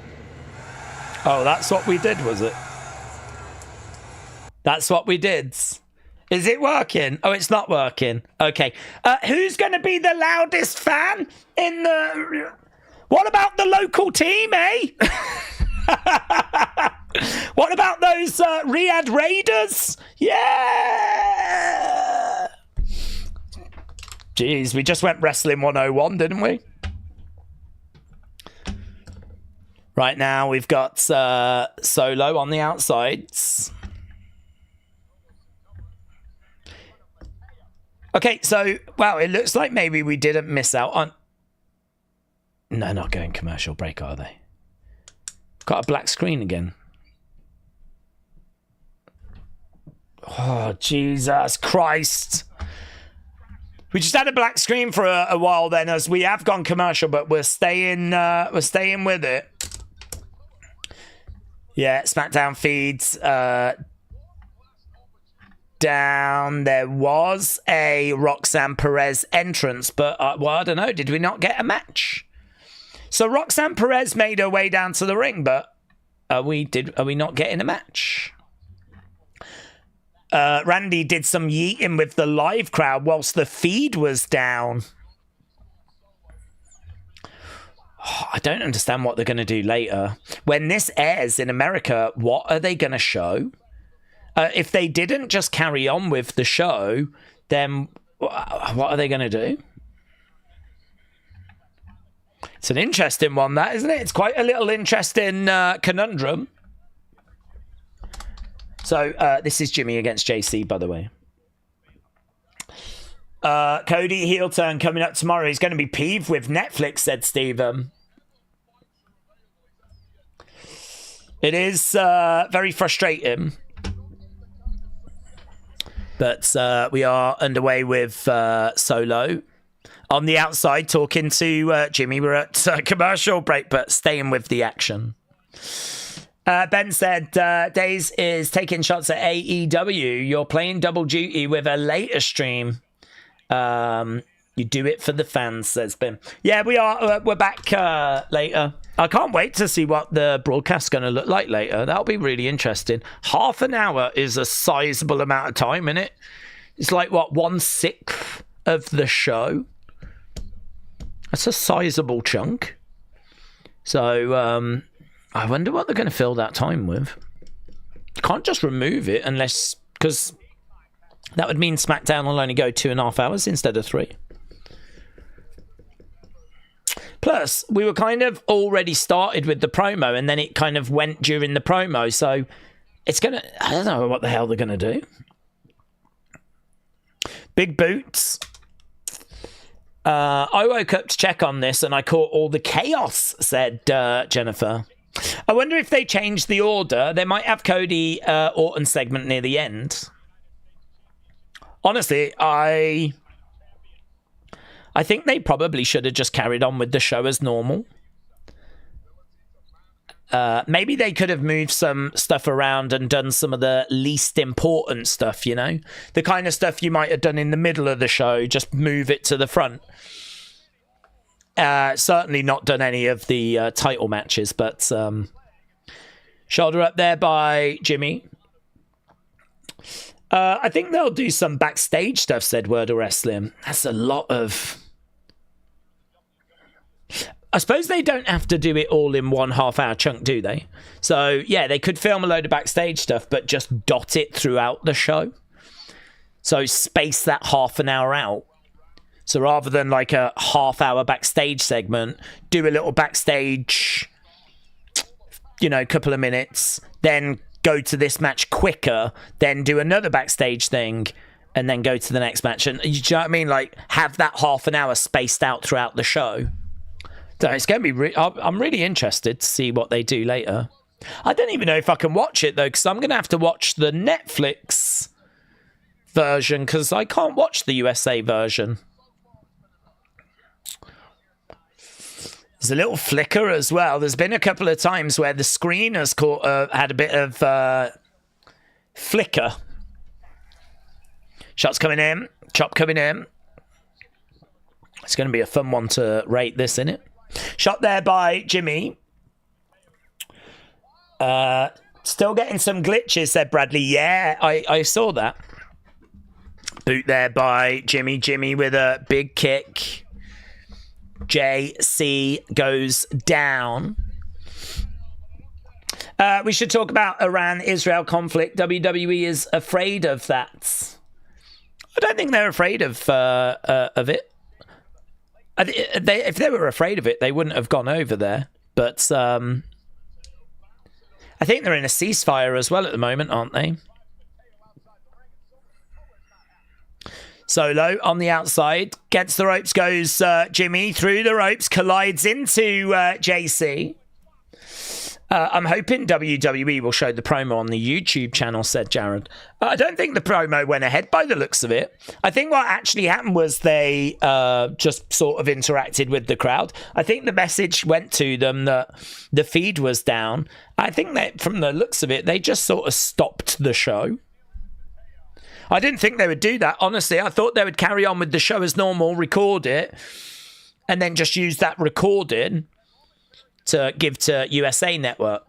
Oh, that's what we did, was it? That's what we did. Is it working? Oh, it's not working. Okay. Who's going to be the loudest fan in the... What about the local team, eh? What about those Riyadh Raiders? Yeah! Jeez, we just went Wrestling 101, didn't we? Right now, we've got Solo on the outsides. Okay, so, wow, it looks like maybe we didn't miss out on... No, not going commercial break, are they? Got a black screen again. Oh, Jesus Christ. We just had a black screen for a while then, as we have gone commercial, but we're staying with it. Yeah, SmackDown feeds down. There was a Roxanne Perez entrance, but well, I don't know. Did we not get a match? So Roxanne Perez made her way down to the ring, but Are we not getting a match? Randy did some yeeting with the live crowd whilst the feed was down. Oh, I don't understand what they're going to do later. When this airs in America, what are they going to show? If they didn't just carry on with the show, then what are they going to do? It's an interesting one, that, isn't it? It's quite a little interesting conundrum. So, this is Jimmy against JC, by the way. Cody heel turn coming up tomorrow. He's going to be peeved with Netflix, said Steven. It is very frustrating. But we are underway with Solo. On the outside, talking to Jimmy. We're at commercial break, but staying with the action. Ben said, Daze is taking shots at AEW. You're playing double duty with a later stream. You do it for the fans, says Ben. Yeah, we are. We're back later. I can't wait to see what the broadcast's going to look like later. That'll be really interesting. Half an hour is a sizable amount of time, isn't it? It's like, what, 1/6 of the show? That's a sizable chunk. So, I wonder what they're going to fill that time with. You can't just remove it unless... Because that would mean SmackDown will only go 2.5 hours instead of 3. Plus, we were kind of already started with the promo, and then it kind of went during the promo. So it's going to... I don't know what the hell they're going to do. Big boots. I woke up to check on this, and I caught all the chaos, said Jennifer. I wonder if they changed the order. They might have Cody Orton segment near the end. Honestly, I think they probably should have just carried on with the show as normal. Maybe they could have moved some stuff around and done some of the least important stuff, you know? The kind of stuff you might have done in the middle of the show, just move it to the front. Certainly not done any of the title matches, but shoulder up there by Jimmy. I think they'll do some backstage stuff, said Word of Wrestling. That's a lot of... I suppose they don't have to do it all in 1.5 hour chunk, do they? So, yeah, they could film a load of backstage stuff, but just dot it throughout the show. So space that half an hour out. So rather than like a half-hour backstage segment, do a little backstage, you know, couple of minutes, then go to this match quicker, then do another backstage thing, and then go to the next match. And you know what I mean? Like, have that half an hour spaced out throughout the show. So it's going to be... I'm really interested to see what they do later. I don't even know if I can watch it, though, because I'm going to have to watch the Netflix version, because I can't watch the USA version. There's a little flicker as well. There's been a couple of times where the screen has had a bit of flicker. Shots coming in. Chop coming in. It's going to be a fun one to rate this, isn't it? Shot there by Jimmy. Still getting some glitches, said Bradley. Yeah, I saw that. Boot there by Jimmy. Jimmy with a big kick. JC goes down. We should talk about Iran-Israel conflict. WWE is afraid of that. I don't think they're afraid of it. If they were afraid of it, they wouldn't have gone over there. But I think they're in a ceasefire as well at the moment, aren't they? Solo on the outside, gets the ropes, goes Jimmy through the ropes, collides into JC. I'm hoping WWE will show the promo on the YouTube channel, said Jared. I don't think the promo went ahead by the looks of it. I think what actually happened was they just sort of interacted with the crowd. I think the message went to them that the feed was down. I think that from the looks of it, they just sort of stopped the show. I didn't think they would do that, honestly. I thought they would carry on with the show as normal, record it, and then just use that recording to give to USA Network.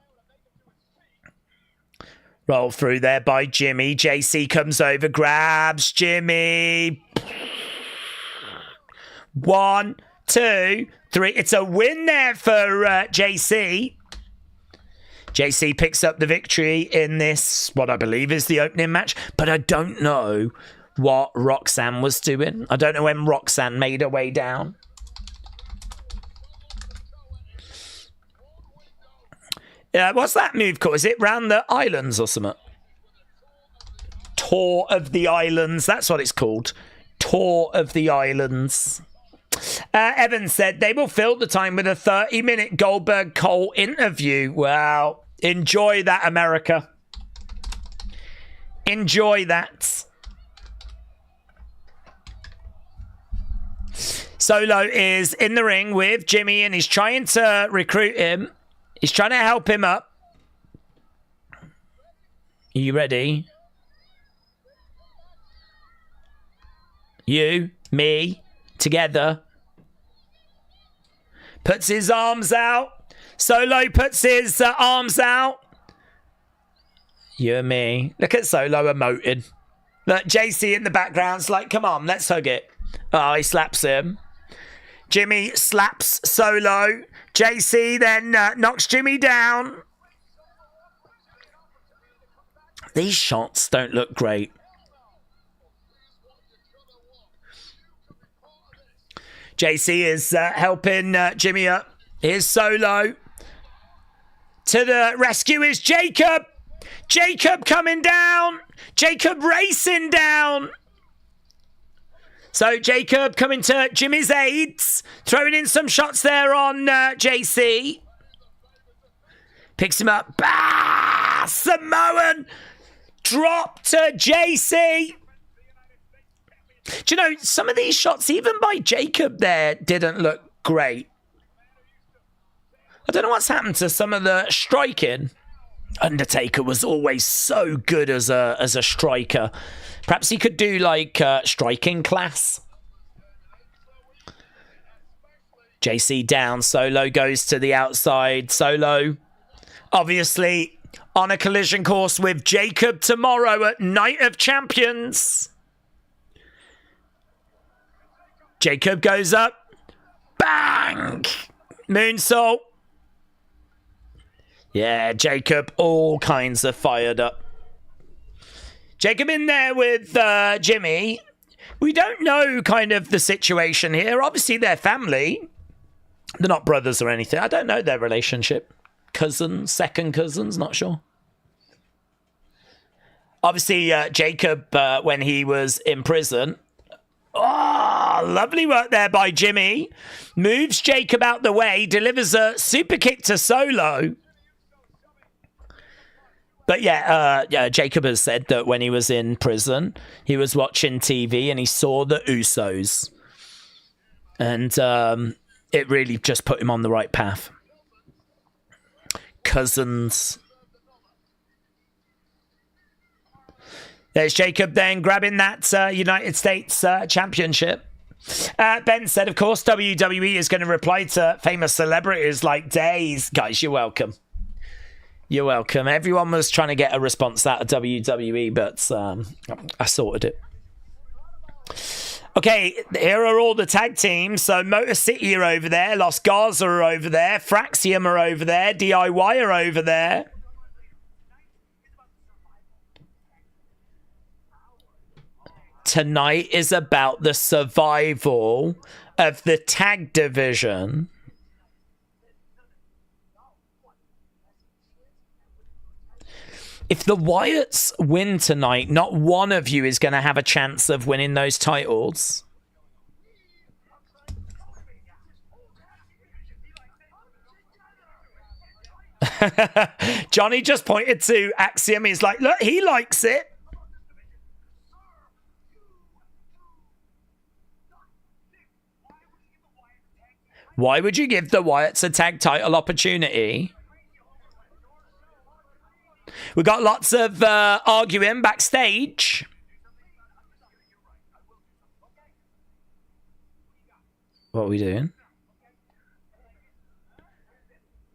Roll through there by Jimmy. JC comes over, grabs Jimmy. 1, 2, 3. It's a win there for JC. JC picks up the victory in this, what I believe is the opening match. But I don't know what Roxanne was doing. I don't know when Roxanne made her way down. What's that move called? Is it round the islands or something? Tour of the Islands. That's what it's called. Tour of the Islands. Evan said they will fill the time with a 30-minute Goldberg-Cole interview. Well, enjoy that, America. Enjoy that. Solo is in the ring with Jimmy and he's trying to recruit him. He's trying to help him up. Are you ready? You, me, together. Puts his arms out. Solo puts his arms out. You and me. Look at Solo emoting. Look, JC in the background's like, come on, let's hug it. Oh, he slaps him. Jimmy slaps Solo. JC then knocks Jimmy down. These shots don't look great. JC is helping Jimmy up. Here's Solo. To the rescue is Jacob. Jacob coming down. Jacob racing down. So Jacob coming to Jimmy's aids. Throwing in some shots there on JC. Picks him up. Bah! Samoan. Drop to JC. Do you know, some of these shots, even by Jacob there, didn't look great. I don't know what's happened to some of the striking. Undertaker was always so good as a striker. Perhaps he could do like striking class. JC down. Solo goes to the outside. Solo, obviously, on a collision course with Jacob tomorrow at Night of Champions. Jacob goes up. Bang! Moonsault. Yeah, Jacob all kinds of fired up. Jacob in there with Jimmy. We don't know kind of the situation here. Obviously, they're family. They're not brothers or anything. I don't know their relationship. Cousins, second cousins, not sure. Obviously, Jacob, when he was in prison. Oh, lovely work there by Jimmy. Moves Jacob out the way. Delivers a super kick to Solo. But yeah, Jacob has said that when he was in prison, he was watching TV and he saw the Usos. And it really just put him on the right path. Cousins. There's Jacob then grabbing that United States Championship. Ben said, of course, WWE is going to reply to famous celebrities like Daze. Guys, you're welcome. You're welcome. Everyone was trying to get a response out of WWE, but I sorted it. Okay, here are all the tag teams. So Motor City are over there. Los Garza are over there. Fraxium are over there. DIY are over there. Tonight is about the survival of the tag division. If the Wyatts win tonight, not one of you is going to have a chance of winning those titles. Johnny just pointed to Axiom. He's like, look, he likes it. Why would you give the Wyatts a tag title opportunity? We got lots of arguing backstage. What are we doing?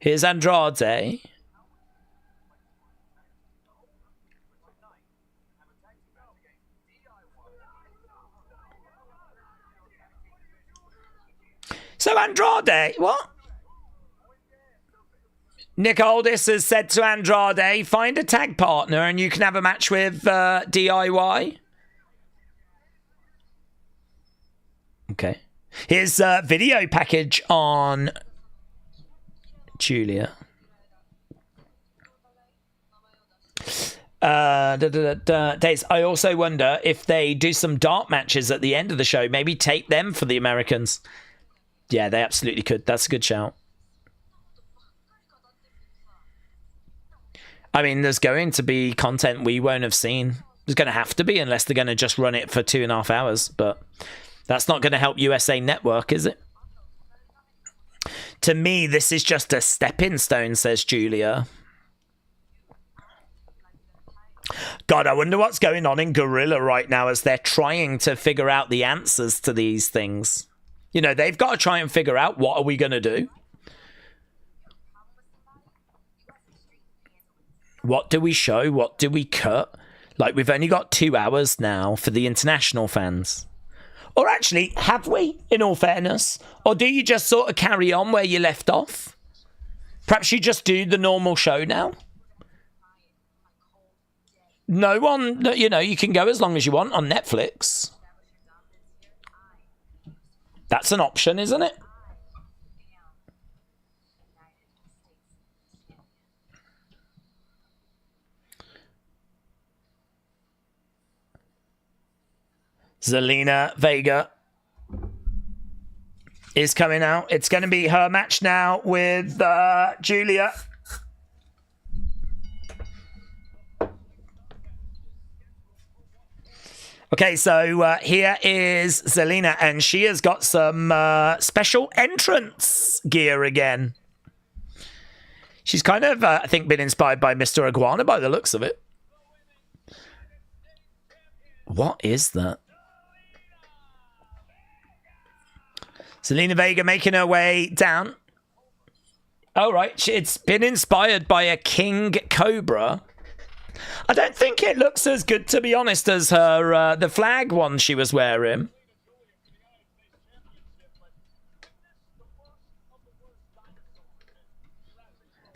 Here's Andrade. So Andrade, what? Nick Aldis has said to Andrade, find a tag partner and you can have a match with DIY. Okay. Here's a video package on Giulia. Daze, I also wonder if they do some dark matches at the end of the show, maybe tape them for the Americans. Yeah, they absolutely could. That's a good shout. I mean, there's going to be content we won't have seen. There's going to have to be, unless they're going to just run it for 2.5 hours. But that's not going to help USA Network, is it? To me, this is just a stepping stone, says Giulia. God, I wonder what's going on in Gorilla right now as they're trying to figure out the answers to these things. You know, they've got to try and figure out what are we going to do. What do we show? What do we cut? Like, we've only got 2 hours now for the international fans. Or actually, have we, in all fairness? Or do you just sort of carry on where you left off? Perhaps you just do the normal show now? No one, you know, you can go as long as you want on Netflix. That's an option, isn't it? Zelina Vega is coming out. It's going to be her match now with Giulia. Okay, so here is Zelina, and she has got some special entrance gear again. She's kind of, I think, been inspired by Mr. Iguana by the looks of it. What is that? Zelina Vega making her way down. Oh, right. It's been inspired by a King Cobra. I don't think it looks as good, to be honest, as her the flag one she was wearing.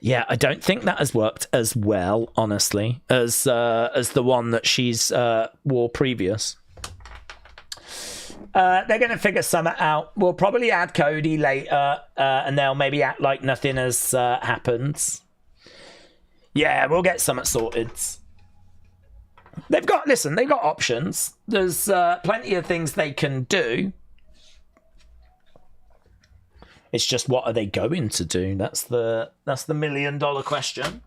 Yeah, I don't think that has worked as well, honestly, as the one that she's wore previous. They're going to figure something out. We'll probably add Cody later, and they'll maybe act like nothing has happened. Yeah, we'll get something sorted. They've got options. There's plenty of things they can do. It's just, what are they going to do? That's the $1 million question.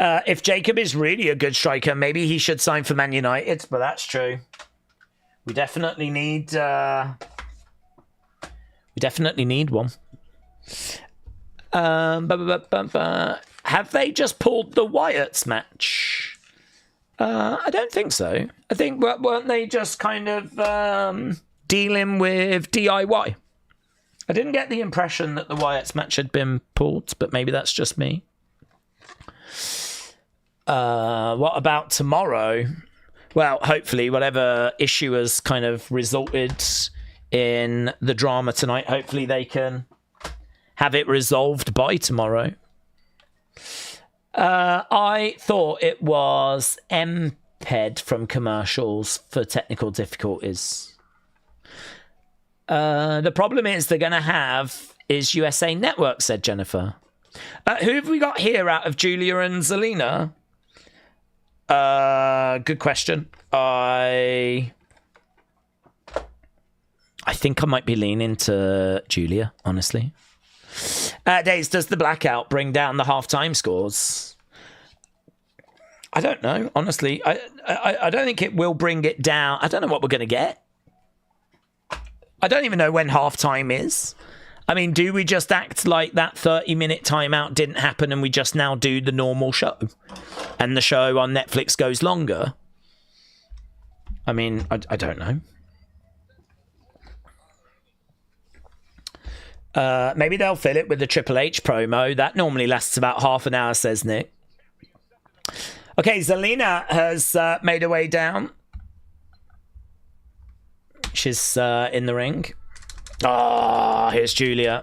If Jacob is really a good striker, maybe he should sign for Man United, but that's true. We definitely need one. Have they just pulled the Wyatts match? I don't think so. I think, weren't they just kind of dealing with DIY? I didn't get the impression that the Wyatts match had been pulled, but maybe that's just me. What about tomorrow? Well, hopefully, whatever issue has kind of resulted in the drama tonight, hopefully they can have it resolved by tomorrow. I thought it was MPED from commercials for technical difficulties. The problem is they're going to have is USA Network, said Jennifer. Who have we got here out of Giulia and Zelina? Good question. I think I might be leaning to Giulia, honestly. Daze, does the blackout bring down the halftime scores? I don't know, honestly. I don't think it will bring it down. I don't know what we're going to get. I don't even know when halftime is. I mean, do we just act like that 30-minute timeout didn't happen and we just now do the normal show? And the show on Netflix goes longer? I mean, I don't know. Maybe they'll fill it with the Triple H promo. That normally lasts about half an hour, says Nick. Okay, Zelina has made her way down. She's in the ring. Oh, here's Giulia.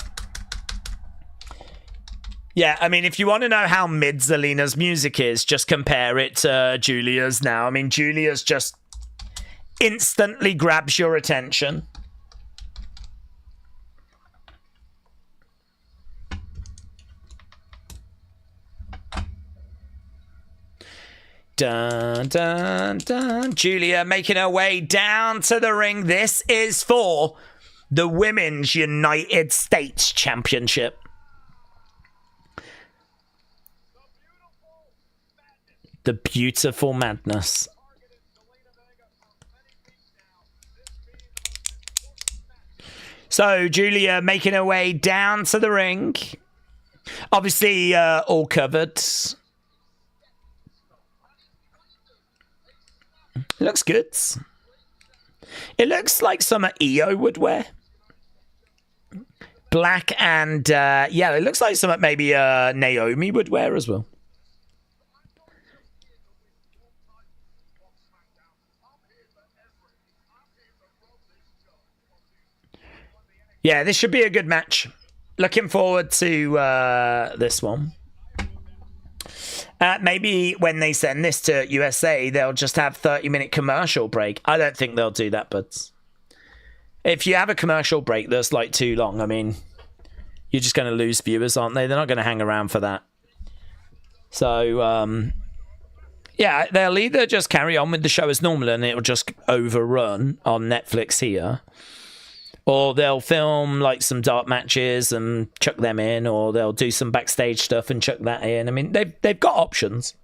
Yeah, I mean, if you want to know how mid Zelina's music is, just compare it to Giulia's now. I mean, Giulia's just instantly grabs your attention. Dun, dun, dun. Giulia making her way down to the ring. This is for the Women's United States Championship. The beautiful madness. So Giulia making her way down to the ring. Obviously, all covered. It looks good. It looks like some EO would wear. Black and, yeah, it looks like some maybe Naomi would wear as well. Yeah, this should be a good match. Looking forward to this one. Maybe when they send this to USA, they'll just have 30-minute commercial break. I don't think they'll do that, but if you have a commercial break that's like too long, I mean, you're just going to lose viewers, aren't they? They're not going to hang around for that. So, yeah, they'll either just carry on with the show as normal and it'll just overrun on Netflix here, or they'll film like some dark matches and chuck them in, or they'll do some backstage stuff and chuck that in. I mean, they've got options.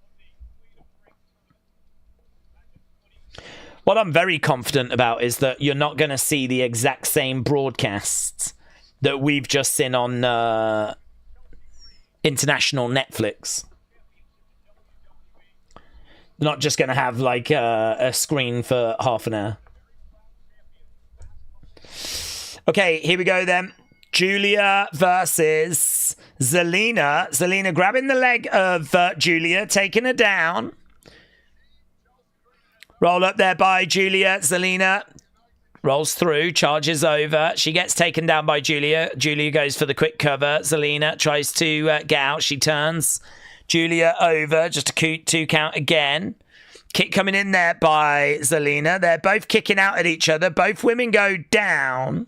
What I'm very confident about is that you're not going to see the exact same broadcasts that we've just seen on international Netflix. They're not just going to have like a screen for half an hour. Okay, here we go then. Giulia versus Zelina. Zelina grabbing the leg of Giulia, taking her down. Roll up there by Giulia. Zelina rolls through, charges over. She gets taken down by Giulia. Giulia goes for the quick cover. Zelina tries to get out. She turns Giulia over. Just a 2 count again. Kick coming in there by Zelina. They're both kicking out at each other. Both women go down.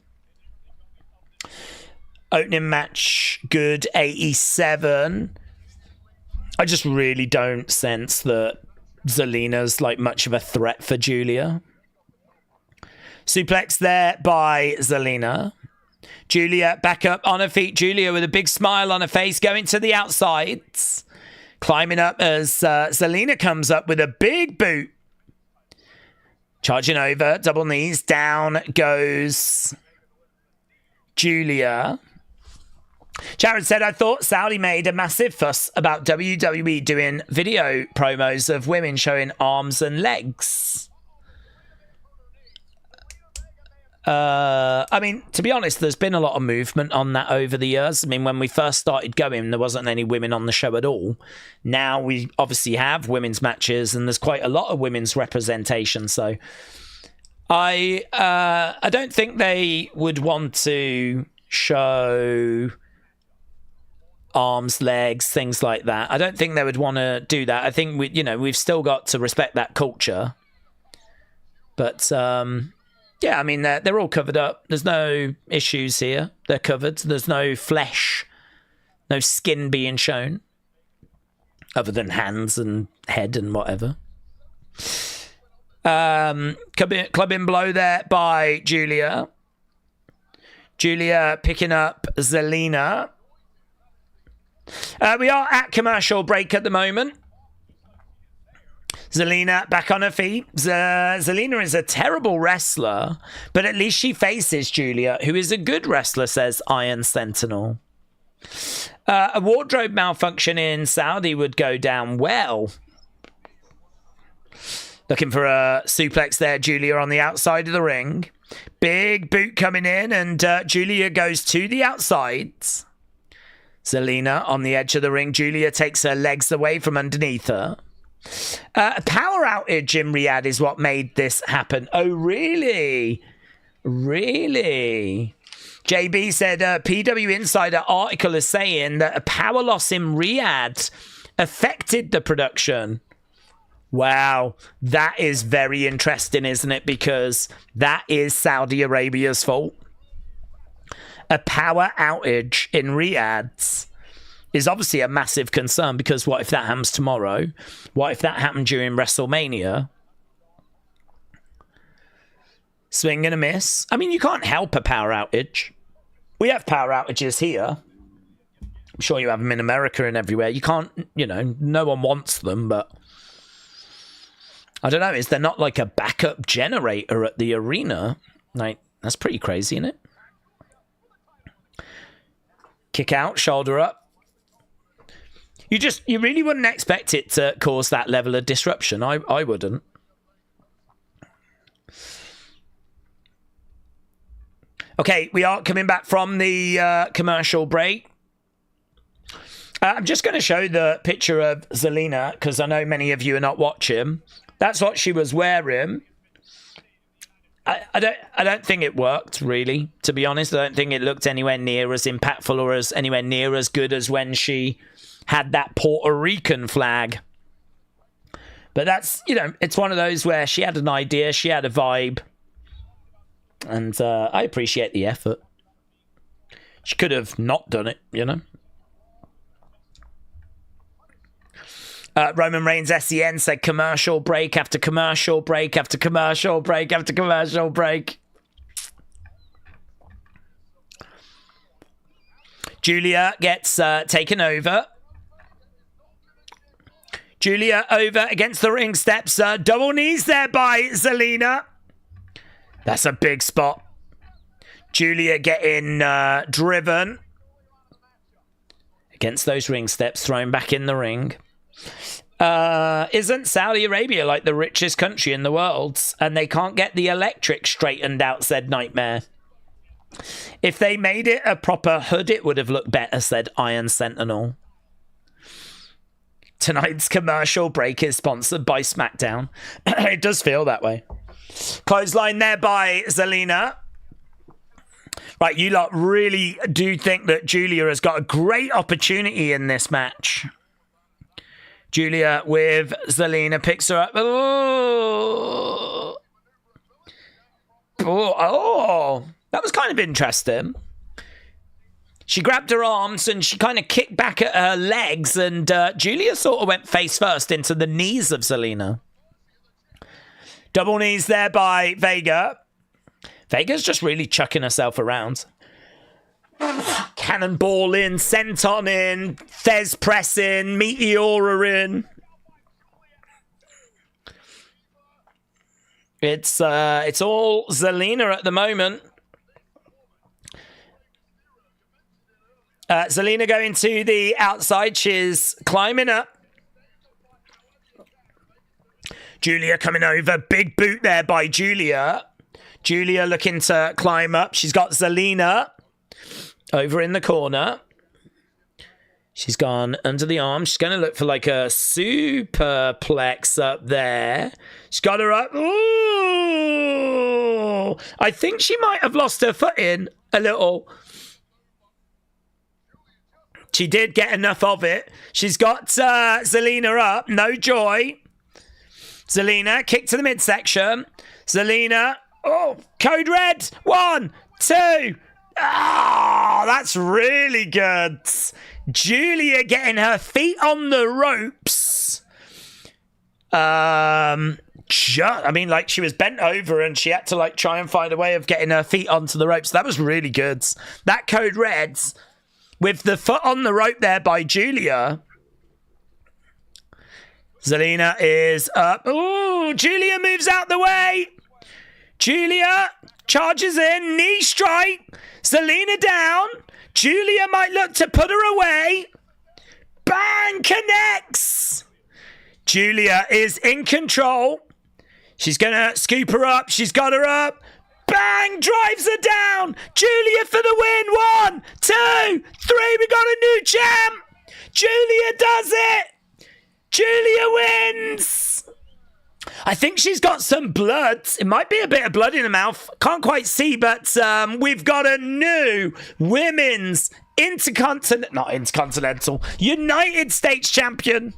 Opening match, good, 87. I just really don't sense that Zelina's like much of a threat for Giulia. Suplex there by Zelina. Giulia back up on her feet. Giulia with a big smile on her face going to the outside. Climbing up as Zelina comes up with a big boot. Charging over, double knees, down goes Giulia. Jared said, I thought Saudi made a massive fuss about WWE doing video promos of women showing arms and legs. I mean, to be honest, there's been a lot of movement on that over the years. I mean, when we first started going, there wasn't any women on the show at all. Now we obviously have women's matches, and there's quite a lot of women's representation. So I don't think they would want to show arms, legs, things like that. I don't think they would want to do that. I think we've still got to respect that culture. But yeah, I mean, they're all covered up. There's no issues here. They're covered. There's no flesh, no skin being shown, other than hands and head and whatever. Clubbing blow there by Giulia. Giulia picking up Zelina. We are at commercial break at the moment. Zelina back on her feet. Zelina is a terrible wrestler, but at least she faces Giulia, who is a good wrestler, says Iron Sentinel. A wardrobe malfunction in Saudi would go down well. Looking for a suplex there, Giulia on the outside of the ring. Big boot coming in, and Giulia goes to the outside. Zelina on the edge of the ring. Giulia takes her legs away from underneath her. A power outage in Riyadh is what made this happen. Oh, really? Really? JB said, PW Insider article is saying that a power loss in Riyadh affected the production. Wow, that is very interesting, isn't it? Because that is Saudi Arabia's fault. A power outage in Riyadh is obviously a massive concern, because what if that happens tomorrow? What if that happened during WrestleMania? Swing and a miss. I mean, you can't help a power outage. We have power outages here. I'm sure you have them in America and everywhere. You can't, you know, no one wants them, but I don't know. Is there not like a backup generator at the arena? Like, that's pretty crazy, isn't it? Kick out, shoulder up. You really wouldn't expect it to cause that level of disruption. I wouldn't. Okay, we are coming back from the commercial break. I'm just going to show the picture of Zelina, because I know many of you are not watching. That's what she was wearing. I don't think it worked, really, to be honest. I don't think it looked anywhere near as impactful or as anywhere near as good as when she had that Puerto Rican flag. But that's, you know, it's one of those where she had an idea, she had a vibe. And I appreciate the effort. She could have not done it, you know. Roman Reigns SEN said commercial break after commercial break after commercial break after commercial break. Giulia gets taken over. Giulia over against the ring steps. Double knees there by Zelina. That's a big spot. Giulia getting driven against those ring steps, thrown back in the ring. Isn't Saudi Arabia like the richest country in the world, and they can't get the electric straightened out, said Nightmare. If they made it a proper hood, it would have looked better, said Iron Sentinel. Tonight's commercial break is sponsored by Smackdown. It does feel that way. Clothesline there by Zelina. Right, you lot really do think that Giulia has got a great opportunity in this match. Giulia with Zelina picks her up. Oh, that was kind of interesting. She grabbed her arms and she kind of kicked back at her legs, and Giulia sort of went face first into the knees of Zelina. Double knees there by Vega. Vega's just really chucking herself around. Cannonball in, senton in, Thez press in, Meteora in. It's all Zelina at the moment. Zelina going to the outside. She's climbing up. Giulia coming over. Big boot there by Giulia. Giulia looking to climb up. She's got Zelina over in the corner. She's gone under the arm. She's going to look for like a superplex up there. She's got her up. Ooh! I think she might have lost her footing a little. She did get enough of it. She's got Zelina up. No joy. Zelina, kick to the midsection. Zelina. Oh, code red. 1, 2. Oh, that's really good. Giulia getting her feet on the ropes. I mean, like, she was bent over and she had to, like, try and find a way of getting her feet onto the ropes. That was really good. That code red with the foot on the rope there by Giulia. Zelina is up. Ooh, Giulia moves out the way. Giulia charges in, knee strike. Zelina down. Giulia might look to put her away. Bang, connects. Giulia is in control. She's going to scoop her up. She's got her up. Bang, drives her down. Giulia for the win. 1, 2, 3. We got a new champ. Giulia does it. Giulia wins. I think she's got some blood. It might be a bit of blood in her mouth. Can't quite see, but we've got a new women's United States champion.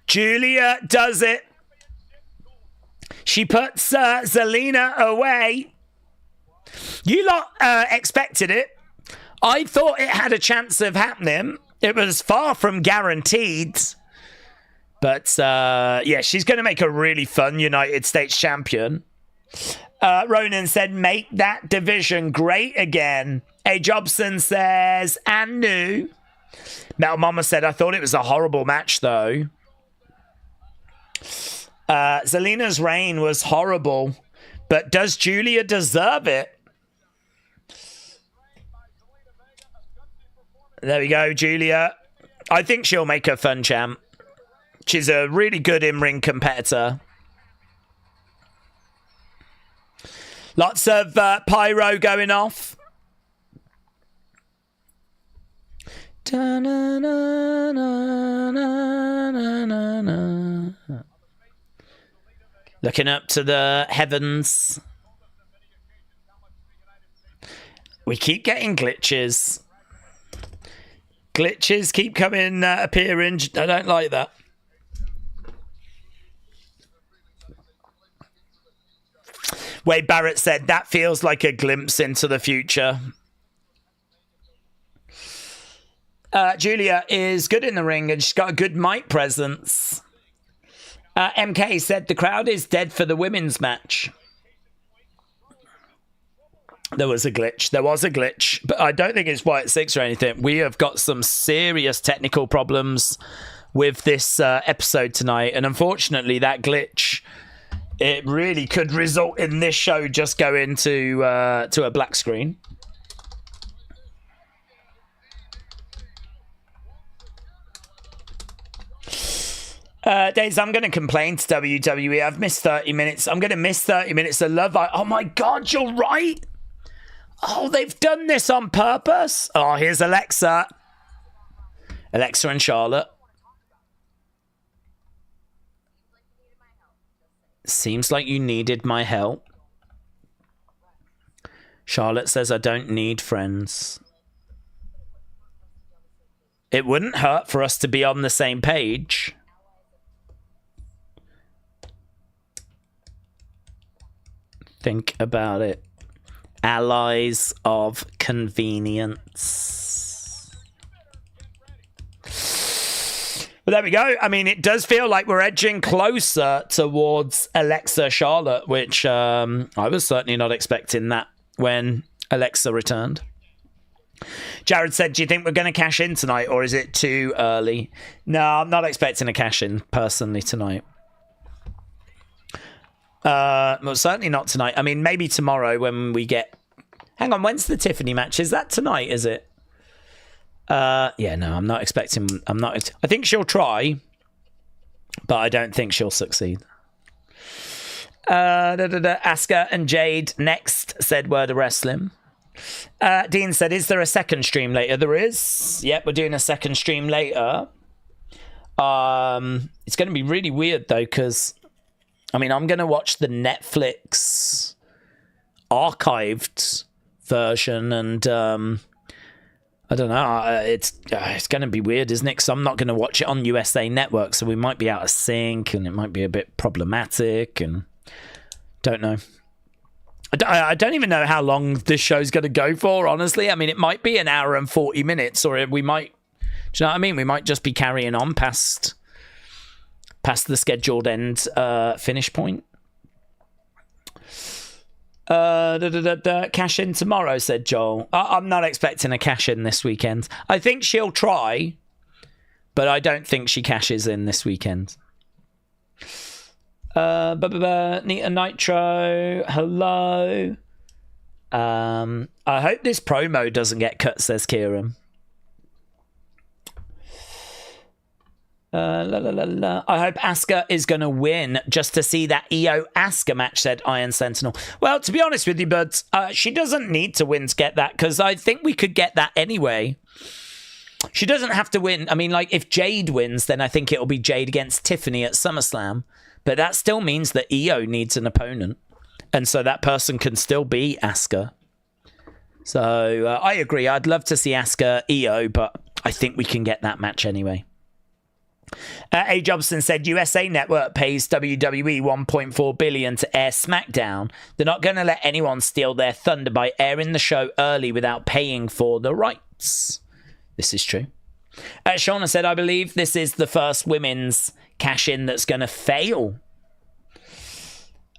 Giulia does it. She puts Zelina away. You lot expected it. I thought it had a chance of happening. It was far from guaranteed. But, yeah, she's going to make a really fun United States champion. Ronan said, make that division great again. A. Jobson says, and new. Metal Mama said, I thought it was a horrible match, though. Zelina's reign was horrible. But does Giulia deserve it? There we go, Giulia. I think she'll make a fun champ. She's a really good in-ring competitor. Lots of pyro going off. Looking up to the heavens. We keep getting glitches. Glitches keep coming, appearing. I don't like that. Wade Barrett said, that feels like a glimpse into the future. Giulia is good in the ring and she's got a good mic presence. MK said, the crowd is dead for the women's match. There was a glitch. There was a glitch. But I don't think it's Wyatt 6 or anything. We have got some serious technical problems with this episode tonight. And unfortunately, that glitch... it really could result in this show just going to a black screen. Daze, I'm going to complain to WWE. I've missed 30 minutes. I'm going to miss 30 minutes of Love. Oh my God, you're right. Oh, they've done this on purpose. Oh, here's Alexa. Alexa and Charlotte. Seems like you needed my help. Charlotte says, I don't need friends. It wouldn't hurt for us to be on the same page. Think about it. Allies of convenience. But there we go. I mean, it does feel like we're edging closer towards Alexa Charlotte, which I was certainly not expecting that when Alexa returned. Jared said, do you think we're going to cash in tonight, or is it too early? No, I'm not expecting a cash in personally tonight. Well, certainly not tonight. I mean, maybe tomorrow when we get... Hang on, when's the Tiffany match? Is that tonight, is it? Yeah, no, I'm not expecting... I think she'll try, but I don't think she'll succeed. Asuka and Jade next, said Word of Wrestling. Dean said, is there a second stream later? There is. Yep, we're doing a second stream later. It's going to be really weird, though, because... I mean, I'm going to watch the Netflix archived version, and I don't know. It's going to be weird, isn't it? Because I'm not going to watch it on USA Network, so we might be out of sync, and it might be a bit problematic, and don't know. I don't even know how long this show's going to go for, honestly. I mean, it might be an hour and 40 minutes, or we might... Do you know what I mean? We might just be carrying on past the scheduled end finish point. Cash in tomorrow, said Joel. I'm not expecting a cash in this weekend. I think she'll try, but I don't think she cashes in this weekend. Nita Nitro, hello. I hope this promo doesn't get cut, says Kieran. I hope Asuka is going to win just to see that Io Asuka match, said Iron Sentinel. Well, to be honest with you, buds, she doesn't need to win to get that, because I think we could get that anyway. She doesn't have to win. I mean, like, if Jade wins, then I think it'll be Jade against Tiffany at SummerSlam. But that still means that Io needs an opponent. And so that person can still be Asuka. So I agree. I'd love to see Asuka Io, but I think we can get that match anyway. A. Jobson said USA Network pays WWE 1.4 billion to air SmackDown. They're not going to let anyone steal their thunder by airing the show early without paying for the rights. This is true. Shauna said, I believe this is the first women's cash-in that's going to fail.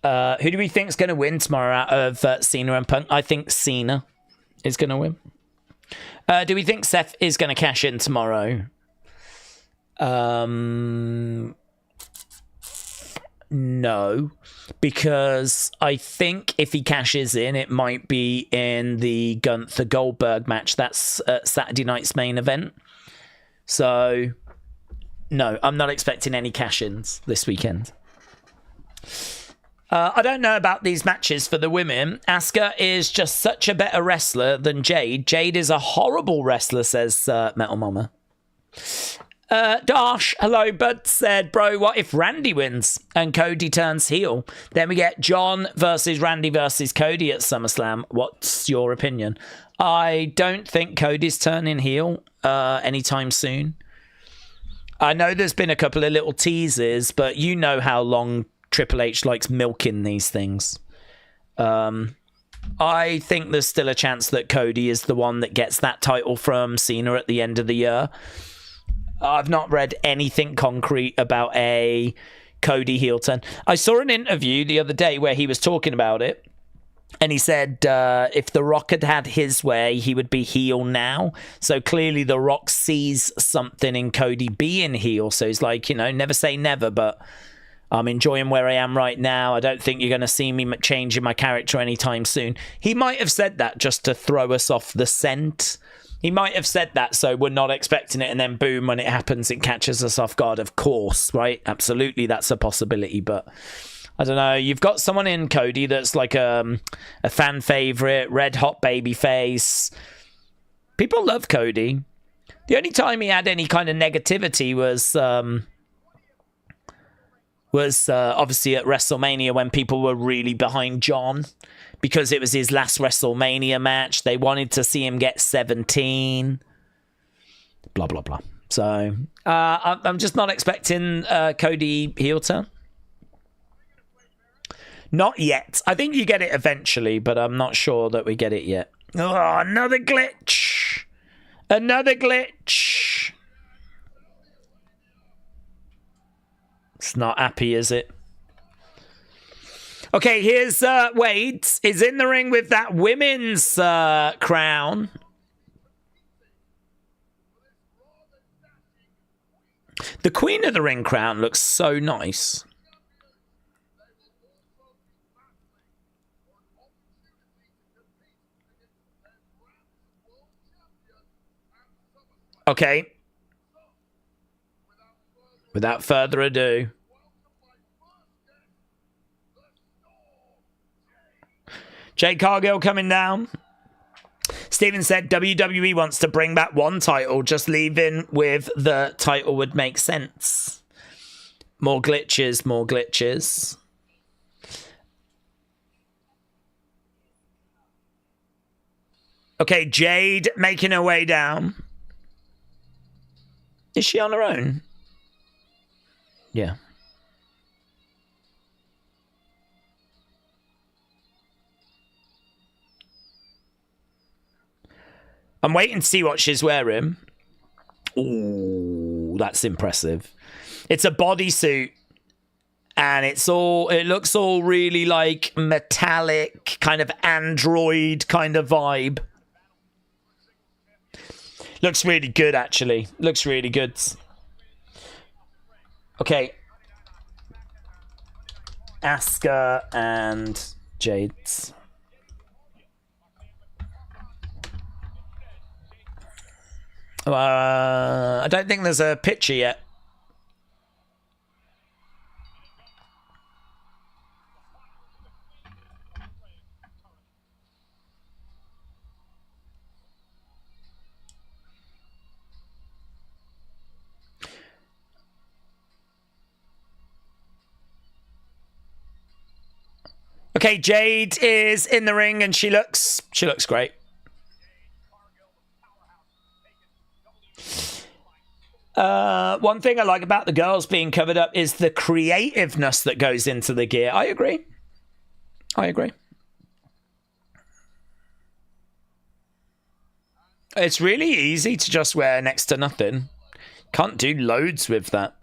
Who do we think is going to win tomorrow out of Cena and Punk? I think Cena is going to win. Do we think Seth is going to cash in tomorrow? No, because I think if he cashes in, it might be in the Gunther Goldberg match. That's Saturday night's main event. So, no, I'm not expecting any cash-ins this weekend. I don't know about these matches for the women. Asuka is just such a better wrestler than Jade. Jade is a horrible wrestler, says Metal Mama. Dash, hello, bud, said, bro, what if Randy wins and Cody turns heel? Then we get John versus Randy versus Cody at SummerSlam. What's your opinion? I don't think Cody's turning heel anytime soon. I know there's been a couple of little teases, but you know how long Triple H likes milking these things. I think there's still a chance that Cody is the one that gets that title from Cena at the end of the year. I've not read anything concrete about a Cody heel turn. I saw an interview the other day where he was talking about it, and he said if The Rock had had his way, he would be heel now. So clearly The Rock sees something in Cody being heel. So he's like, you know, never say never, but I'm enjoying where I am right now. I don't think you're going to see me changing my character anytime soon. He might have said that just to throw us off the scent. He might have said that so we're not expecting it, and then boom, when it happens, it catches us off guard. Of course, right? Absolutely, that's a possibility. But I don't know. You've got someone in Cody that's like a fan favorite, red hot baby face. People love Cody. The only time he had any kind of negativity was obviously at WrestleMania when people were really behind John. Because it was his last WrestleMania match. They wanted to see him get 17. Blah, blah, blah. So, I'm just not expecting Cody heel turn. Not yet. I think you get it eventually, but I'm not sure that we get it yet. Oh, another glitch. Another glitch. It's not happy, is it? Okay, here's Wade. Is in the ring with that women's crown. The Queen of the Ring crown looks so nice. Okay. Without further ado. Jade Cargill coming down. Steven said WWE wants to bring back one title. Just leaving with the title would make sense. More glitches, more glitches. Okay, Jade making her way down. Is she on her own? Yeah. I'm waiting to see what she's wearing. Ooh, that's impressive. It's a bodysuit. And it looks all really like metallic, kind of android kind of vibe. Looks really good, actually. Looks really good. Okay. Asuka and Jade's. I don't think there's a picture yet. Okay, Jade is in the ring and she looks great. One thing I like about the girls being covered up is the creativeness that goes into the gear. I agree. It's really easy to just wear next to nothing. Can't do loads with that.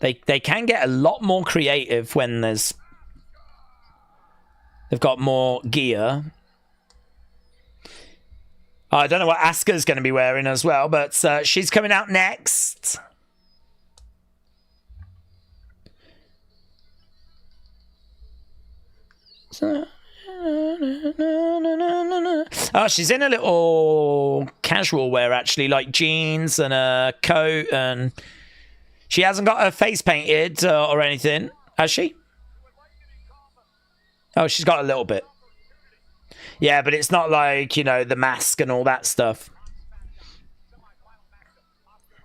They can get a lot more creative when they've got more gear. I don't know what Asuka's going to be wearing as well, but she's coming out next. Oh, she's in a little casual wear, actually, like jeans and a coat, and she hasn't got her face painted or anything, has she? Oh, she's got a little bit. Yeah, but it's not like, you know, the mask and all that stuff.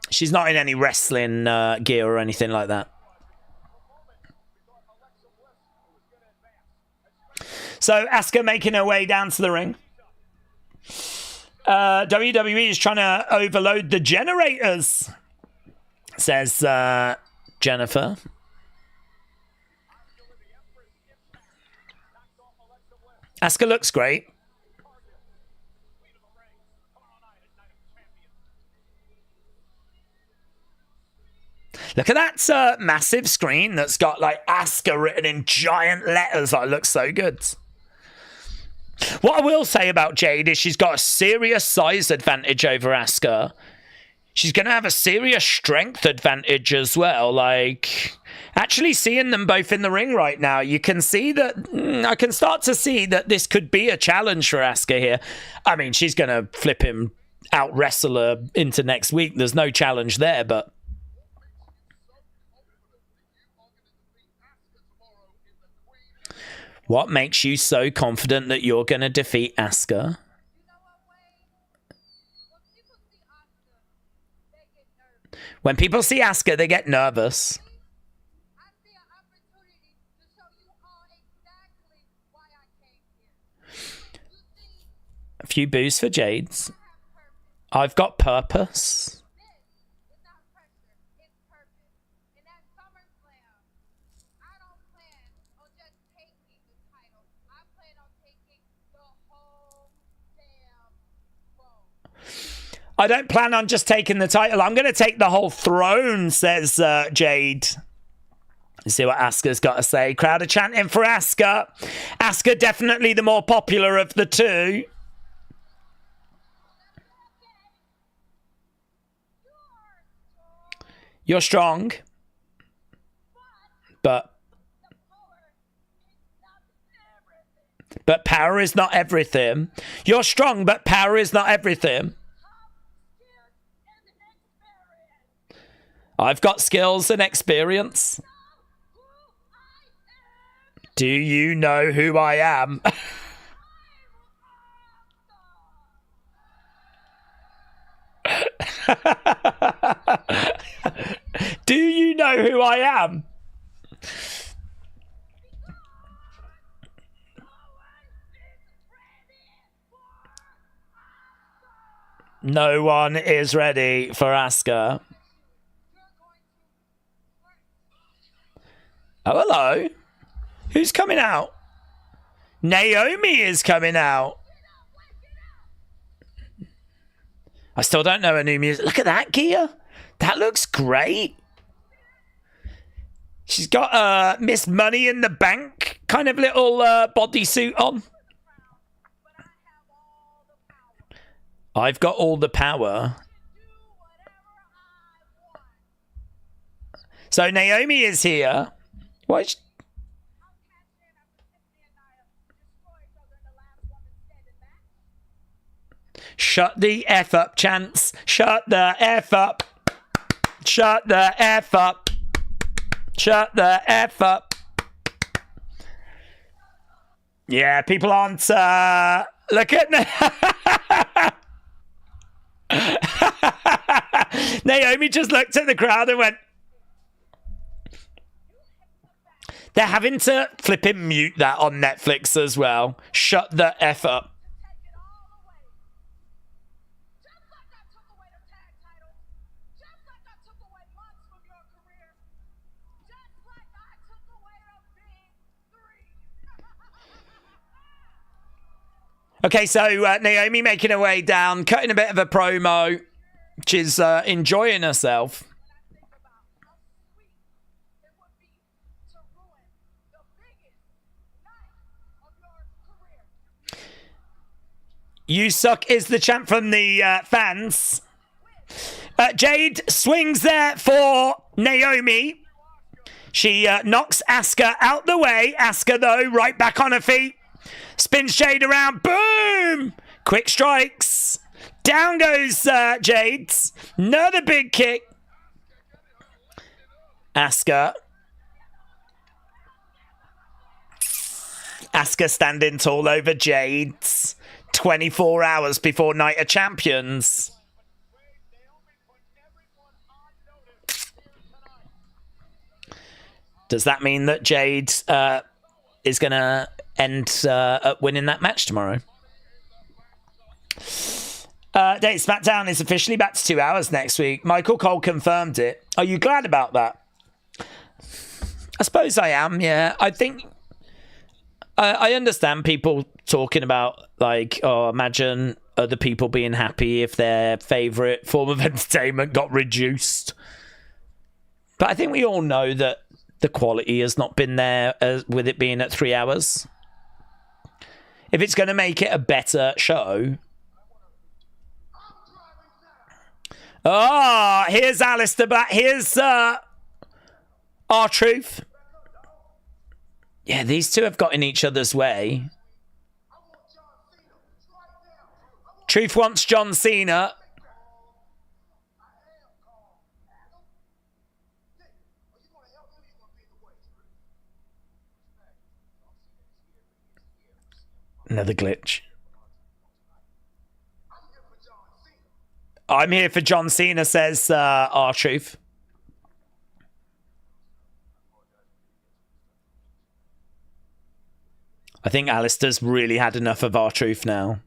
She's not in any wrestling gear or anything like that. So, Asuka making her way down to the ring. WWE is trying to overload the generators, says Jennifer. Asuka looks great. Look at that massive screen that's got like Asuka written in giant letters. That looks so good. What I will say about Jade is she's got a serious size advantage over Asuka. She's going to have a serious strength advantage as well. Like, actually seeing them both in the ring right now, you can see that... I can start to see that this could be a challenge for Asuka here. I mean, she's going to flip him, out-wrestle her into next week. There's no challenge there, but... What makes you so confident that you're going to defeat Asuka? When people see Asuka, they get nervous. A few boos for Jades. I've got purpose. I don't plan on just taking the title. I'm going to take the whole throne, says Jade. Let's see what Asuka's got to say. Crowd are chanting for Asuka. Asuka definitely the more popular of the two. You're strong. But power is not everything. You're strong, but power is not everything. I've got skills and experience. Do you know who I am? Do you know who I am? No one is ready for Asuka. Oh, hello. Who's coming out? Naomi is coming out. I still don't know her new music. Look at that gear. That looks great. She's got Miss Money in the Bank kind of little bodysuit on. I've got all the power. So Naomi is here. Why is she... Shut the F up, Chance. Shut the F up. Shut the F up. Shut the F up. Yeah, people aren't... Look at... Naomi just looked at the crowd and went... They're having to flipping mute that on Netflix as well. Shut the F up. Okay, so Naomi making her way down, cutting a bit of a promo. She's enjoying herself. You suck is the chant from the fans. Jade swings there for Naomi. She knocks Asuka out the way. Asuka, though, right back on her feet. Spins Jade around. Boom! Quick strikes. Down goes Jade. Another big kick. Asuka. Asuka standing tall over Jade. 24 hours before Night of Champions. Does that mean that Jade is going to end up winning that match tomorrow? Daze Smackdown is officially back to 2 hours next week. Michael Cole confirmed it. Are you glad about that? I suppose I am, yeah. I think... I understand people talking about, like, oh, imagine other people being happy if their favourite form of entertainment got reduced. But I think we all know that the quality has not been there with it being at 3 hours. If it's going to make it a better show... Oh, here's Alistair Black. Here's R-Truth. Yeah, these two have got in each other's way. Truth wants John Cena. Another glitch. I'm here for John Cena, says R-Truth. I think Alistair's really had enough of R-Truth now.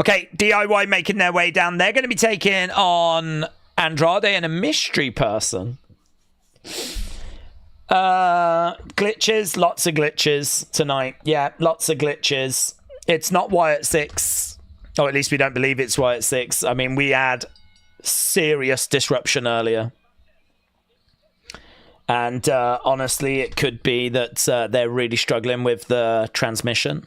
Okay, DIY making their way down. They're going to be taking on Andrade and a mystery person. Glitches, lots of glitches tonight. Yeah, lots of glitches. It's not Wyatt 6. Or at least we don't believe it's Wyatt 6. I mean, we had serious disruption earlier. And honestly, it could be that they're really struggling with the transmission.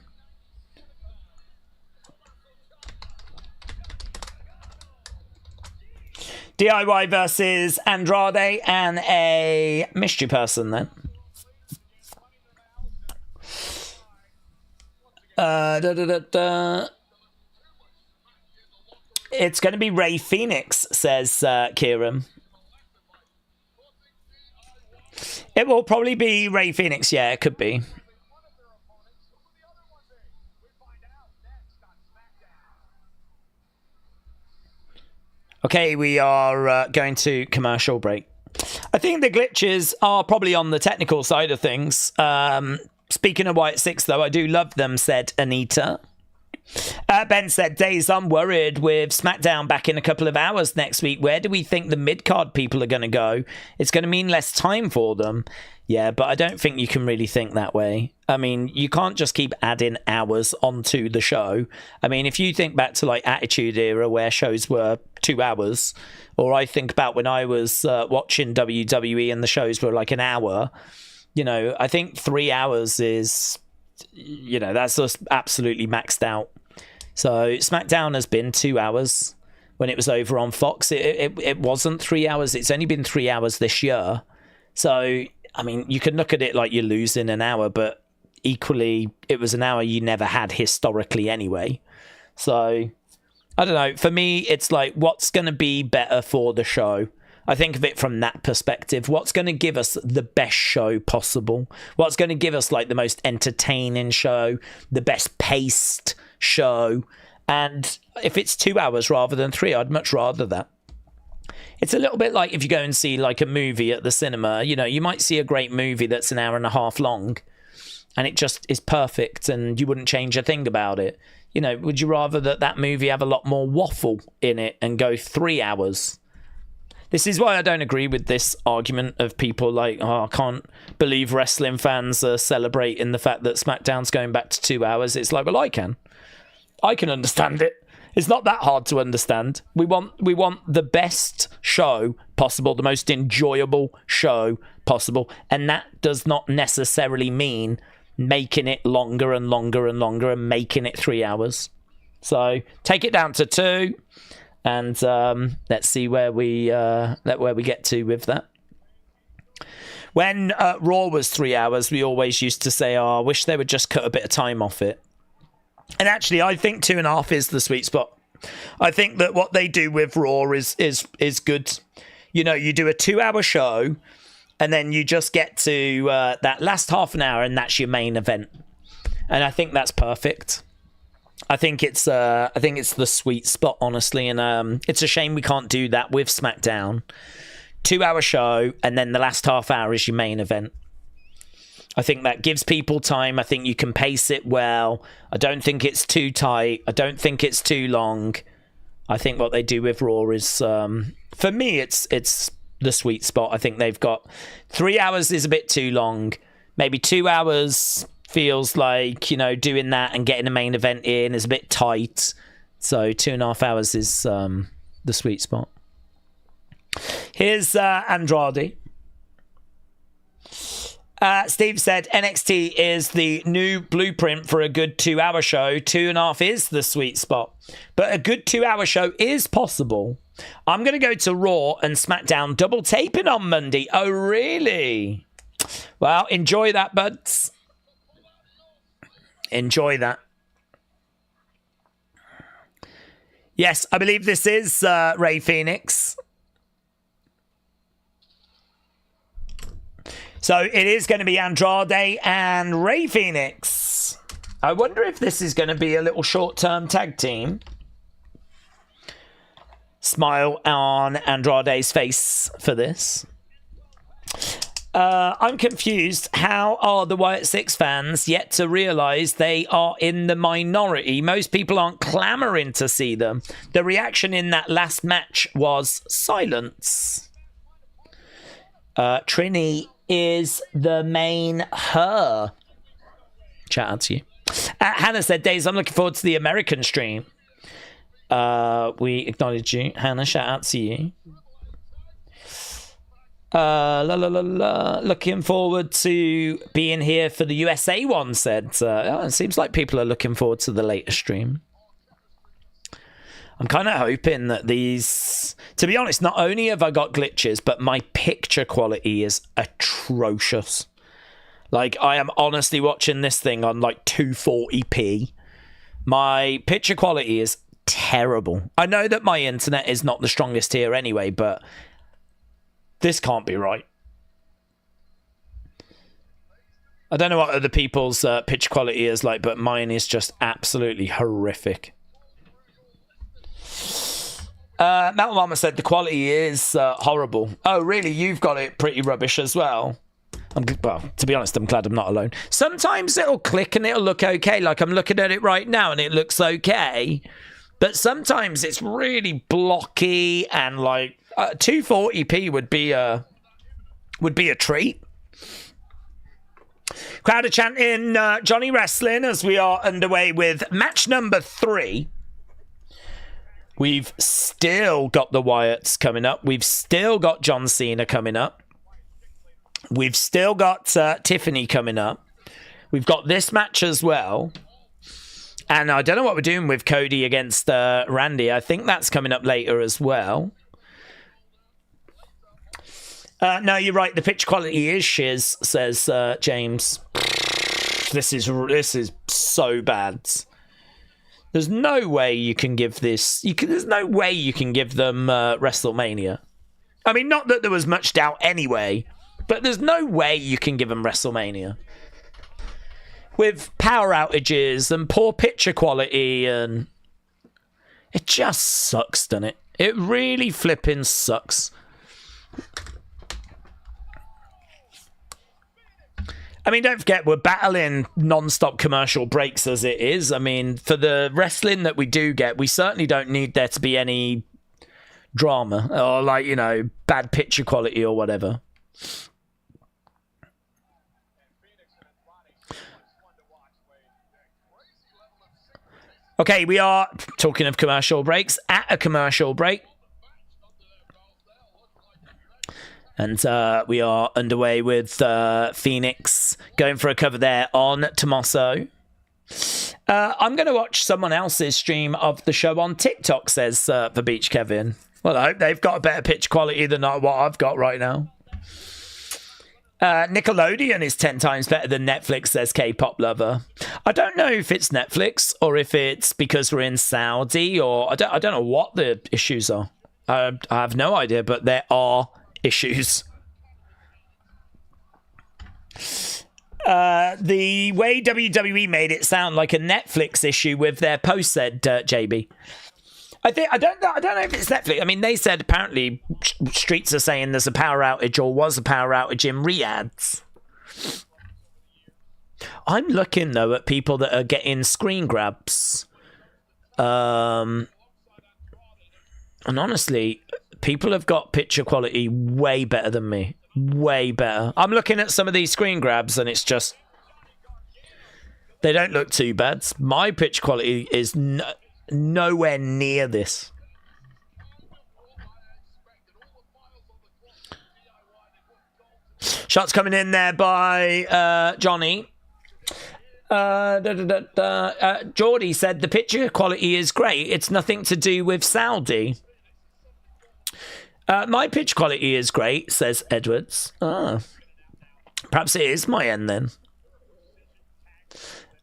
DIY versus Andrade and a mystery person then. It's going to be Ray Phoenix, says Kieran. It will probably be Ray Phoenix. Yeah, it could be. Okay, we are going to commercial break. I think the glitches are probably on the technical side of things. Speaking of Wyatt 6, though, I do love them, said Anita. Ben said, Daze, I'm worried with SmackDown back in a couple of hours next week. Where do we think the mid-card people are going to go? It's going to mean less time for them. Yeah, but I don't think you can really think that way. I mean, you can't just keep adding hours onto the show. I mean, if you think back to, like, Attitude Era where shows were 2 hours, or I think about when I was watching WWE and the shows were like an hour, you know, I think 3 hours is, you know, that's just absolutely maxed out. So SmackDown has been 2 hours when it was over on Fox. It wasn't 3 hours. It's only been 3 hours this year. So, I mean, you can look at it like you're losing an hour, but equally, it was an hour you never had historically anyway. So, I don't know. For me, it's like, what's going to be better for the show? I think of it from that perspective. What's going to give us the best show possible? What's going to give us like the most entertaining show, the best paced show, And if it's 2 hours rather than 3, I'd much rather that. It's a little bit like if you go and see like a movie at the cinema, you know, you might see a great movie that's an hour and a half long and it just is perfect and you wouldn't change a thing about it. You know, would you rather that movie have a lot more waffle in it and go 3 hours? This is why I don't agree with this argument of people like, oh, I can't believe wrestling fans are celebrating the fact that SmackDown's going back to 2 hours. It's like, well, I can understand it. It's not that hard to understand. We want the best show possible, the most enjoyable show possible, and that does not necessarily mean making it longer and longer and longer and making it 3 hours. So take it down to 2, and let's see where we get to with that. When Raw was 3 hours, we always used to say, "Oh, I wish they would just cut a bit of time off it." And actually, I think 2.5 is the sweet spot. I think that what they do with Raw is good. You know, you do a 2-hour show, and then you just get to that last half an hour, and that's your main event. And I think that's perfect. I think it's the sweet spot, honestly. And it's a shame we can't do that with SmackDown. 2-hour show, and then the last half hour is your main event. I think that gives people time. I think you can pace it well. I don't think it's too tight. I don't think it's too long. I think what they do with Raw is, for me, it's the sweet spot. I think they've got 3 hours is a bit too long. Maybe 2 hours feels like, you know, doing that and getting a main event in is a bit tight. So 2.5 hours is the sweet spot. Here's Andrade. Steve said NXT is the new blueprint for a good 2-hour show. 2.5 is the sweet spot. But a good 2-hour show is possible. I'm going to go to Raw and SmackDown double taping on Monday. Oh, really? Well, enjoy that, buds. Enjoy that. Yes, I believe this is Ray Phoenix. So it is going to be Andrade and Ray Phoenix. I wonder if this is going to be a little short-term tag team. Smile on Andrade's face for this. I'm confused. How are the Wyatt 6 fans yet to realise they are in the minority? Most people aren't clamouring to see them. The reaction in that last match was silence. Trini is the main her. Shout out to you. Hannah said, Daze, I'm looking forward to the American stream. We acknowledge you. Hannah, shout out to you. Looking forward to being here for the USA one, said. It seems like people are looking forward to the later stream. I'm kind of hoping that these... To be honest, not only have I got glitches, but my picture quality is atrocious. Like, I am honestly watching this thing on, like, 240p. My picture quality is terrible. I know that my internet is not the strongest here anyway, but this can't be right. I don't know what other people's picture quality is like, but mine is just absolutely horrific. Metal Mama said the quality is horrible. Oh, really? You've got it pretty rubbish as well? Well, to be honest, I'm glad I'm not alone. Sometimes it'll click and it'll look okay. Like I'm looking at it right now and it looks okay. But sometimes it's really blocky and like 240p would be a treat. Crowd are chanting Johnny Wrestling as we are underway with match number 3. We've still got the Wyatts coming up. We've still got John Cena coming up. We've still got Tiffany coming up. We've got this match as well. And I don't know what we're doing with Cody against Randy. I think that's coming up later as well. No, you're right. The pitch quality is shiz, says James. This is so bad. There's no way you can give this... there's no way you can give them WrestleMania. I mean, not that there was much doubt anyway, but there's no way you can give them WrestleMania. With power outages and poor picture quality and It just sucks, doesn't it? It really flipping sucks. I mean, don't forget, we're battling non-stop commercial breaks as it is. I mean, for the wrestling that we do get, we certainly don't need there to be any drama or, like, you know, bad picture quality or whatever. Okay, we are, talking of commercial breaks, at a commercial break. And we are underway with Phoenix going for a cover there on Tommaso. I'm going to watch someone else's stream of the show on TikTok, says the Beach Kevin. Well, I hope they've got a better pitch quality than what I've got right now. Nickelodeon is 10 times better than Netflix, says K-pop lover. I don't know if it's Netflix or if it's because we're in Saudi, or I don't know what the issues are. I have no idea, but there are issues. The way WWE made it sound like a Netflix issue with their post, said JB. I don't know if it's Netflix. I mean, they said apparently streets are saying there's a power outage or was a power outage in Riyadh. I'm looking though at people that are getting screen grabs. And honestly, people have got picture quality way better than me. Way better. I'm looking at some of these screen grabs and it's just... they don't look too bad. My pitch quality is nowhere near this. Shots coming in there by Johnny. Geordie said the picture quality is great. It's nothing to do with Saudi. My pitch quality is great, says Edwards. Perhaps it is my end then.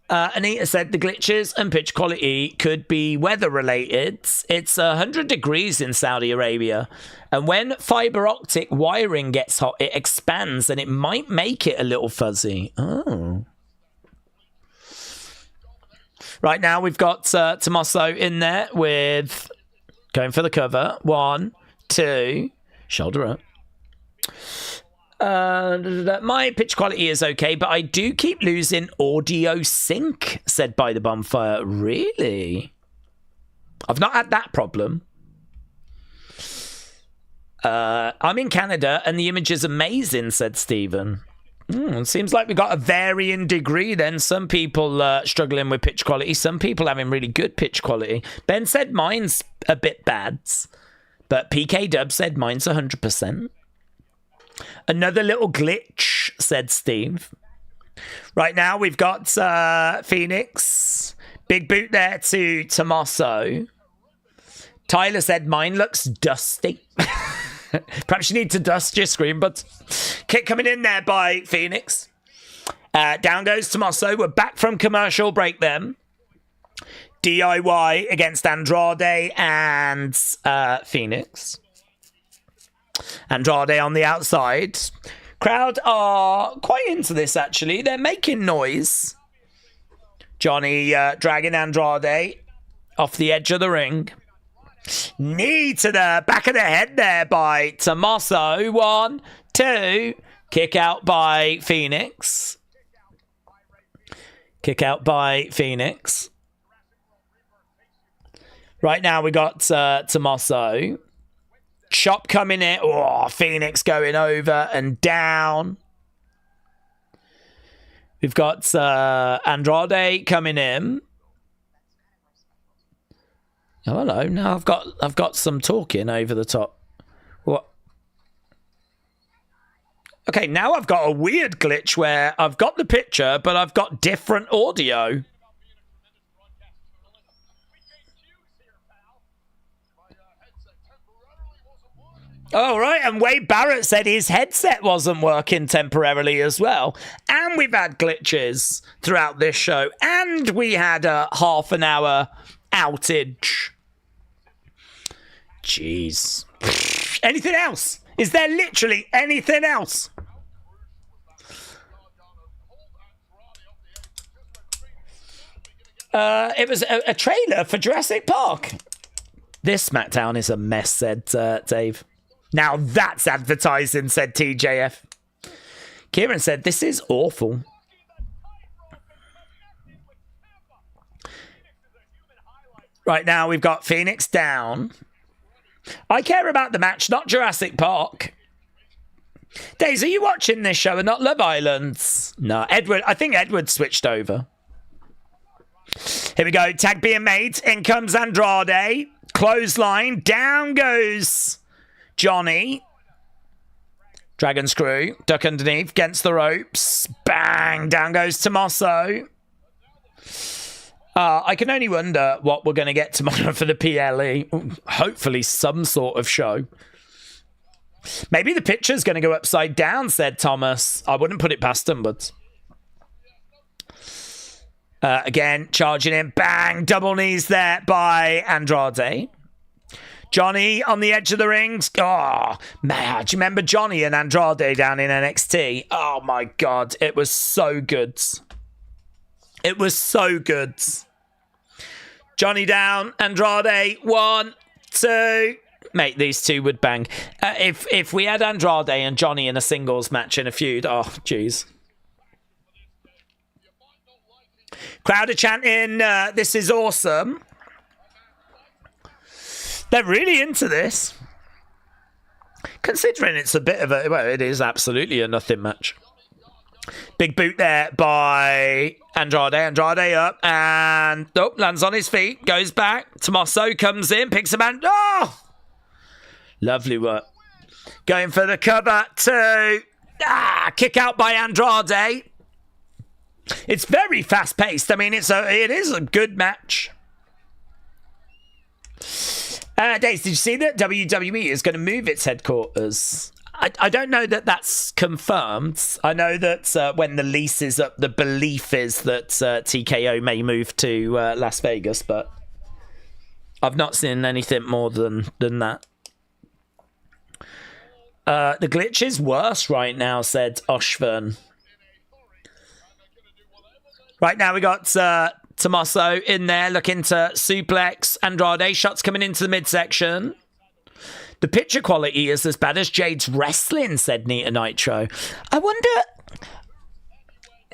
Anita said the glitches and pitch quality could be weather related. It's 100 degrees in Saudi Arabia, and when fiber optic wiring gets hot, it expands and it might make it a little fuzzy. Oh. Right now we've got Tommaso in there with going for the cover. 1, 2, shoulder up. My pitch quality is okay, but I do keep losing audio sync, said By the Bonfire. Really? I've not had that problem. I'm in Canada and the image is amazing, said Stephen. It seems like we've got a varying degree then. Some people struggling with pitch quality, some people having really good pitch quality. Ben said mine's a bit bad, but PK Dub said mine's 100%. Another little glitch, said Steve. Right now we've got Phoenix. Big boot there to Tommaso. Tyler said mine looks dusty. Perhaps you need to dust your screen, but kick coming in there by Phoenix. Down goes Tommaso. We're back from commercial break then. DIY against Andrade and Phoenix. Andrade on the outside. Crowd are quite into this, actually. They're making noise. Johnny dragging Andrade off the edge of the ring. Knee to the back of the head there by Tommaso. 1, 2. Kick out by Phoenix. Kick out by Phoenix. Right now we got Tommaso. Chop coming in. Oh, Phoenix going over and down. We've got Andrade coming in. Oh, hello. Now I've got some talking over the top. What? Okay, now I've got a weird glitch where I've got the picture, but I've got different audio. Oh, right, and Wade Barrett said his headset wasn't working temporarily as well. And we've had glitches throughout this show. And we had a half an hour outage. Jeez. Anything else? Is there literally anything else? It was a trailer for Jurassic Park. This SmackDown is a mess, said Dave. Now that's advertising, said TJF. Kieran said, this is awful. Right now, we've got Phoenix down. I care about the match, not Jurassic Park. Daze, are you watching this show and not Love Island? No, Edward. I think Edward switched over. Here we go. Tag being made. In comes Andrade. Clothesline. Down goes Johnny. Dragon screw. Duck underneath. Against the ropes. Bang. Down goes Tommaso. I can only wonder what we're going to get tomorrow for the PLE. Hopefully some sort of show. Maybe the picture's going to go upside down, said Thomas. I wouldn't put it past him, but... again, charging in. Bang! Double knees there by Andrade. Johnny on the edge of the rings. Oh, man. Do you remember Johnny and Andrade down in NXT? Oh, my God. It was so good. It was so good. Johnny down. Andrade. 1, 2... Mate, these two would bang. If we had Andrade and Johnny in a singles match in a feud, oh, jeez. Crowd are chanting, this is awesome. They're really into this. Considering it's a bit of a... Well, it is absolutely a nothing match. Big boot there by Andrade. Andrade up and... Oh, lands on his feet. Goes back. Tommaso comes in. Picks him and... Oh! Lovely work. Going for the cover. 2. Kick out by Andrade. It's very fast paced. I mean, it is a good match. Daze, did you see that WWE is going to move its headquarters? I don't know that that's confirmed. I know that when the lease is up, the belief is that TKO may move to Las Vegas, but I've not seen anything more than that. The glitch is worse right now, said Oshvern. Right now we got Tommaso in there looking to suplex Andrade. Shots coming into the midsection. The picture quality is as bad as Jade's wrestling, said Nita Nitro. I wonder...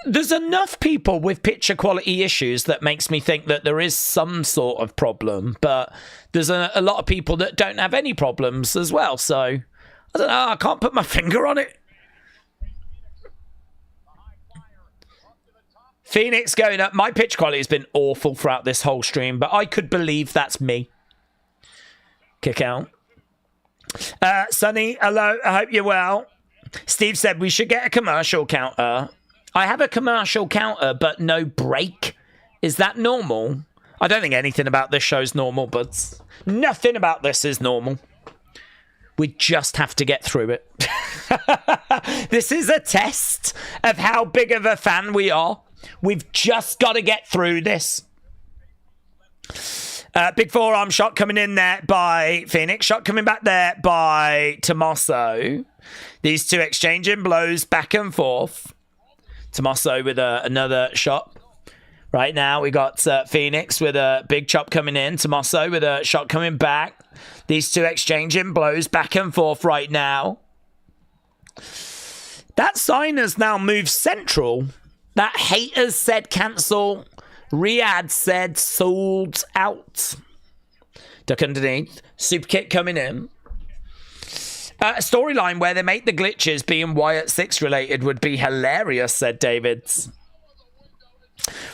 There's enough people with picture quality issues that makes me think that there is some sort of problem, but there's a lot of people that don't have any problems as well, so... I don't know, I can't put my finger on it. Phoenix going up. My pitch quality has been awful throughout this whole stream, but I could believe that's me. Kick out. Sonny, hello. I hope you're well. Steve said we should get a commercial counter. I have a commercial counter, but no break. Is that normal? I don't think anything about this show's normal, but nothing about this is normal. We just have to get through it. This is a test of how big of a fan we are. We've just got to get through this. Big forearm shot coming in there by Phoenix. Shot coming back there by Tommaso. These two exchanging blows back and forth. Tommaso with another shot. Right now we got Phoenix with a big chop coming in. Tommaso with a shot coming back. These two exchanging blows back and forth right now. That sign has now moved central. That haters said cancel. Riyadh said sold out. Duck underneath. Super kick coming in. A storyline where they make the glitches being Wyatt 6 related would be hilarious, said David.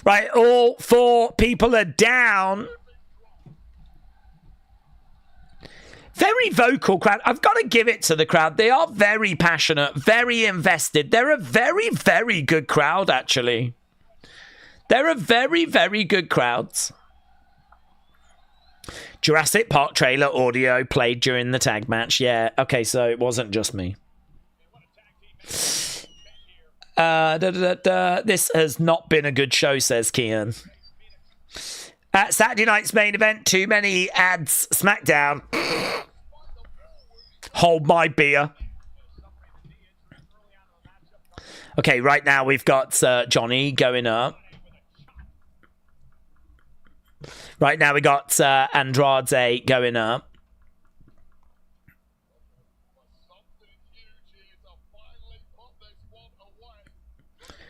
Right, all 4 people are down. Very vocal crowd. I've got to give it to the crowd. They are very passionate, very invested. They're a very, very good crowd, actually. They're a very, very good crowd. Jurassic Park trailer audio played during the tag match. Yeah, okay, so it wasn't just me. This has not been a good show, says Kian. Saturday night's main event, too many ads. Smackdown. Hold my beer. Okay, right now we've got Johnny going up. Right now we got Andrade going up.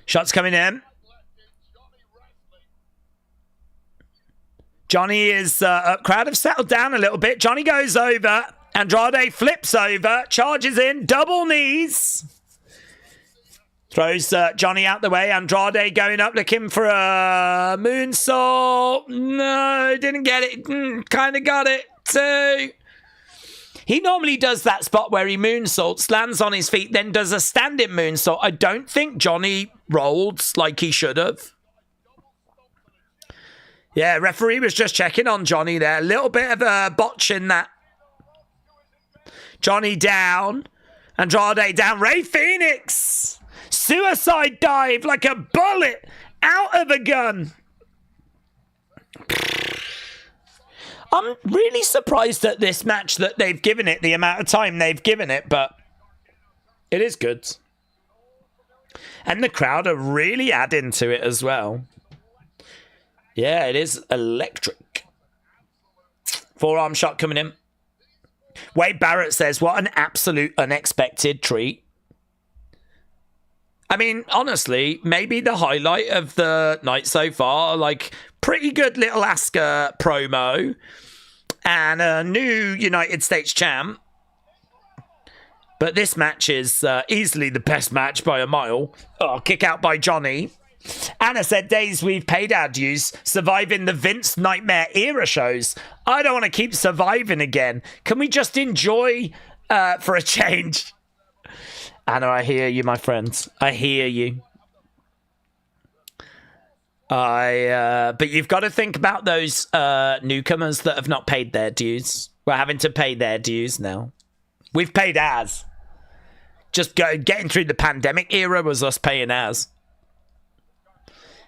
Shots coming in. Johnny is up. Crowd have settled down a little bit. Johnny goes over. Andrade flips over. Charges in. Double knees. Throws Johnny out the way. Andrade going up, looking for a moonsault. No, didn't get it. Kind of got it too. He normally does that spot where he moonsaults, lands on his feet, then does a standing moonsault. I don't think Johnny rolled like he should have. Yeah, referee was just checking on Johnny there. A little bit of a botch in that. Johnny down. Andrade down. Rey Fénix. Suicide dive like a bullet out of a gun. I'm really surprised at this match that they've given it the amount of time they've given it, but it is good. And the crowd are really adding to it as well. Yeah, it is electric. Forearm shot coming in. Wade Barrett says, what an absolute unexpected treat. I mean, honestly, maybe the highlight of the night so far, like, pretty good little Asuka promo and a new United States champ. But this match is easily the best match by a mile. Oh, kick out by Johnny. Anna said, Daze, we've paid our dues, surviving the Vince Nightmare era shows. I don't want to keep surviving again. Can we just enjoy for a change? Anna, I hear you, my friends. I hear you. But you've got to think about those newcomers that have not paid their dues. We're having to pay their dues now. We've paid ours. Just getting through the pandemic era was us paying ours.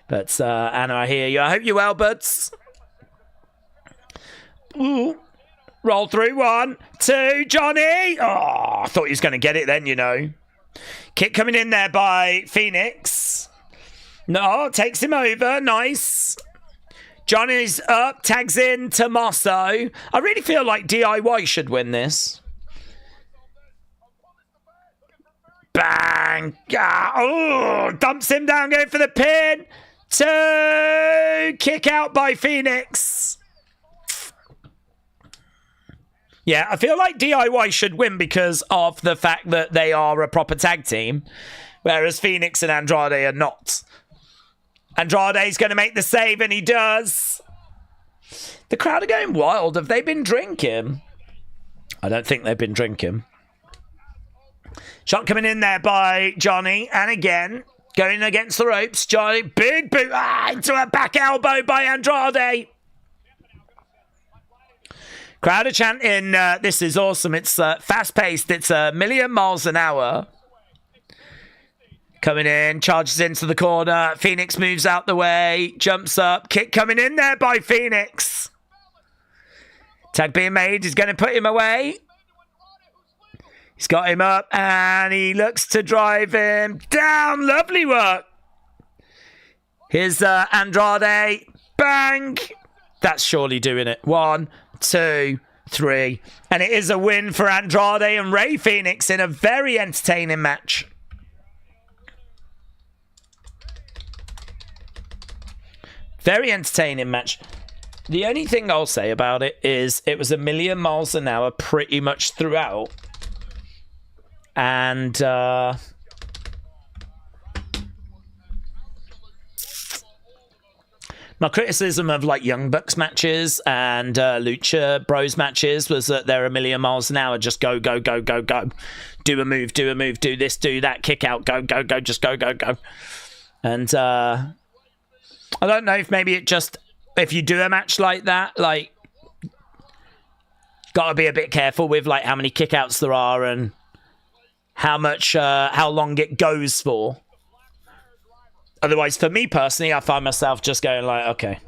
But Anna, I hear you. I hope you're well, buds. Ooh. Roll through. 1, 2. Johnny. Oh, I thought he was going to get it then, you know. Kick coming in there by Fénix. No, takes him over. Nice. Johnny's up. Tags in Tommaso. I really feel like DIY should win this. Bang. Oh, dumps him down. Going for the pin. 2. Kick out by Fénix. Yeah, I feel like DIY should win because of the fact that they are a proper tag team, whereas Fénix and Andrade are not. Andrade's going to make the save, and he does. The crowd are going wild. Have they been drinking? I don't think they've been drinking. Shot coming in there by Johnny, and again, going against the ropes. Johnny, big boot, into a back elbow by Andrade. Crowd are chanting, this is awesome. It's fast-paced. It's a million miles an hour. Coming in, charges into the corner. Fénix moves out the way, jumps up. Kick coming in there by Fénix. Tag being made. He's going to put him away. He's got him up, and he looks to drive him down. Lovely work. Here's Andrade. Bang. That's surely doing it. 1, 2, 3. And it is a win for Andrade and Rey Fénix in a very entertaining match. Very entertaining match. The only thing I'll say about it is it was a million miles an hour pretty much throughout. And my criticism of like Young Bucks matches and Lucha Bros matches was that they're a million miles an hour. Just go, go, go, go, go. Do a move, do this, do that, kick out, go, go, go, just go, go, go. And I don't know if maybe it just, if you do a match like that, like, got to be a bit careful with like how many kickouts there are and how much, how long it goes for. Otherwise, for me personally, I find myself just going like, okay.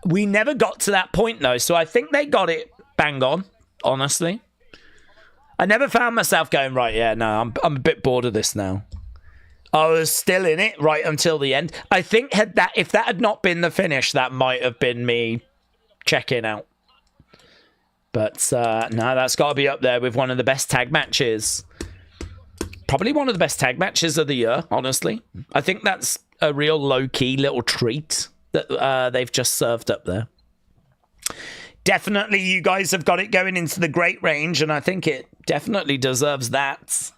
We never got to that point though, so I think they got it bang on, honestly. I never found myself going, right, yeah, no, I'm a bit bored of this now. I was still in it right until the end. I think if that had not been the finish, that might have been me checking out. But no, that's got to be up there with one of the best tag matches. Probably one of the best tag matches of the year, honestly. I think that's a real low-key little treat that they've just served up there. Definitely, you guys have got it going into the great range, and I think it definitely deserves that.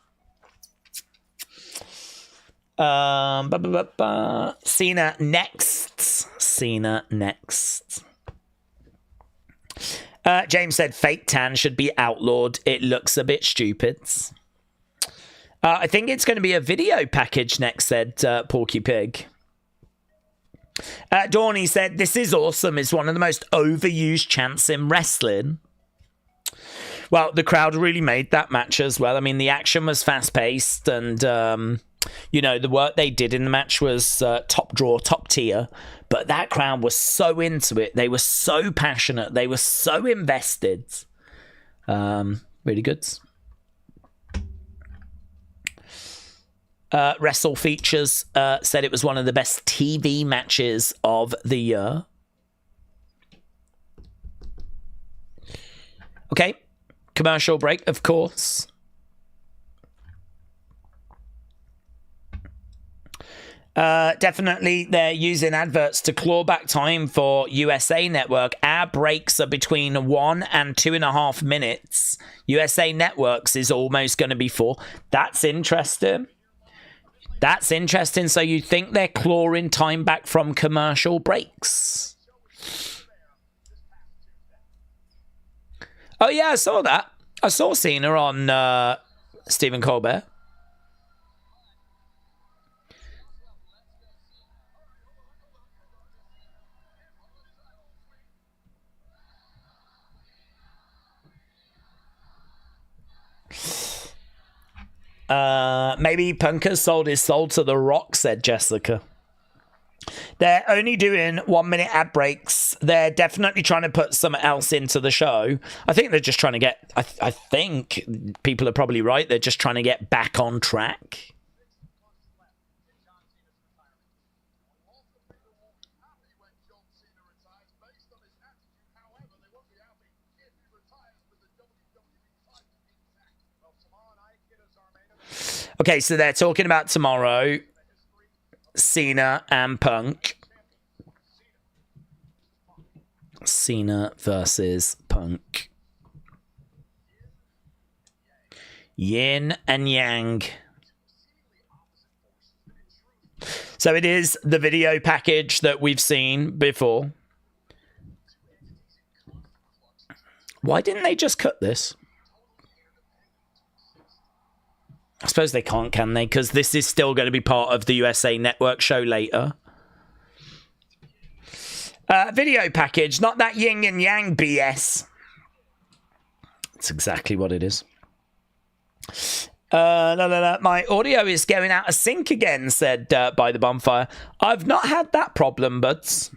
Cena next. Cena next. James said fake tan should be outlawed. It looks a bit stupid. I think it's going to be a video package next, said Porky Pig. Dawny said, this is awesome. It's one of the most overused chants in wrestling. Well, the crowd really made that match as well. I mean, the action was fast-paced and, you know, the work they did in the match was top draw, top tier. But that crowd was so into it. They were so passionate. They were so invested. Really good. Wrestle Features said it was one of the best TV matches of the year. Okay. Commercial break, of course. Definitely they're using adverts to claw back time for USA Network. Our breaks are between 1 and 2.5 minutes. USA Networks is almost going to be 4. That's interesting. That's interesting. So you think they're clawing time back from commercial breaks? Oh, yeah, I saw that. I saw Cena on Stephen Colbert. Maybe Punk has sold his soul to The Rock, said Jessica. They're only doing 1 minute ad breaks. They're definitely trying to put something else into the show. I think they're just trying to get, I think people are probably right. They're just trying to get back on track. Okay, so they're talking about tomorrow, Cena and Punk. Cena versus Punk. Yin and Yang. So it is the video package that we've seen before. Why didn't they just cut this? I suppose they can't, can they? Because this is still going to be part of the USA Network show later. Video package, not that yin and yang BS. That's exactly what it is. My audio is going out of sync again, said By the Bonfire. I've not had that problem, but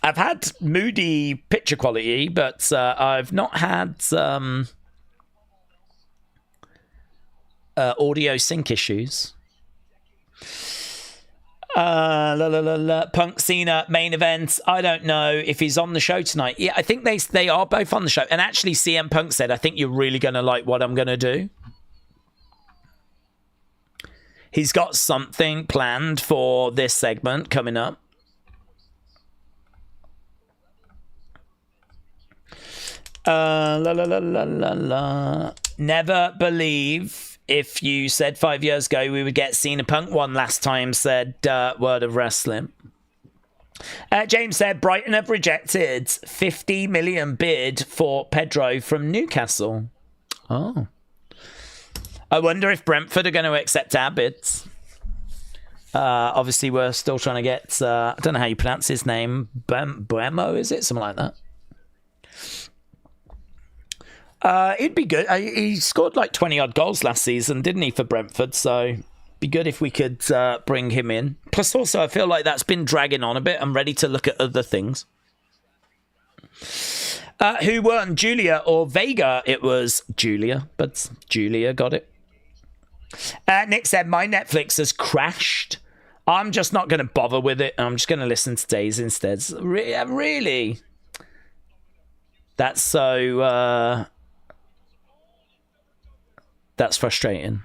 I've had moody picture quality, but I've not had audio sync issues. Punk Cena main event. I don't know if he's on the show tonight. Yeah, I think they are both on the show. And actually, CM Punk said, I think you're really going to like what I'm going to do. He's got something planned for this segment coming up. Never believe if you said 5 years ago we would get Cena Punk one last time, said Word of Wrestling. James said Brighton have rejected 50 million bid for Pedro from Newcastle. Oh. I wonder if Brentford are going to accept our bids. Obviously, we're still trying to get, I don't know how you pronounce his name. Buemo, is it? Something like that. It'd be good. He scored like 20-odd goals last season, didn't he, for Brentford? So it'd be good if we could bring him in. Plus, also, I feel like that's been dragging on a bit. I'm ready to look at other things. Who won, Giulia or Vega? It was Giulia, but Giulia got it. Nick said, my Netflix has crashed. I'm just not going to bother with it. I'm just going to listen to Daze instead. Really? That's so... that's frustrating.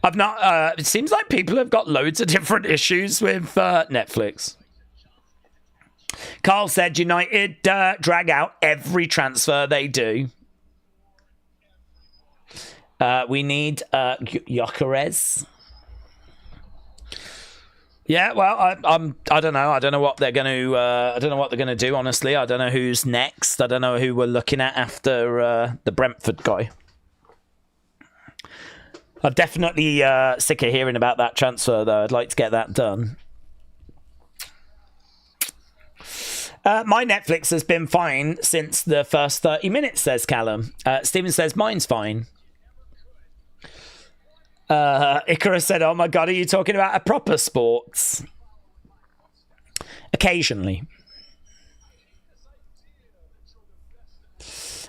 I've not... it seems like people have got loads of different issues with Netflix. Carl said United drag out every transfer they do. We need Gyökeres. Yeah, well, I don't know. I don't know what they're going to. I don't know what they're going to do. Honestly, I don't know who's next. I don't know who we're looking at after the Brentford guy. I'm definitely sick of hearing about that transfer, though. I'd like to get that done. My Netflix has been fine since the first 30 minutes, says Callum. Steven says mine's fine. Icarus said, oh my god, are you talking about a proper sports? Occasionally.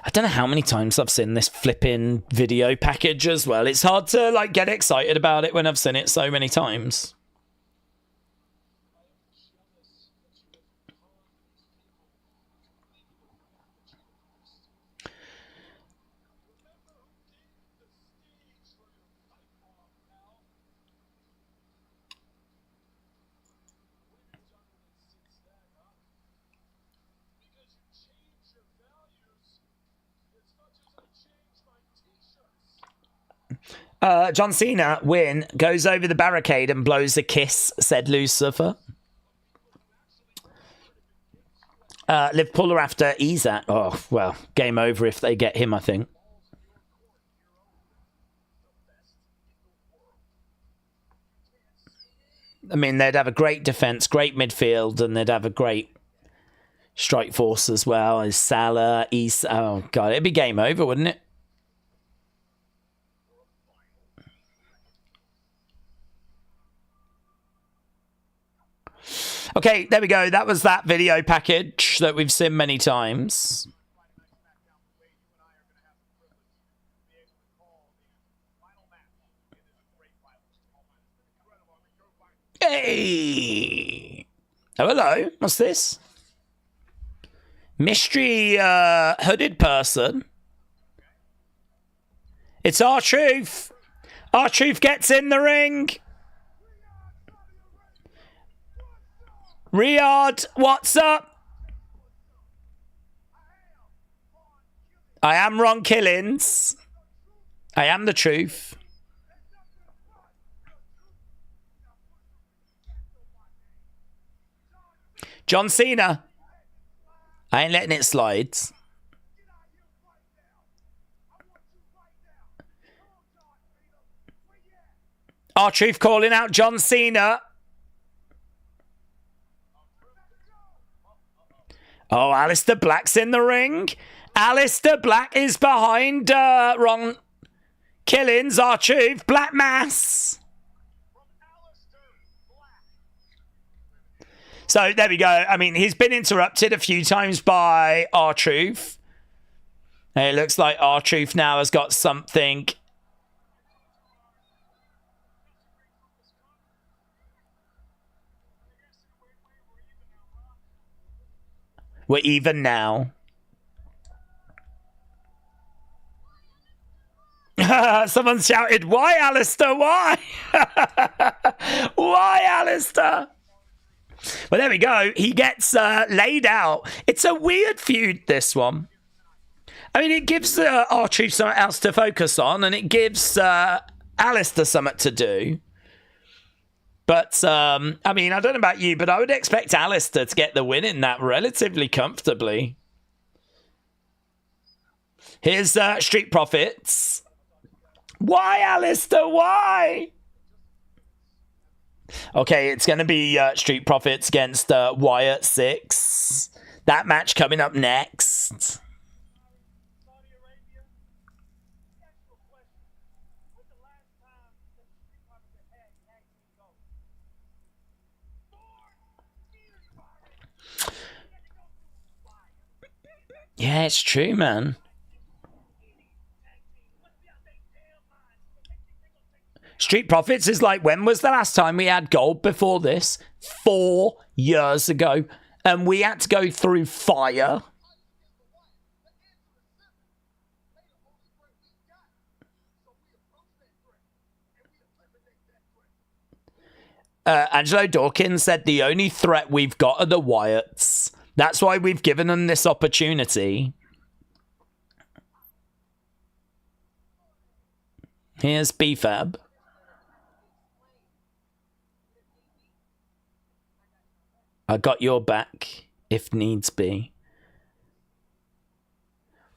I don't know how many times I've seen this flipping video package as well. It's hard to like get excited about it when I've seen it so many times. John Cena win, goes over the barricade and blows a kiss, said Lucifer. Liverpool are after Isak. Oh, well, game over if they get him, I think. I mean, they'd have a great defence, great midfield, and they'd have a great strike force as well. As Salah, Isak. Oh, God, it'd be game over, wouldn't it? Okay, there we go. That was that video package that we've seen many times. Hey! Oh, hello. What's this? Mystery hooded person. It's R-Truth. R-Truth gets in the ring. Riyadh, what's up? I am Ron Killings. I am the truth. John Cena. I ain't letting it slide. R-Truth calling out John Cena. Oh, Alistair Black's in the ring. Alistair Black is behind Ron Killings, R-Truth, Black Mass. So there we go. I mean, he's been interrupted a few times by R-Truth. It looks like R-Truth now has got something. We're even now. Someone shouted, why, Alistair? Why? Why, Alistair? Well, there we go. He gets laid out. It's a weird feud, this one. I mean, it gives R-Truth something else to focus on, and it gives Alistair something to do. But, I mean, I don't know about you, but I would expect Alistair to get the win in that relatively comfortably. Here's Street Profits. Why, Alistair? Why? Okay, it's going to be Street Profits against Wyatt 6. That match coming up next. Yeah, it's true, man. Street Profits is like, when was the last time we had gold before this? 4 years ago. And we had to go through fire. Angelo Dawkins said the only threat we've got are the Wyatts. That's why we've given them this opportunity. Here's BFAB. I got your back, if needs be.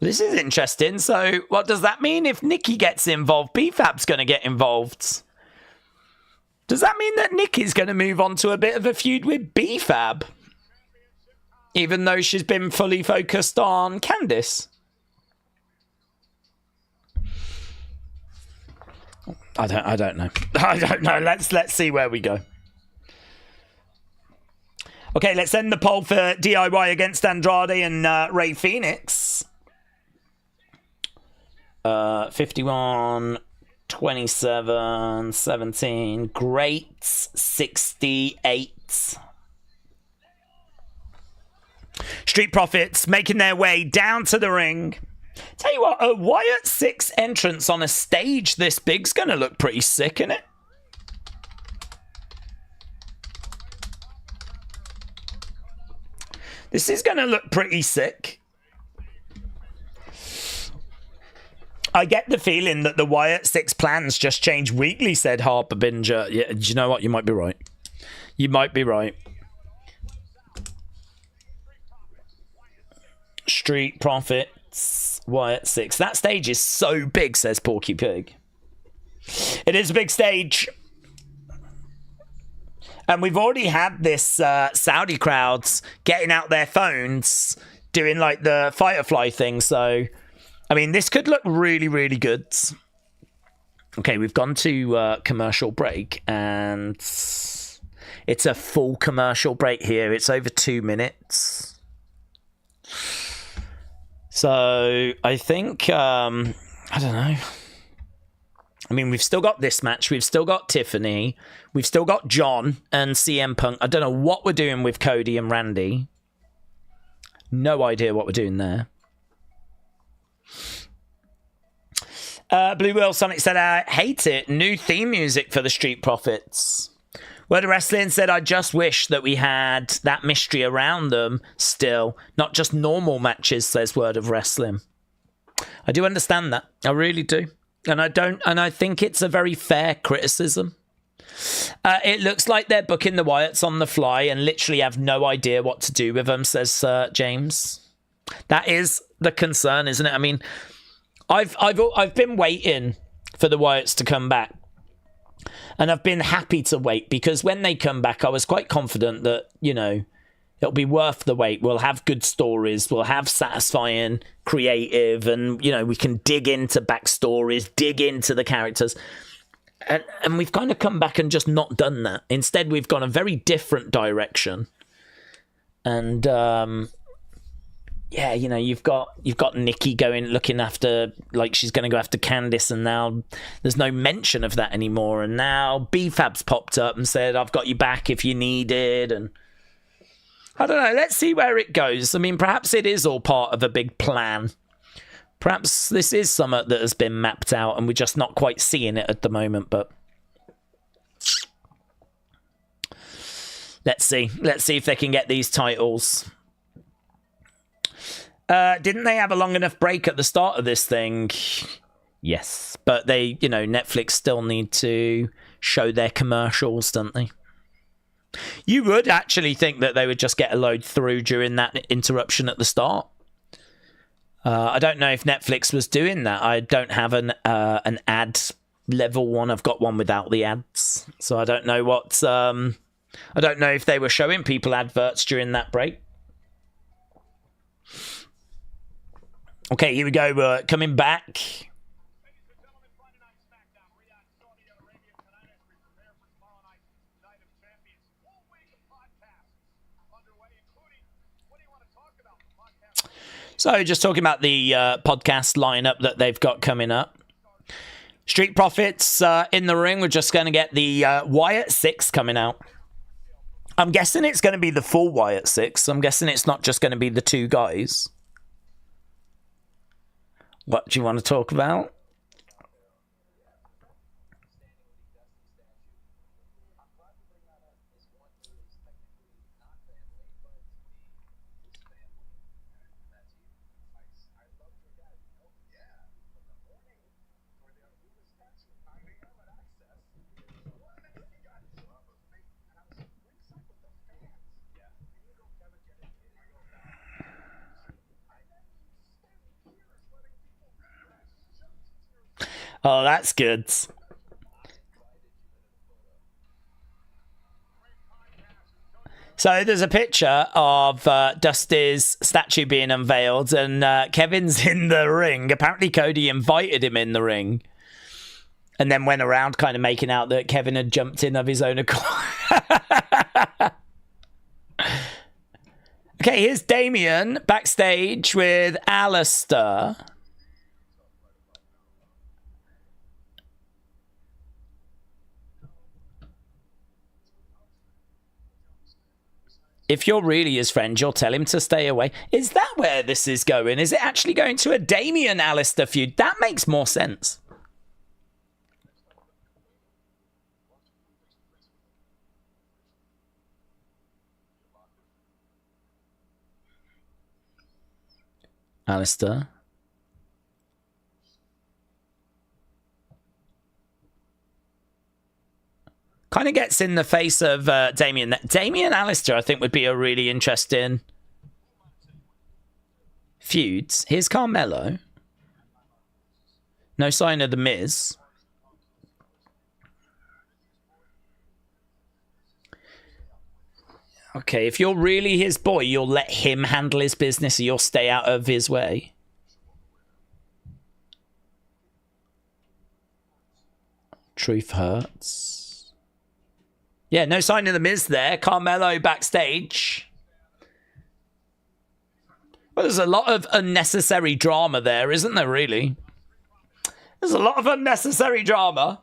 This is interesting. So, what does that mean? If Nikki gets involved, BFAB's going to get involved. Does that mean that Nikki's going to move on to a bit of a feud with BFAB? Even though she's been fully focused on Candice? I don't know. I don't know. Let's see where we go. Okay, let's end the poll for DIY against Andrade and Rey Fenix. 51, 27, 17. Great. 68. Street Profits making their way down to the ring. Tell you what, a Wyatt 6 entrance on a stage this big's going to look pretty sick, isn't it? This is going to look pretty sick. I get the feeling that the Wyatt 6 plans just change weekly, said Harper Binger. Yeah, do you know what? You might be right. You might be right. Street Profits, Wyatt 6. That stage is so big, says Porky Pig. It is a big stage. And we've already had this Saudi crowds getting out their phones, doing like the Firefly thing. So, I mean, this could look really, really good. Okay, we've gone to commercial break, and it's a full commercial break here. It's over 2 minutes. So, I think, I don't know. I mean, we've still got this match. We've still got Tiffany. We've still got John and CM Punk. I don't know what we're doing with Cody and Randy. No idea what we're doing there. Blue Wheel Sonic said, I hate it. New theme music for the Street Profits. Word of Wrestling said, I just wish that we had that mystery around them still. Not just normal matches, says Word of Wrestling. I do understand that. I really do. And I think it's a very fair criticism. It looks like they're booking the Wyatts on the fly and literally have no idea what to do with them, says James. That is the concern, isn't it? I mean, I've been waiting for the Wyatts to come back. And I've been happy to wait because when they come back, I was quite confident that, you know, it'll be worth the wait. We'll have good stories. We'll have satisfying, creative, and, you know, we can dig into backstories, dig into the characters. And we've kind of come back and just not done that. Instead, we've gone a very different direction. And, yeah, you know, you've got Nikki looking after, like, she's going to go after Candice, and now there's no mention of that anymore. And now BFAB's popped up and said, I've got you back if you need it, and I don't know. Let's see where it goes. I mean, perhaps it is all part of a big plan. Perhaps this is something that has been mapped out and we're just not quite seeing it at the moment, but let's see. Let's see if they can get these titles. Didn't they have a long enough break at the start of this thing? Yes. But they, you know, Netflix still need to show their commercials, don't they? You would actually think that they would just get a load through during that interruption at the start. I don't know if Netflix was doing that. I don't have an ad level one. I've got one without the ads, so I don't know what. I don't know if they were showing people adverts during that break. Okay, here we go. We're coming back. So just talking about the podcast lineup that they've got coming up. Street Profits in the ring. We're just going to get the Wyatt 6 coming out. I'm guessing it's going to be the full Wyatt 6. I'm guessing it's not just going to be the 2 guys. What do you want to talk about? Oh, that's good. So there's a picture of Dusty's statue being unveiled, and Kevin's in the ring. Apparently Cody invited him in the ring and then went around kind of making out that Kevin had jumped in of his own accord. Okay, here's Damien backstage with Alistair. If you're really his friend, you'll tell him to stay away. Is that where this is going? Is it actually going to a Damien Alistair feud? That makes more sense. Alistair. Kind of gets in the face of Damien. Damien Alistair, I think, would be a really interesting feuds. Here's Carmelo. No sign of the Miz. Okay, if you're really his boy, you'll let him handle his business, or you'll stay out of his way. Truth hurts. Yeah, no sign of the Miz there. Carmelo backstage. Well, there's a lot of unnecessary drama there, isn't there, really? There's a lot of unnecessary drama.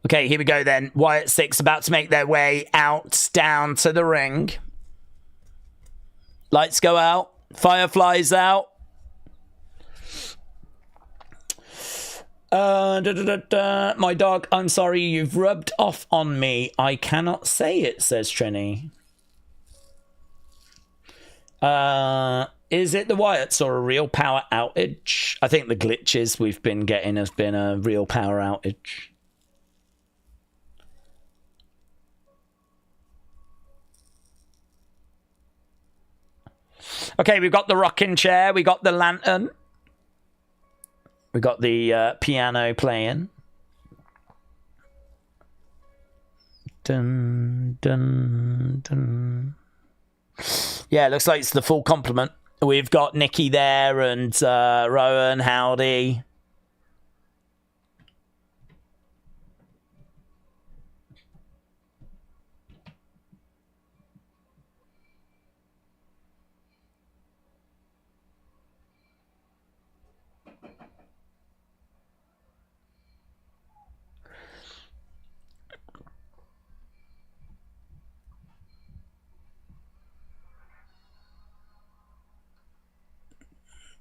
Okay, here we go then. Wyatt 6 about to make their way out, down to the ring. Lights go out. Fireflies out. My dog, I'm sorry, you've rubbed off on me. I cannot say it, says Trini. Is it the Wyatts or a real power outage? I think the glitches we've been getting has been a real power outage. Okay, we've got the rocking chair. We got the lantern. We got the piano playing. Dun, dun, dun. Yeah, it looks like it's the full complement. We've got Nikki there and Rowan, Howdy.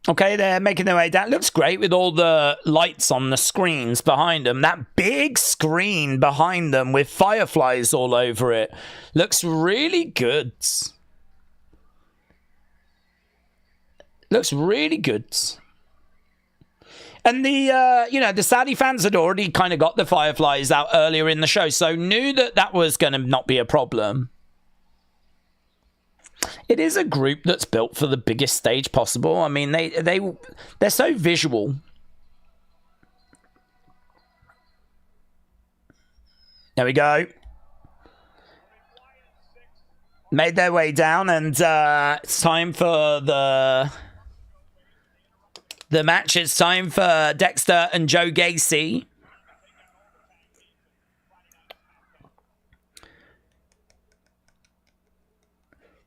Okay, they're making their way down. Looks great with all the lights on the screens behind them. That big screen behind them with fireflies all over it. Looks really good. Looks really good. And the, the Saudi fans had already kind of got the fireflies out earlier in the show, so knew that that was going to not be a problem. It is a group that's built for the biggest stage possible. I mean, they're so visual. There we go. Made their way down, and it's time for the match. It's time for Dexter and Joe Gacy.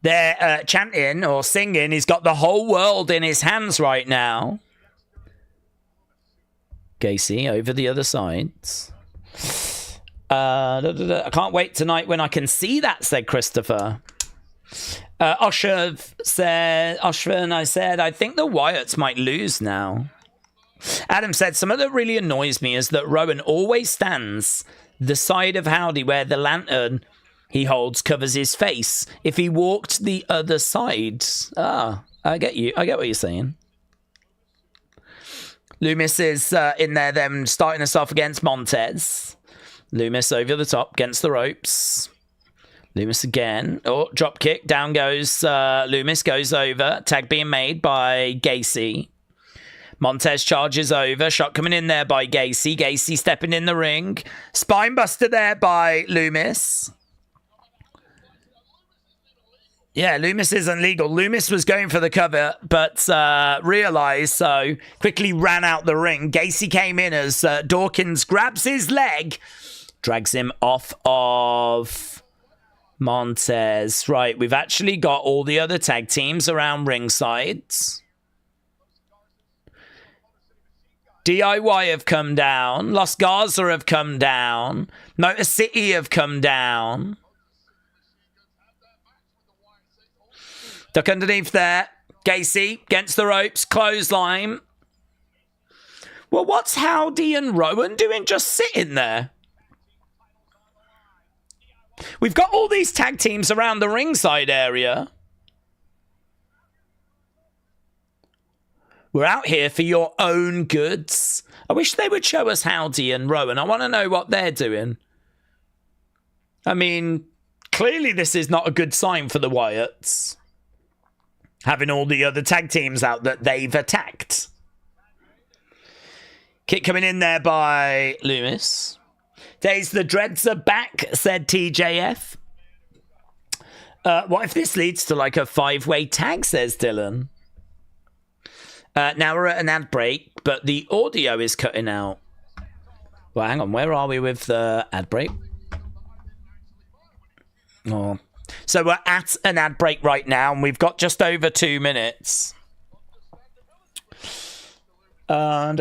They're chanting or singing. He's got the whole world in his hands right now. Gacy over the other side. I can't wait tonight when I can see that, said Christopher. Oshvin, I said, I think the Wyatts might lose now. Adam said, something that really annoys me is that Rowan always stands the side of Howdy where the lantern he holds covers his face. If he walked the other side... I get you. I get what you're saying. Loomis is in there, them starting us off against Montez. Loomis over the top, against the ropes. Loomis again. Oh, drop kick. Down goes Loomis, goes over. Tag being made by Gacy. Montez charges over. Shot coming in there by Gacy. Gacy stepping in the ring. Spinebuster there by Loomis. Yeah, Loomis isn't legal. Loomis was going for the cover, but realised, so quickly ran out the ring. Gacy came in as Dawkins grabs his leg, drags him off of Montez. Right, we've actually got all the other tag teams around ringside. DIY have come down. Los Garza have come down. Motor City have come down. Duck underneath there. Gacy against the ropes. Clothesline. Well, what's Howdy and Rowan doing just sitting there? We've got all these tag teams around the ringside area. We're out here for your own goods. I wish they would show us Howdy and Rowan. I want to know what they're doing. I mean, clearly this is not a good sign for the Wyatts. Having all the other tag teams out that they've attacked. Kick coming in there by Loomis. Daze, the Dreads are back, said TJF. What if this leads to like a 5-way tag, says Dylan. Now we're at an ad break, but the audio is cutting out. Well, hang on. Where are we with the ad break? Oh. So we're at an ad break right now, and we've got just over 2 minutes. Yeah,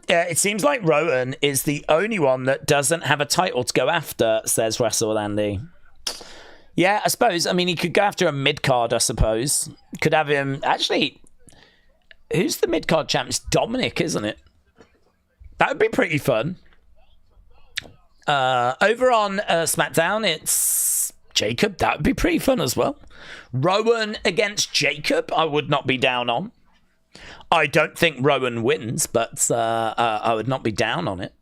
it seems like Rowan is the only one that doesn't have a title to go after, says Wrestle Andy. Yeah, I suppose. I mean, he could go after a mid-card, I suppose. Could have him... Actually, who's the mid-card champ? It's Dominic, isn't it? That would be pretty fun. Over on SmackDown, it's Jacob. That would be pretty fun as well. Rowan against Jacob, I would not be down on. I don't think Rowan wins, but I would not be down on it.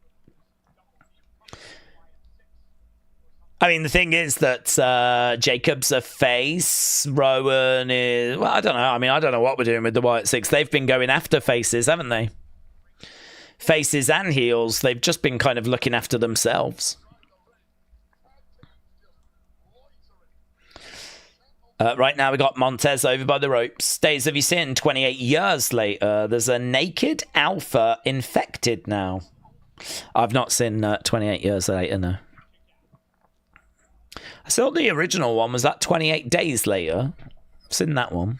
I mean, the thing is that Jacob's a face. Rowan is... Well, I don't know. I mean, I don't know what we're doing with the Wyatt Six. They've been going after faces, haven't they? Faces and heels. They've just been kind of looking after themselves. Right now we got Montez over by the ropes. Days have you seen? 28 years later, there's a naked alpha infected now. I've not seen 28 years later, no. I saw the original one. Was that 28 days later? I've seen that one.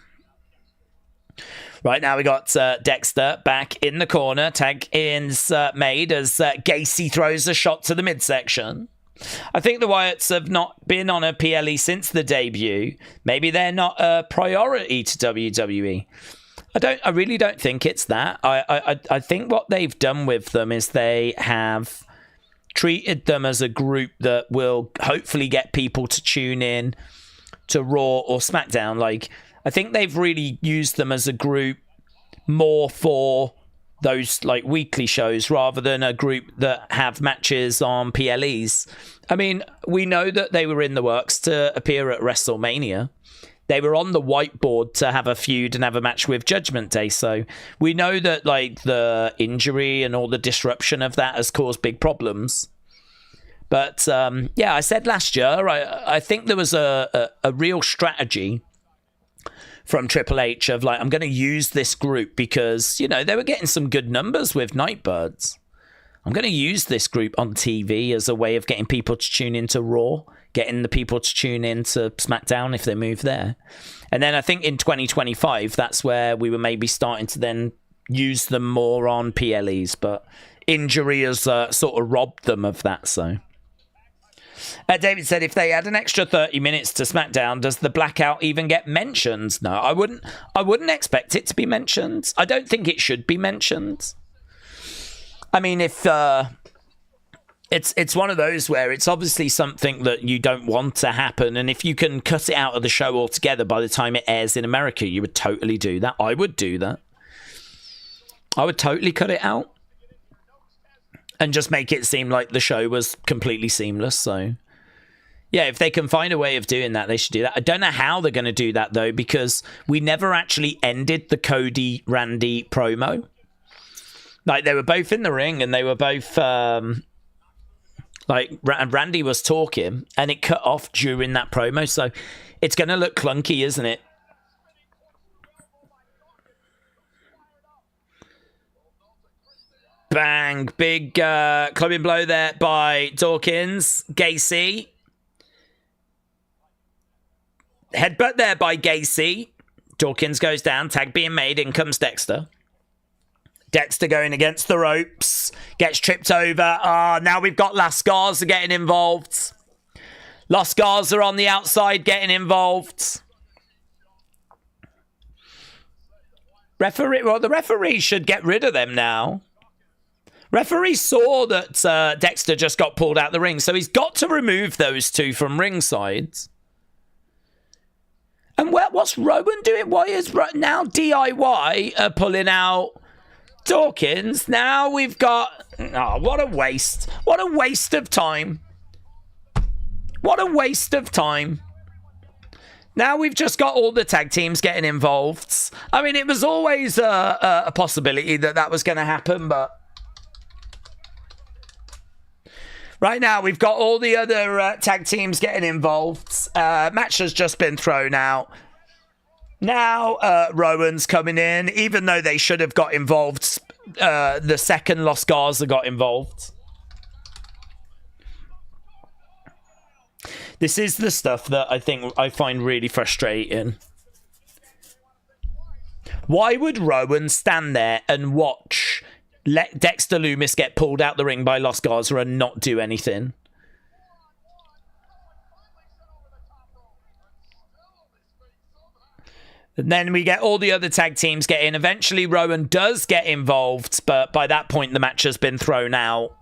Right now we got Dexter back in the corner. Tag is made as Gacy throws a shot to the midsection. I think the Wyatts have not been on a PLE since the debut. Maybe they're not a priority to WWE. I really don't think it's that. I think what they've done with them is they have treated them as a group that will hopefully get people to tune in to Raw or SmackDown. Like, I think they've really used them as a group more for those like weekly shows rather than a group that have matches on PLEs. I mean, we know that they were in the works to appear at WrestleMania. They were on the whiteboard to have a feud and have a match with Judgment Day. So we know that like the injury and all the disruption of that has caused big problems. But yeah, I said last year, I think there was a real strategy from Triple H of like, I'm going to use this group because, you know, they were getting some good numbers with Nightbirds. I'm going to use this group on TV as a way of getting people to tune into Raw, getting the people to tune in to SmackDown if they move there. And then I think in 2025, that's where we were maybe starting to then use them more on PLEs, but injury has sort of robbed them of that. So David said, if they add an extra 30 minutes to SmackDown, does the blackout even get mentioned? No, I wouldn't expect it to be mentioned. I don't think it should be mentioned. I mean, if it's one of those where it's obviously something that you don't want to happen, and if you can cut it out of the show altogether by the time it airs in America, you would totally do that. I would do that. I would totally cut it out and just make it seem like the show was completely seamless. So yeah, if they can find a way of doing that, they should do that. I don't know how they're going to do that though, because we never actually ended the Cody Randy promo. Like, they were both in the ring and they were both like, Randy was talking and it cut off during that promo, so it's going to look clunky, isn't it? Bang. Big clubbing blow there by Dawkins. Gacy. Headbutt there by Gacy. Dawkins goes down. Tag being made. In comes Dexter. Dexter going against the ropes. Gets tripped over. Now we've got Las Garza getting involved. Las Garza on the outside getting involved. The referee should get rid of them now. Referee saw that Dexter just got pulled out the ring, so he's got to remove those two from ringside. And what's Rowan doing? Why is now DIY pulling out Dawkins? Now we've got... Oh, what a waste. What a waste of time. What a waste of time. Now we've just got all the tag teams getting involved. I mean, it was always a possibility that was going to happen, but... Right now, we've got all the other tag teams getting involved. Match has just been thrown out. Now, Rowan's coming in, even though they should have got involved the second Los Garza got involved. This is the stuff that I find really frustrating. Why would Rowan stand there and watch... let Dexter Lumis get pulled out the ring by Los Garza and not do anything? And then we get all the other tag teams get in. Eventually, Rowan does get involved, but by that point, the match has been thrown out.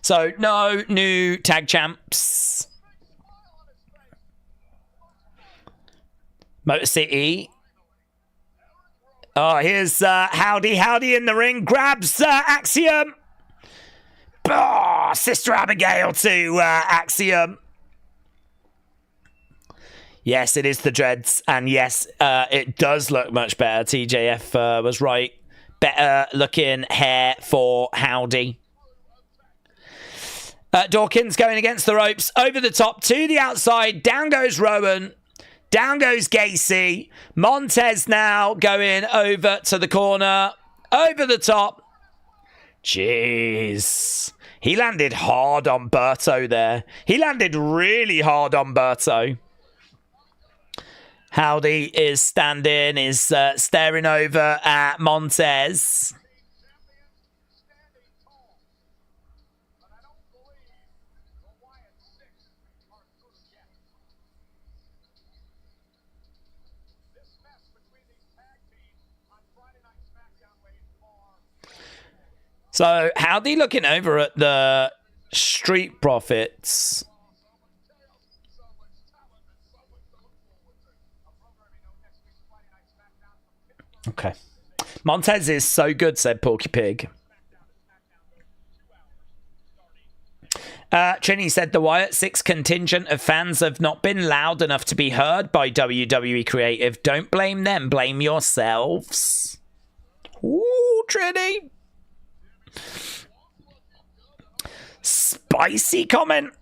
So, no new tag champs. Motor City. Oh, here's Howdy. Howdy in the ring. Grabs Axiom. Oh, Sister Abigail to Axiom. Yes, it is the dreads. And yes, it does look much better. TJF was right. Better looking hair for Howdy. Dawkins going against the ropes. Over the top to the outside. Down goes Rowan. Down goes Gacy. Montez now going over to the corner. Over the top. Jeez. He landed hard on Berto there. He landed really hard on Berto. Howdy is standing, is staring over at Montez. So, Howdy looking over at the Street Profits. Okay. Montez is so good, said Porky Pig. Trini said the Wyatt 6 contingent of fans have not been loud enough to be heard by WWE Creative. Don't blame them, blame yourselves. Ooh, Trini. Spicy comment.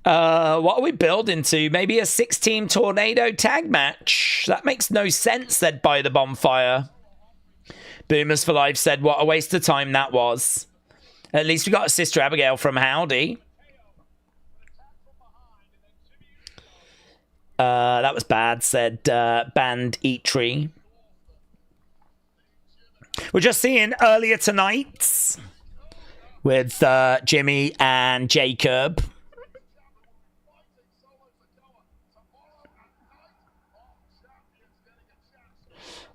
What are we building to? Maybe a 6-team tornado tag match? That makes no sense, said By the Bonfire. Boomers for Life said, what a waste of time that was. At least we got a Sister Abigail from Howdy. That was bad, said Band Eat Tree. We're just seeing earlier tonight with Jimmy and Jacob.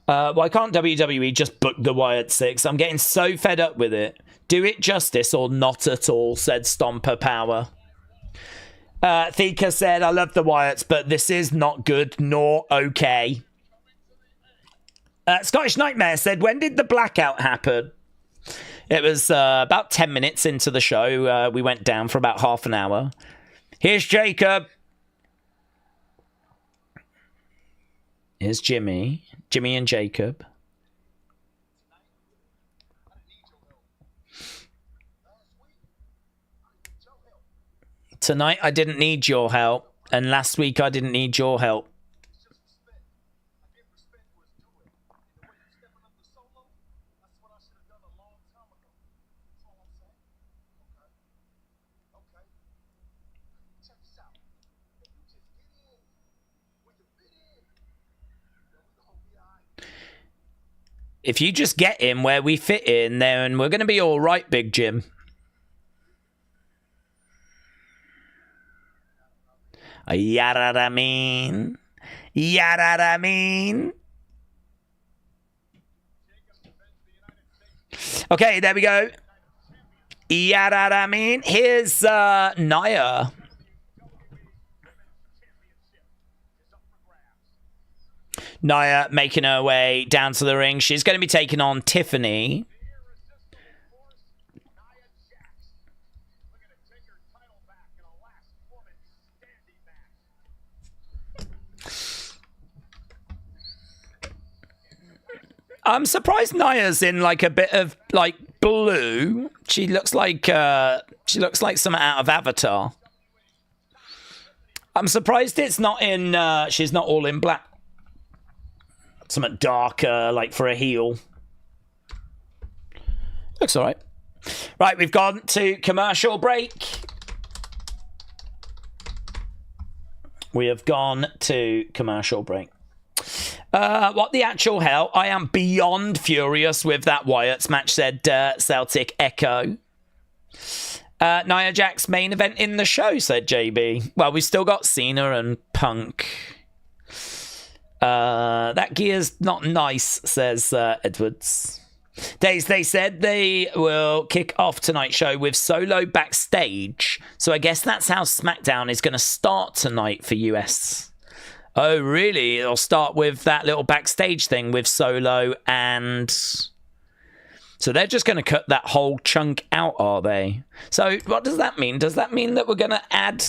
Why can't WWE just book the Wyatt 6? I'm getting so fed up with it. Do it justice or not at all, said Stomper Power. Thika said, I love the Wyatts, but this is not good nor okay. Scottish Nightmare said, when did the blackout happen? It was about 10 minutes into the show. We went down for about half an hour. Here's Jacob. Here's Jimmy. Jimmy and Jacob. Tonight I didn't need your help, and last week I didn't need your help. If you just get in where we fit in, then we're going to be all right, Big Jim. Yada mean. Yada mean. Okay, there we go. Yada mean. Here's Nia. Nia making her way down to the ring. She's going to be taking on Tiffany. I'm surprised Nia's in like a bit of like blue. She looks like something out of Avatar. I'm surprised it's not in. She's not all in black. Something darker, like for a heel. Looks all right. Right, we've gone to commercial break. We have gone to commercial break. What the actual hell? I am beyond furious with that Wyatts match, said Celtic Echo. Nia Jax main event in the show, said JB. Well, we've still got Cena and Punk. That gear's not nice, says Edwards. Daze, they said they will kick off tonight's show with Solo backstage. So I guess that's how SmackDown is going to start tonight for US. Oh, really? It'll start with that little backstage thing with Solo and... So they're just going to cut that whole chunk out, are they? So what does that mean? Does that mean that we're going to add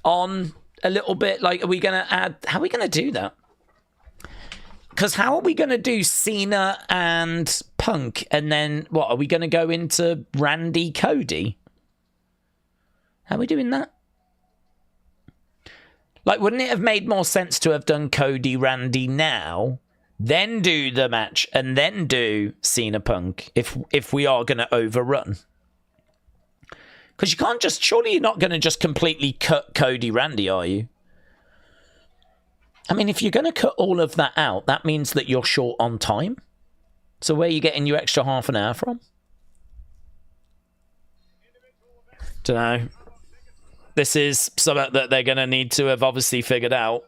on a little bit? Like, are we going to add... How are we going to do that? Because how are we going to do Cena and Punk? And then, what, are we going to go into Randy Cody? How are we doing that? Like, wouldn't it have made more sense to have done Cody Randy now, then do the match, and then do Cena Punk if we are going to overrun? Because you can't just... Surely you're not going to just completely cut Cody Randy, are you? I mean, if you're going to cut all of that out, that means that you're short on time. So where are you getting your extra half an hour from? Don't know. This is something that they're going to need to have obviously figured out.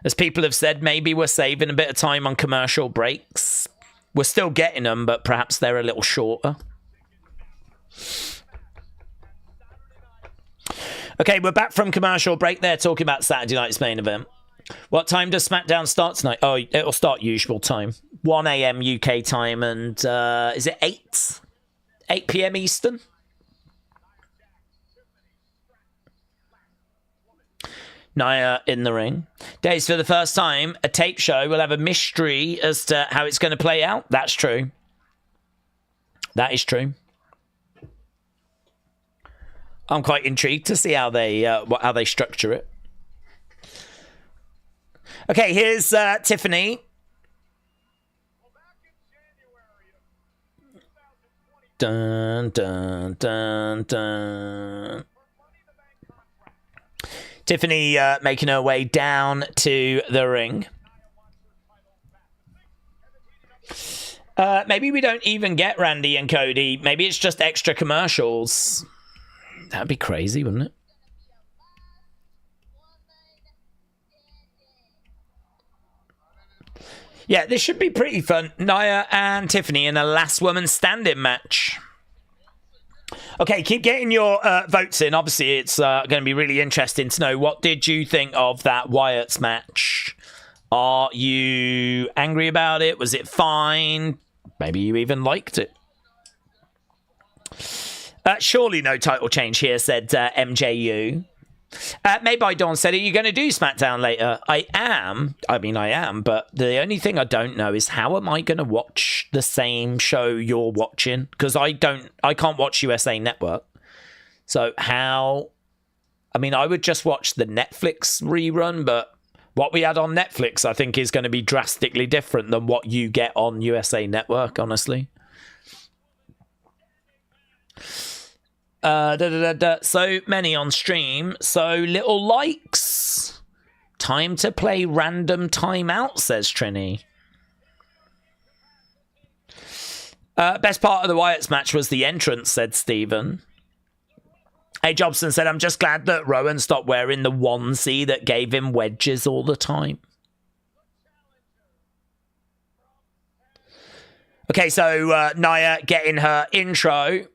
As people have said, maybe we're saving a bit of time on commercial breaks. We're still getting them, but perhaps they're a little shorter. Okay, we're back from commercial break there, talking about Saturday night's main event. What time does SmackDown start tonight? Oh, it'll start usual time. 1 a.m. UK time, and is it 8? 8 p.m. Eastern? Nia in the ring. Daze, for the first time, a tape show will have a mystery as to how it's going to play out. That's true. That is true. I'm quite intrigued to see how they structure it. Okay, here's Tiffany. Dun, dun, dun, dun. Tiffany making her way down to the ring. Maybe we don't even get Randy and Cody. Maybe it's just extra commercials. That'd be crazy, wouldn't it? Yeah, this should be pretty fun. Nia and Tiffany in a last woman standing match. Okay, keep getting your votes in. Obviously, it's going to be really interesting to know, what did you think of that Wyatts match? Are you angry about it? Was it fine? Maybe you even liked it. Surely no title change here, said MJU. Made by Dawn said, are you going to do Smackdown later? I am, but the only thing I don't know is, how am I going to watch the same show you're watching? Because I can't watch USA Network. So how, I would just watch the Netflix rerun, but what we had on Netflix, I think, is going to be drastically different than what you get on USA Network, honestly. So many on stream, so little likes. Time to play random timeout, says Trini. Best part of the Wyatts match was the entrance, said Stephen. A. Jobson said, I'm just glad that Rowan stopped wearing the onesie that gave him wedges all the time. Okay, so Nia getting her intro.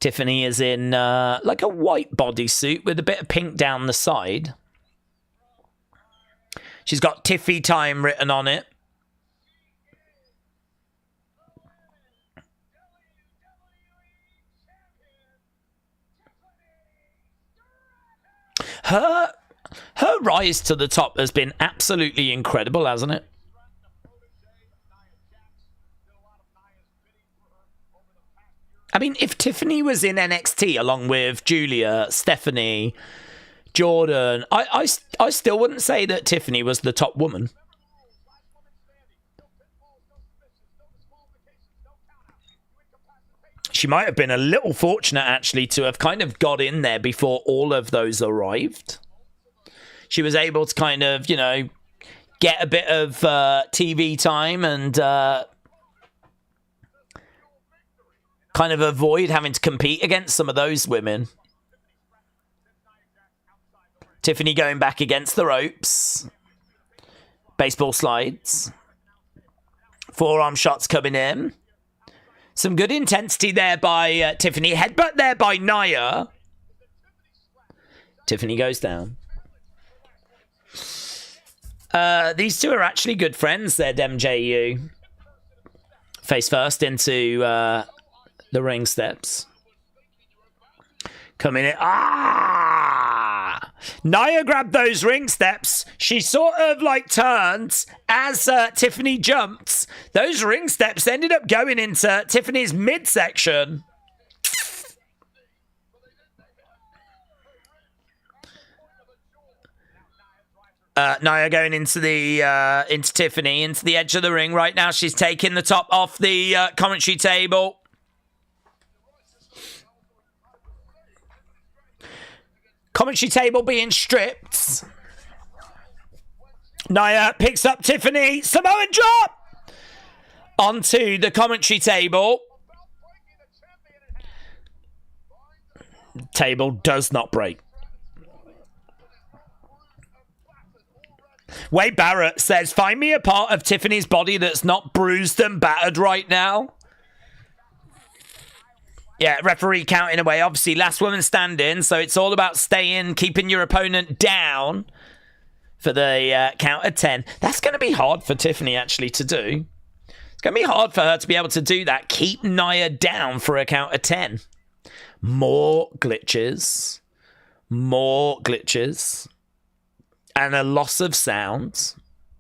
Tiffany is in like a white bodysuit with a bit of pink down the side. She's got Tiffy time written on it. Her rise to the top has been absolutely incredible, hasn't it? If Tiffany was in NXT along with Giulia, Stephanie, Jordan, I still wouldn't say that Tiffany was the top woman. She might have been a little fortunate, actually, to have kind of got in there before all of those arrived. She was able to kind of, get a bit of TV time and kind of avoid having to compete against some of those women. Tiffany going back against the ropes. Baseball slides. Forearm shots coming in. Some good intensity there by Tiffany. Headbutt there by Nia. Tiffany goes down. These two are actually good friends, said MJU. Face first into the ring steps. Coming in. Nia grabbed those ring steps. She sort of turned as Tiffany jumped. Those ring steps ended up going into Tiffany's midsection. Nia going into Tiffany, into the edge of the ring. Right now, she's taking the top off the commentary table. Commentary table being stripped. Nia picks up Tiffany. Samoan drop! Onto the commentary table. Table does not break. Wade Barrett says, find me a part of Tiffany's body that's not bruised and battered right now. Yeah, referee counting away. Obviously, last woman standing, so it's all about keeping your opponent down for the count of 10. That's going to be hard for Tiffany, actually, to do. It's going to be hard for her to be able to do that. Keep Nia down for a count of 10. More glitches. More glitches. And a loss of sound.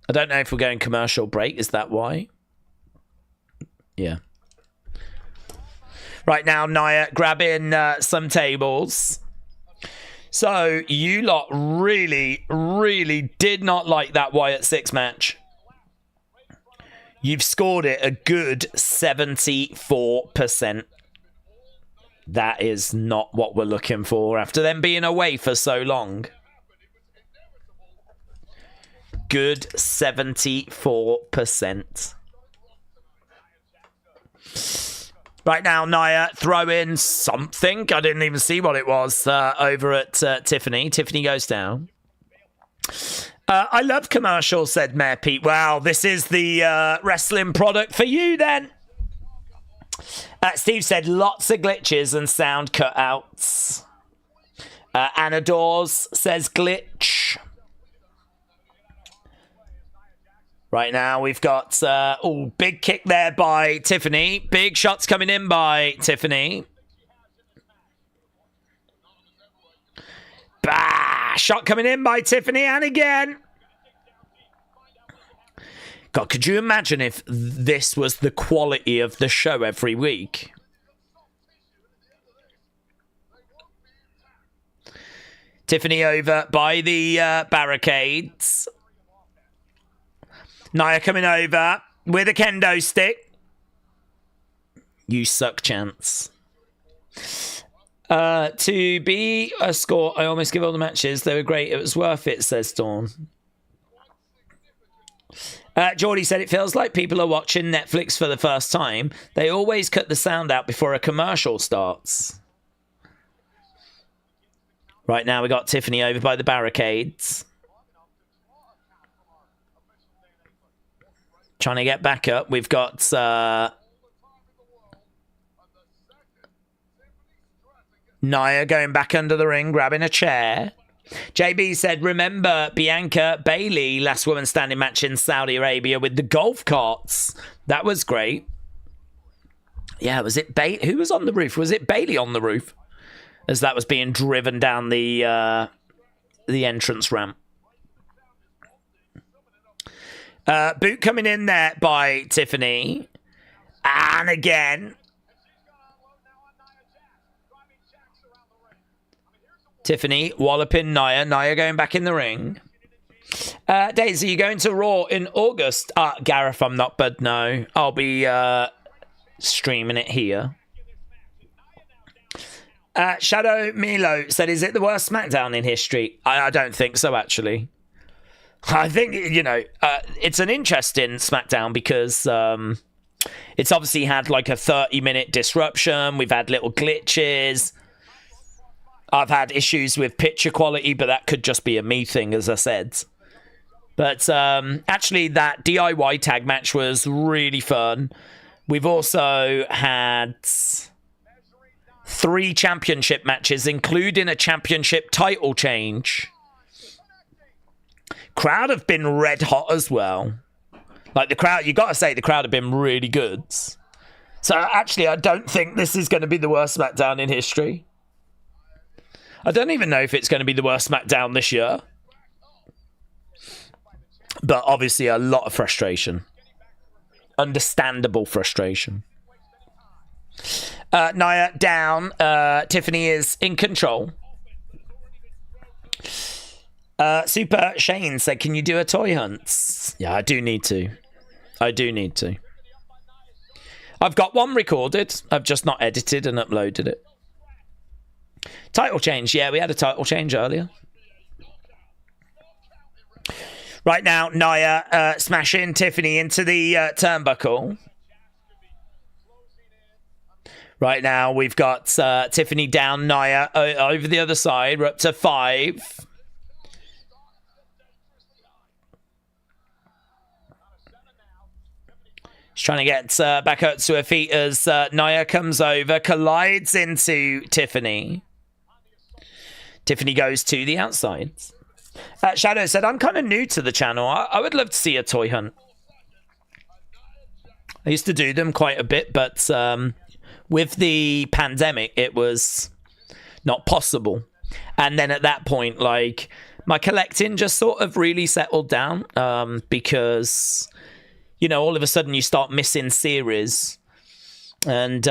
I don't know if we're going commercial break. Is that why? Yeah. Right now, Nia grabbing some tables. So, you lot really, really did not like that Wyatt 6 match. You've scored it a good 74%. That is not what we're looking for after them being away for so long. Good 74%. Right now, Nia throwing something. I didn't even see what it was over at Tiffany. Tiffany goes down. I love commercials, said Mayor Pete. Wow, this is the wrestling product for you then. Steve said lots of glitches and sound cutouts. Anna Dawes says glitch. Right now we've got big kick there by Tiffany. Big shots coming in by Tiffany. Bah! Shot coming in by Tiffany, and again. God, could you imagine if this was the quality of the show every week? Tiffany over by the barricades. Nia coming over with a kendo stick. You suck, Chance. To be a score, I almost give all the matches. They were great. It was worth it, says Dawn. Geordie said it feels like people are watching Netflix for the first time. They always cut the sound out before a commercial starts. Right now we got Tiffany over by the barricades. Trying to get back up. We've got Nia going back under the ring, grabbing a chair. JB said, remember Bianca Bailey, last woman standing match in Saudi Arabia with the golf carts. That was great. Yeah, was it Bailey? Who was on the roof? Was it Bailey on the roof? As that was being driven down the entrance ramp. Boot coming in there by Tiffany. And again. Tiffany walloping Nia. Nia going back in the ring. Daze, are you going to Raw in August? Gareth, I'm not, but no. I'll be streaming it here. Shadow Milo said, is it the worst SmackDown in history? I don't think so, actually. I think, it's an interesting SmackDown because it's obviously had like a 30-minute disruption. We've had little glitches. I've had issues with picture quality, but that could just be a me thing, as I said. But actually, that DIY tag match was really fun. We've also had 3 championship matches, including a championship title change. Crowd have been red hot as well. Like the crowd, you got to say the crowd have been really good. So actually, I don't think this is going to be the worst SmackDown in history. I don't even know if it's going to be the worst SmackDown this year. But obviously a lot of frustration. Understandable frustration. Nia down. Tiffany is in control. Super Shane said, can you do a toy hunt? Yeah, I do need to. I've got one recorded. I've just not edited and uploaded it. Title change. Yeah, we had a title change earlier. Right now, Nia smashing Tiffany into the turnbuckle. Right now, we've got Tiffany down, Nia over the other side. We're up to 5. She's trying to get back up to her feet as Nia comes over, collides into Tiffany. Tiffany goes to the outside. Shadow said, I'm kind of new to the channel. I would love to see a toy hunt. I used to do them quite a bit, but with the pandemic, it was not possible. And then at that point, like, my collecting just sort of really settled down because, all of a sudden you start missing series. And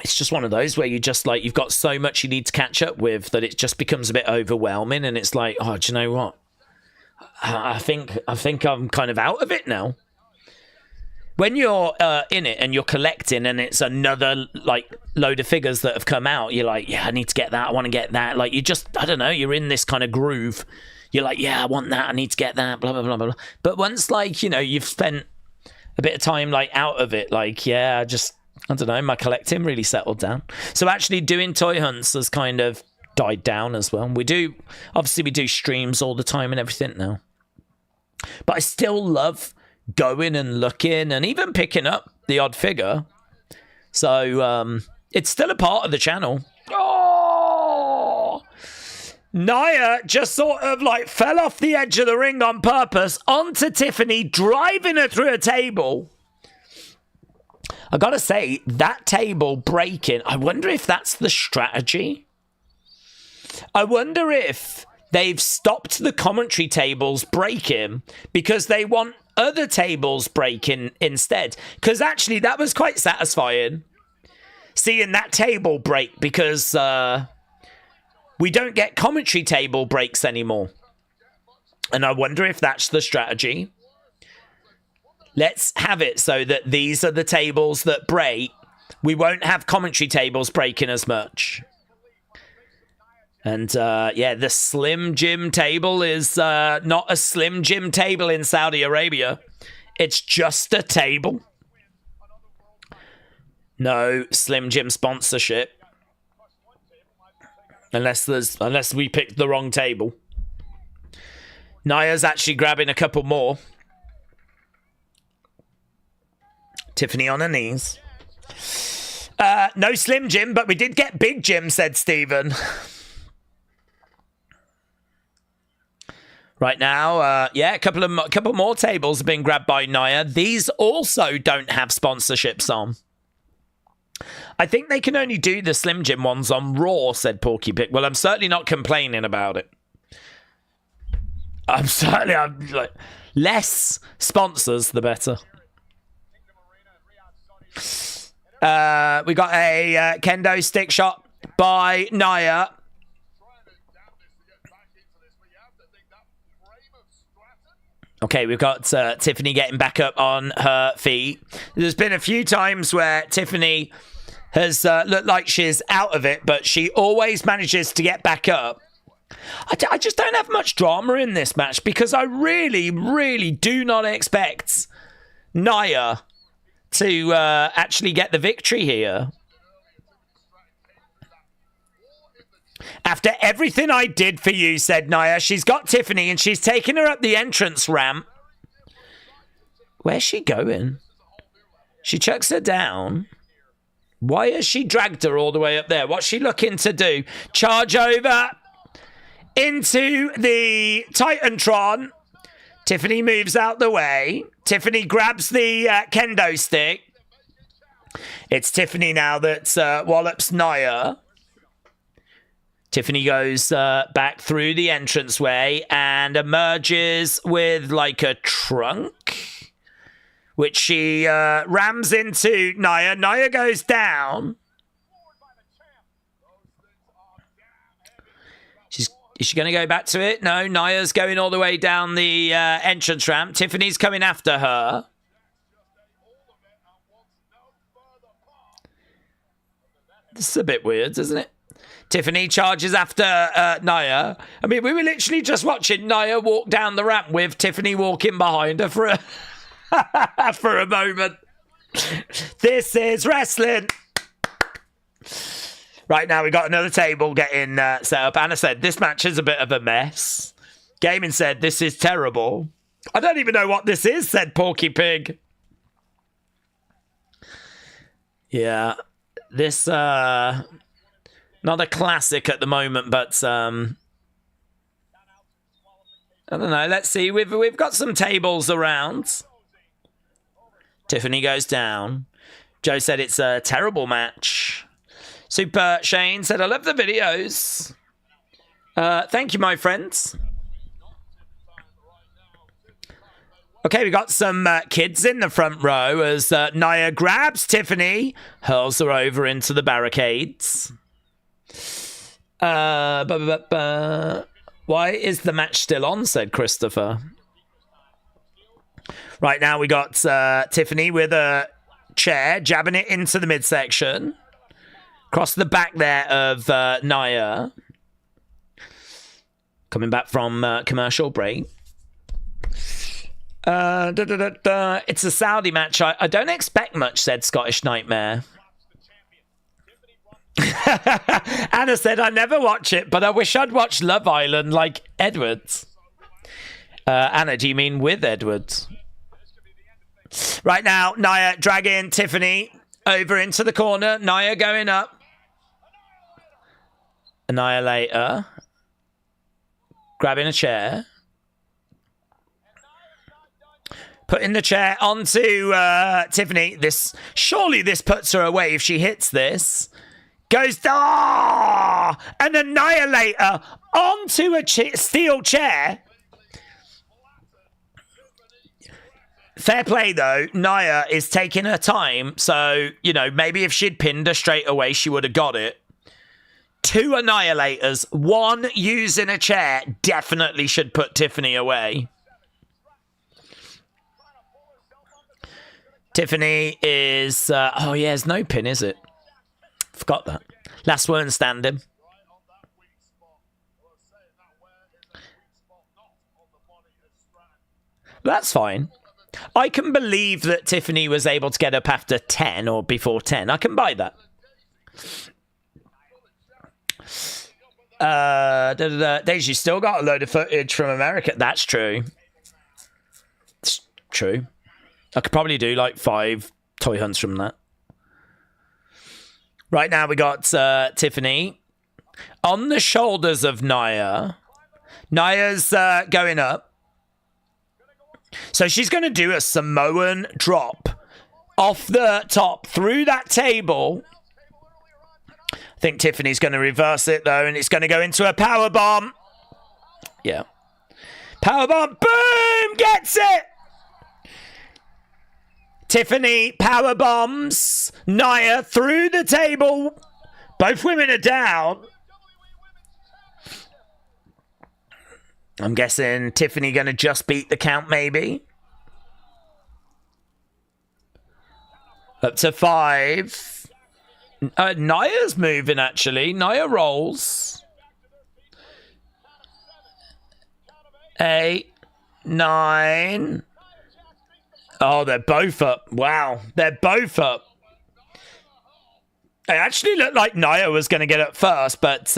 it's just one of those where you just like, you've got so much you need to catch up with that it just becomes a bit overwhelming. And it's like, oh, do you know what? I think I'm kind of out of it now. when you're in it and you're collecting and it's another like load of figures that have come out, you're like, yeah, I need to get that. I want to get that. Like you just, I don't know, you're in this kind of groove. You're like, yeah, I want that. I need to get that. Blah, blah, blah, blah. But once like, you know, you've spent a bit of time like out of it, like, yeah, I don't know, my collecting really settled down. So actually doing toy hunts has kind of died down as well. We do streams all the time and everything now. But I still love going and looking and even picking up the odd figure. So it's still a part of the channel. Oh! Nia just sort of like fell off the edge of the ring on purpose onto Tiffany, driving her through a table. I gotta say, that table breaking, I wonder if that's the strategy. I wonder if they've stopped the commentary tables breaking because they want other tables breaking instead. Because actually, that was quite satisfying, seeing that table break, because we don't get commentary table breaks anymore. And I wonder if that's the strategy. Let's have it so that these are the tables that break. We won't have commentary tables breaking as much. And yeah, the Slim Jim table is not a Slim Jim table in Saudi Arabia. It's just a table. No Slim Jim sponsorship. Unless we picked the wrong table. Nia's actually grabbing a couple more. Tiffany on her knees. No Slim Jim, but we did get Big Jim, said Stephen. Right now, yeah, a couple more tables have been grabbed by Nia. These also don't have sponsorships on. I think they can only do the Slim Jim ones on Raw, said Porky Pig. Well, I'm certainly not complaining about it. I'm like, less sponsors, the better. We got a kendo stick shot by Nia. Okay, we've got Tiffany getting back up on her feet. There's been a few times where Tiffany has looked like she's out of it, but she always manages to get back up. I just don't have much drama in this match because I really, really do not expect Nia to actually get the victory here. After everything I did for you, said Nia, she's got Tiffany and she's taking her up the entrance ramp. Where's she going? She chucks her down. Why has she dragged her all the way up there? What's she looking to do? Charge over into the Titantron. Tiffany moves out the way. Tiffany grabs the kendo stick. It's Tiffany now that wallops Nia. Tiffany goes back through the entranceway and emerges with like a trunk, which she rams into Nia. Nia goes down. Is she going to go back to it? No, Nia's going all the way down the entrance ramp. Tiffany's coming after her. This is a bit weird, isn't it? Tiffany charges after Nia. I mean, we were literally just watching Nia walk down the ramp with Tiffany walking behind her for a, for a moment. This is wrestling. Right now, we've got another table getting set up. Anna said, this match is a bit of a mess. Gaming said, this is terrible. I don't even know what this is, said Porky Pig. Yeah. This, not a classic at the moment, but I don't know. Let's see. We've got some tables around. Tiffany goes down. Joe said it's a terrible match. Super Shane said, I love the videos. Thank you, my friends. Okay, we got some kids in the front row as Nia grabs Tiffany, hurls her over into the barricades. Why is the match still on, said Christopher. Right now we got Tiffany with a chair, jabbing it into the midsection. Across the back there of Nia. Coming back from commercial break. It's a Saudi match. I don't expect much, said Scottish Nightmare. Anna said, I never watch it, but I wish I'd watch Love Island like Edwards. Anna, do you mean with Edwards? Right now, Nia dragging Tiffany over into the corner. Nia going up. Annihilator. Grabbing a chair. Putting the chair onto Tiffany. Surely this puts her away if she hits this. Goes, an Annihilator onto a steel chair. Fair play, though. Nia is taking her time. So, maybe if she'd pinned her straight away, she would have got it. 2 Annihilators, 1 using a chair, definitely should put Tiffany away. Tiffany is... there's no pin, is it? Forgot that. Last one standing. That's fine. I can believe that Tiffany was able to get up after 10 or before 10. I can buy that. Daze, you still got a load of footage from America. That's true. It's true. I could probably do like 5 toy hunts from that. Right now we got Tiffany on the shoulders of Nia. Nia's going up. So she's going to do a Samoan drop off the top through that table. I think Tiffany's going to reverse it, though, and it's going to go into a powerbomb. Yeah. Powerbomb. Boom! Gets it! Tiffany powerbombs Nia through the table. Both women are down. I'm guessing Tiffany going to just beat the count, maybe. Up to 5. Nia's moving, actually. Nia rolls. 8, 9. Oh, they're both up. Wow. They're both up. It actually looked like Nia was going to get up first, but...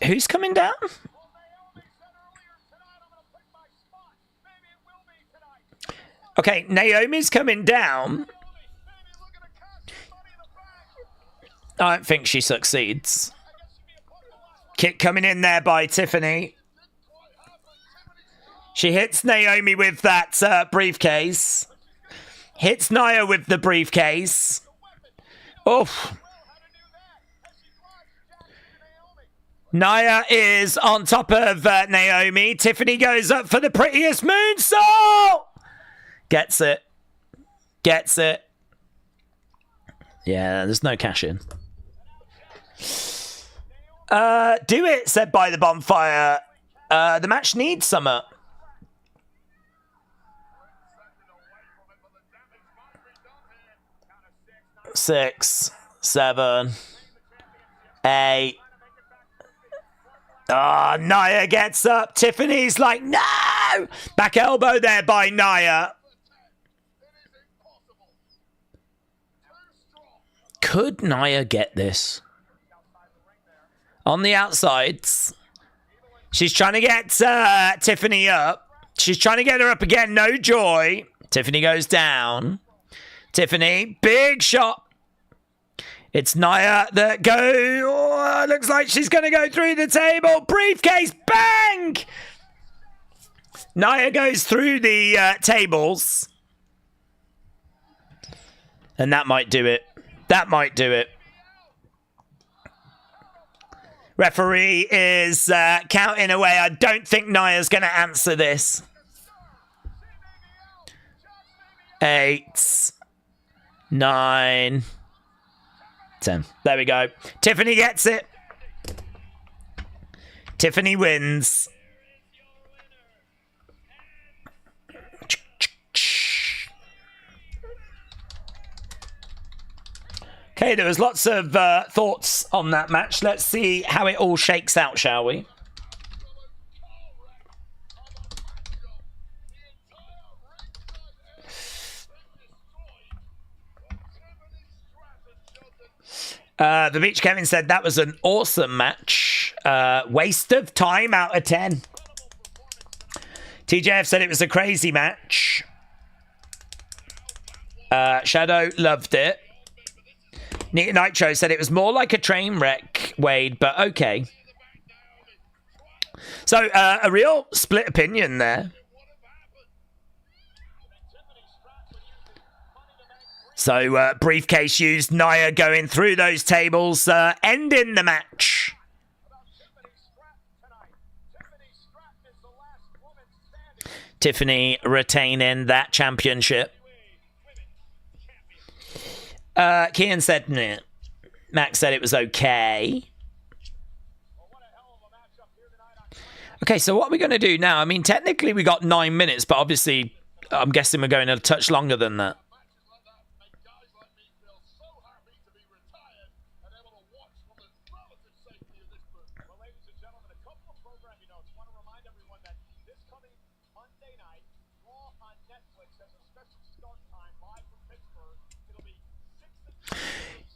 who's coming down? Okay, Naomi's coming down. I don't think she succeeds. Kick coming in there by Tiffany. She hits Naomi with that briefcase. Hits Nia with the briefcase. Oof. Nia is on top of Naomi. Tiffany goes up for the prettiest moonsault. Gets it. Gets it. Yeah, there's no cash in. Do it, said by the bonfire. The match needs summer. 6, 7, 8. Ah, Nia gets up. Tiffany's like, no! Back elbow there by Nia. Could Nia get this? On the outsides. She's trying to get Tiffany up. She's trying to get her up again. No joy. Tiffany goes down. Tiffany, big shot. It's Nia that looks like she's going to go through the table. Briefcase, bang! Nia goes through the tables. And that might do it. That might do it. Referee is counting away. I don't think Nia's going to answer this. 8, 9, 10. There we go. Tiffany gets it. Tiffany wins. Okay, there was lots of thoughts on that match. Let's see how it all shakes out, shall we? The Beach Kevin said that was an awesome match. Waste of time out of 10. TJF said it was a crazy match. Shadow loved it. Nitro said it was more like a train wreck, Wade, but okay. So, a real split opinion there. So, briefcase used Nia going through those tables, ending the match. Tiffany retaining that championship. Kian said, nah. Max said it was okay. Okay, so what are we going to do now? I mean, technically we got 9 minutes, but obviously I'm guessing we're going a touch longer than that.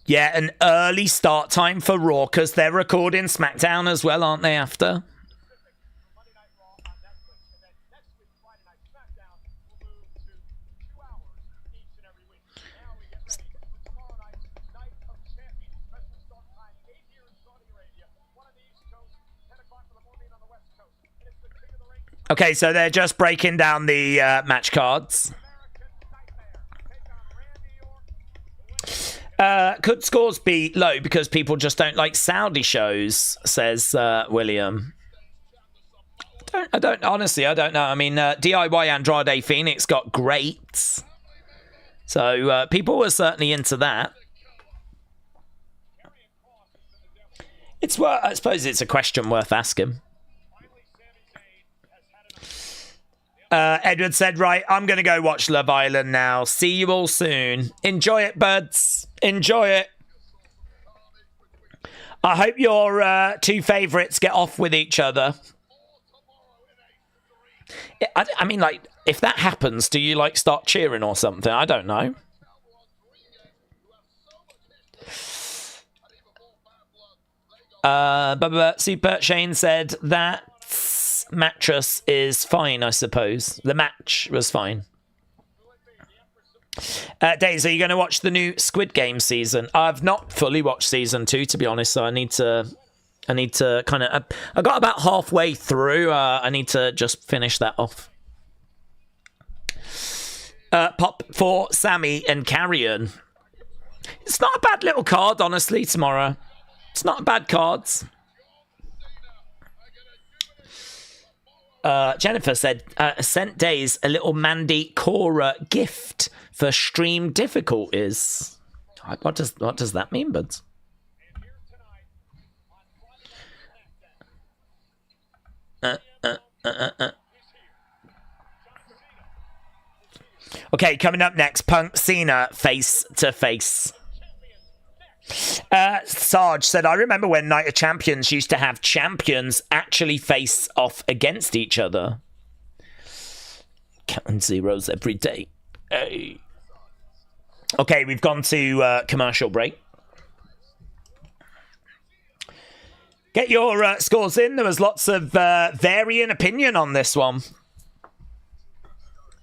Yeah, an early start time for Raw because they're recording SmackDown as well, aren't they, after? Okay, so they're just breaking down the match cards. Could scores be low because people just don't like Saudi shows, says William. I don't honestly, I don't know. I mean, DIY Andrade Phoenix got great. So people were certainly into that. It's I suppose it's a question worth asking. Edward said, right, I'm going to go watch Love Island now. See you all soon. Enjoy it, buds. Enjoy it. I hope your two favourites get off with each other. I mean, like, if that happens, do you, like, start cheering or something? I don't know. Super Shane said that mattress is fine, I suppose. The match was fine. Daze, are you going to watch the new Squid Game season? I've not fully watched season 2, to be honest, so I need to kind of... I got about halfway through. I need to just finish that off. Pop for Sami and Karrion. It's not a bad little card, honestly, tomorrow. It's not a bad cards. Jennifer said, sent Daze a little Mandy Cora gift for stream difficulties. What does that mean, buds? Okay, coming up next, Punk Cena face to face. Sarge said, I remember when Night of Champions used to have champions actually face off against each other. Counting zeros every day. Hey. Okay, we've gone to commercial break. Get your scores in. There was lots of varying opinion on this one.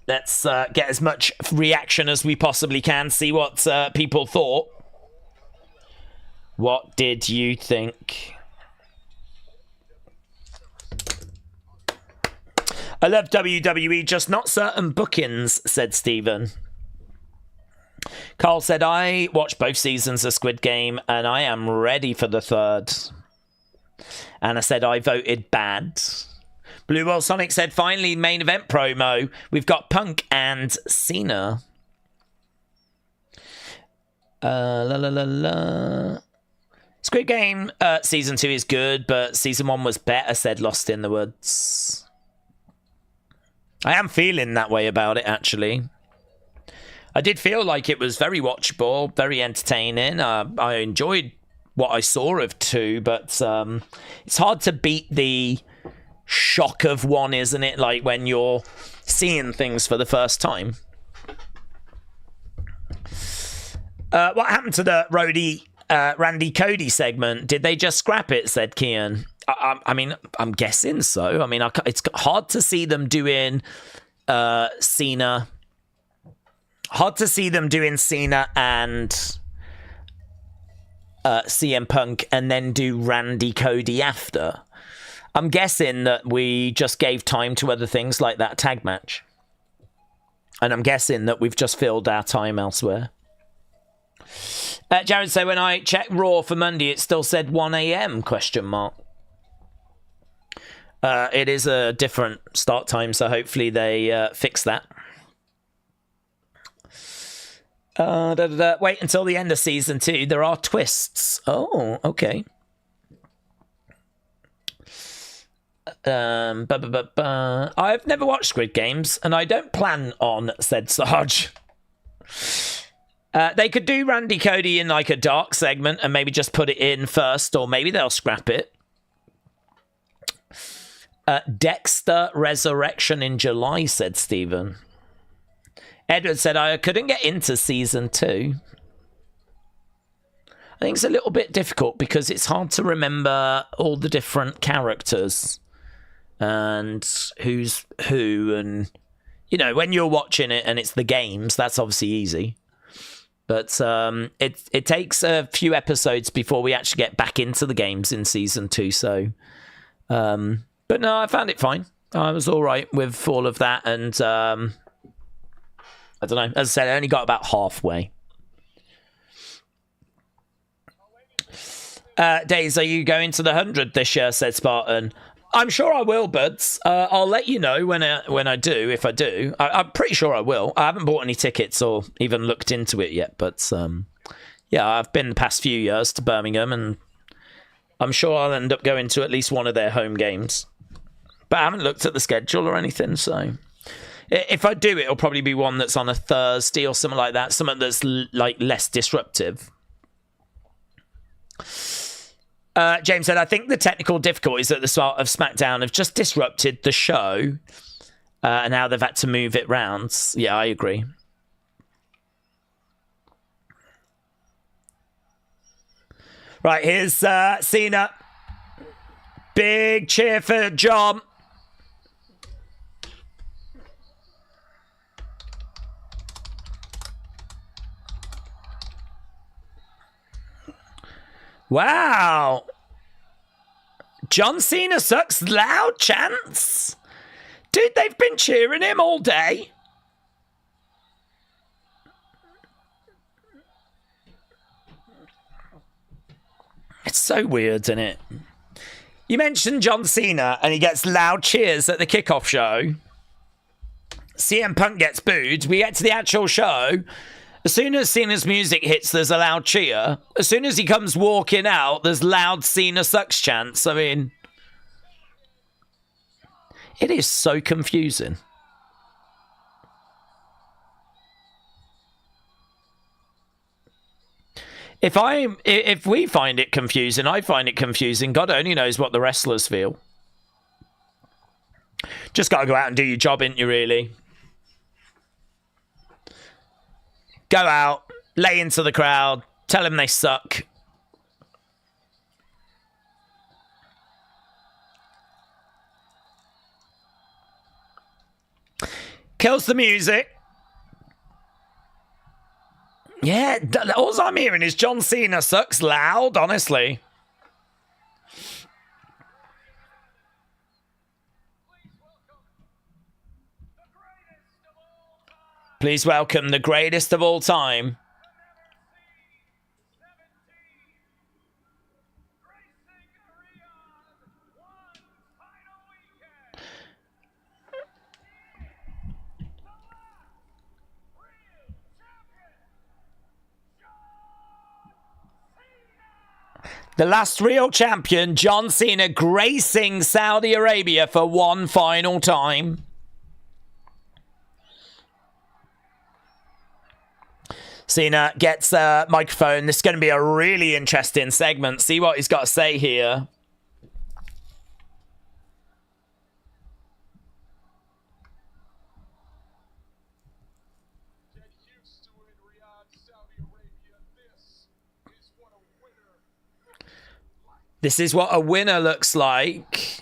Let's get as much reaction as we possibly can. See what people thought. What did you think? I love WWE, just not certain bookings, said Stephen. Carl said, I watched both seasons of Squid Game and I am ready for the third. Anna said, I voted bad. Blue World Sonic said, finally, main event promo. We've got Punk and Cena. Squid Game season 2 is good, but season 1 was better, said Lost in the Woods. I am feeling that way about it, actually. I did feel like it was very watchable, very entertaining. I enjoyed what I saw of 2, but it's hard to beat the shock of 1, isn't it? Like when you're seeing things for the first time. What happened to the Randy Cody segment? Did they just scrap it? Said Kian. I mean, I'm guessing so. I mean, it's hard to see them doing Cena. Hard to see them doing Cena and CM Punk and then do Randy Cody after. I'm guessing that we just gave time to other things like that tag match. And I'm guessing that we've just filled our time elsewhere. Jared said, when I checked Raw for Monday, it still said 1 a.m. ? It is a different start time, so hopefully they fix that. Wait until the end of season 2. There are twists. Oh, okay. I've never watched Squid Games, and I don't plan on, said Sarge. They could do Randy Cody in like a dark segment and maybe just put it in first, or maybe they'll scrap it. Dexter Resurrection in July, said Stephen. Edward said, I couldn't get into season 2. I think it's a little bit difficult because it's hard to remember all the different characters and who's who. And, you know, when you're watching it and it's the games, that's obviously easy. But it takes a few episodes before we actually get back into the games in season 2. So, but no, I found it fine. I was all right with all of that. And I don't know. As I said, I only got about halfway. Daze, are you going to the 100 this year? Said Spartan. I'm sure I will, buds. I'll let you know when I do, if I do. I'm pretty sure I will. I haven't bought any tickets or even looked into it yet, but yeah, I've been the past few years to Birmingham, and I'm sure I'll end up going to at least one of their home games. But I haven't looked at the schedule or anything, so if I do, it'll probably be one that's on a Thursday or something like that, something that's like less disruptive. James said, I think the technical difficulties at the start of SmackDown have just disrupted the show, and now they've had to move it round. Yeah, I agree. Right, here's Cena. Big cheer for John. Wow. John Cena sucks loud chants. Dude, they've been cheering him all day. It's so weird, isn't it? You mentioned John Cena and he gets loud cheers at the kickoff show. CM Punk gets booed. We get to the actual show. As soon as Cena's music hits, there's a loud cheer. As soon as he comes walking out, there's loud Cena sucks chants. I mean, it is so confusing. If we find it confusing, I find it confusing. God only knows what the wrestlers feel. Just got to go out and do your job, ain't you, really? Go out, lay into the crowd, tell them they suck. Kills the music. Yeah, all I'm hearing is John Cena sucks loud, honestly. Please welcome the greatest of all time. The last real champion, John Cena, gracing Saudi Arabia for one final time. Cena gets a microphone. This is going to be a really interesting segment. See what he's got to say here. This is what a winner looks like.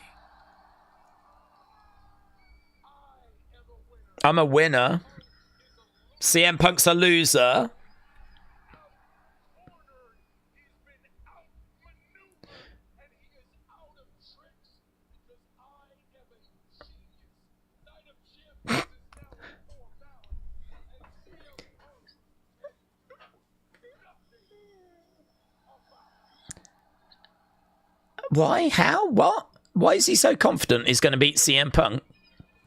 I'm a winner. CM Punk's a loser. Why? How? What? Why is he so confident he's going to beat CM Punk?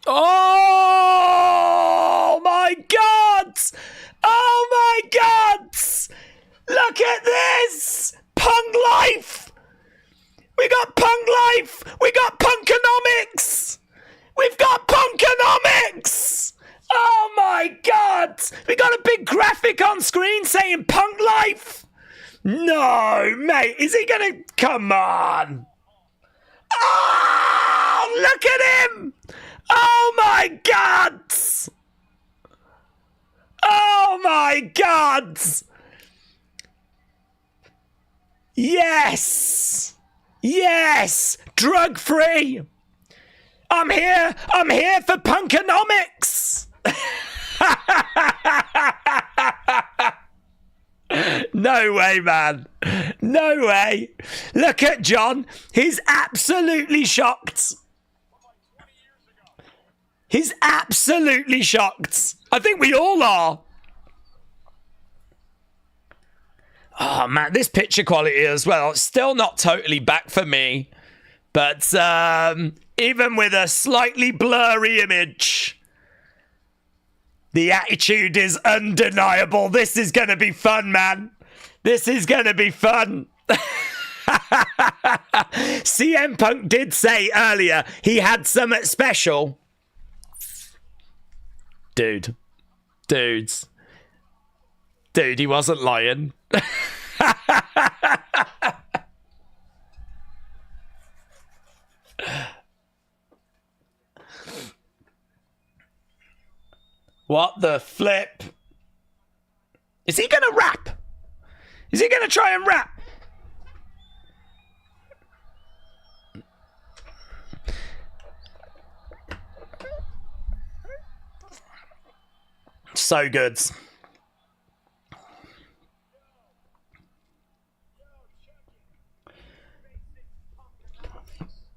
Oh my God! Oh my God! Look at this! Punk life! We got Punk life! We got Punkonomics! We've got Punkonomics! Oh my God! We got a big graphic on screen saying Punk life! No, mate, is he gonna... Come on! Oh, look at him! Oh my God! Oh my God! Yes! Yes! Drug free! I'm here for Punkonomics! No way, man. No way. Look at John. He's absolutely shocked. He's absolutely shocked. I think we all are. Oh, man, this picture quality as well. It's still not totally back for me. But even with a slightly blurry image, the attitude is undeniable. This is going to be fun, man. This is going to be fun. CM Punk did say earlier he had something special. Dude, he wasn't lying. What the flip? Is he gonna rap? Is he gonna try and rap? So good.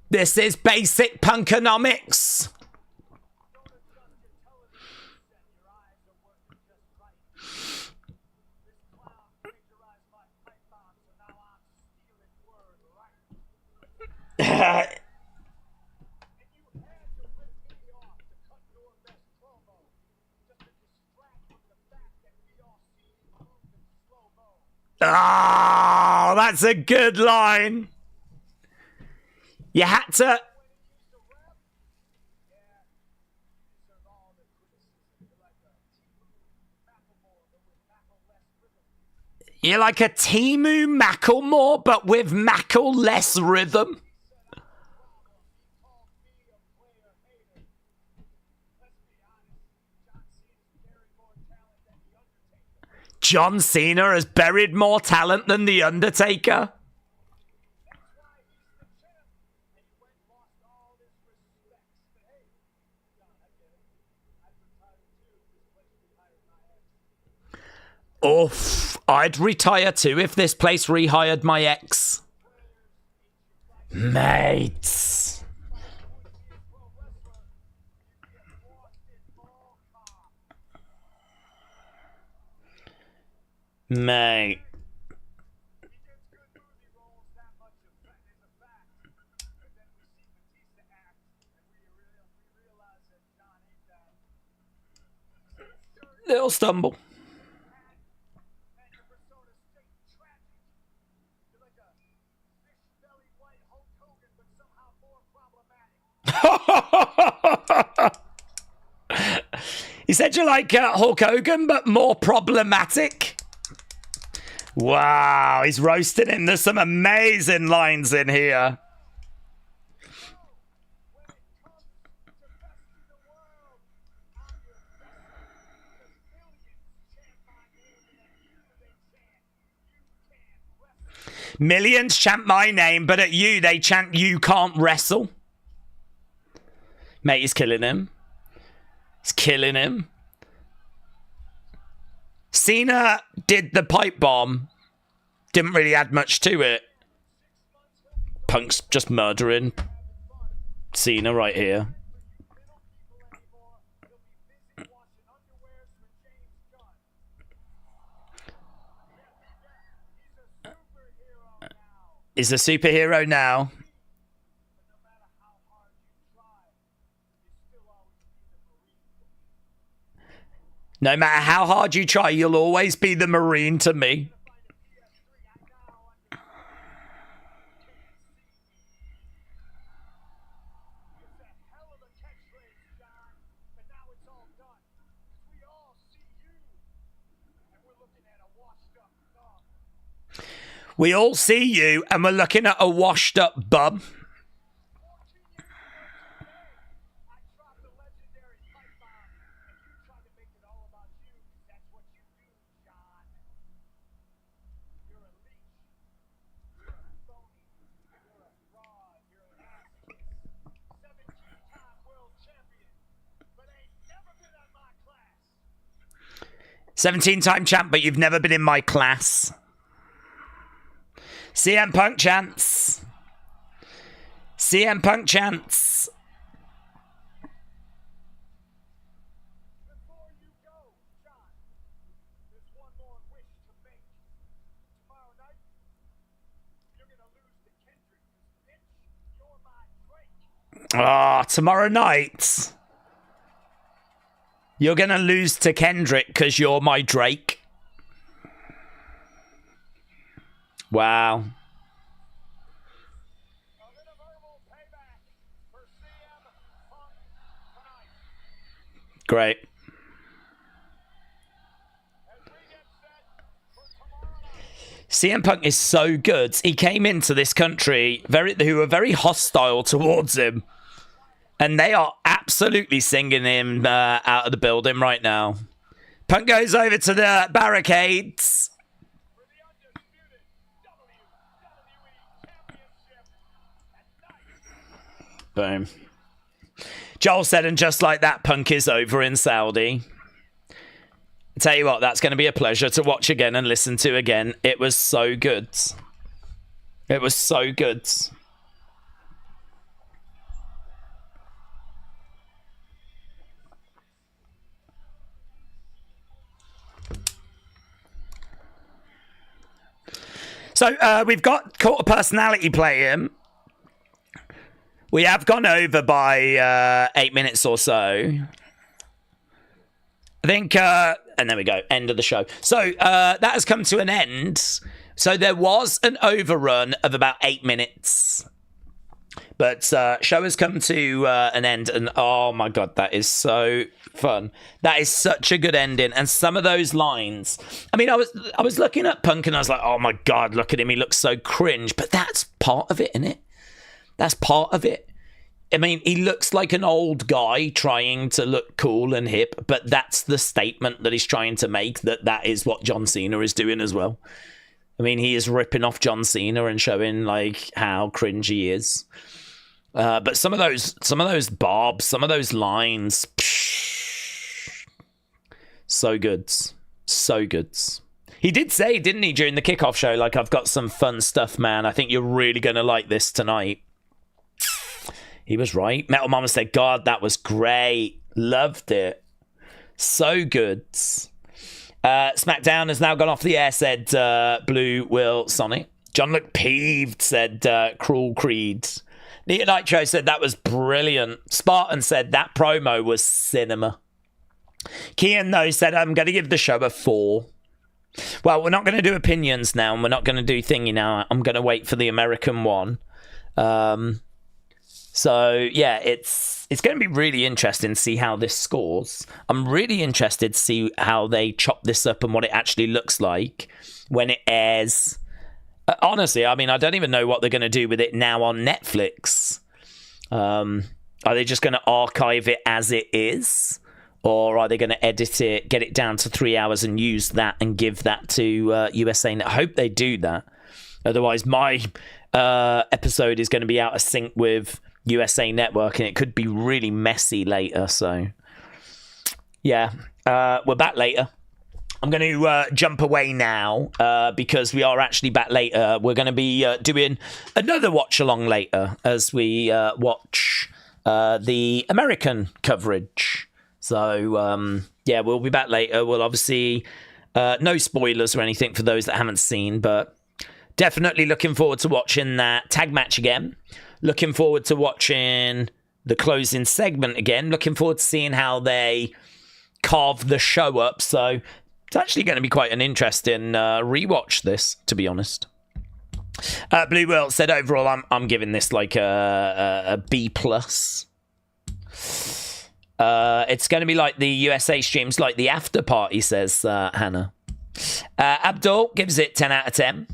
This is basic Punkonomics. Oh, that's a good line. You had to... You're like a Timu Macklemore, but with Mackle less rhythm. John Cena has buried more talent than The Undertaker. Oof, I'd retire too if this place rehired my ex. Mates. Mate. Little stumble. He said you're like Hulk Hogan, but more problematic. Wow, he's roasting him. There's some amazing lines in here. Millions chant my name, but at you, they chant you can't wrestle. Mate, he's killing him. He's killing him. Cena did the pipe bomb. Didn't really add much to it. Punk's just murdering Cena right here. He's a superhero now. No matter how hard you try, you'll always be the Marine to me. We all see you, and we're looking at a washed-up bum. "17-time champ, but you've never been in my class." CM Punk chants. CM Punk chants. Before you go, John, there's one more wish to make. Tomorrow night, you're gonna lose to Kendrick. Bitch, you're my Drake. Ah, tomorrow night. You're gonna lose to Kendrick because you're my Drake. Wow. Great. CM Punk is so good. He came into this country who were very hostile towards him. And they are absolutely singing him out of the building right now. Punk goes over to the barricades. Boom. Joel said, and just like that, Punk is over in Saudi. I tell you what, that's going to be a pleasure to watch again and listen to again. It was so good. It was so good. So we've got a personality playing. We have gone over by 8 minutes or so. I think, and there we go, end of the show. So that has come to an end. So there was an overrun of about 8 minutes. But show has come to an end. And oh my God, that is so fun. That is such a good ending. And some of those lines. I mean, I was looking at Punk and I was like, oh my God, look at him. He looks so cringe. But that's part of it, isn't it? That's part of it. I mean, he looks like an old guy trying to look cool and hip, but that's the statement that he's trying to make, that is what John Cena is doing as well. I mean, he is ripping off John Cena and showing like how cringe he is. But some of those barbs, some of those lines, so good. So good. He did say, didn't he, during the kickoff show, like, I've got some fun stuff, man. I think you're really going to like this tonight. He was right. Metal Mama said, God, that was great. Loved it. So good. Smackdown has now gone off the air, said Blue Will Sonic. John looked peeved, said Cruel Creed. Nia Nitro said that was brilliant. Spartan said that promo was cinema. Kian, though, said I'm going to give the show a 4. Well, we're not going to do opinions now, and we're not going to do thingy now. I'm going to wait for the American one. So yeah, it's going to be really interesting to see how this scores. I'm really interested to see how they chop this up and what it actually looks like when it airs. Honestly, I mean, I don't even know what they're going to do with it now on Netflix. Are they just going to archive it as it is? Or are they going to edit it, get it down to 3 hours and use that and give that to USA? I hope they do that. Otherwise, my episode is going to be out of sync with USA Network, and it could be really messy later. So, yeah, we're back later. I'm going to jump away now because we are actually back later. We're going to be doing another watch along later as we watch the American coverage. So, yeah, we'll be back later. We'll obviously, no spoilers or anything for those that haven't seen, but definitely looking forward to watching that tag match again. Looking forward to watching the closing segment again. Looking forward to seeing how they carve the show up. So it's actually going to be quite an interesting rewatch, this, to be honest. Blue World said overall, I'm giving this like a B+. It's going to be like the USA streams, like the after party, says Hannah. Abdul gives it 10 out of 10.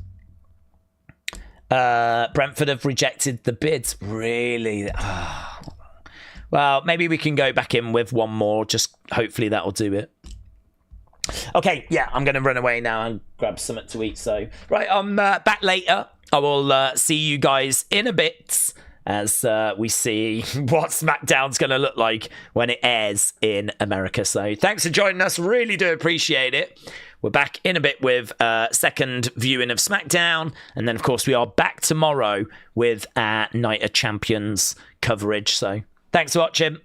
Brentford have rejected the bids. Really? Oh. Well, maybe we can go back in with one more. Just hopefully that'll do it. Okay, yeah, I'm going to run away now and grab something to eat. So, right, I'm back later. I will see you guys in a bit as we see what SmackDown's going to look like when it airs in America. So, thanks for joining us. Really do appreciate it. We're back in a bit with second viewing of SmackDown. And then, of course, we are back tomorrow with our Night of Champions coverage. So, thanks for watching.